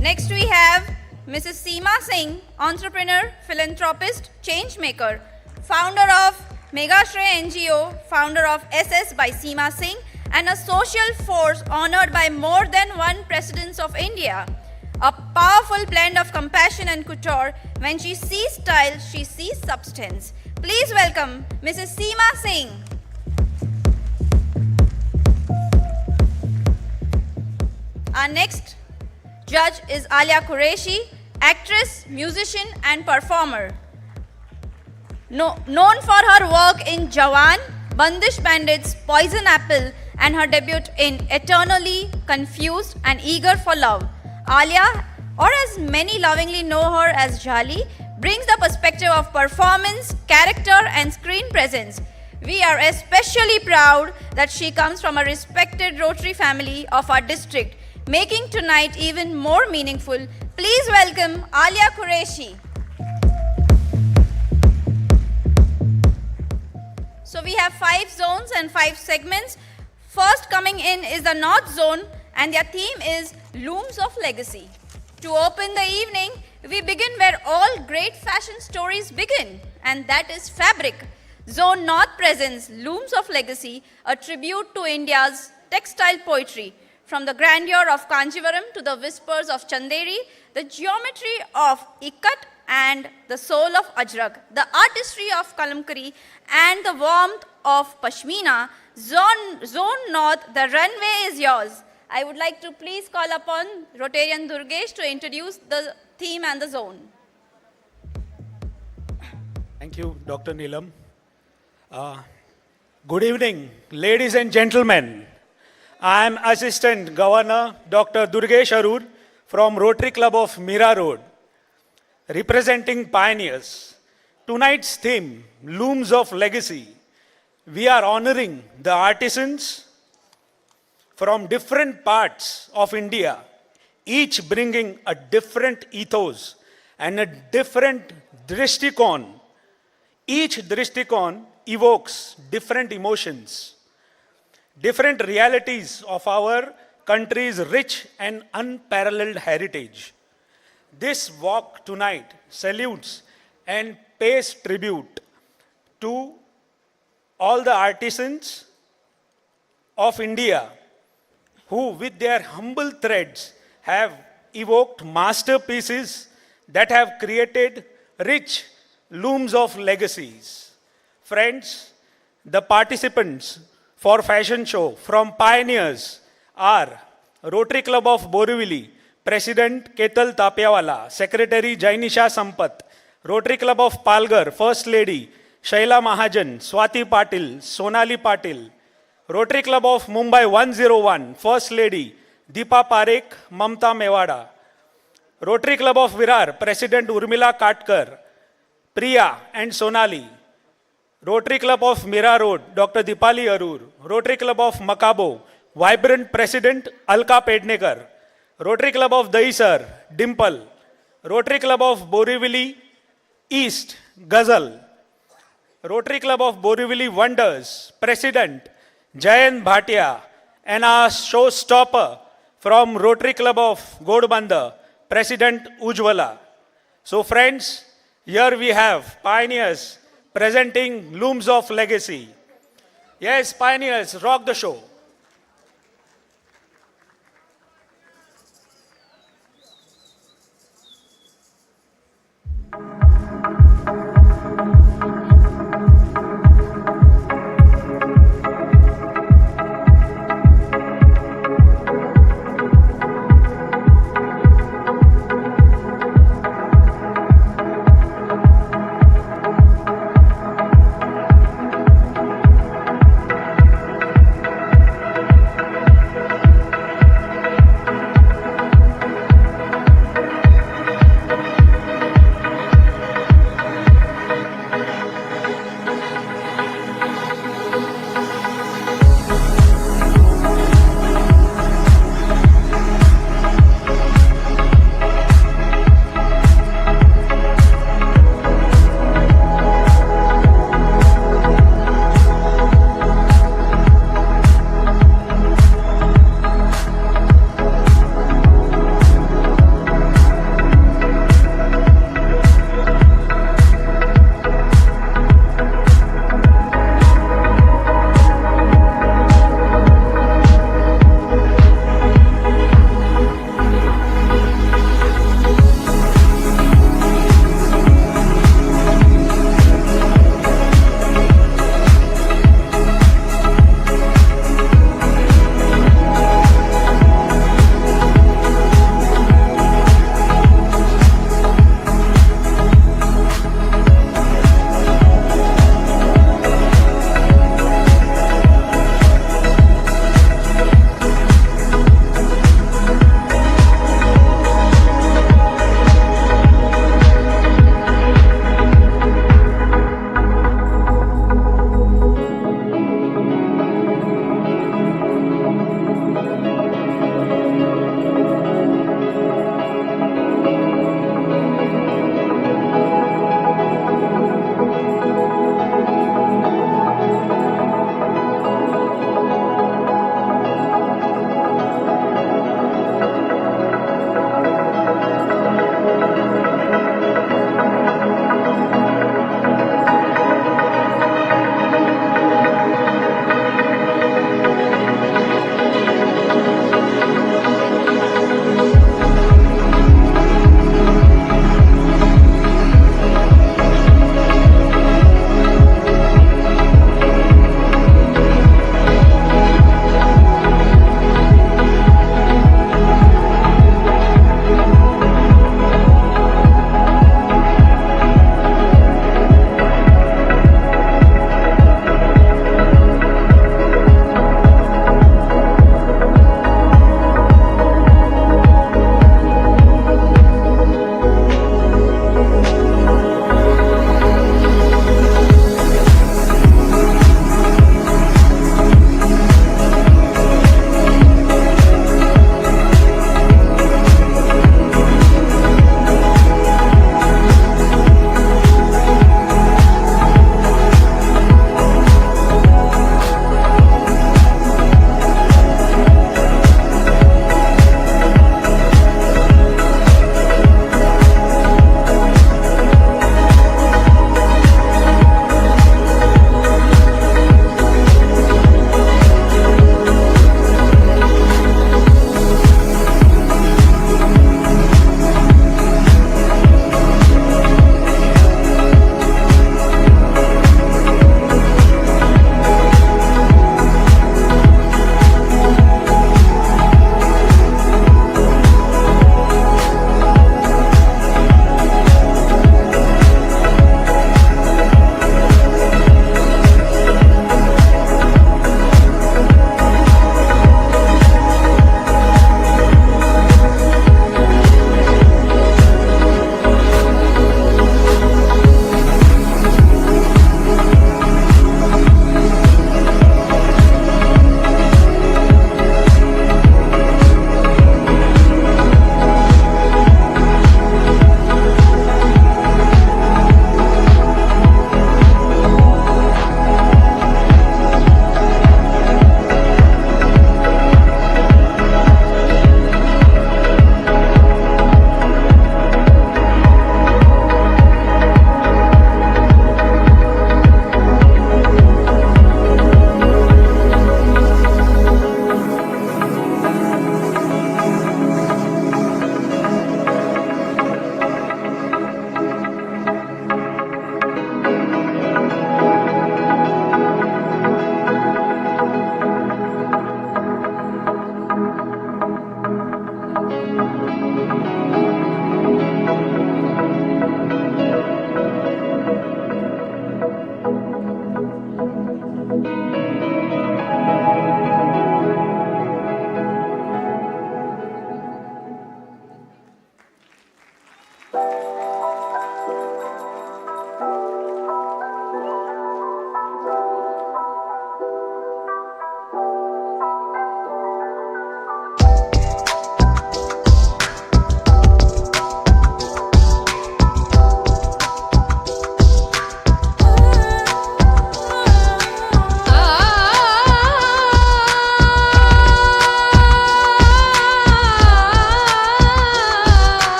Next we have Mrs. Seema Singh, entrepreneur, philanthropist, change maker, founder of Megashray NGO, founder of SS by Seema Singh, and a social force honored by more than one presidents of India. A powerful blend of compassion and couture. When she sees style, she sees substance. Please welcome Mrs. Seema Singh. Our next judge is Alia Qureshi, actress, musician and performer. Known for her work in Jawan, Bandish Bandits, Poison Apple, and her debut in Eternally Confused and Eager for Love. Alia or as many lovingly know her as Jali, brings the perspective of performance, character, and screen presence. We are especially proud that she comes from a respected Rotary family of our district, making tonight even more meaningful. Please welcome Alia Qureshi. So we have 5 zones and 5 segments. First coming in is the North Zone, and their theme is Looms of Legacy. To open the evening, we begin where all great fashion stories begin, and that is fabric. Zone North presents Looms of Legacy, a tribute to India's textile poetry. From the grandeur of Kanjivaram to the whispers of Chanderi, the geometry of Ikat and the soul of Ajrak, the artistry of Kalamkari and the warmth of Pashmina, Zone North, the runway is yours. I would like to please call upon Rotarian Durgesh to introduce the theme and the zone. Thank you, Dr. Neelam. Good evening, ladies and gentlemen. I am Assistant Governor Dr. Durgesh Arur from Rotary Club of Mira Road, representing pioneers. Tonight's theme, Looms of Legacy. We are honoring the artisans from different parts of India, each bringing a different ethos and a different drishtikon. Each drishtikon evokes different emotions, different realities of our country's rich and unparalleled heritage. This walk tonight salutes and pays tribute to all the artisans of India who with their humble threads have evoked masterpieces that have created rich looms of legacies. Friends, the participants for fashion show from pioneers are Rotary Club of Borivali, President Ketal Tapiawala, Secretary Jainisha Sampath, Rotary Club of Palghar, First Lady Shaila Mahajan, Swati Patil, Sonali Patil, Rotary Club of Mumbai 101, First Lady Deepa Parekh, Mamta Mewada, Rotary Club of Virar, President Urmila Katkar, Priya and Sonali, Rotary Club of Mira Road, Dr. Dipali Arur, Rotary Club of Makabo, Vibrant President Alka Pednekar, Rotary Club of Daisar, Dimple, Rotary Club of Borivali East, Ghazal, Rotary Club of Borivali Wonders, President Jayan Bhatia, and our showstopper from Rotary Club of Godbanda, President Ujwala. So friends, here we have pioneers presenting looms of legacy. Yes, pioneers, rock the show.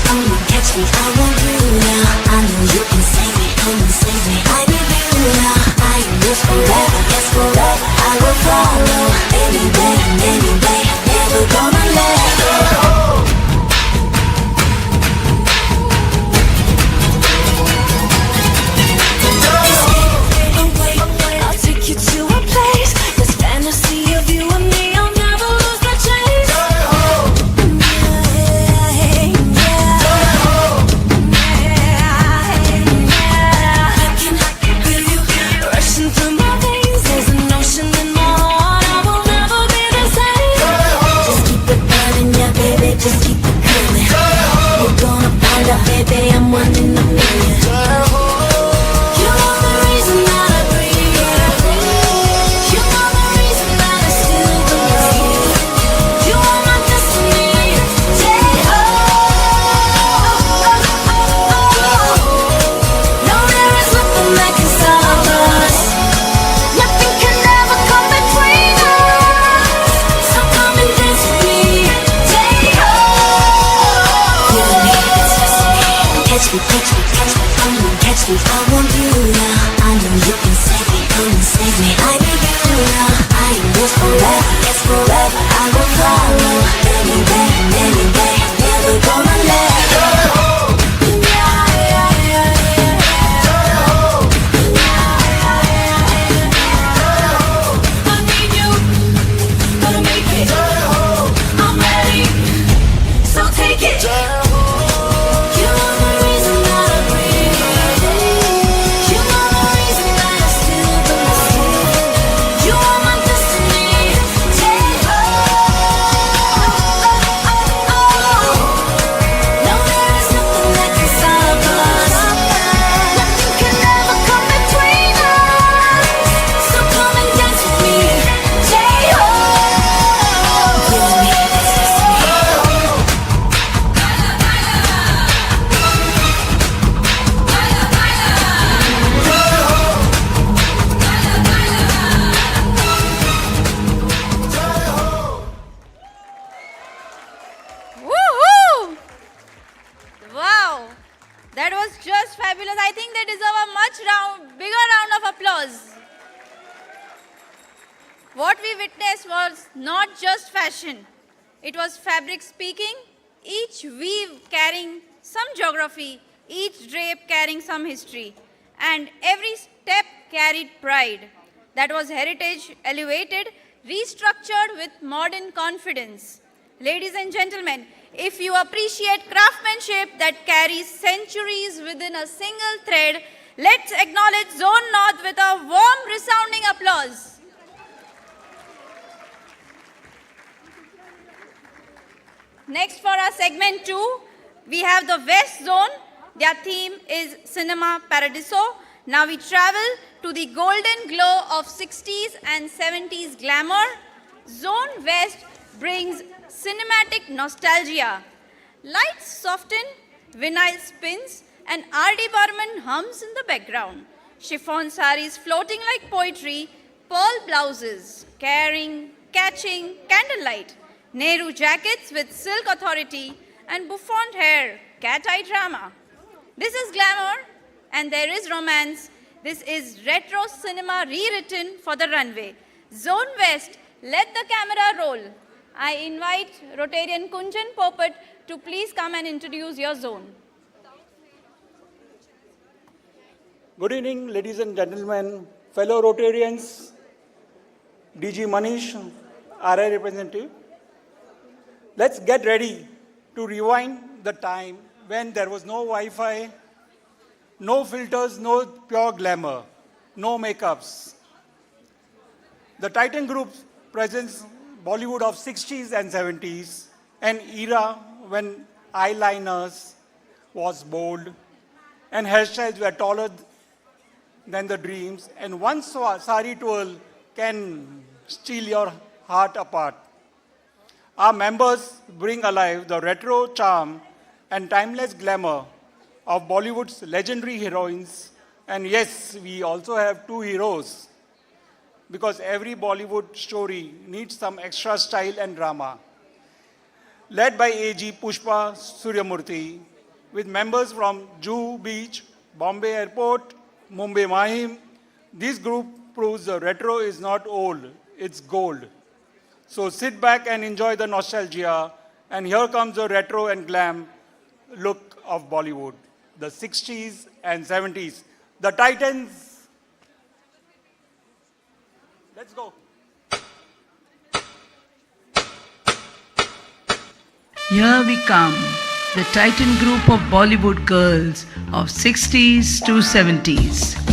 come on, catch me, I want you now. I know you can save me, come and save me. I need you now. I am yours forever, yes forever. I will follow any day, never gonna let go. I'll take you to a place, this fantasy of you and me, I'll never lose the chase. I can feel you rushing through my veins. There's an ocean in my heart, I will never be the same. Just keep it burning, yeah baby, just keep it coming. You're gonna find out, baby, I'm one in a million. You are the reason that I breathe. You are the reason that I still believe. You are my destiny. No, there is nothing that can stop us. Nothing can ever come between us. So come and dance with me. You and me, it's destiny. Catch me, catch me, catch me, come on, catch me. I want you now. I know you can save me, come and save me. I need you now. I am yours forever, yes forever. I will follow any day, never gonna let go. I need you, gonna make it. I'm ready, so take it. You are the reason that I breathe. You are the reason that I still believe. You are my destiny. No, there is nothing that can stop us. Nothing can ever come between us. So come and dance with me. You and me, it's destiny. Woohoo! Wow, that was just fabulous. I think they deserve a bigger round of applause. What we witnessed was not just fashion. It was fabric speaking, each weave carrying some geography, each drape carrying some history, and every step carried pride. That was heritage elevated, restructured with modern confidence. Ladies and gentlemen, if you appreciate craftsmanship that carries centuries within a single thread, let's acknowledge Zone North with a warm, resounding applause. Next, for our segment 2, we have the West Zone. Their theme is Cinema Paradiso. Now we travel to the golden glow of 60s and 70s glamour. Zone West brings cinematic nostalgia. Lights soften, vinyl spins, and R.D. Burman hums in the background. Chiffon saris floating like poetry, pearl blouses, catching candlelight, Nehru jackets with silk authority, and bouffant hair, cat-eye drama. This is glamour, and there is romance. This is retro cinema rewritten for the runway. Zone West, let the camera roll. I invite Rotarian Kunjan Popat to please come and introduce your zone. Good evening, ladies and gentlemen, fellow Rotarians, DG Manish, RI representative. Let's get ready to rewind the time when there was no Wi-Fi, no filters, no pure glamour, no makeups. The Titan Group presents Bollywood of 60s and 70s, an era when eyeliners was bold and hairstyles were taller than the dreams, and one sari twirl can steal your heart apart. Our members bring alive the retro charm and timeless glamour of Bollywood's legendary heroines. And yes, we also have two heroes, because every Bollywood story needs some extra style and drama. led by AG Pushpa Suryamurthy, with members from Juhu Beach, Bombay Airport, Mumbai Mahim. This group proves the retro is not old, it's gold. So sit back and enjoy the nostalgia. And here comes the retro and glam look of Bollywood, the 60s and 70s. The Titans. Let's go. Here we come, the Titan group of Bollywood girls of 60s to 70s.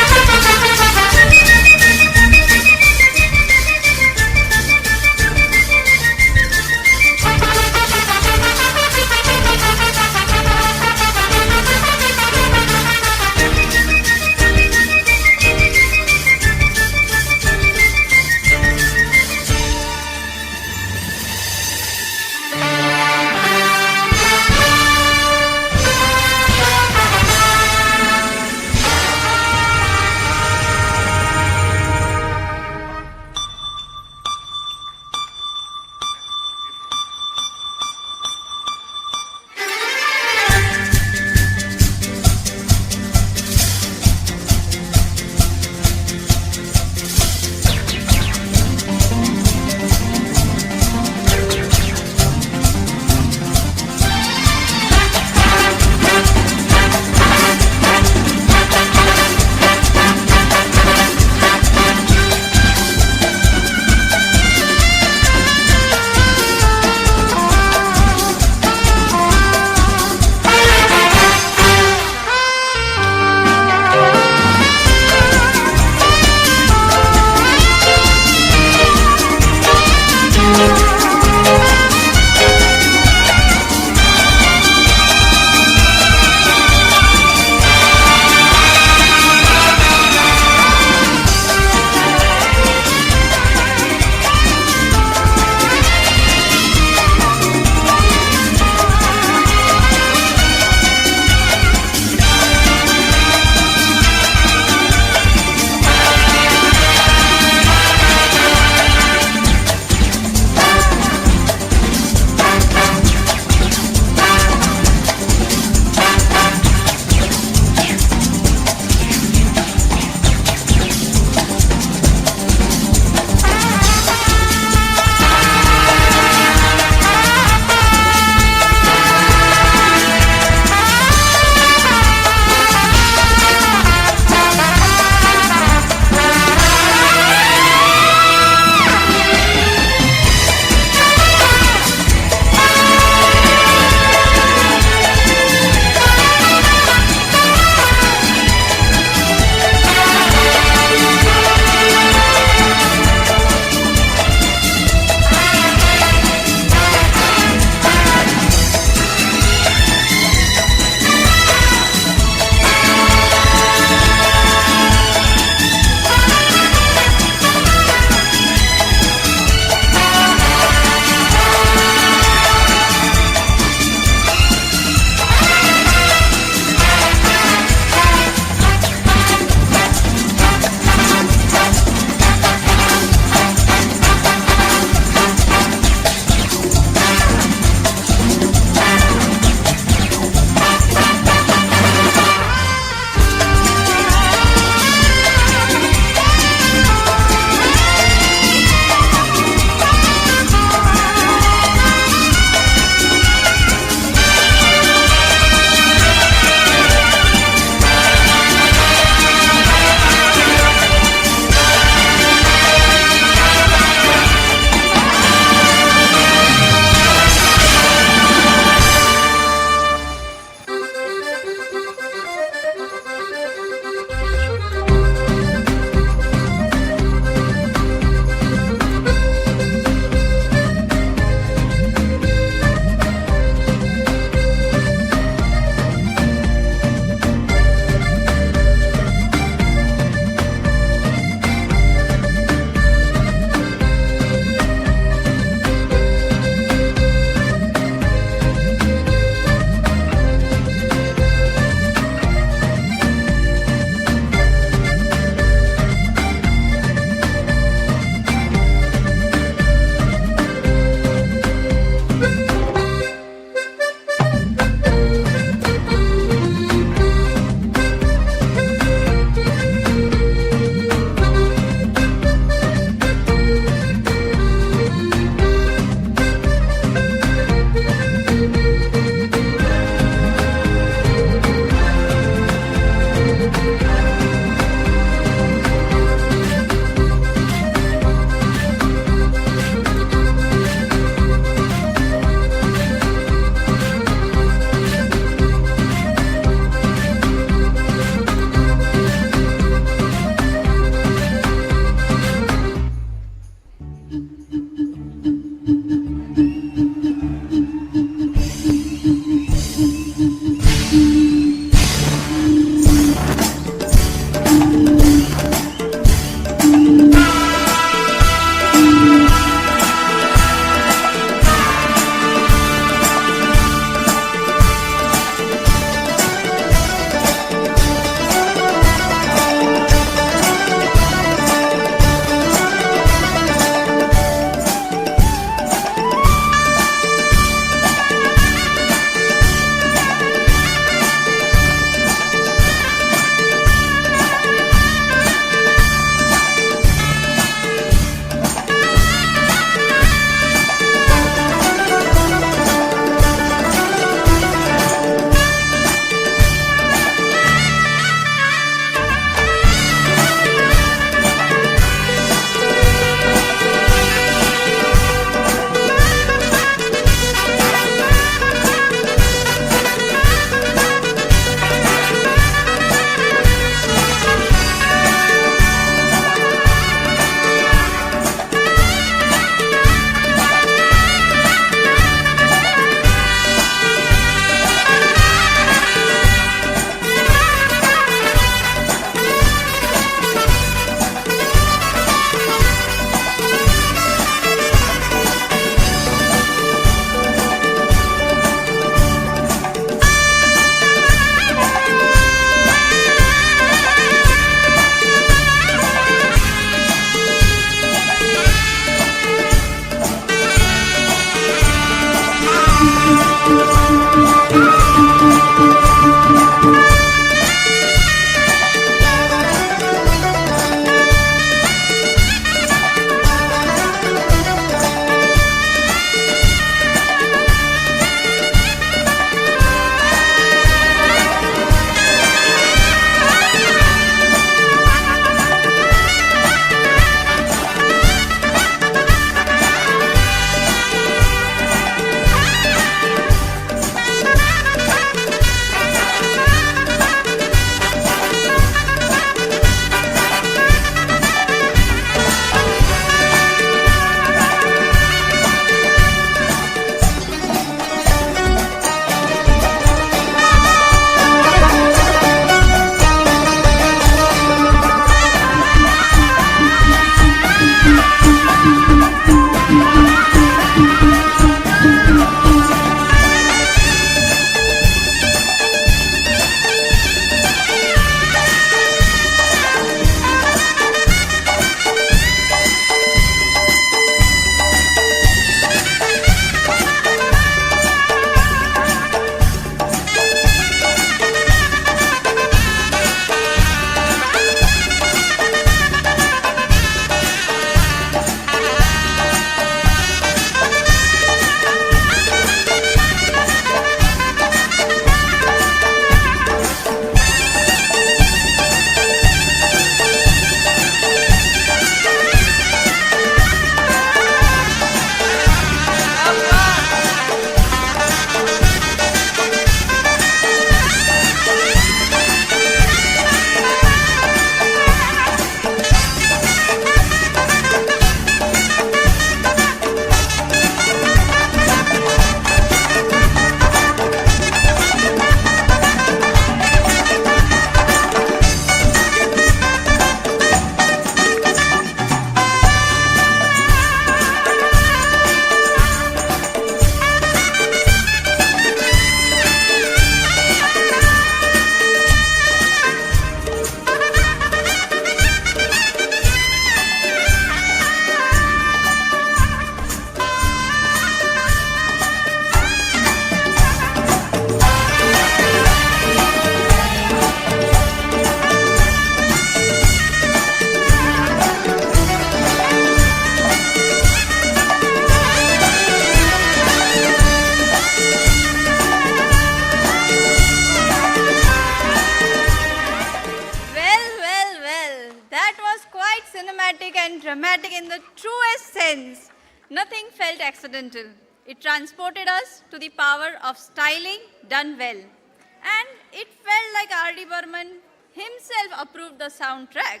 cinematic and dramatic in the truest sense. Nothing felt accidental. It transported us to the power of styling done well. And it felt like R.D. Burman himself approved the soundtrack.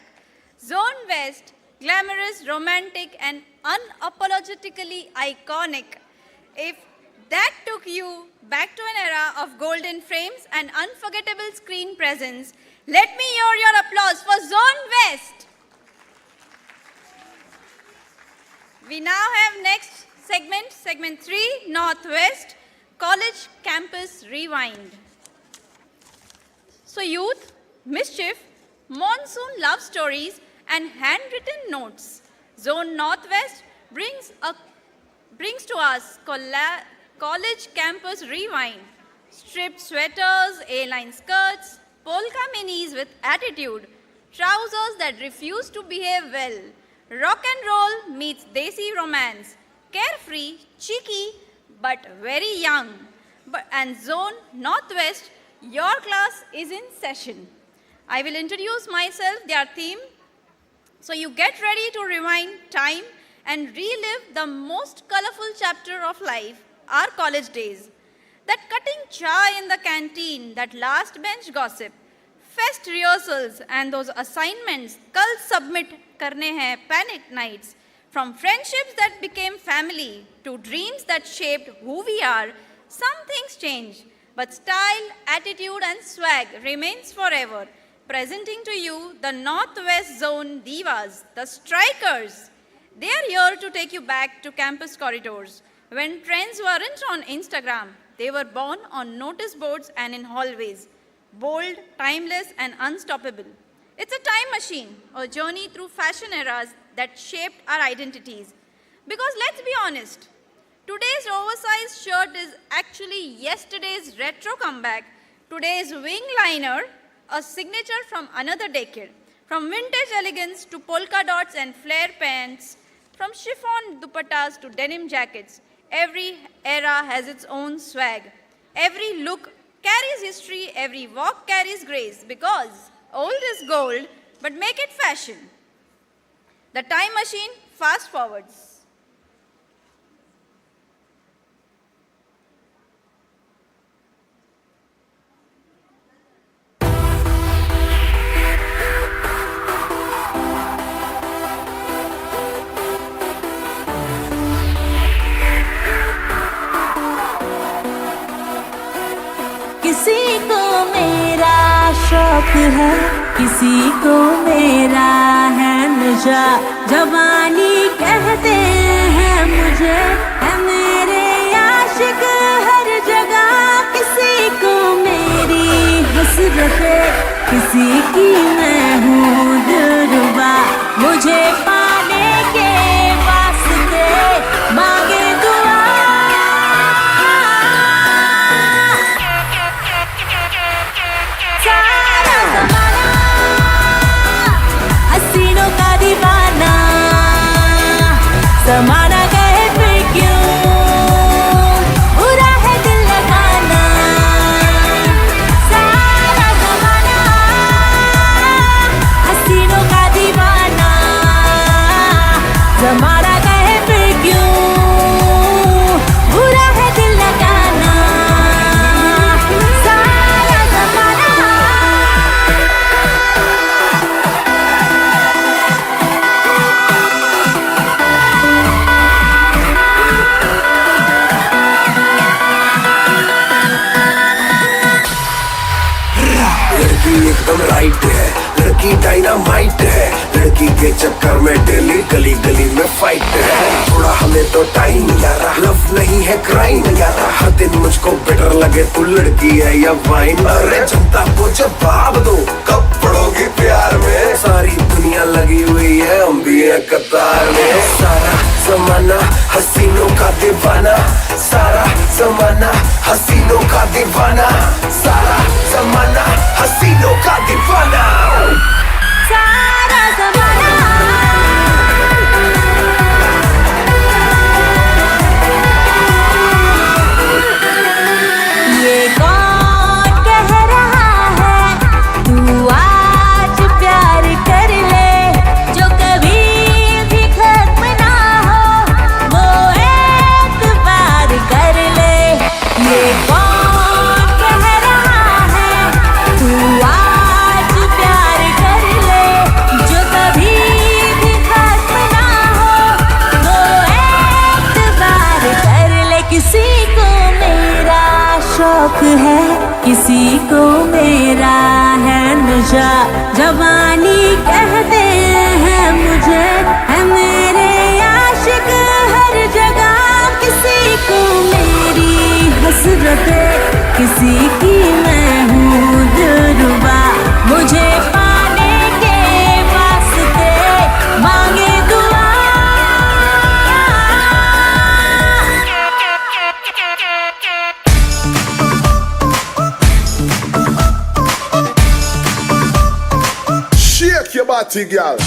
Zone West, glamorous, romantic, and unapologetically iconic. If that took you back to an era of golden frames and unforgettable screen presence, let me hear your applause for Zone West. We now have next segment 3, Northwest, College Campus Rewind. So youth, mischief, monsoon love stories, and handwritten notes. Zone Northwest brings to us College Campus Rewind. Stripped sweaters, A-line skirts, polka minis with attitude, trousers that refuse to behave well. Rock and roll meets desi romance. Carefree, cheeky, but very young. And Zone Northwest, your class is in session. I will introduce myself, their theme. So you get ready to rewind time and relive the most colorful chapter of life, our college days. That cutting chai in the canteen, that last bench gossip, fest rehearsals, and those assignments, kal submit karne hai, panic nights. From friendships that became family to dreams that shaped who we are, some things change, but style, attitude, and swag remains forever. Presenting to you the Northwest Zone Divas, the Strikers. They are here to take you back to campus corridors. When trends weren't on Instagram, they were born on notice boards and in hallways. Bold, timeless, and unstoppable. It's a time machine, a journey through fashion eras that shaped our identities. Because let's be honest, today's oversized shirt is actually yesterday's retro comeback, today's wing liner, a signature from another decade. From vintage elegance to polka dots and flare pants, from chiffon dupattas to denim jackets, every era has its own swag. Every look carries history, every walk carries grace, because old is gold, but make it fashion. The time machine fast forwards. किसी को मेरा शौक है, किसी को मेरा है नशा, जवानी कहते हैं मुझे, है मेरे आशिक हर जगह। किसी को मेरी हसरत है, किसी की मैं हूँ दिलरुबा, मुझे पाने के वास्ते मांगे दुआ। सारा ज़माना हसीनों का दीवाना, ज़माना कहे फिर क्यों बुरा है दिल लगाना। सारा ज़माना हसीनों का दीवाना, ज़माना कहे फिर क्यों बुरा है दिल लगाना। सारा ज़माना लड़की एकदम राइट है, लड़की डायनामाइट है, लड़की के चक्कर में डेली गली गली में फाइट है। थोड़ा हमें तो टाइम यारा, लव नहीं है क्राइम यारा, हर दिन मुझको बेटर लगे तू लड़की है या वाइन। अरे जनता को जवाब दो, कब पड़ोगी प्यार में, सारी दुनिया लगी हुई है, हम भी हैं कतार में। सारा ज़माना हसीनों का दीवाना, सारा ज़माना हसीनों का दीवाना, सारा ज़माना हसीनों का दीवाना। सारा ज़माना ये कौन कह रहा है तू आज प्यार कर ले, जो कभी किसी को मेरा है नशा, जवानी कहते हैं मुझे, है मेरे आशिक हर जगह। किसी को मेरी हसरत, किसी की मैं हूँ दिलरुबा, मुझे पाने के वास्ते मांगे दुआ। Shake your body, girl.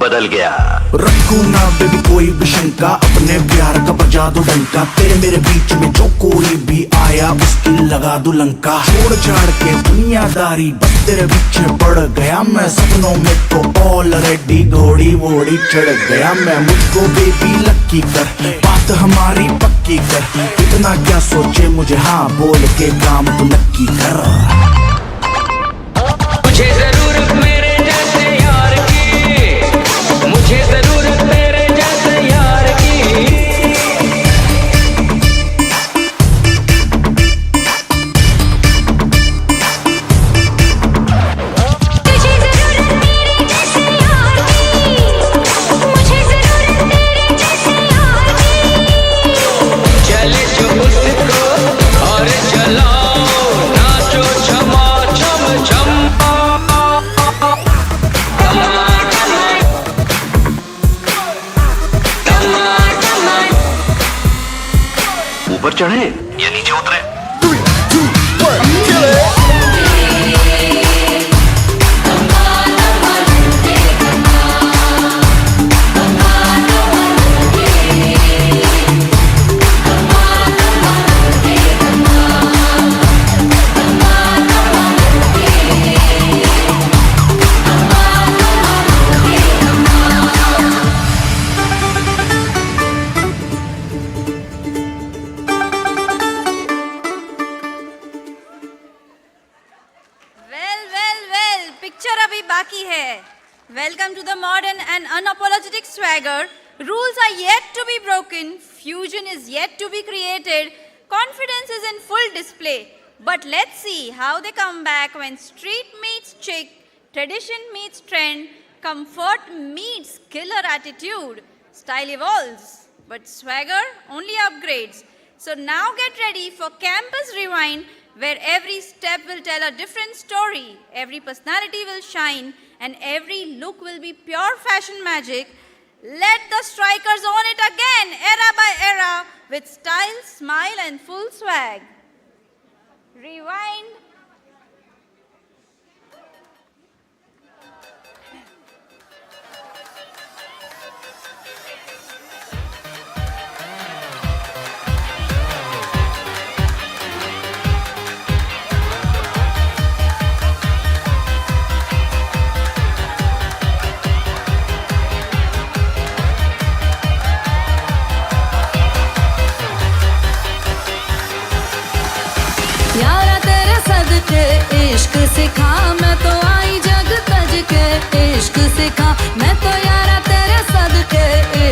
बदल गया। रखू ना बेबी कोई भी शंका, अपने प्यार का बजा दो डंका, तेरे मेरे बीच में जो कोई भी आया उसकी लगा दो लंका। छोड़ छाड़ के दुनियादारी बस तेरे पीछे पड़ गया मैं, सपनों में तो ऑलरेडी घोड़ी वोड़ी चढ़ गया मैं। मुझको बेबी लक्की कर, बात हमारी पक्की कर, इतना क्या सोचे मुझे हाँ बोल के काम तो नक्की कर। मुझे जरूरत मेरे जैसे यार की, मुझे जरूरत मेरे जैसे यार की। चले जो उसको और चलाओ, नाचो छमा छम छम। ऊपर चढ़े या नीचे उतरे? 3, 2, 1, kill it! पिक्चर अभी बाकी है। Welcome to the modern and unapologetic swagger. Rules are yet to be broken. Fusion is yet to be created. Confidence is in full display. But let's see how they come back when street meets chic, tradition meets trend, comfort meets killer attitude. Style evolves, but swagger only upgrades. So now get ready for Campus Rewind, where every step will tell a different story, every personality will shine, and every look will be pure fashion magic. Let the strikers own it again, era by era, with style, smile, and full swag. Rewind. यारा तेरे सदके इश्क सिखा, मैं तो आई जग तज के इश्क सिखा। मैं तो यारा तेरे सदके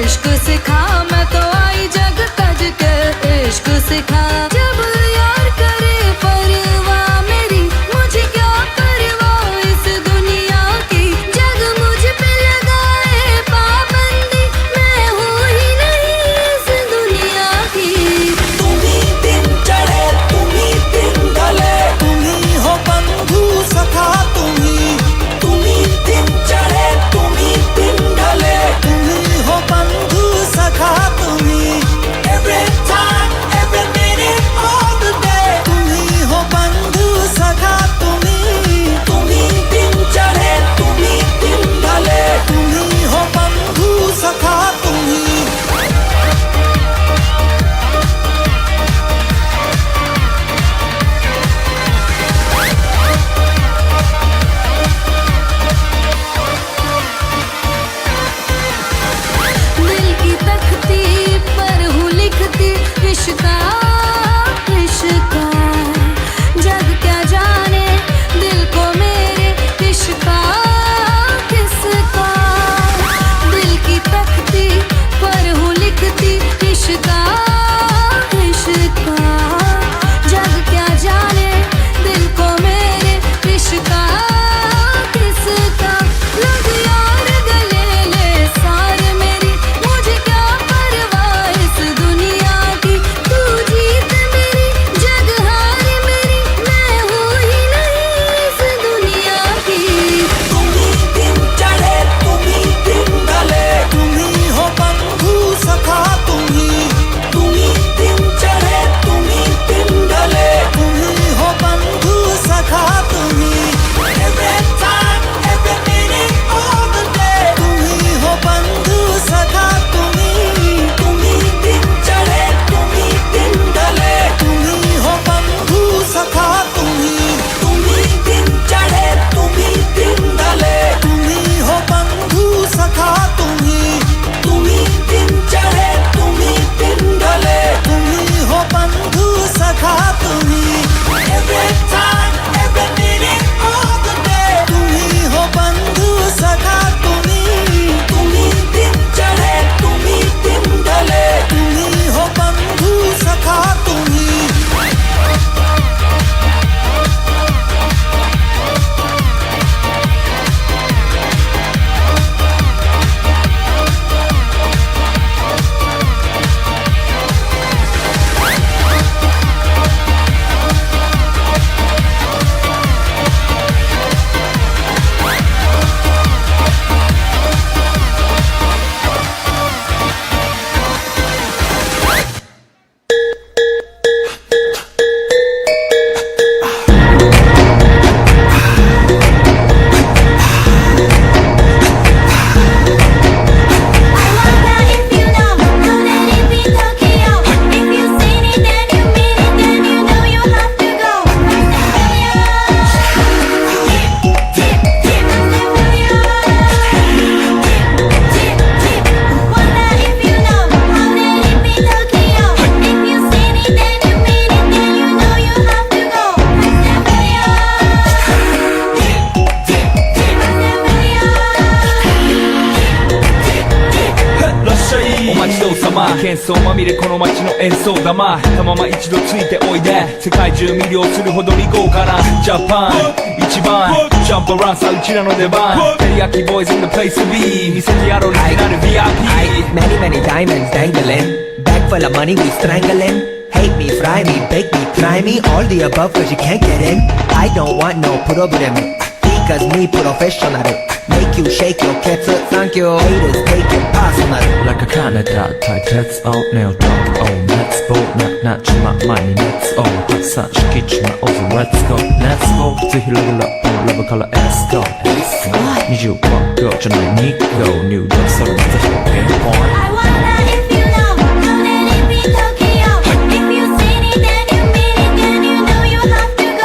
इश्क सिखा, मैं तो आई जग तज के इश्क सिखा। जब यार करे परवाह मेरी, मुझे क्या परवाह इस दुनिया की। जग मुझ पे लगाए पाबंदी, मैं हूँ ही नहीं इस दुनिया की। तुम्ही दिन चढ़े तुम्ही दिन ढले, तुम्ही हो बंधु सखा तुम्ही। तुम्ही दिन चढ़े तुम्ही दिन ढले, तुम्ही हो बंधु सखा お待ちどうさま喧騒まみれこの街の演奏玉たまま一度ついておいで世界中魅了するほどに豪華なジャパン一番ジャンプアランさうちらの出番テリヤキボーイズ in the place to be 見せてやろうリジナル VIP Many many diamonds dangling Bag full of money we strangling Hate me, fry me, bake me, try me All the above cause you can't get in I don't want no problem Because me professional Make you shake your cats Thank you Haters take it personal Like a Canada type Let's all nail drop Oh let's go Knock knock my money Let's all Hot such kitchen Also let's go Let's go ぜひレベルアップのレベルから Let's go Let's go 25個じゃない2個入力それまた1ピンポイント I wonder if you know How let it be Tokyo If you seen it then you mean it Then you know you have to go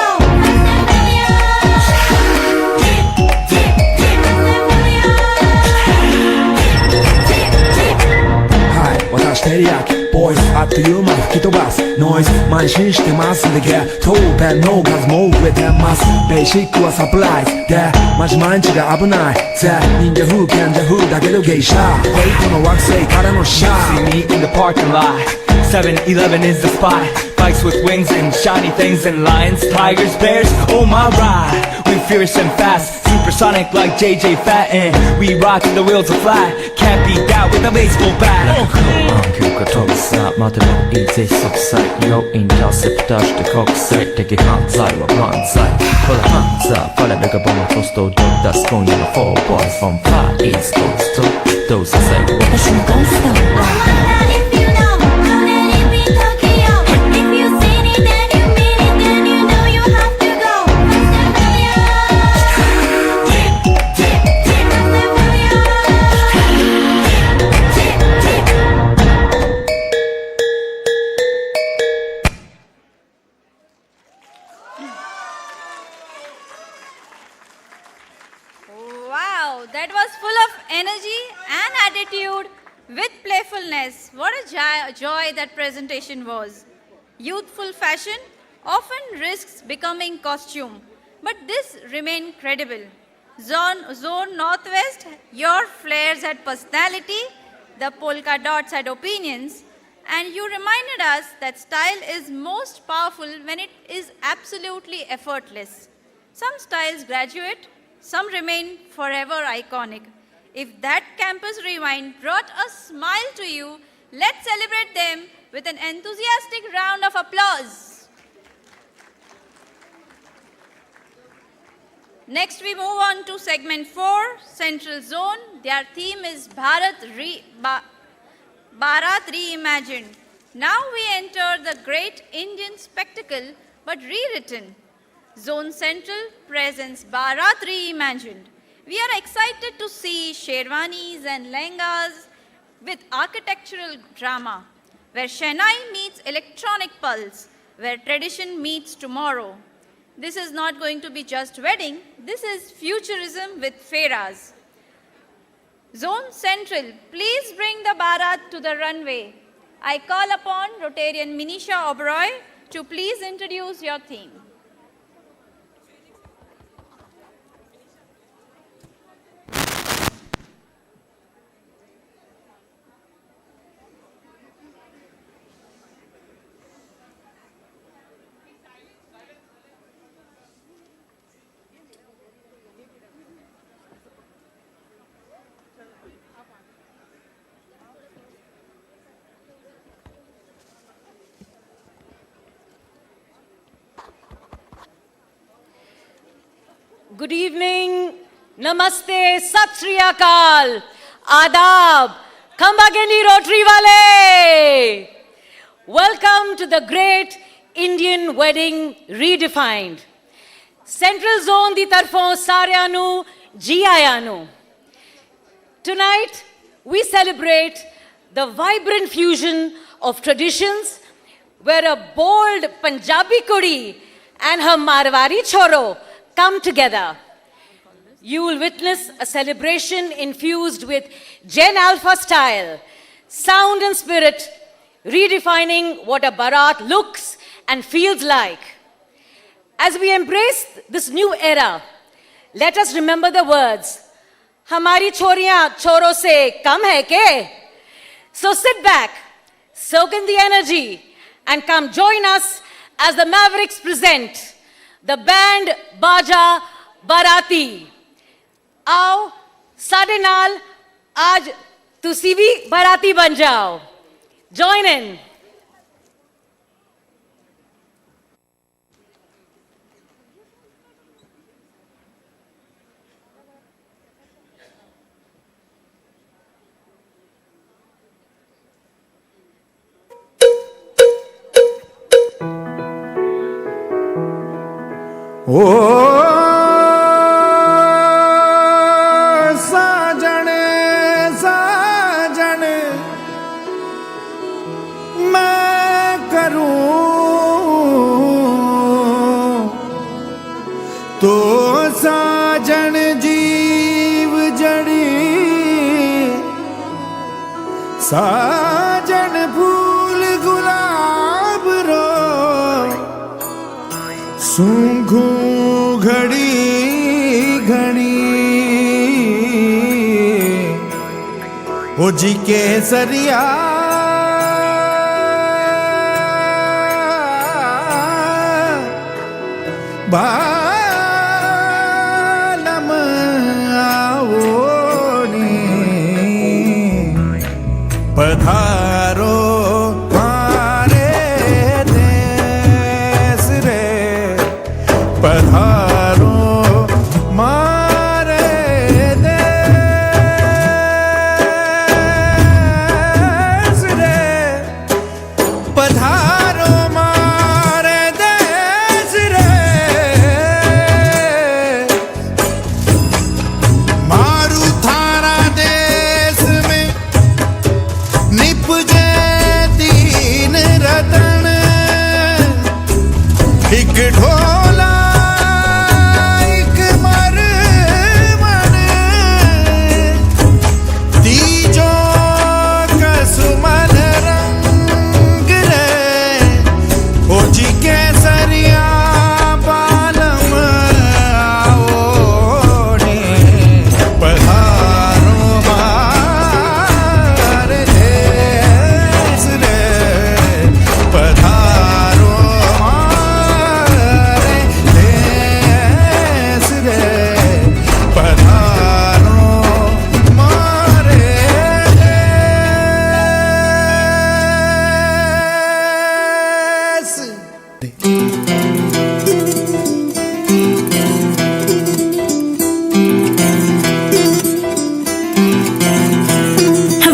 はい私テリヤキボイスあっという間吹き飛ばすノイズ慢心してますんでゲットペンの数も増えてますベーシックはサプライズでマジ毎日が危ないぜ忍者風賢者風だけど芸者フェイクの惑星からのシャ See me in the parking lot 7-Eleven is the spot Bikes with wings and shiny things and lions, tigers, bears, oh my ride We fierce and fast, supersonic like JJ Fatten We ride till the wheels are flat, can't beat that with a baseball bat 急が飛びさまでのいいぜ即歳要インターセプターして国際的犯罪は万歳これハンザーファレルがボムトストを出す今夜の4 boys from far east coast どうせ最後私のゴースト If you know How let it be Tokyo If you seen it then you mean it Then you know you have to go Wow, that was full of energy and attitude with playfulness. What a joy that presentation was. Youthful fashion often risks becoming costume, but this remained credible. Zone Northwest, your flares had personality, the polka dots had opinions, and you reminded us that style is most powerful when it is absolutely effortless. Some styles graduate, some remain forever iconic. If that campus rewind brought a smile to you, let's celebrate them with an enthusiastic round of applause. Next, we move on to segment 4, Central Zone. Their theme is Bharat Reimagined. Now we enter the great Indian spectacle, but rewritten. Zone Central presents Bharat Reimagined. We are excited to see sherwanis and lehengas with architectural drama, where Shehnai meets electronic pulse, where tradition meets tomorrow. This is not going to be just wedding, this is futurism with feras. Zone Central, please bring the Bharat to the runway. I call upon Rotarian Minisha Oberoi to please introduce your theme. Good evening, Namaste, Sat Sri Akal, Adab, Khambageni Rotary Wale. Welcome to the great Indian wedding redefined. Central Zone di tarfon saryanu ji ayanu. Tonight, we celebrate the vibrant fusion of traditions where a bold Punjabi kudi and her Marwari choro come together. You will witness a celebration infused with Gen Alpha style, sound and spirit, redefining what a Bharat looks and feels like. As we embrace this new era, let us remember the words, "Hamari choriyan choro se kam hai ke?" So sit back, soak in the energy, and come join us as the Mavericks present the band Baja Barati. आओ साडे नाल आज तुसी भी बाराती बन जाओ. Join in. ओ साजन साजन मैं करूं तो साजन जीव जड़ी साजन फूल गुलाब रो सूंघू घड़ी घड़ी ओ जी केसरिया बालम आओनी पधारो मारे देश रे पधारो मारे देश रे पधारो मारे देश रे मारू थारा देश में निपजे तीन रतन एक ढोला एक मरमन तीजो कसुमल रंग रे ओ जी केसरिया बालम आओने पधारो मारे देश रे पधारो मारे देश रे पधारो मारे देश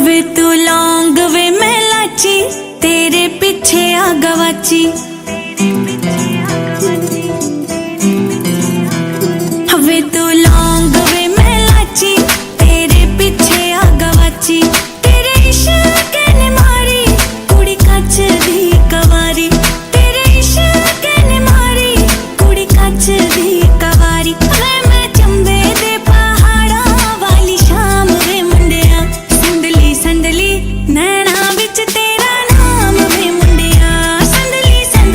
वे तू लौंग वे मैं लाची तेरे पीछे आ गवाची वे तू लौंग वे मैं लाची तेरे पीछे आ गवाची तेरे इश्क ने मारी कुड़ी कच दी कवारी तेरे इश्क ने मारी कुड़ी कच दी कवारी वे मैं चंबे दे पहाड़ा वाली शाम वे मुंडिया संदली संदली नैना विच तेरा नाम वे मुंडिया संदली संदली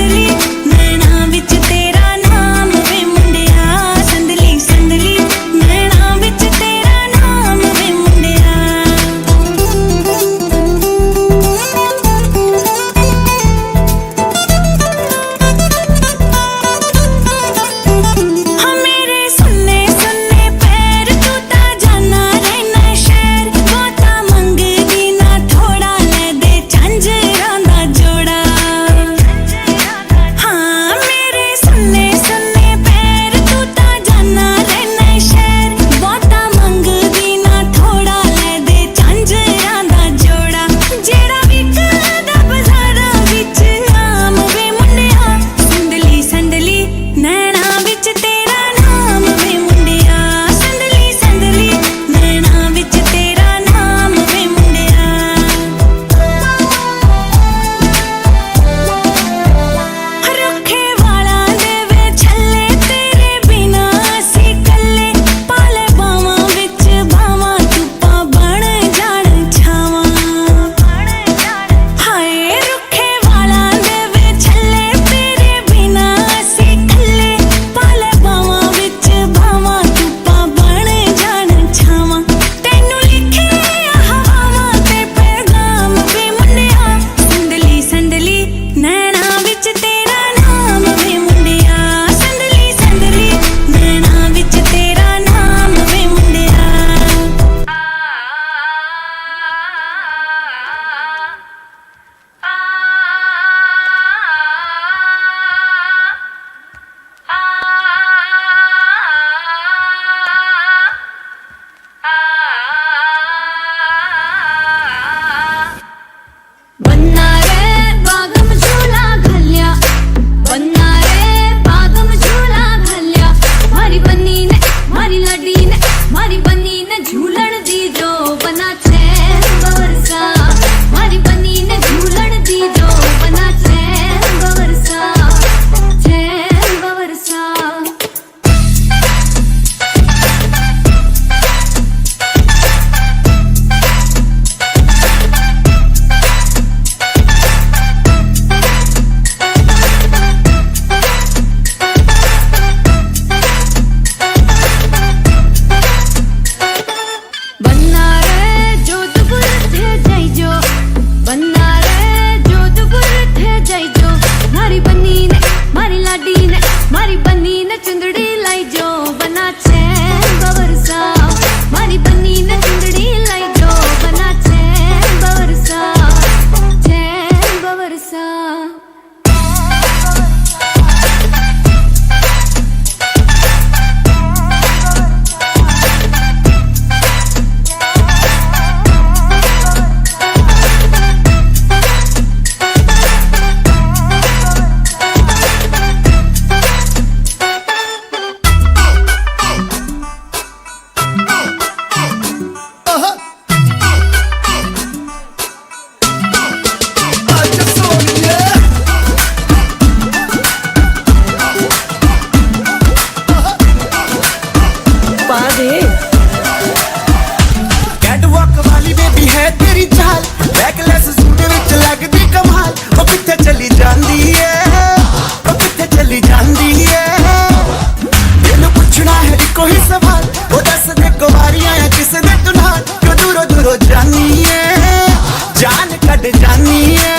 चलनी है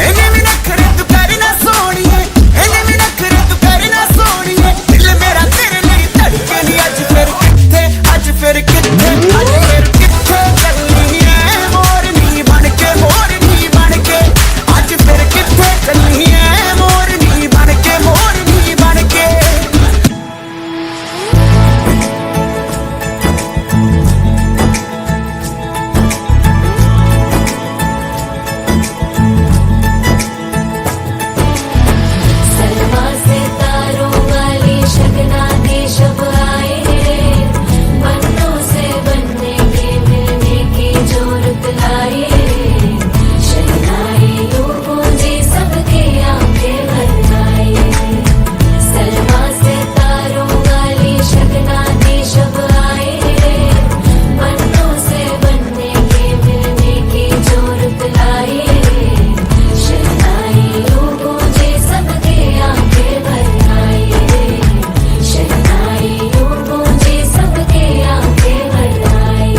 इन्हें भी नखरे तू करना सोनिए इन्हें भी नखरे तू करना सोनिए दिल मेरा तेरे लिए धड़के नहीं आज फिर किथे आज फिर किथे चलनी है मोरनी बन के आज फिर किथे चलनी है मोरनी बन के सलमा से तारों वाली शगना देश अब आए रे बनों से बनने के मिलने की जरूरत लाए रे शहनाई यूं गूंजे सबके आंखें भर आए सलमा से तारों वाली शगना देश अब आए रे बनों से बनने के मिलने की जरूरत लाए रे शहनाई यूं गूंजे सबके आंखें भर आए शहनाई यूं गूंजे सबके आंखें भर आए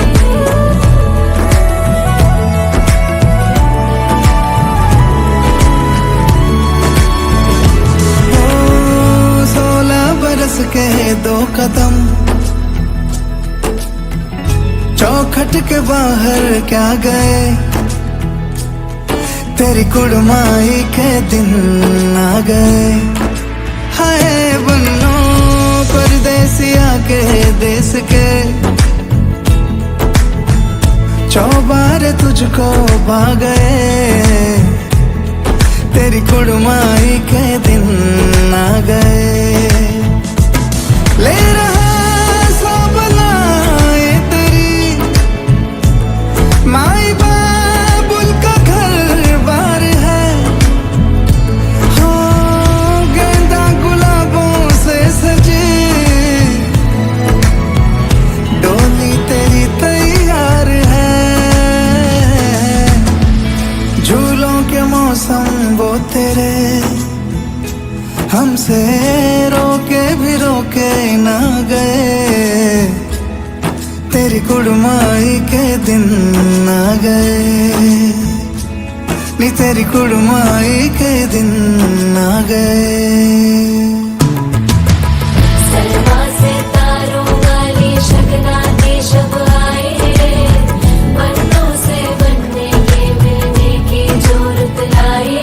ओ 16 बरस के 2 कदम चौखट के बाहर क्या गए तेरी कुड़माई के दिन आ गए हाय बन्नो परदेसिया के देश के चौबार तुझको पा गए तेरी कुड़माई के दिन आ गए ले रहा सब लाए तेरी माई बाबुल का घर बार है हो गेंदा गुलाबों से सजे डोली तेरी तैयार है झूलों के मौसम वो तेरे हमसे रोके भी रोके ना गए तेरी कुड़माई के दिन आ गए नी तेरी कुड़माई के दिन आ गए सलमा से तारों वाली शगना देश अब आए बनों से बनने के मिलने की जरूरत लाए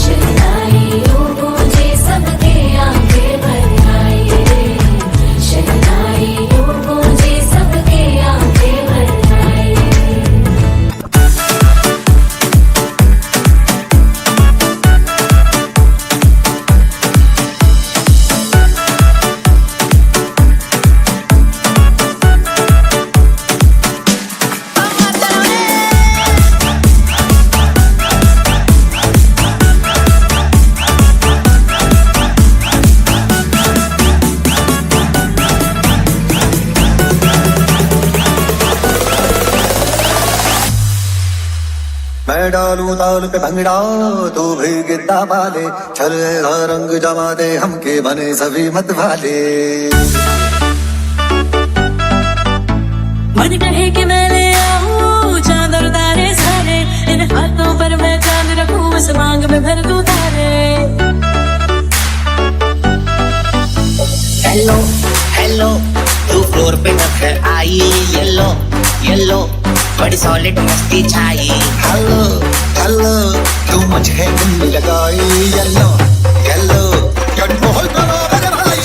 शहनाई यूं गूंजे सबके आंखें भर आए शहनाई यूं गूंजे सबके आंखें भर आए मैं डालू ताल पे भंगड़ा तू भी गिद्दा पाले चल ऐसा रंग जमा दे हमके बने सभी मत वाले मन कहे कि मैं ले आऊं चादर तारे सारे इन हाथों पर मैं चांद रखूं उस मांग में भर दूं तारे हेलो हेलो तू फ्लोर पे नजर आई येलो येलो बड़ी सॉलिड मस्ती छाई हेलो हेलो तू मुझे दिल लगाई येलो येलो कंट्रोल करो मेरे भाई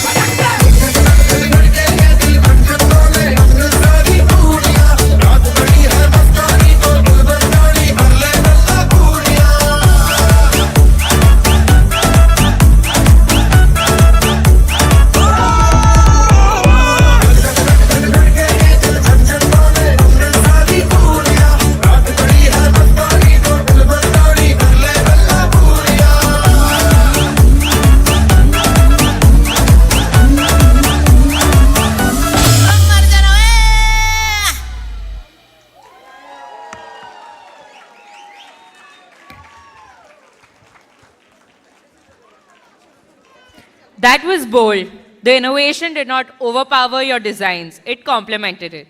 That was bold. The innovation did not overpower your designs, it complemented it.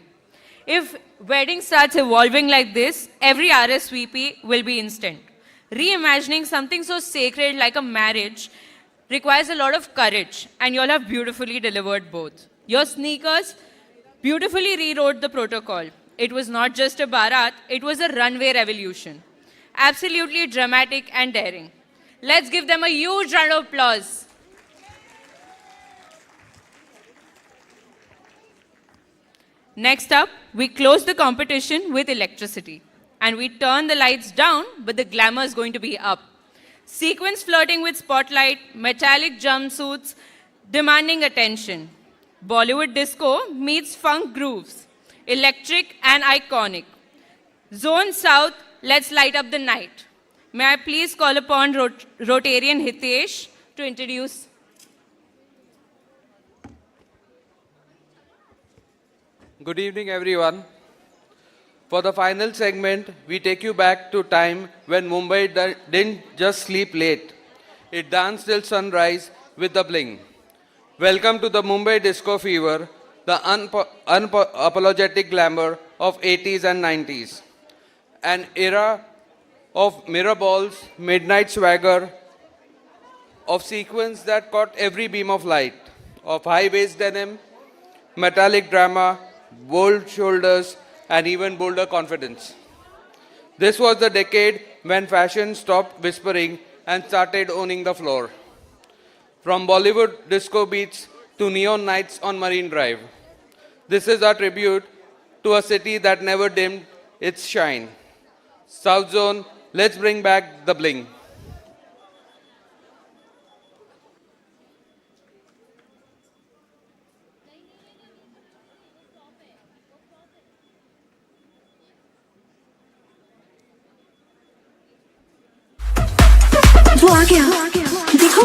If wedding starts evolving like this, every RSVP will be instant. Reimagining something so sacred like a marriage requires a lot of courage, and you all have beautifully delivered both. Your sneakers beautifully rewrote the protocol. It was not just a barat, it was a runway revolution. Absolutely dramatic and daring. Let's give them a huge round of applause. Next up, we close the competition with electricity. And we turn the lights down, but the glamour is going to be up. Sequins flirting with spotlight, metallic jumpsuits demanding attention. Bollywood disco meets funk grooves, electric and iconic. Zone South, let's light up the night. May I please call upon Rotarian Hitesh to introduce. Good evening, everyone. For the final segment, we take you back to time when Mumbai didn't just sleep late. It danced till sunrise with the bling. Welcome to the Mumbai disco fever, the unapologetic glamour of 80s and 90s. An era of mirror balls, midnight swagger, of sequins that caught every beam of light, of high-waist denim, metallic drama, bold shoulders, and even bolder confidence. This was the decade when fashion stopped whispering and started owning the floor. From Bollywood disco beats to neon nights on Marine Drive. This is our tribute to a city that never dimmed its shine. South Zone, let's bring back the bling. वो आ गया देखो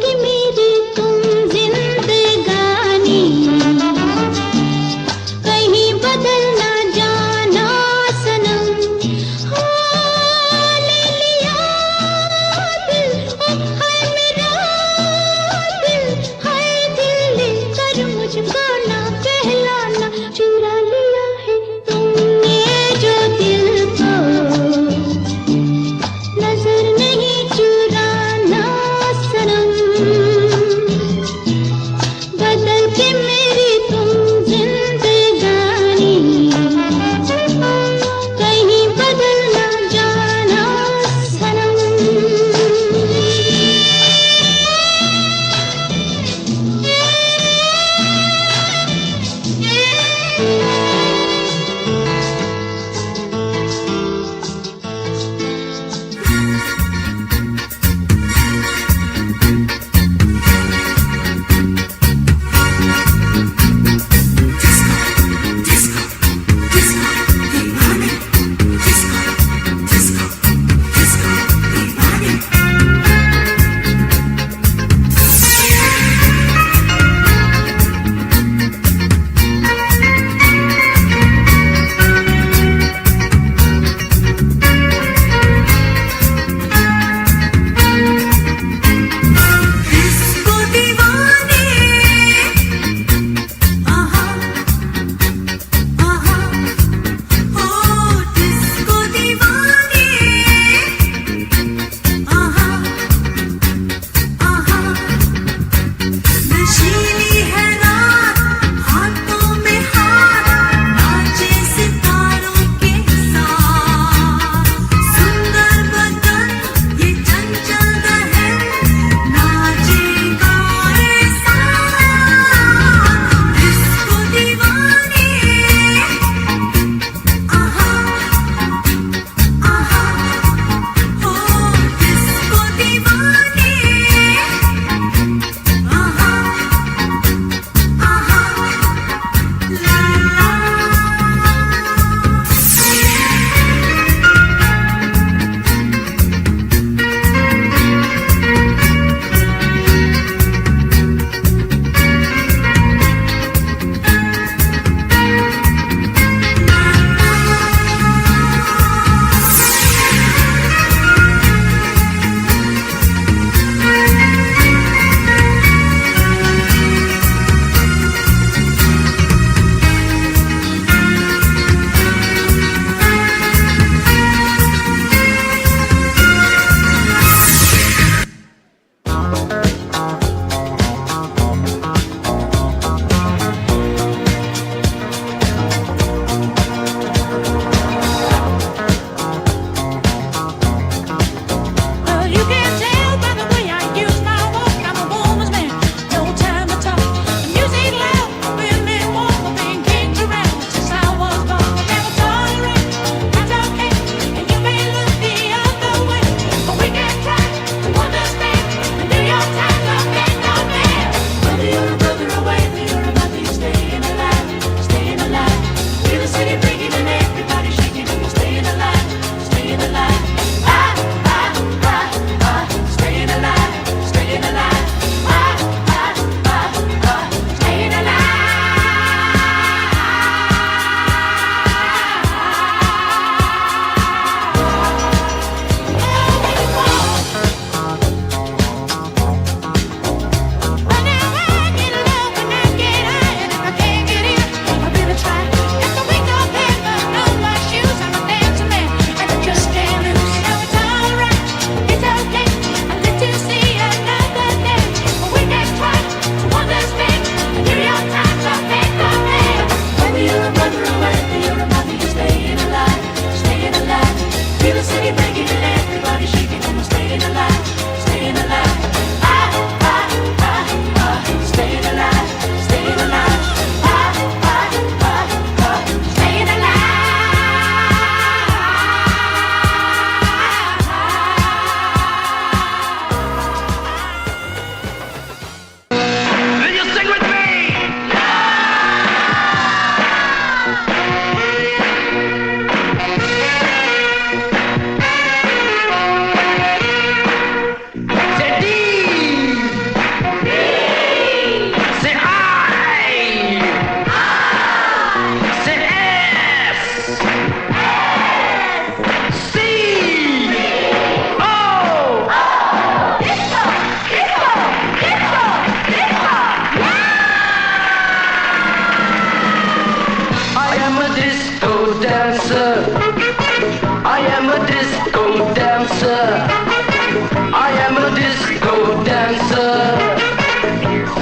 कि मेरी तुम जिंदगानी कहीं बदल ना जाना सनम। हाँ, ले लिया दिल, ओ हाय मेरा दिल, हाय दिल लेकर मुझको ना कहलाना। चुरा लिया है तुमने जो दिल को, नजर नहीं चुराना सनम।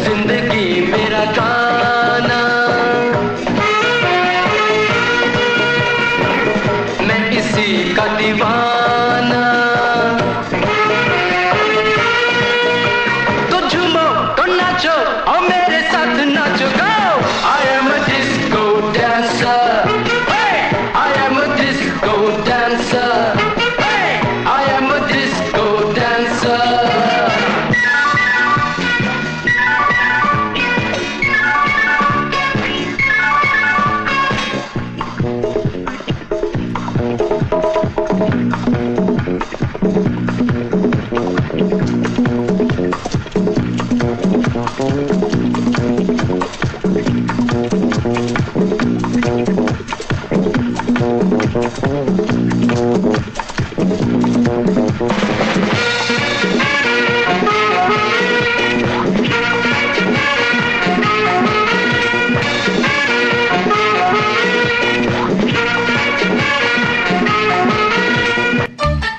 जिंदगी मेरा गाना, मैं इसी का दीवाना। तो झूमो तो नाचो और मेरे साथ नाचो गाओ। I am a disco dancer, hey! I am a disco dancer, hey! I am a disco dancer.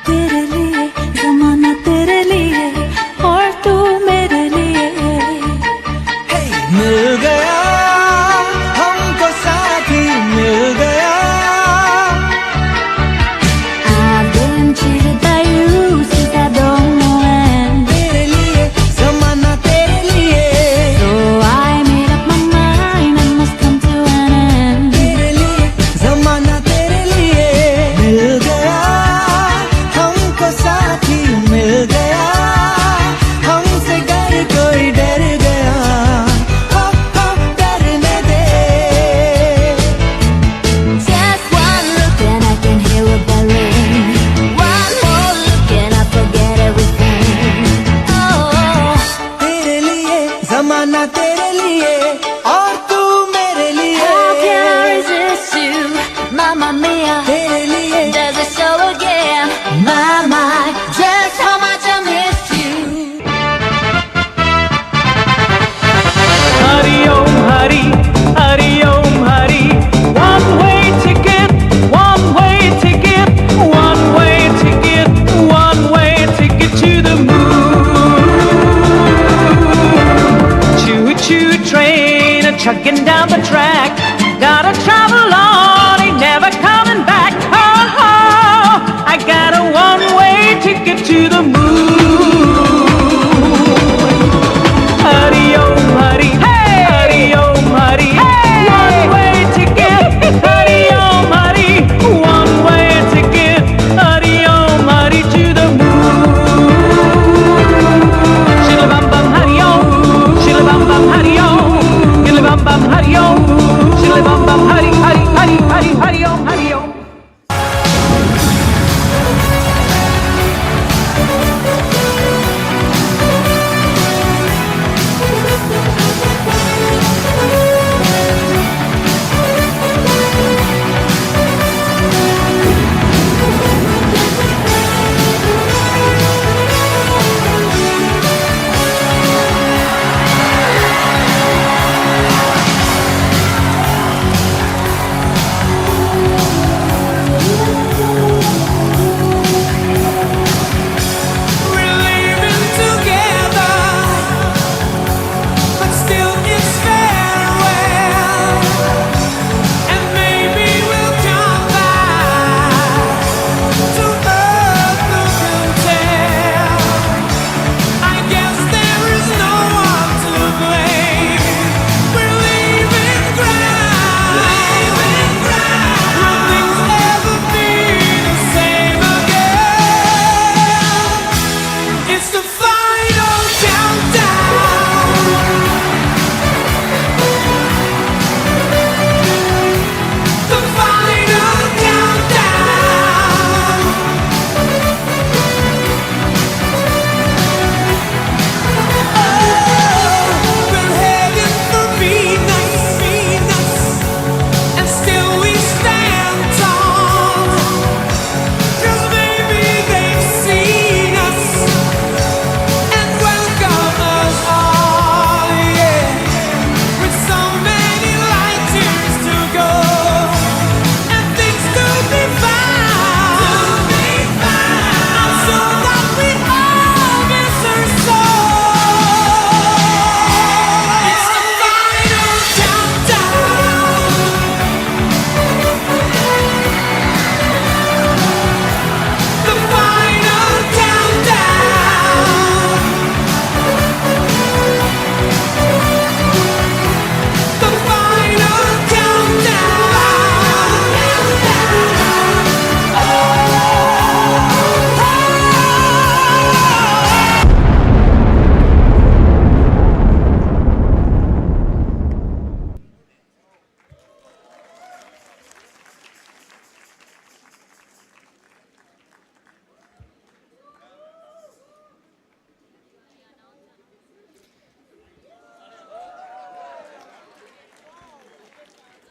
तेरे लिए जमाना तेरे लिए और तू मेरे लिए। मिल गया हमको साथी मिल गया। I've been cheated by you since I don't know when. तेरे लिए जमाना तेरे लिए। So I made up my mind I must come to an end. तेरे लिए जमाना तेरे लिए। मिल गया हमको साथी मिल गया। हमसे डर कोई डर गया। हो डरने दे। Just one look and I can hear a bell ring. One more look and I forget everything. Oh, तेरे लिए जमाना तेरे लिए और तू मेरे लिए। how can I resist you, Mamma Mia? तेरे लिए Does it show again? My, just how much I missed you. Hari Om Hari, Hari Om Hari. One way ticket, one way ticket, one way ticket, one way ticket to the moon. Choo choo train a chugging down the track. Gotta travel on, ain't never coming back. Oh, oh, I got a one way ticket to the moon. Hari Om Hari, hey! Hari Om Hari, hey! One way ticket, Hari Om Hari, one way ticket, Hari Om Hari to the moon. Shilla bum bum Hari Om, shilla bum bum Hari Om, shilla bum bum Hari Om, shilla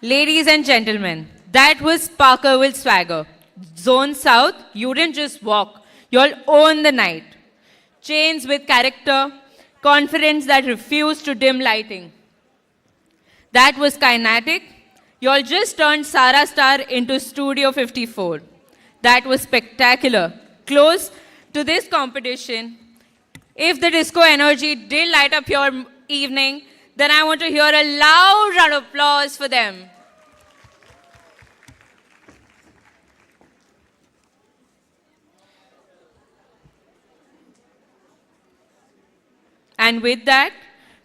Ladies and gentlemen, that was Parker with swagger. Zone South, you didn't just walk, you'll own the night. Chains with character, confidence that refused to dim lighting. That was Kinetic. Y'all just turned Sara Star into Studio 54. That was spectacular. Close to this competition, if the disco energy did light up your evening, then I want to hear a loud round of applause for them. And with that,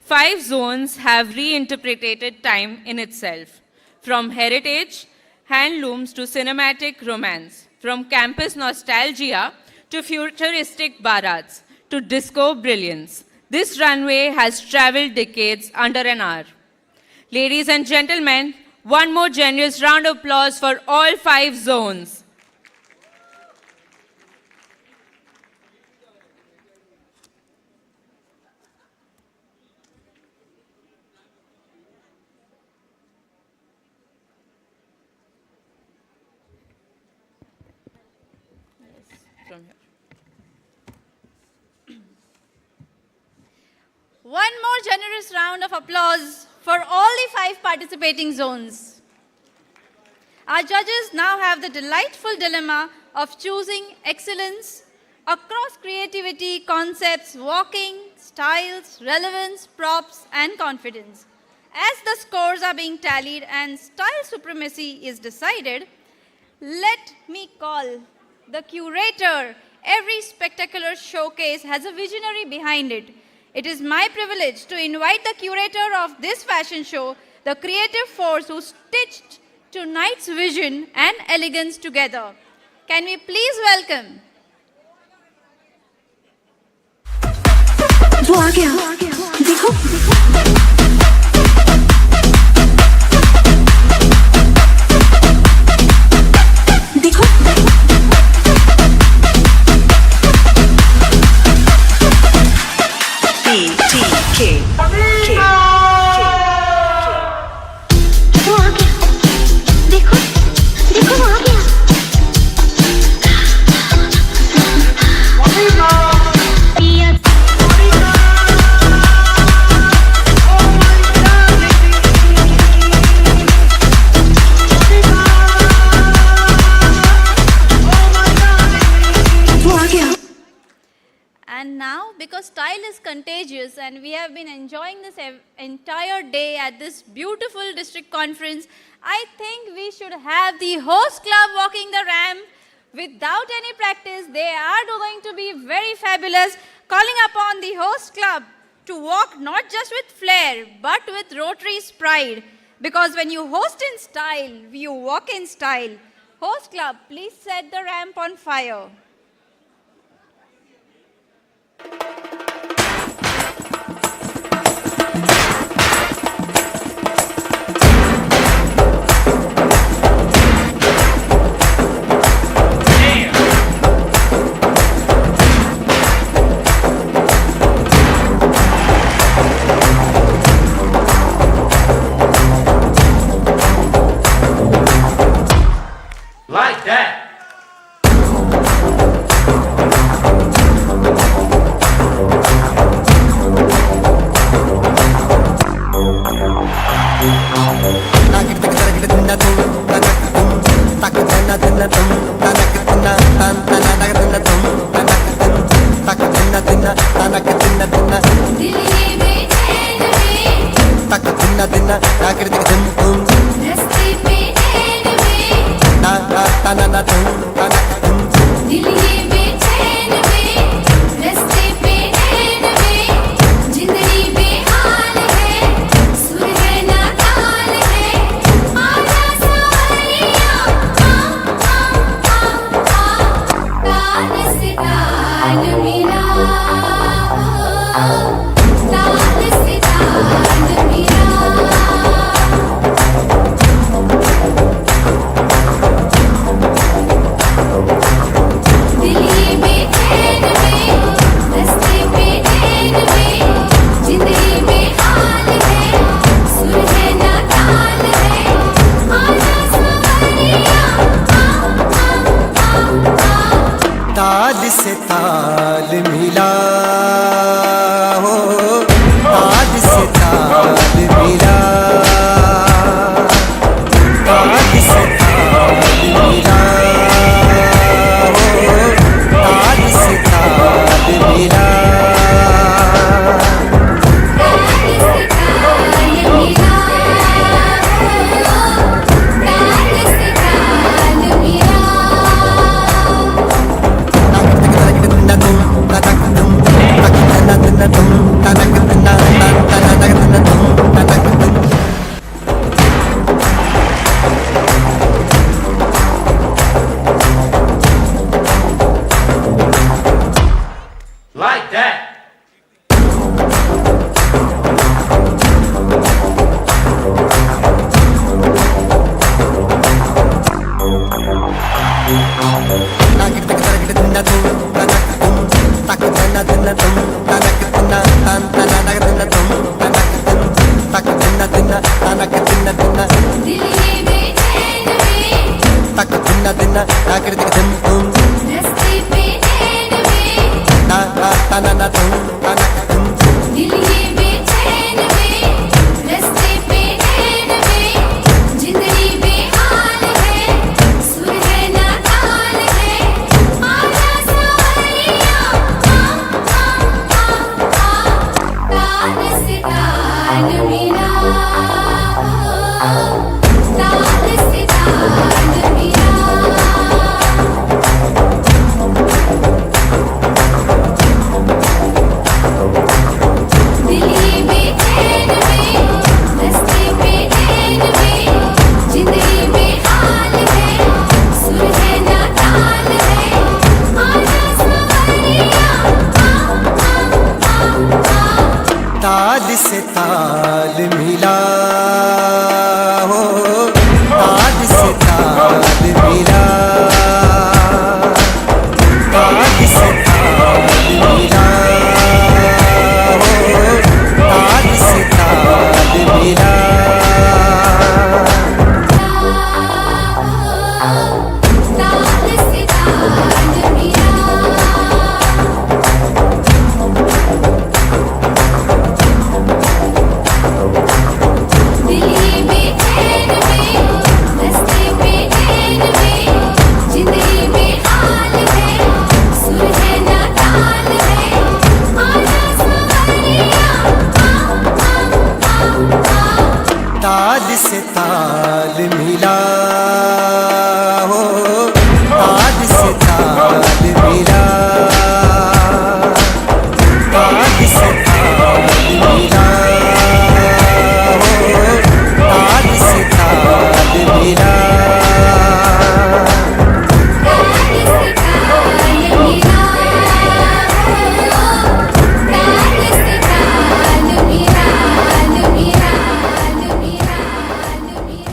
5 zones have reinterpreted time in itself. From heritage, handlooms to cinematic romance. From campus nostalgia to futuristic barats to disco brilliance. This runway has traveled decades under an hour. Ladies and gentlemen, one more generous round of applause for all 5 zones. From here. One more generous round of applause for all the 5 participating zones. Our judges now have the delightful dilemma of choosing excellence across creativity, concepts, walking, styles, relevance, props, and confidence. As the scores are being tallied and style supremacy is decided, let me call the curator. Every spectacular showcase has a visionary behind it. It is my privilege to invite the curator of this fashion show, the creative force who stitched tonight's vision and elegance together. Can we please welcome? वो आ गया देखो देखो K वो आ गया देखो देखो वो आ गया And now, because style is contagious and we have been enjoying this entire day at this beautiful district conference, I think we should have the host club walking the ramp. Without any practice, they are going to be very fabulous, calling upon the host club to walk not just with flair, but with Rotary's pride. Because when you host in style, you walk in style. Host club, please set the ramp on fire. Like that. ताकृतिक धुम धुम रस्ते पे नैन में ता ता ता ना ना धुम ता ना धुम धुम दिल ये बेचैन में रस्ते पे नैन में जिंदगी बेहाल है सुर है ना ताल है आजा सावरिया ताल से ताल मिला ताल से ताल मिला दिल ये बेचैन में रस्ते पे नैन में जिंदगी बेहाल है सुर है ना ताल है आजा सावरिया ताल से ताल मिला हो ताल से ताल मिला ताल से ताल मिला हो ताल से ताल मिला ताल से ताल मिला दिल ये बेचैन में रस्ते पे नैन में जिंदगी बेहाल है सुर है ना ताल है आजा सावरिया ताल से ताल मिला हो ताल से ताल मिला ताल से ताल मिला हो ताल से ताल मिला ताल से ताल मिला ताल से ताल मिला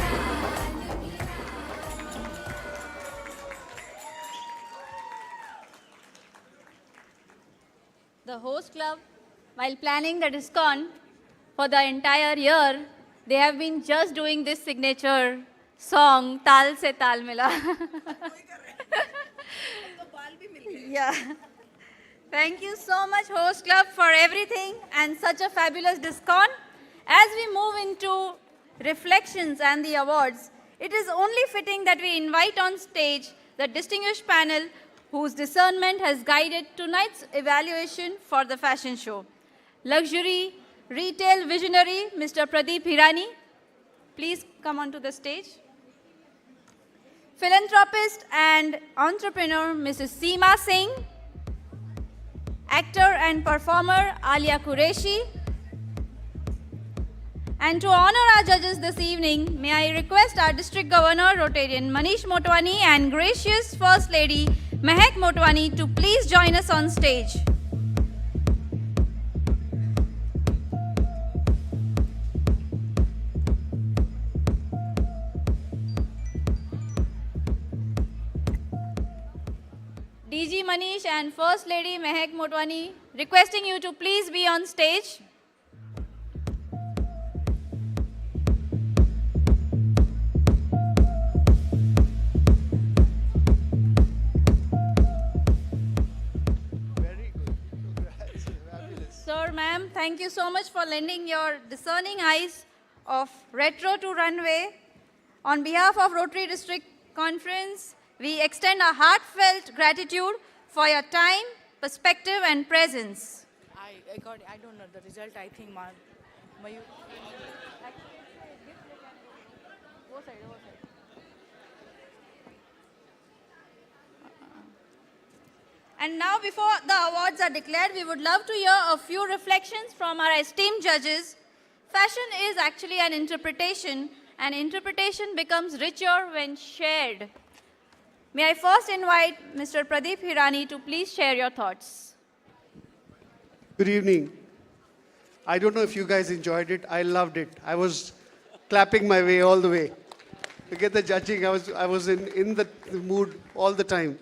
The host club, while planning the discount for the entire year, they have been just doing this signature song, Tal Se Tal Mila. Yeah. Thank you so much, host club, for everything and such a fabulous discount. As we move into reflections and the awards, it is only fitting that we invite on stage the distinguished panel whose discernment has guided tonight's evaluation for the fashion show. Luxury retail visionary, Mr. Pradeep Hirani, please come onto the stage. Philanthropist and entrepreneur, Mrs. Seema Singh. Actor and performer, Alia Qureshi. And to honor our judges this evening, may I request our District Governor, Rotarian Manish Motwani, and gracious First Lady, Mehak Motwani, to please join us on stage. DG Manish and First Lady Mehak Motwani, requesting you to please be on stage. Sir, ma'am, thank you so much for lending your discerning eyes of retro to runway. On behalf of Rotary District Conference, we extend our heartfelt gratitude for your time, perspective, and presence. I don't know the result, I think, Mayur. And now, before the awards are declared, we would love to hear a few reflections from our esteemed judges. Fashion is actually an interpretation, and interpretation becomes richer when shared. May I first invite Mr. Pradeep Hirani to please share your thoughts. Good evening. I don't know if you guys enjoyed it. I loved it. I was clapping my way all the way. Forget the judging. I was in the mood all the time.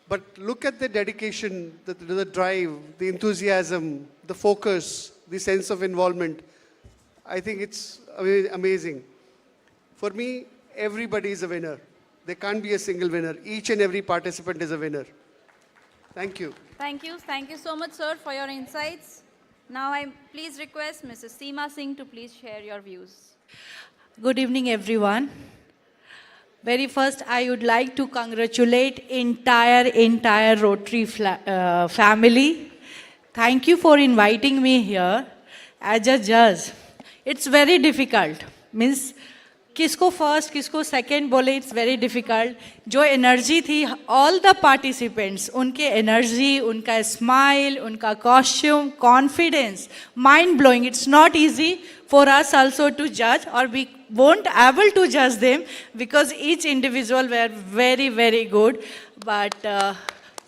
But look at the dedication, the drive, the enthusiasm, the focus, the sense of involvement. I think it's amazing. For me, everybody is a winner. There can't be a single winner. Each and every participant is a winner. Thank you. Thank you. Thank you so much, sir, for your insights. Now I please request Mrs. Seema Singh to please share your views. Good evening, everyone. Very first, I would like to congratulate entire Rotary family. Thank you for inviting me here as a judge. It's very difficult. Means, किसको first, किसको second बोले, it's very difficult. जो energy थी, all the participants, उनके energy, उनका smile, उनका costume, confidence, mind blowing. It's not easy for us also to judge, or we won't able to judge them because each individual were very, very good. But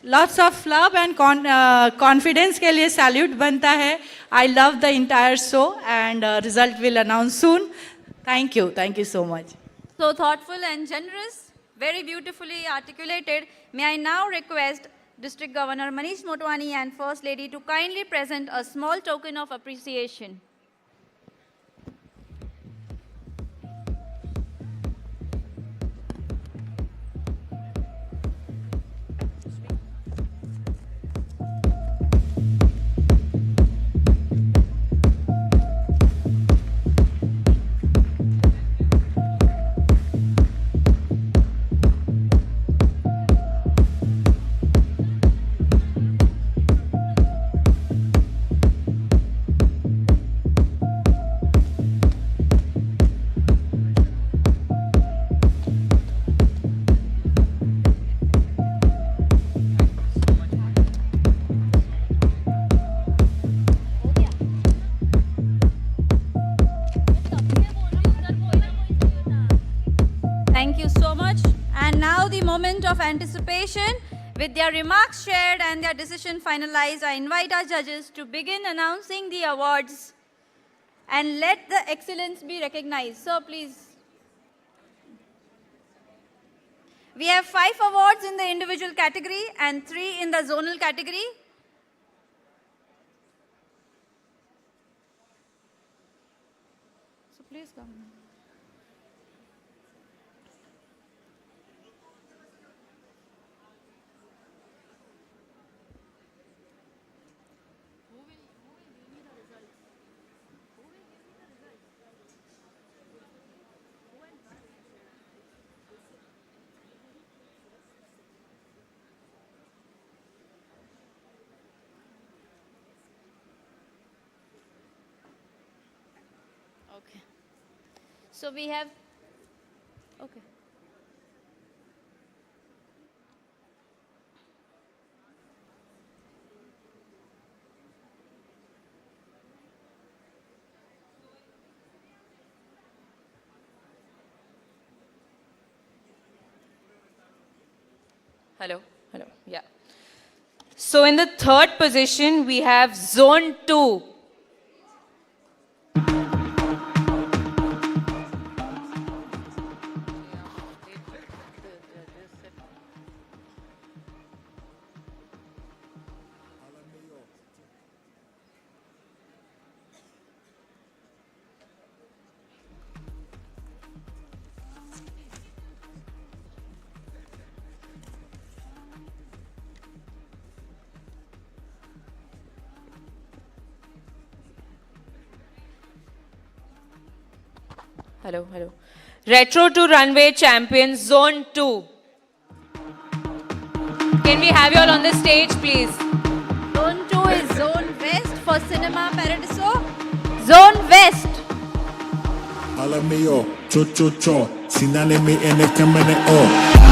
lots of love and confidence के लिए salute बनता है. I love the entire show and result will announce soon. Thank you so much. So thoughtful and generous, very beautifully articulated. May I now request District Governor Manish Motwani and First Lady to kindly present a small token of appreciation. Thank you so much. And now the moment of anticipation. With their remarks shared and their decision finalized, I invite our judges to begin announcing the awards and let the excellence be recognized. So please. We have 5 awards in the individual category and 3 in the zonal category. So please come. Okay. So we have, okay. Hello, yeah. So in the third position, we have Zone 2. Hello. Retro to Runway Champions, Zone 2. Can we have you all on the stage, please? Zone 2 is Zone West for Cinema Paradiso. Zone West. Hola mío, cho, sinale mi en el camino.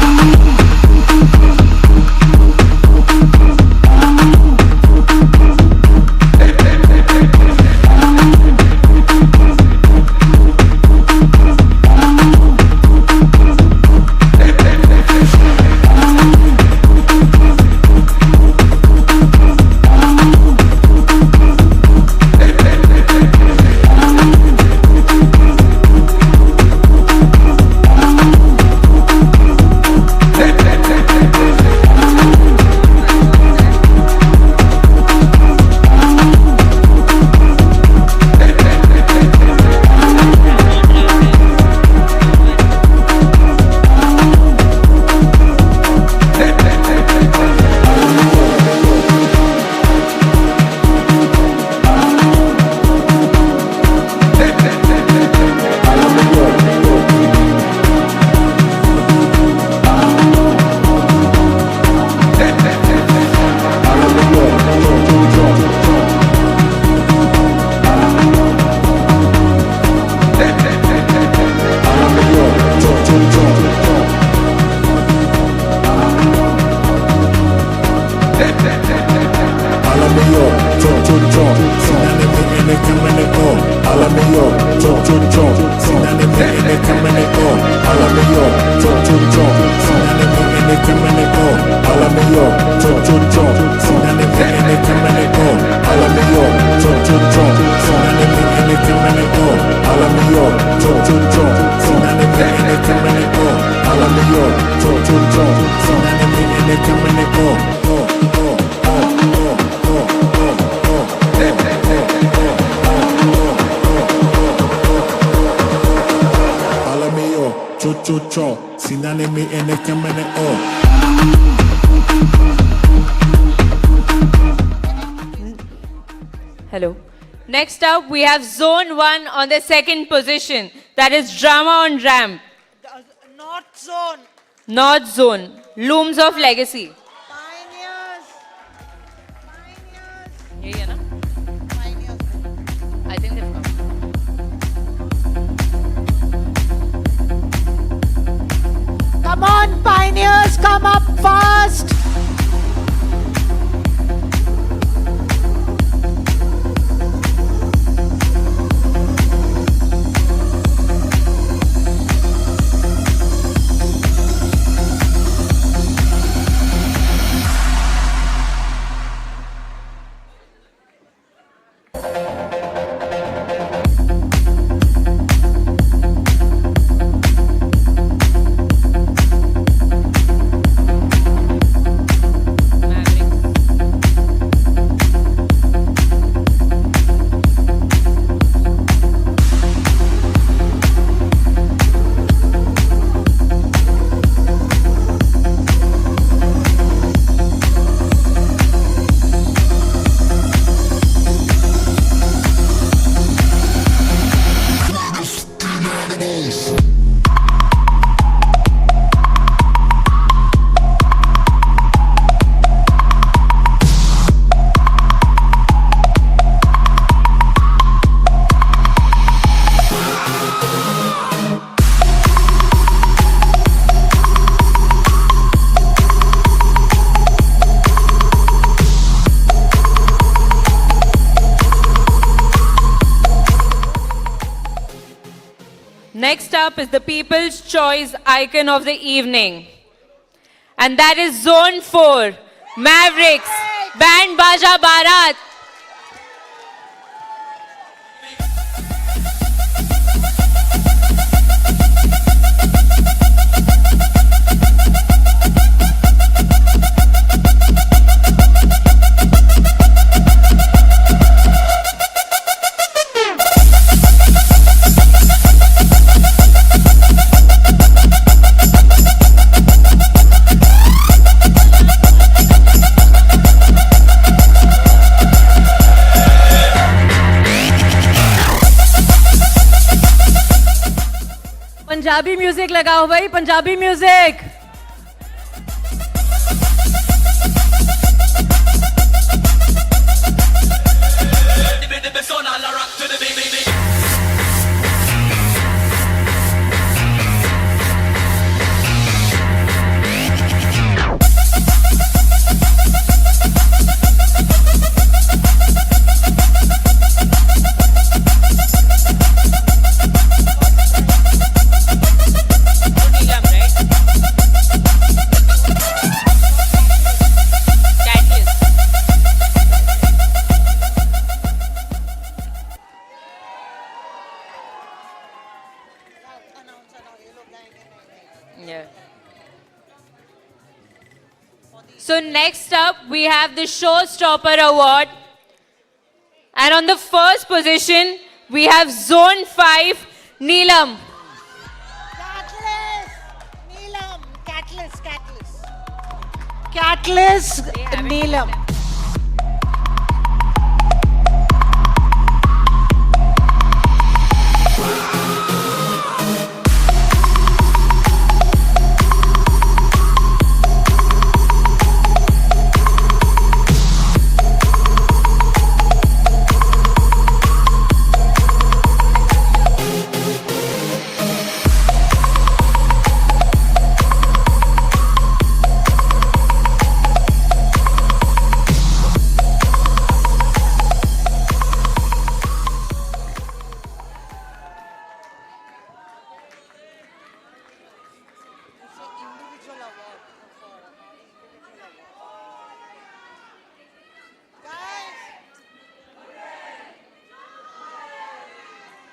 Alla mio, cho cho cho, sinane me ene kamene o. Alla mio, cho cho cho, sinane me ene kamene o. Alla mio, cho cho cho, sinane me ene kamene o. Alla mio, cho cho cho, sinane me ene kamene o. Alla mio, cho cho cho, sinane me ene kamene o. Alla mio, cho cho cho, sinane me ene kamene o. Alla mio, cho cho cho, sinane me ene kamene o. Hello. Next up, we have Zone 1 on the second position. That is Drama on Ramp. North Zone. North Zone. Looms of Legacy. यही है ना? I think they've come. Come on, pioneers, come up fast. Next up is the People's Choice Icon of the Evening. And that is Zone 4, Mavericks, Band Baja Barat. Punjabi music लगाओ भाई, Punjabi music. So next up, we have the Showstopper Award. And on the first position, we have Zone 5, Neelam. Catalyst, Neelam.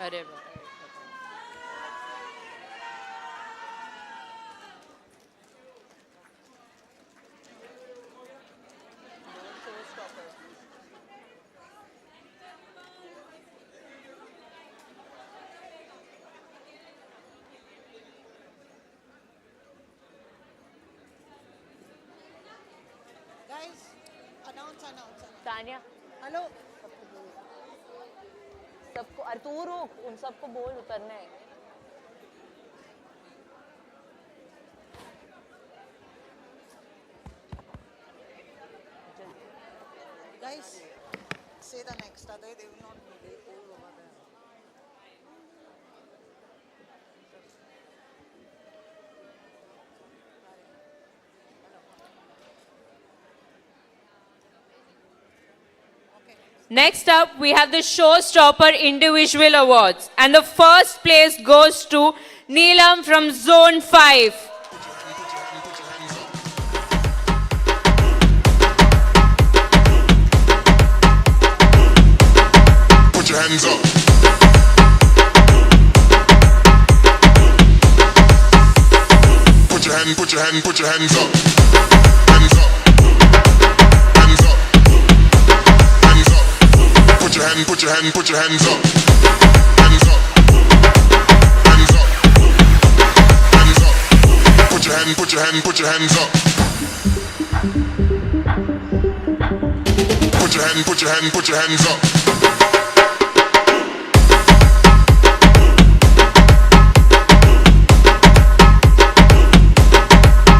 अरे वाह. Guys, announce. Tania Hello. सबको, अरे तू रुक, उन सबको बोल उतरना है. Guys, say the next. Otherwise they will not know. They all over there. Next up, we have the Showstopper Individual Awards. And the first place goes to Neelam from Zone 5. Put your hands up. Put your hands up. Hands up. Hands up. Hands up. Put your hands up. Hands up. Hands up. Hands up. Put your hands up. Put your hands up. Put your hands, put your hands up.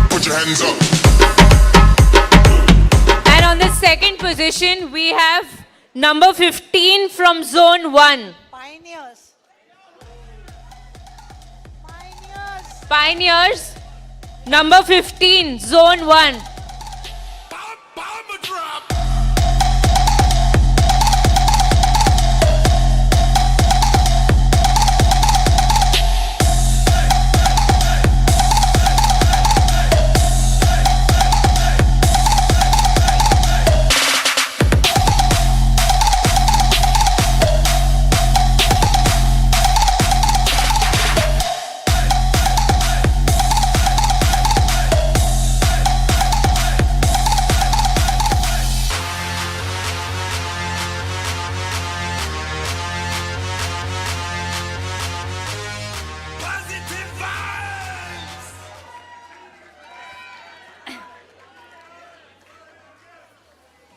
Put your hands up. And on the second position, we have number 15 from Zone 1. Pioneers. Pioneers, number 15, Zone 1.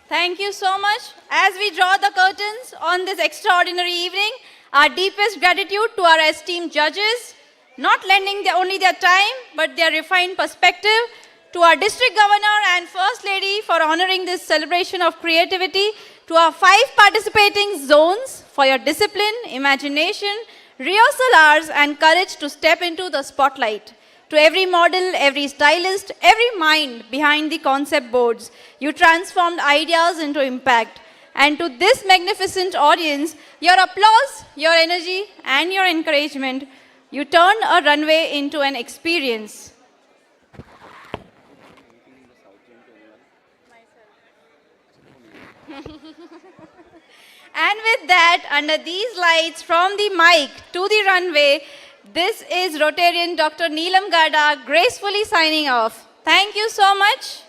Thank you so much. As we draw the curtains on this extraordinary evening, our deepest gratitude to our esteemed judges, not lending only their time, but their refined perspective, to our district governor and first lady for honoring this celebration of creativity, to our 5 participating zones for your discipline, imagination, rehearsal hours, and courage to step into the spotlight. To every model, every stylist, every mind behind the concept boards, you transformed ideas into impact. And to this magnificent audience, your applause, your energy, and your encouragement, you turned a runway into an experience. And with that, under these lights, from the mic to the runway, this is Rotarian Dr. Neelam Gada gracefully signing off. Thank you so much.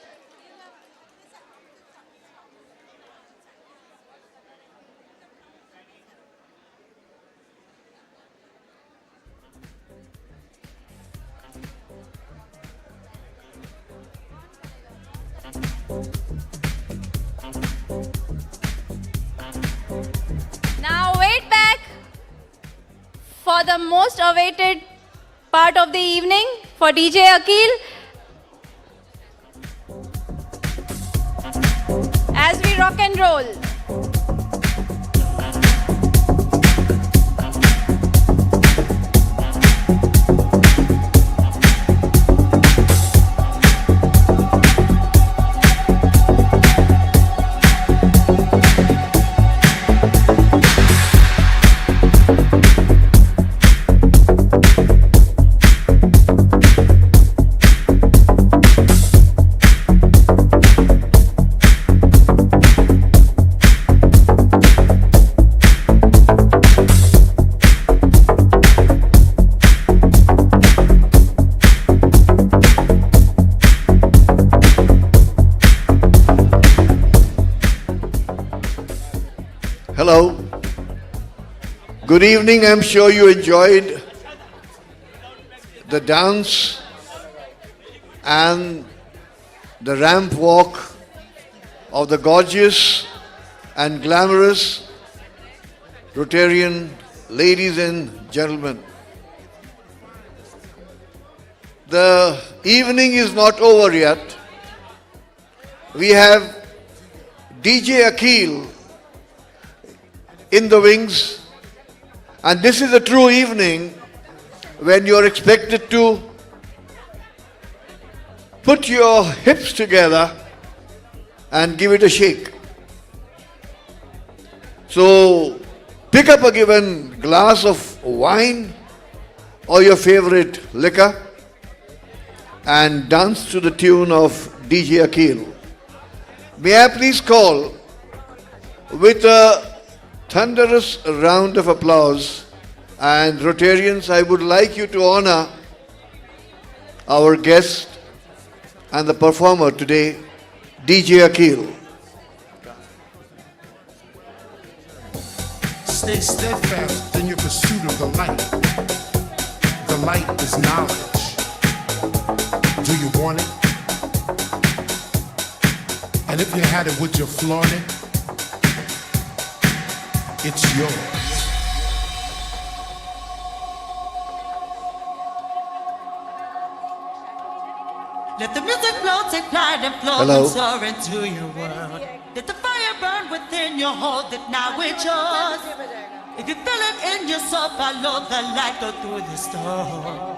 Now wait back for the most awaited part of the evening for DJ Akil. As we rock and roll. Good evening. I'm sure you enjoyed the dance and the ramp walk of the gorgeous and glamorous Rotarian ladies and gentlemen. The evening is not over yet. We have DJ Akil in the wings, and this is a true evening when you're expected to put your hips together and give it a shake. So pick up a given glass of wine or your favorite liquor and dance to the tune of DJ Akil. May I please call with a thunderous round of applause, and Rotarians, I would like you to honor our guest and the performer today, DJ Akil. Stay steadfast in your pursuit of the light. The light is knowledge. Do you want it? And if you had it, would you flaunt it? It's yours. Let the music flow, take flight and flow Hello. and soar into your world. Let the fire burn within you, hold it now, it's yours. If you feel it in your soul, follow the light, go through the storm.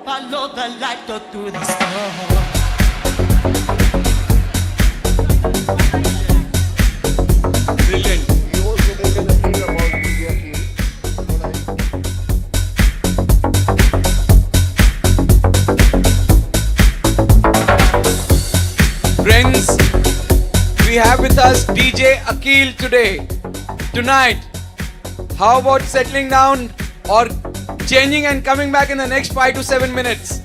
Follow the light, go through the storm. Brilliant. You also make an appeal about DJ Akil. Friends, we have with us DJ Akil today. Tonight, how about settling down or changing and coming back in the next 5 to 7 minutes?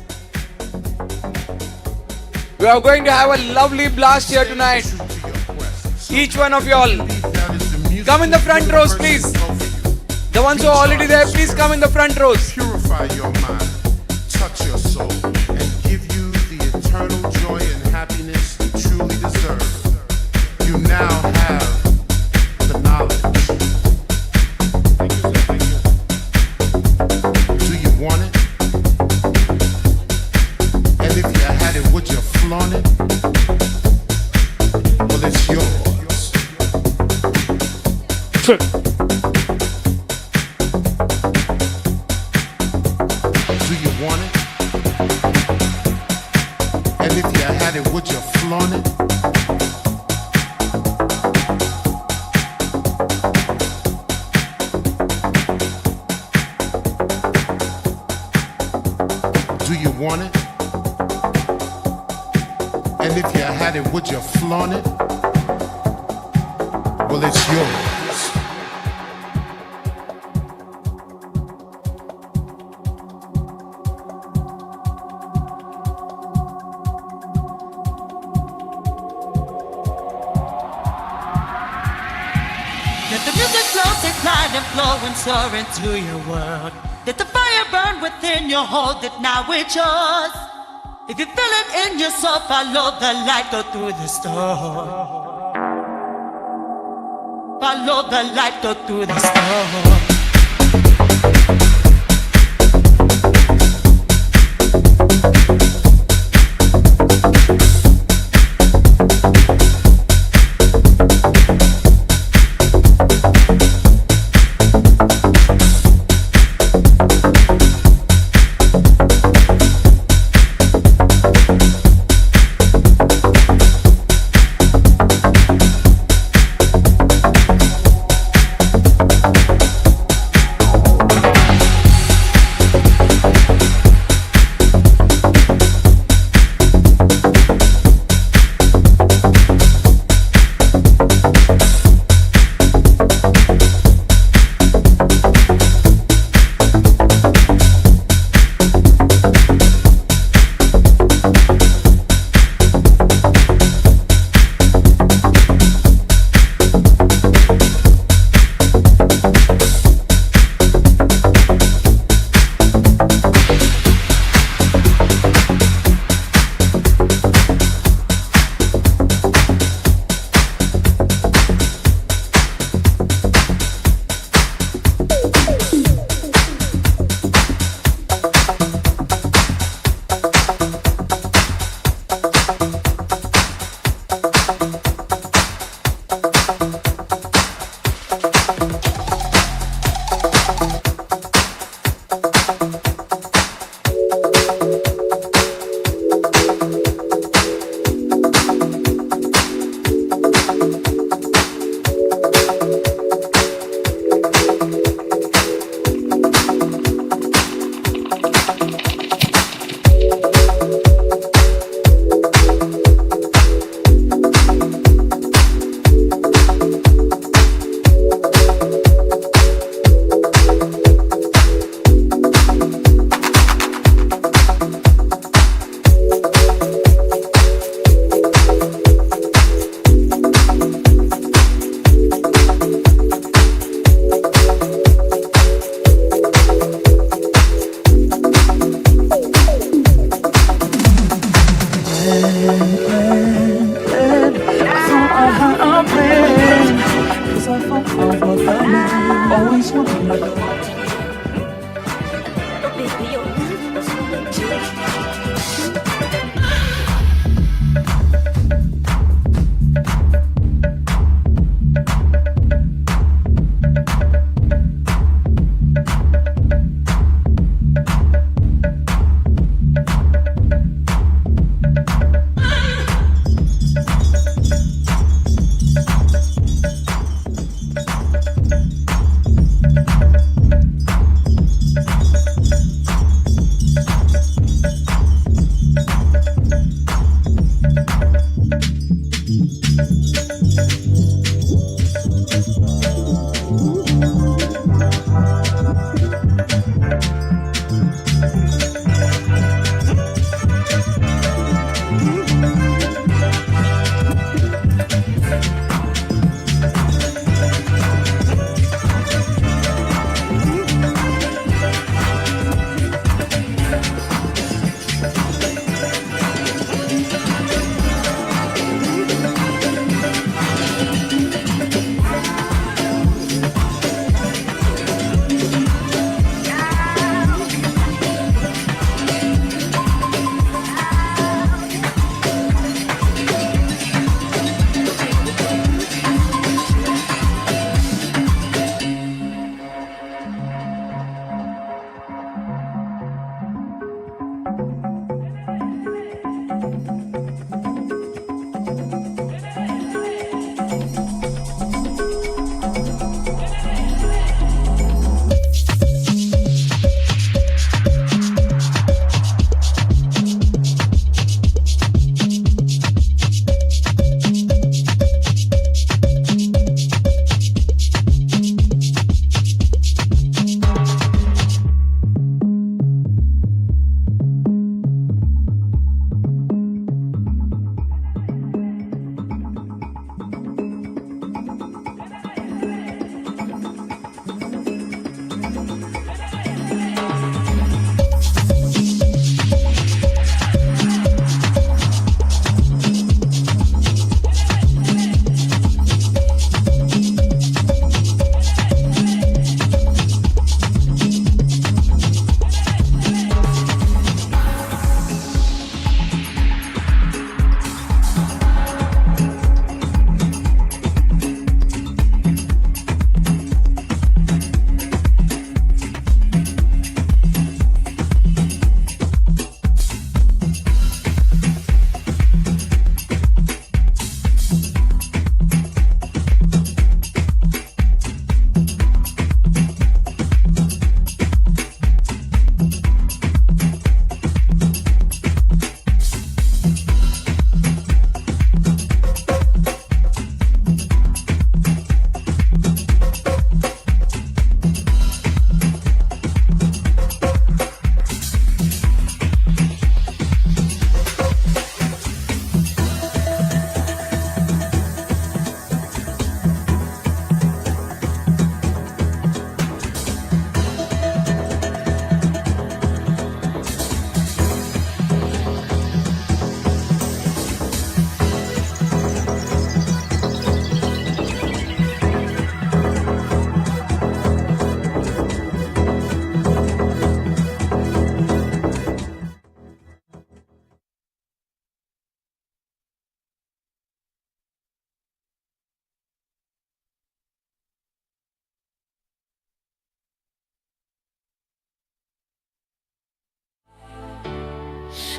We are going to have a lovely blast here tonight. Each one of y'all, come in the front rows, please. The ones who are already there, please come in the front rows. Purify your mind, touch your soul, and give you the eternal joy and happiness you truly deserve. You now have the knowledge. Do you want it? And if you had it, would you flaunt it? Well, it's yours. Do you want it? And if you had it, would you flaunt it? Do you want it? And if you had it, would you flaunt it? Well, it's yours. Let the music flow, take flight and flow and soar into your world. Let the fire burn within you, hold it now, it's yours. If you feel it in your soul, follow the light, go through the storm. Follow the light, go through the storm. always wonder.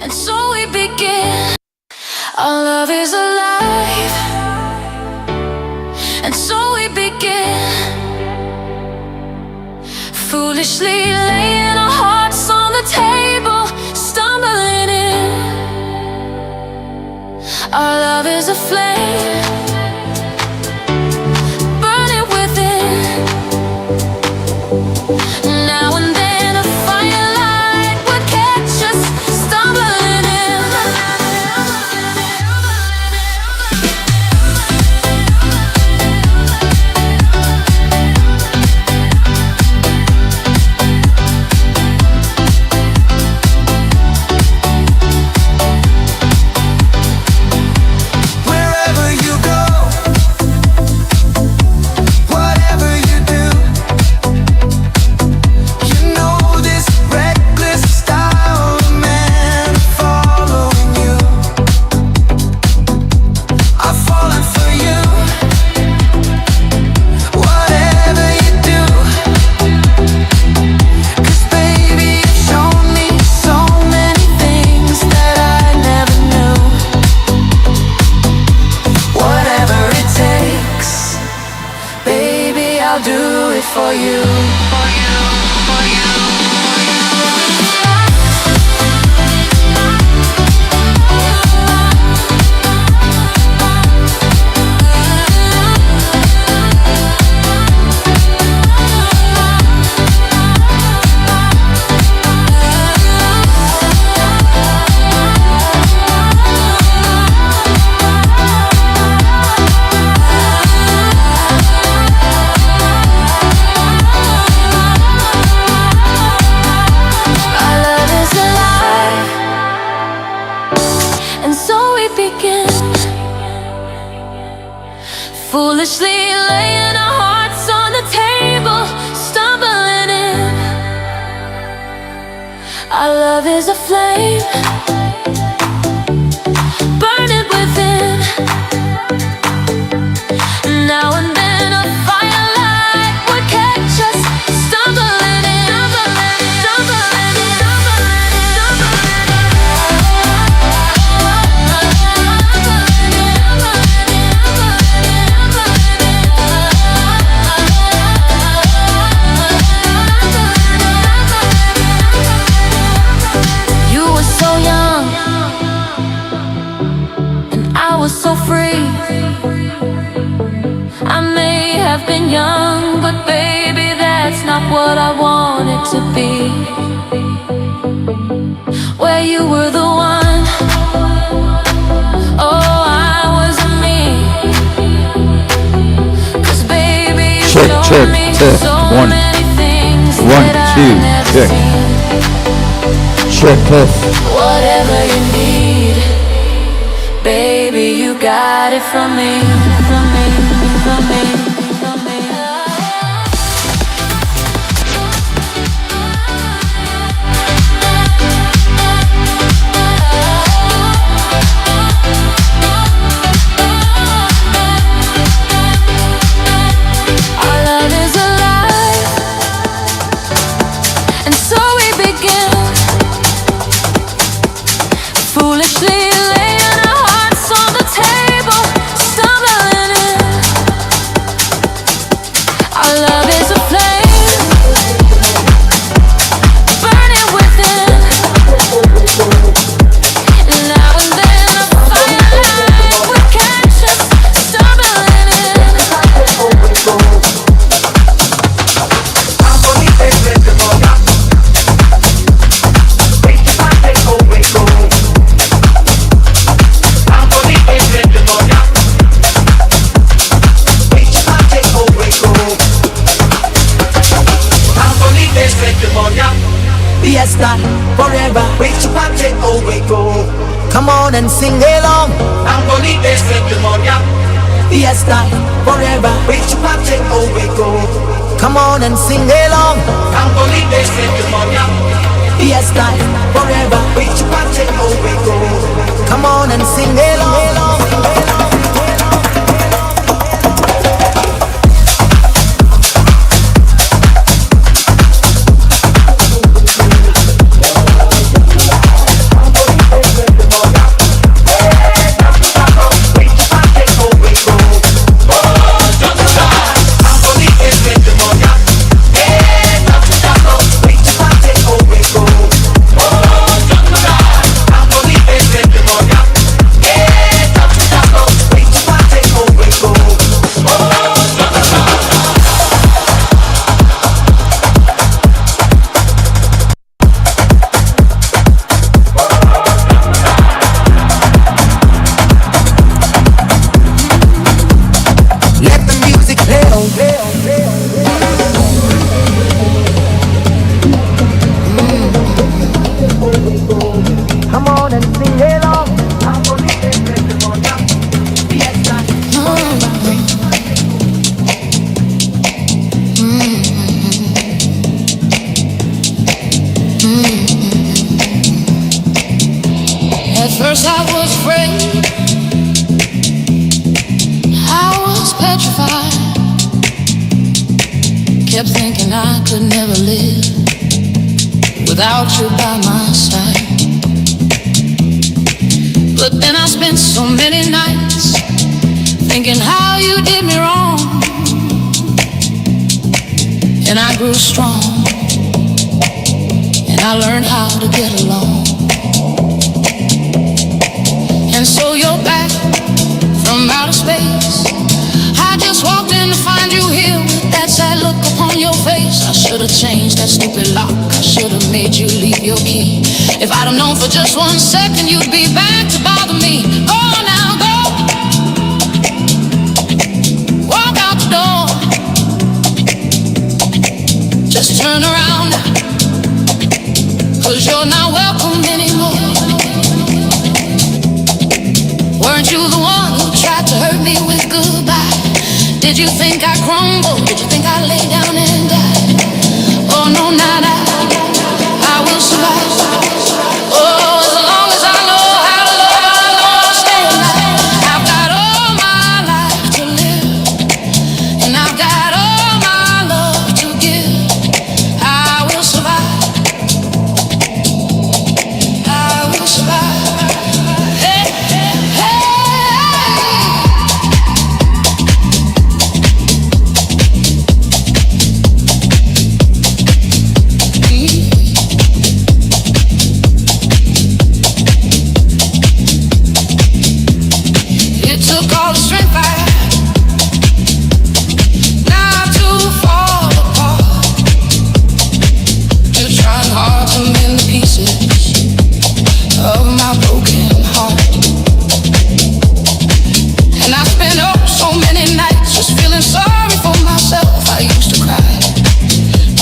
And so we begin. Our love is alive. And so we begin. Foolishly laying our hearts on the table, stumbling in. Our love is a flame, burning within. Now and then a firelight would catch us stumbling in. Wherever it for you. Foolishly laying our hearts on the table, stumbling in. Our love is a flame, burning within. Now and then a firelight would catch us, stumbling in, stumbling in, so free. I may have been young, but baby, that's not what I wanted to be. Where you were the one, oh, I was me. 'Cause baby, you showed me so many things that I've never seen. Whatever you need, baby, you got it from me, from me, from me, from me. Our love is alive, and so we begin. Foolishly laying our hearts on the table, stumbling in. Our love is a flame, burning within. Now and then a firelight would catch us, stumbling in. Fiesta forever. Wait to party, oh wait go. Come on and sing along. Fiesta forever. Wait to party, oh wait go. Come on and sing along. Fiesta forever. Wait to party, oh wait go. Come on and sing along. At first I was afraid, I was petrified. Kept thinking I could never live without you by my side. But then I spent so many nights thinking how you did me wrong. and I grew strong, and I learned how to get along. And so you're back from outer space. I just walked in to find you here with that sad look upon your face. I should have changed that stupid lock. I should have made you leave your key. If I'd have known for just 1 second you'd be back to bother me. Go now, go. Walk out the door. Just turn around now, 'cause you're not welcome anymore. Weren't you the one who tried to hurt me with goodbye? Did you think I crumbled? Did you think I lay down and died? Oh no, not I. I will survive. Oh, as long as I know how to love, I know I'll stay alive. I've got all my life to live, and I've got all my love to give. I will survive. I will survive. Hey, hey, hey. It took all the strength I had not to fall apart. You're trying hard to mend the pieces of my broken heart. And I spent so many nights just feeling sorry for myself. I used to cry,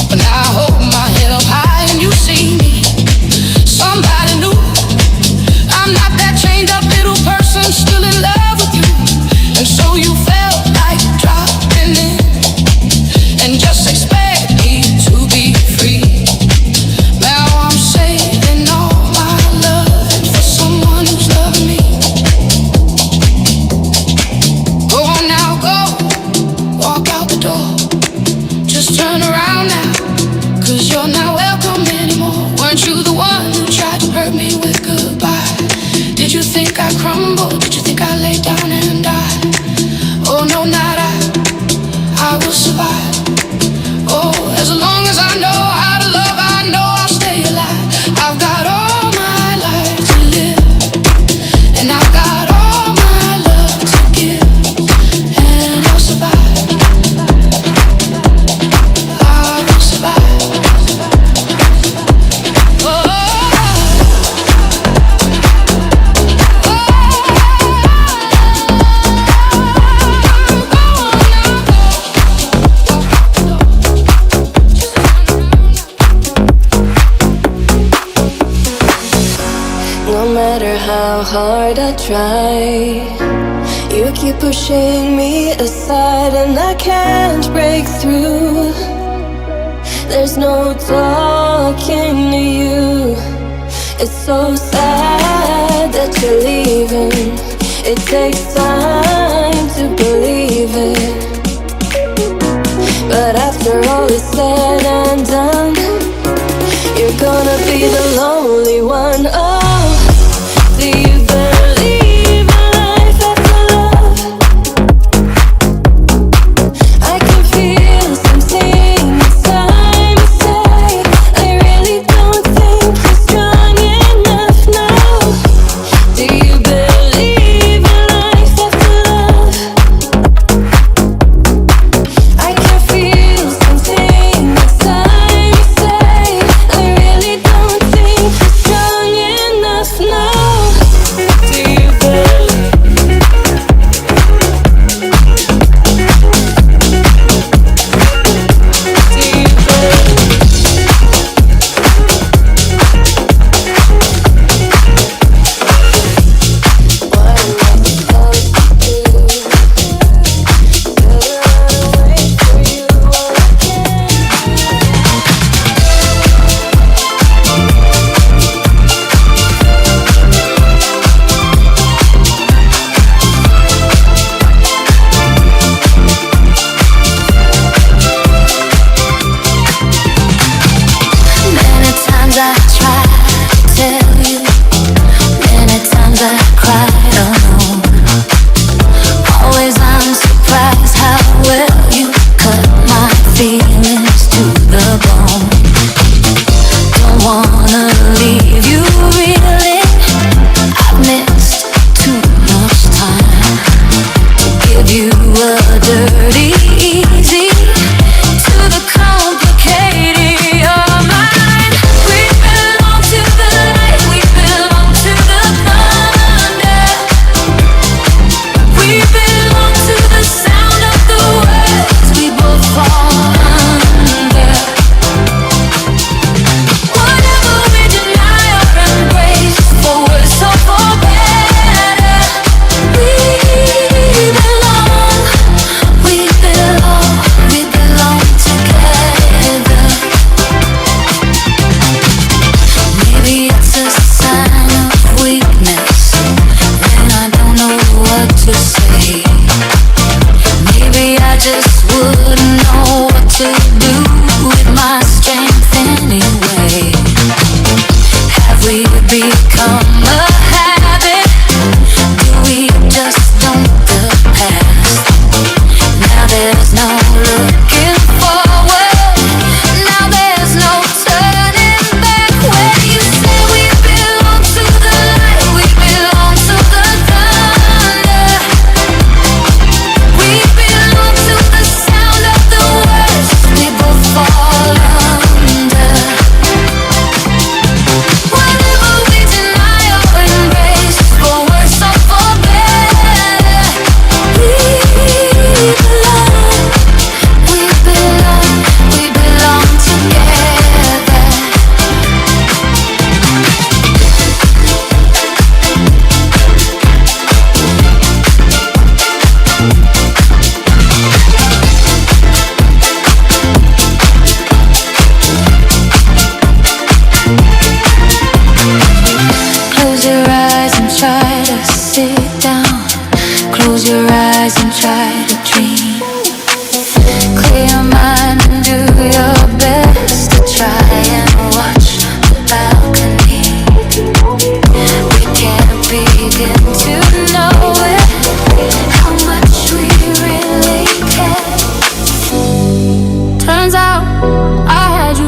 but now I hold my head up high and you see me. Somebody new. I'm not that chained up little person still in love with you. And so you felt like dropping in and just expect me to be free. Now I'm saving all my love for someone who's loving me. Go on now, go. Walk out the door. Just turn around now, 'cause you're not welcome anymore. Weren't you the one who tried to hurt me with goodbye? Did you think I crumbled? Did you think I lay down and died? Oh no, not I. I will survive. Oh, as long as I know how to love, I know I'll stay alive. I've got all my life to live, and I've got all my love to give, and I'll survive. I will survive. Oh. No matter how hard I try, you keep pushing me aside and I can't break through. There's no talking to you. It's so sad that you're leaving. It takes time to believe it, but after all is said and done, you're gonna be the lonely one. Oh, do you believe in life after love? I can feel something inside me say, I really don't think you're strong enough now. Do you believe in life after love? I can feel something inside me say, I really don't think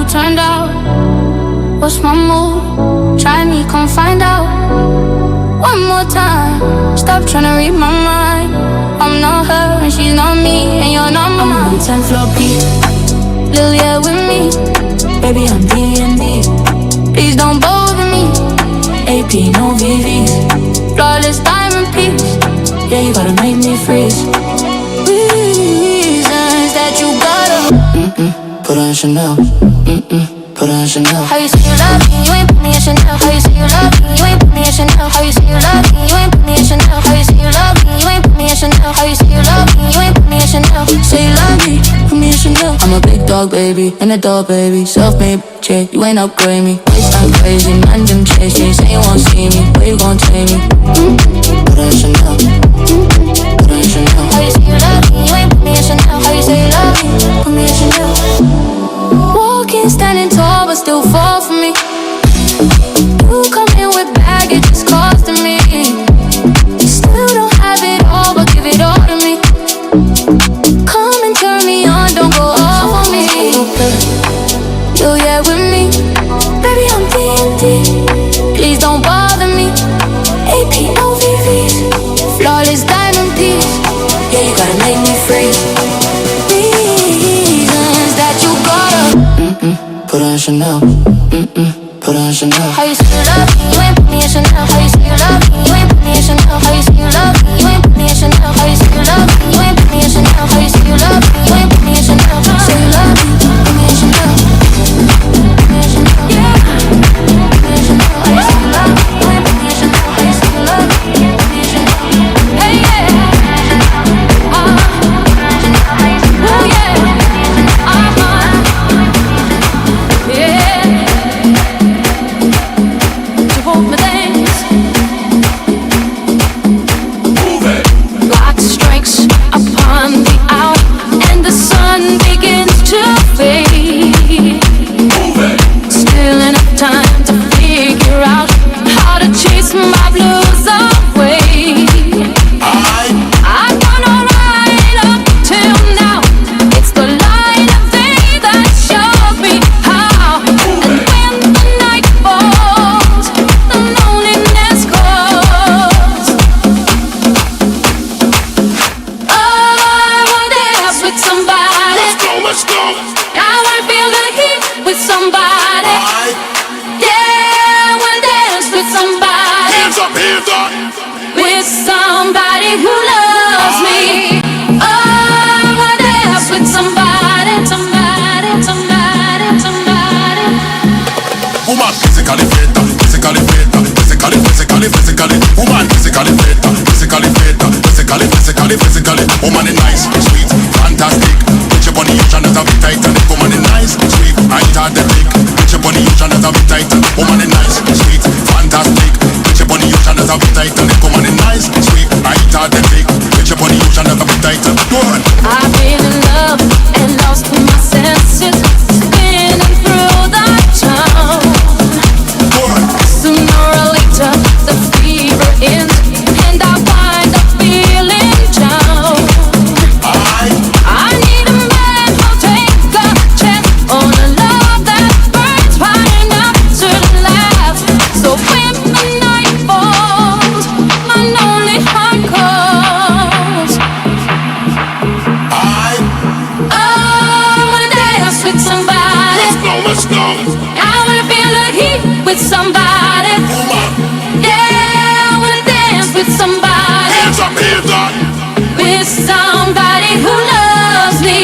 turned out? What's my move? Try me, come find out. One more time, stop trying to read my mind. I'm not her and she's not me, and you're not mine. I'm on 10th floor P, Lilia with me. Baby, I'm D&D. Please don't bother me. AP, no VVs. Flawless diamond piece. Yeah, you gotta make me freeze. Reasons that you gotta put on Chanel. Put on Chanel. How you say you love me, you ain't put me in Chanel. How you say you love me, you ain't put me in Chanel. How you say you love me, you ain't put me in Chanel. How you say you love me, you ain't put me in Chanel. How you say you love me, you ain't put me in Chanel. Say you love me, put me in Chanel. I'm a big dog, baby, and a dog, baby. Self-made, chick, you ain't upgrade me. Waistline crazy, man, them chase me. Say you won't see me, where you gon' take me? Put on Chanel. Put on Chanel. How you say you love me, you ain't put me in Chanel. How you say you love me, put me in Chanel. Walking, standing tall, but still fall for me. You come in with baggage, it's costing me. Still don't have it all, but give it all to me. Come and turn me on, don't go off on me. You yeah with me, baby I'm D&D. Please don't bother me. AP, no VVs. Flawless diamond piece. Yeah, you gotta make me freeze. Reasons that you gotta put on Chanel. Put on Chanel. How you say you love me, you ain't put me in Chanel. How you say you love me, you ain't put me in Chanel. How you say you love me, you ain't put me in Chanel. How you say you love me, you ain't put me in Chanel. How you say you love me, you ain't put me in Chanel. Say you love me, put me in Chanel. Put me in Chanel. Yeah. Put me in Chanel. How you say you love me, you ain't put me in Chanel. How you say you love me, you ain't put me in Chanel. Hey yeah. Oh yeah. Yeah. My things. Clock strikes upon the hour, and the sun begins to fade. Still enough time to figure out how to chase my blues away. I've done alright up till now. It's the light of day that shows me how. And when the night falls, the loneliness calls. Oh, I wanna dance with somebody. Let's go. I wanna feel the heat with somebody. Yeah, I wanna dance with somebody. Hands up. With somebody who loves me. Oh, I wanna dance with somebody. Woman physically fit, physically fit, physically. Woman physically fit, physically. Woman is nice, sweet, fantastic. Put your body ocean as a bit Titanic. Woman is nice, sweet, ain't hard to pick. Put your body ocean as a bit Titanic. Woman is nice, sweet, fantastic. Put your body ocean as a bit Titanic. Woman is nice, sweet, ain't hard to pick. Put your body ocean as a bit Titanic. Go on. I've been in love and lost my senses, spinning through the town. Sooner or later, the fever ends, and I wind up feeling down. I need a man who'll take a chance on a love that burns bright enough to last. So when the night falls, my lonely heart calls. I wanna dance with somebody. Let's go. I wanna feel the heat with somebody. Yeah, I wanna dance with somebody. Hands up. With somebody who loves me.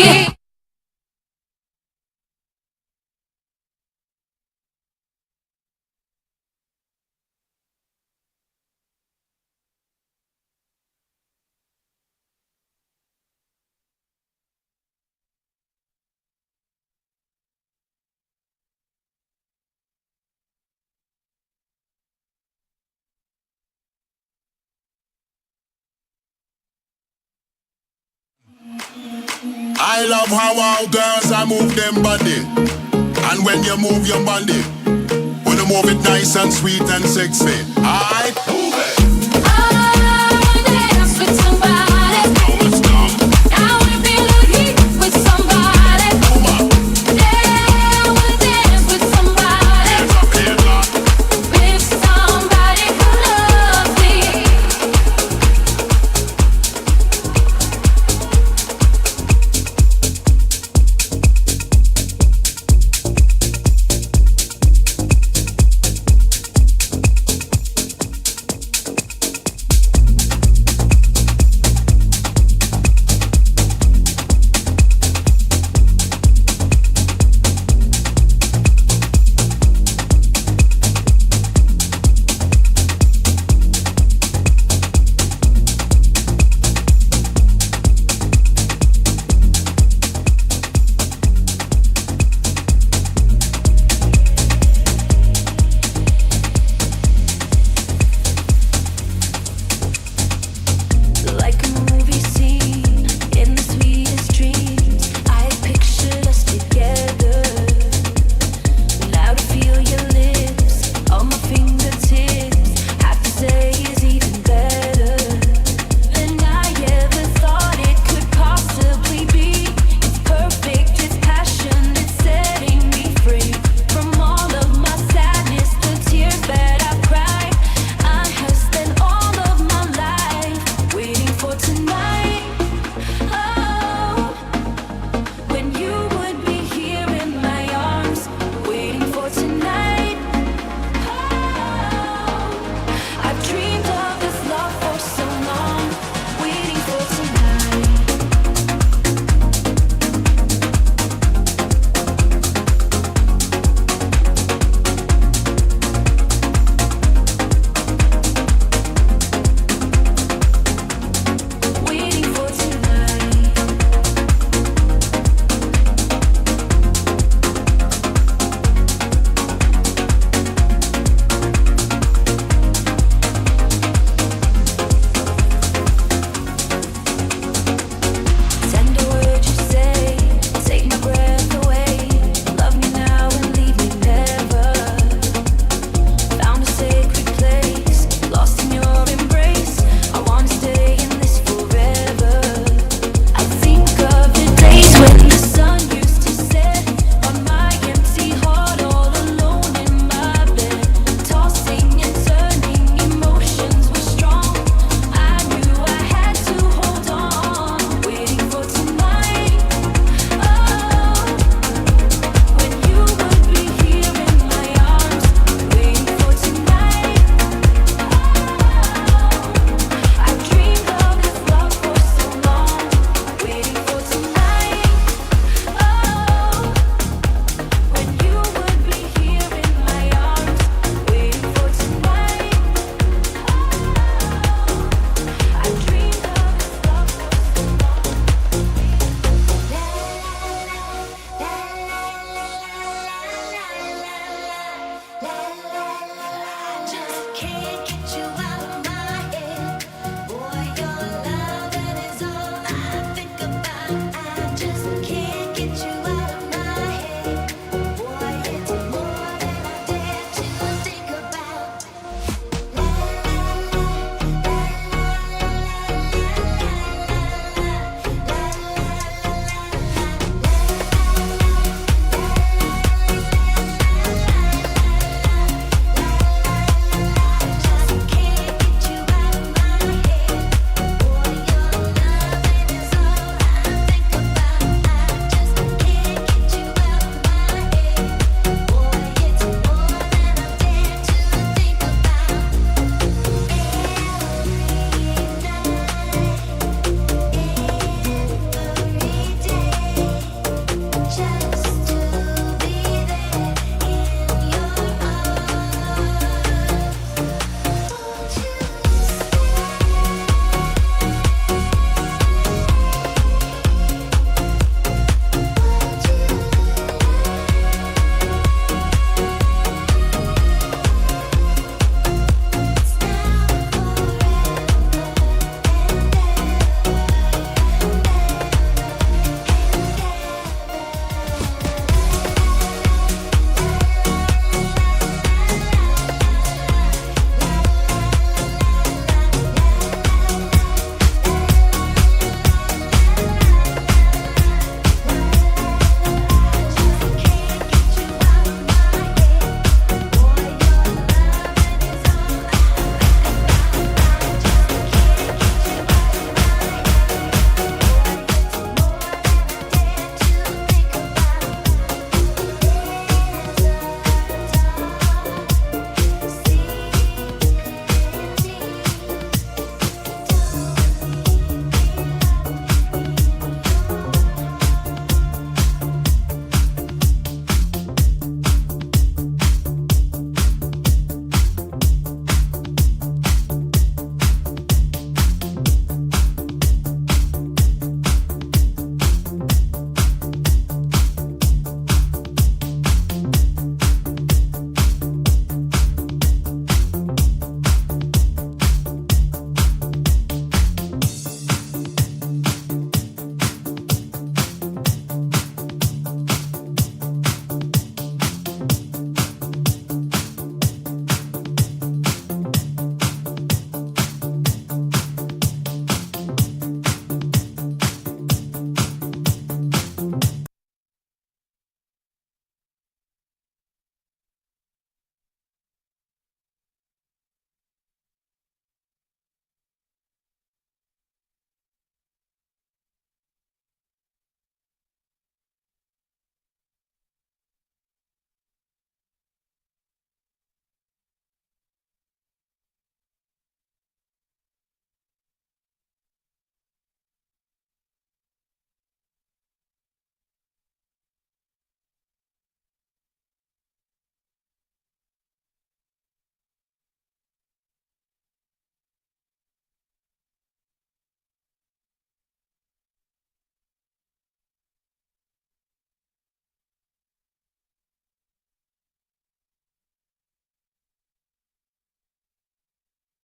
I love how all girls I move them body. And when you move your body, when you move it nice and sweet and sexy. Alright,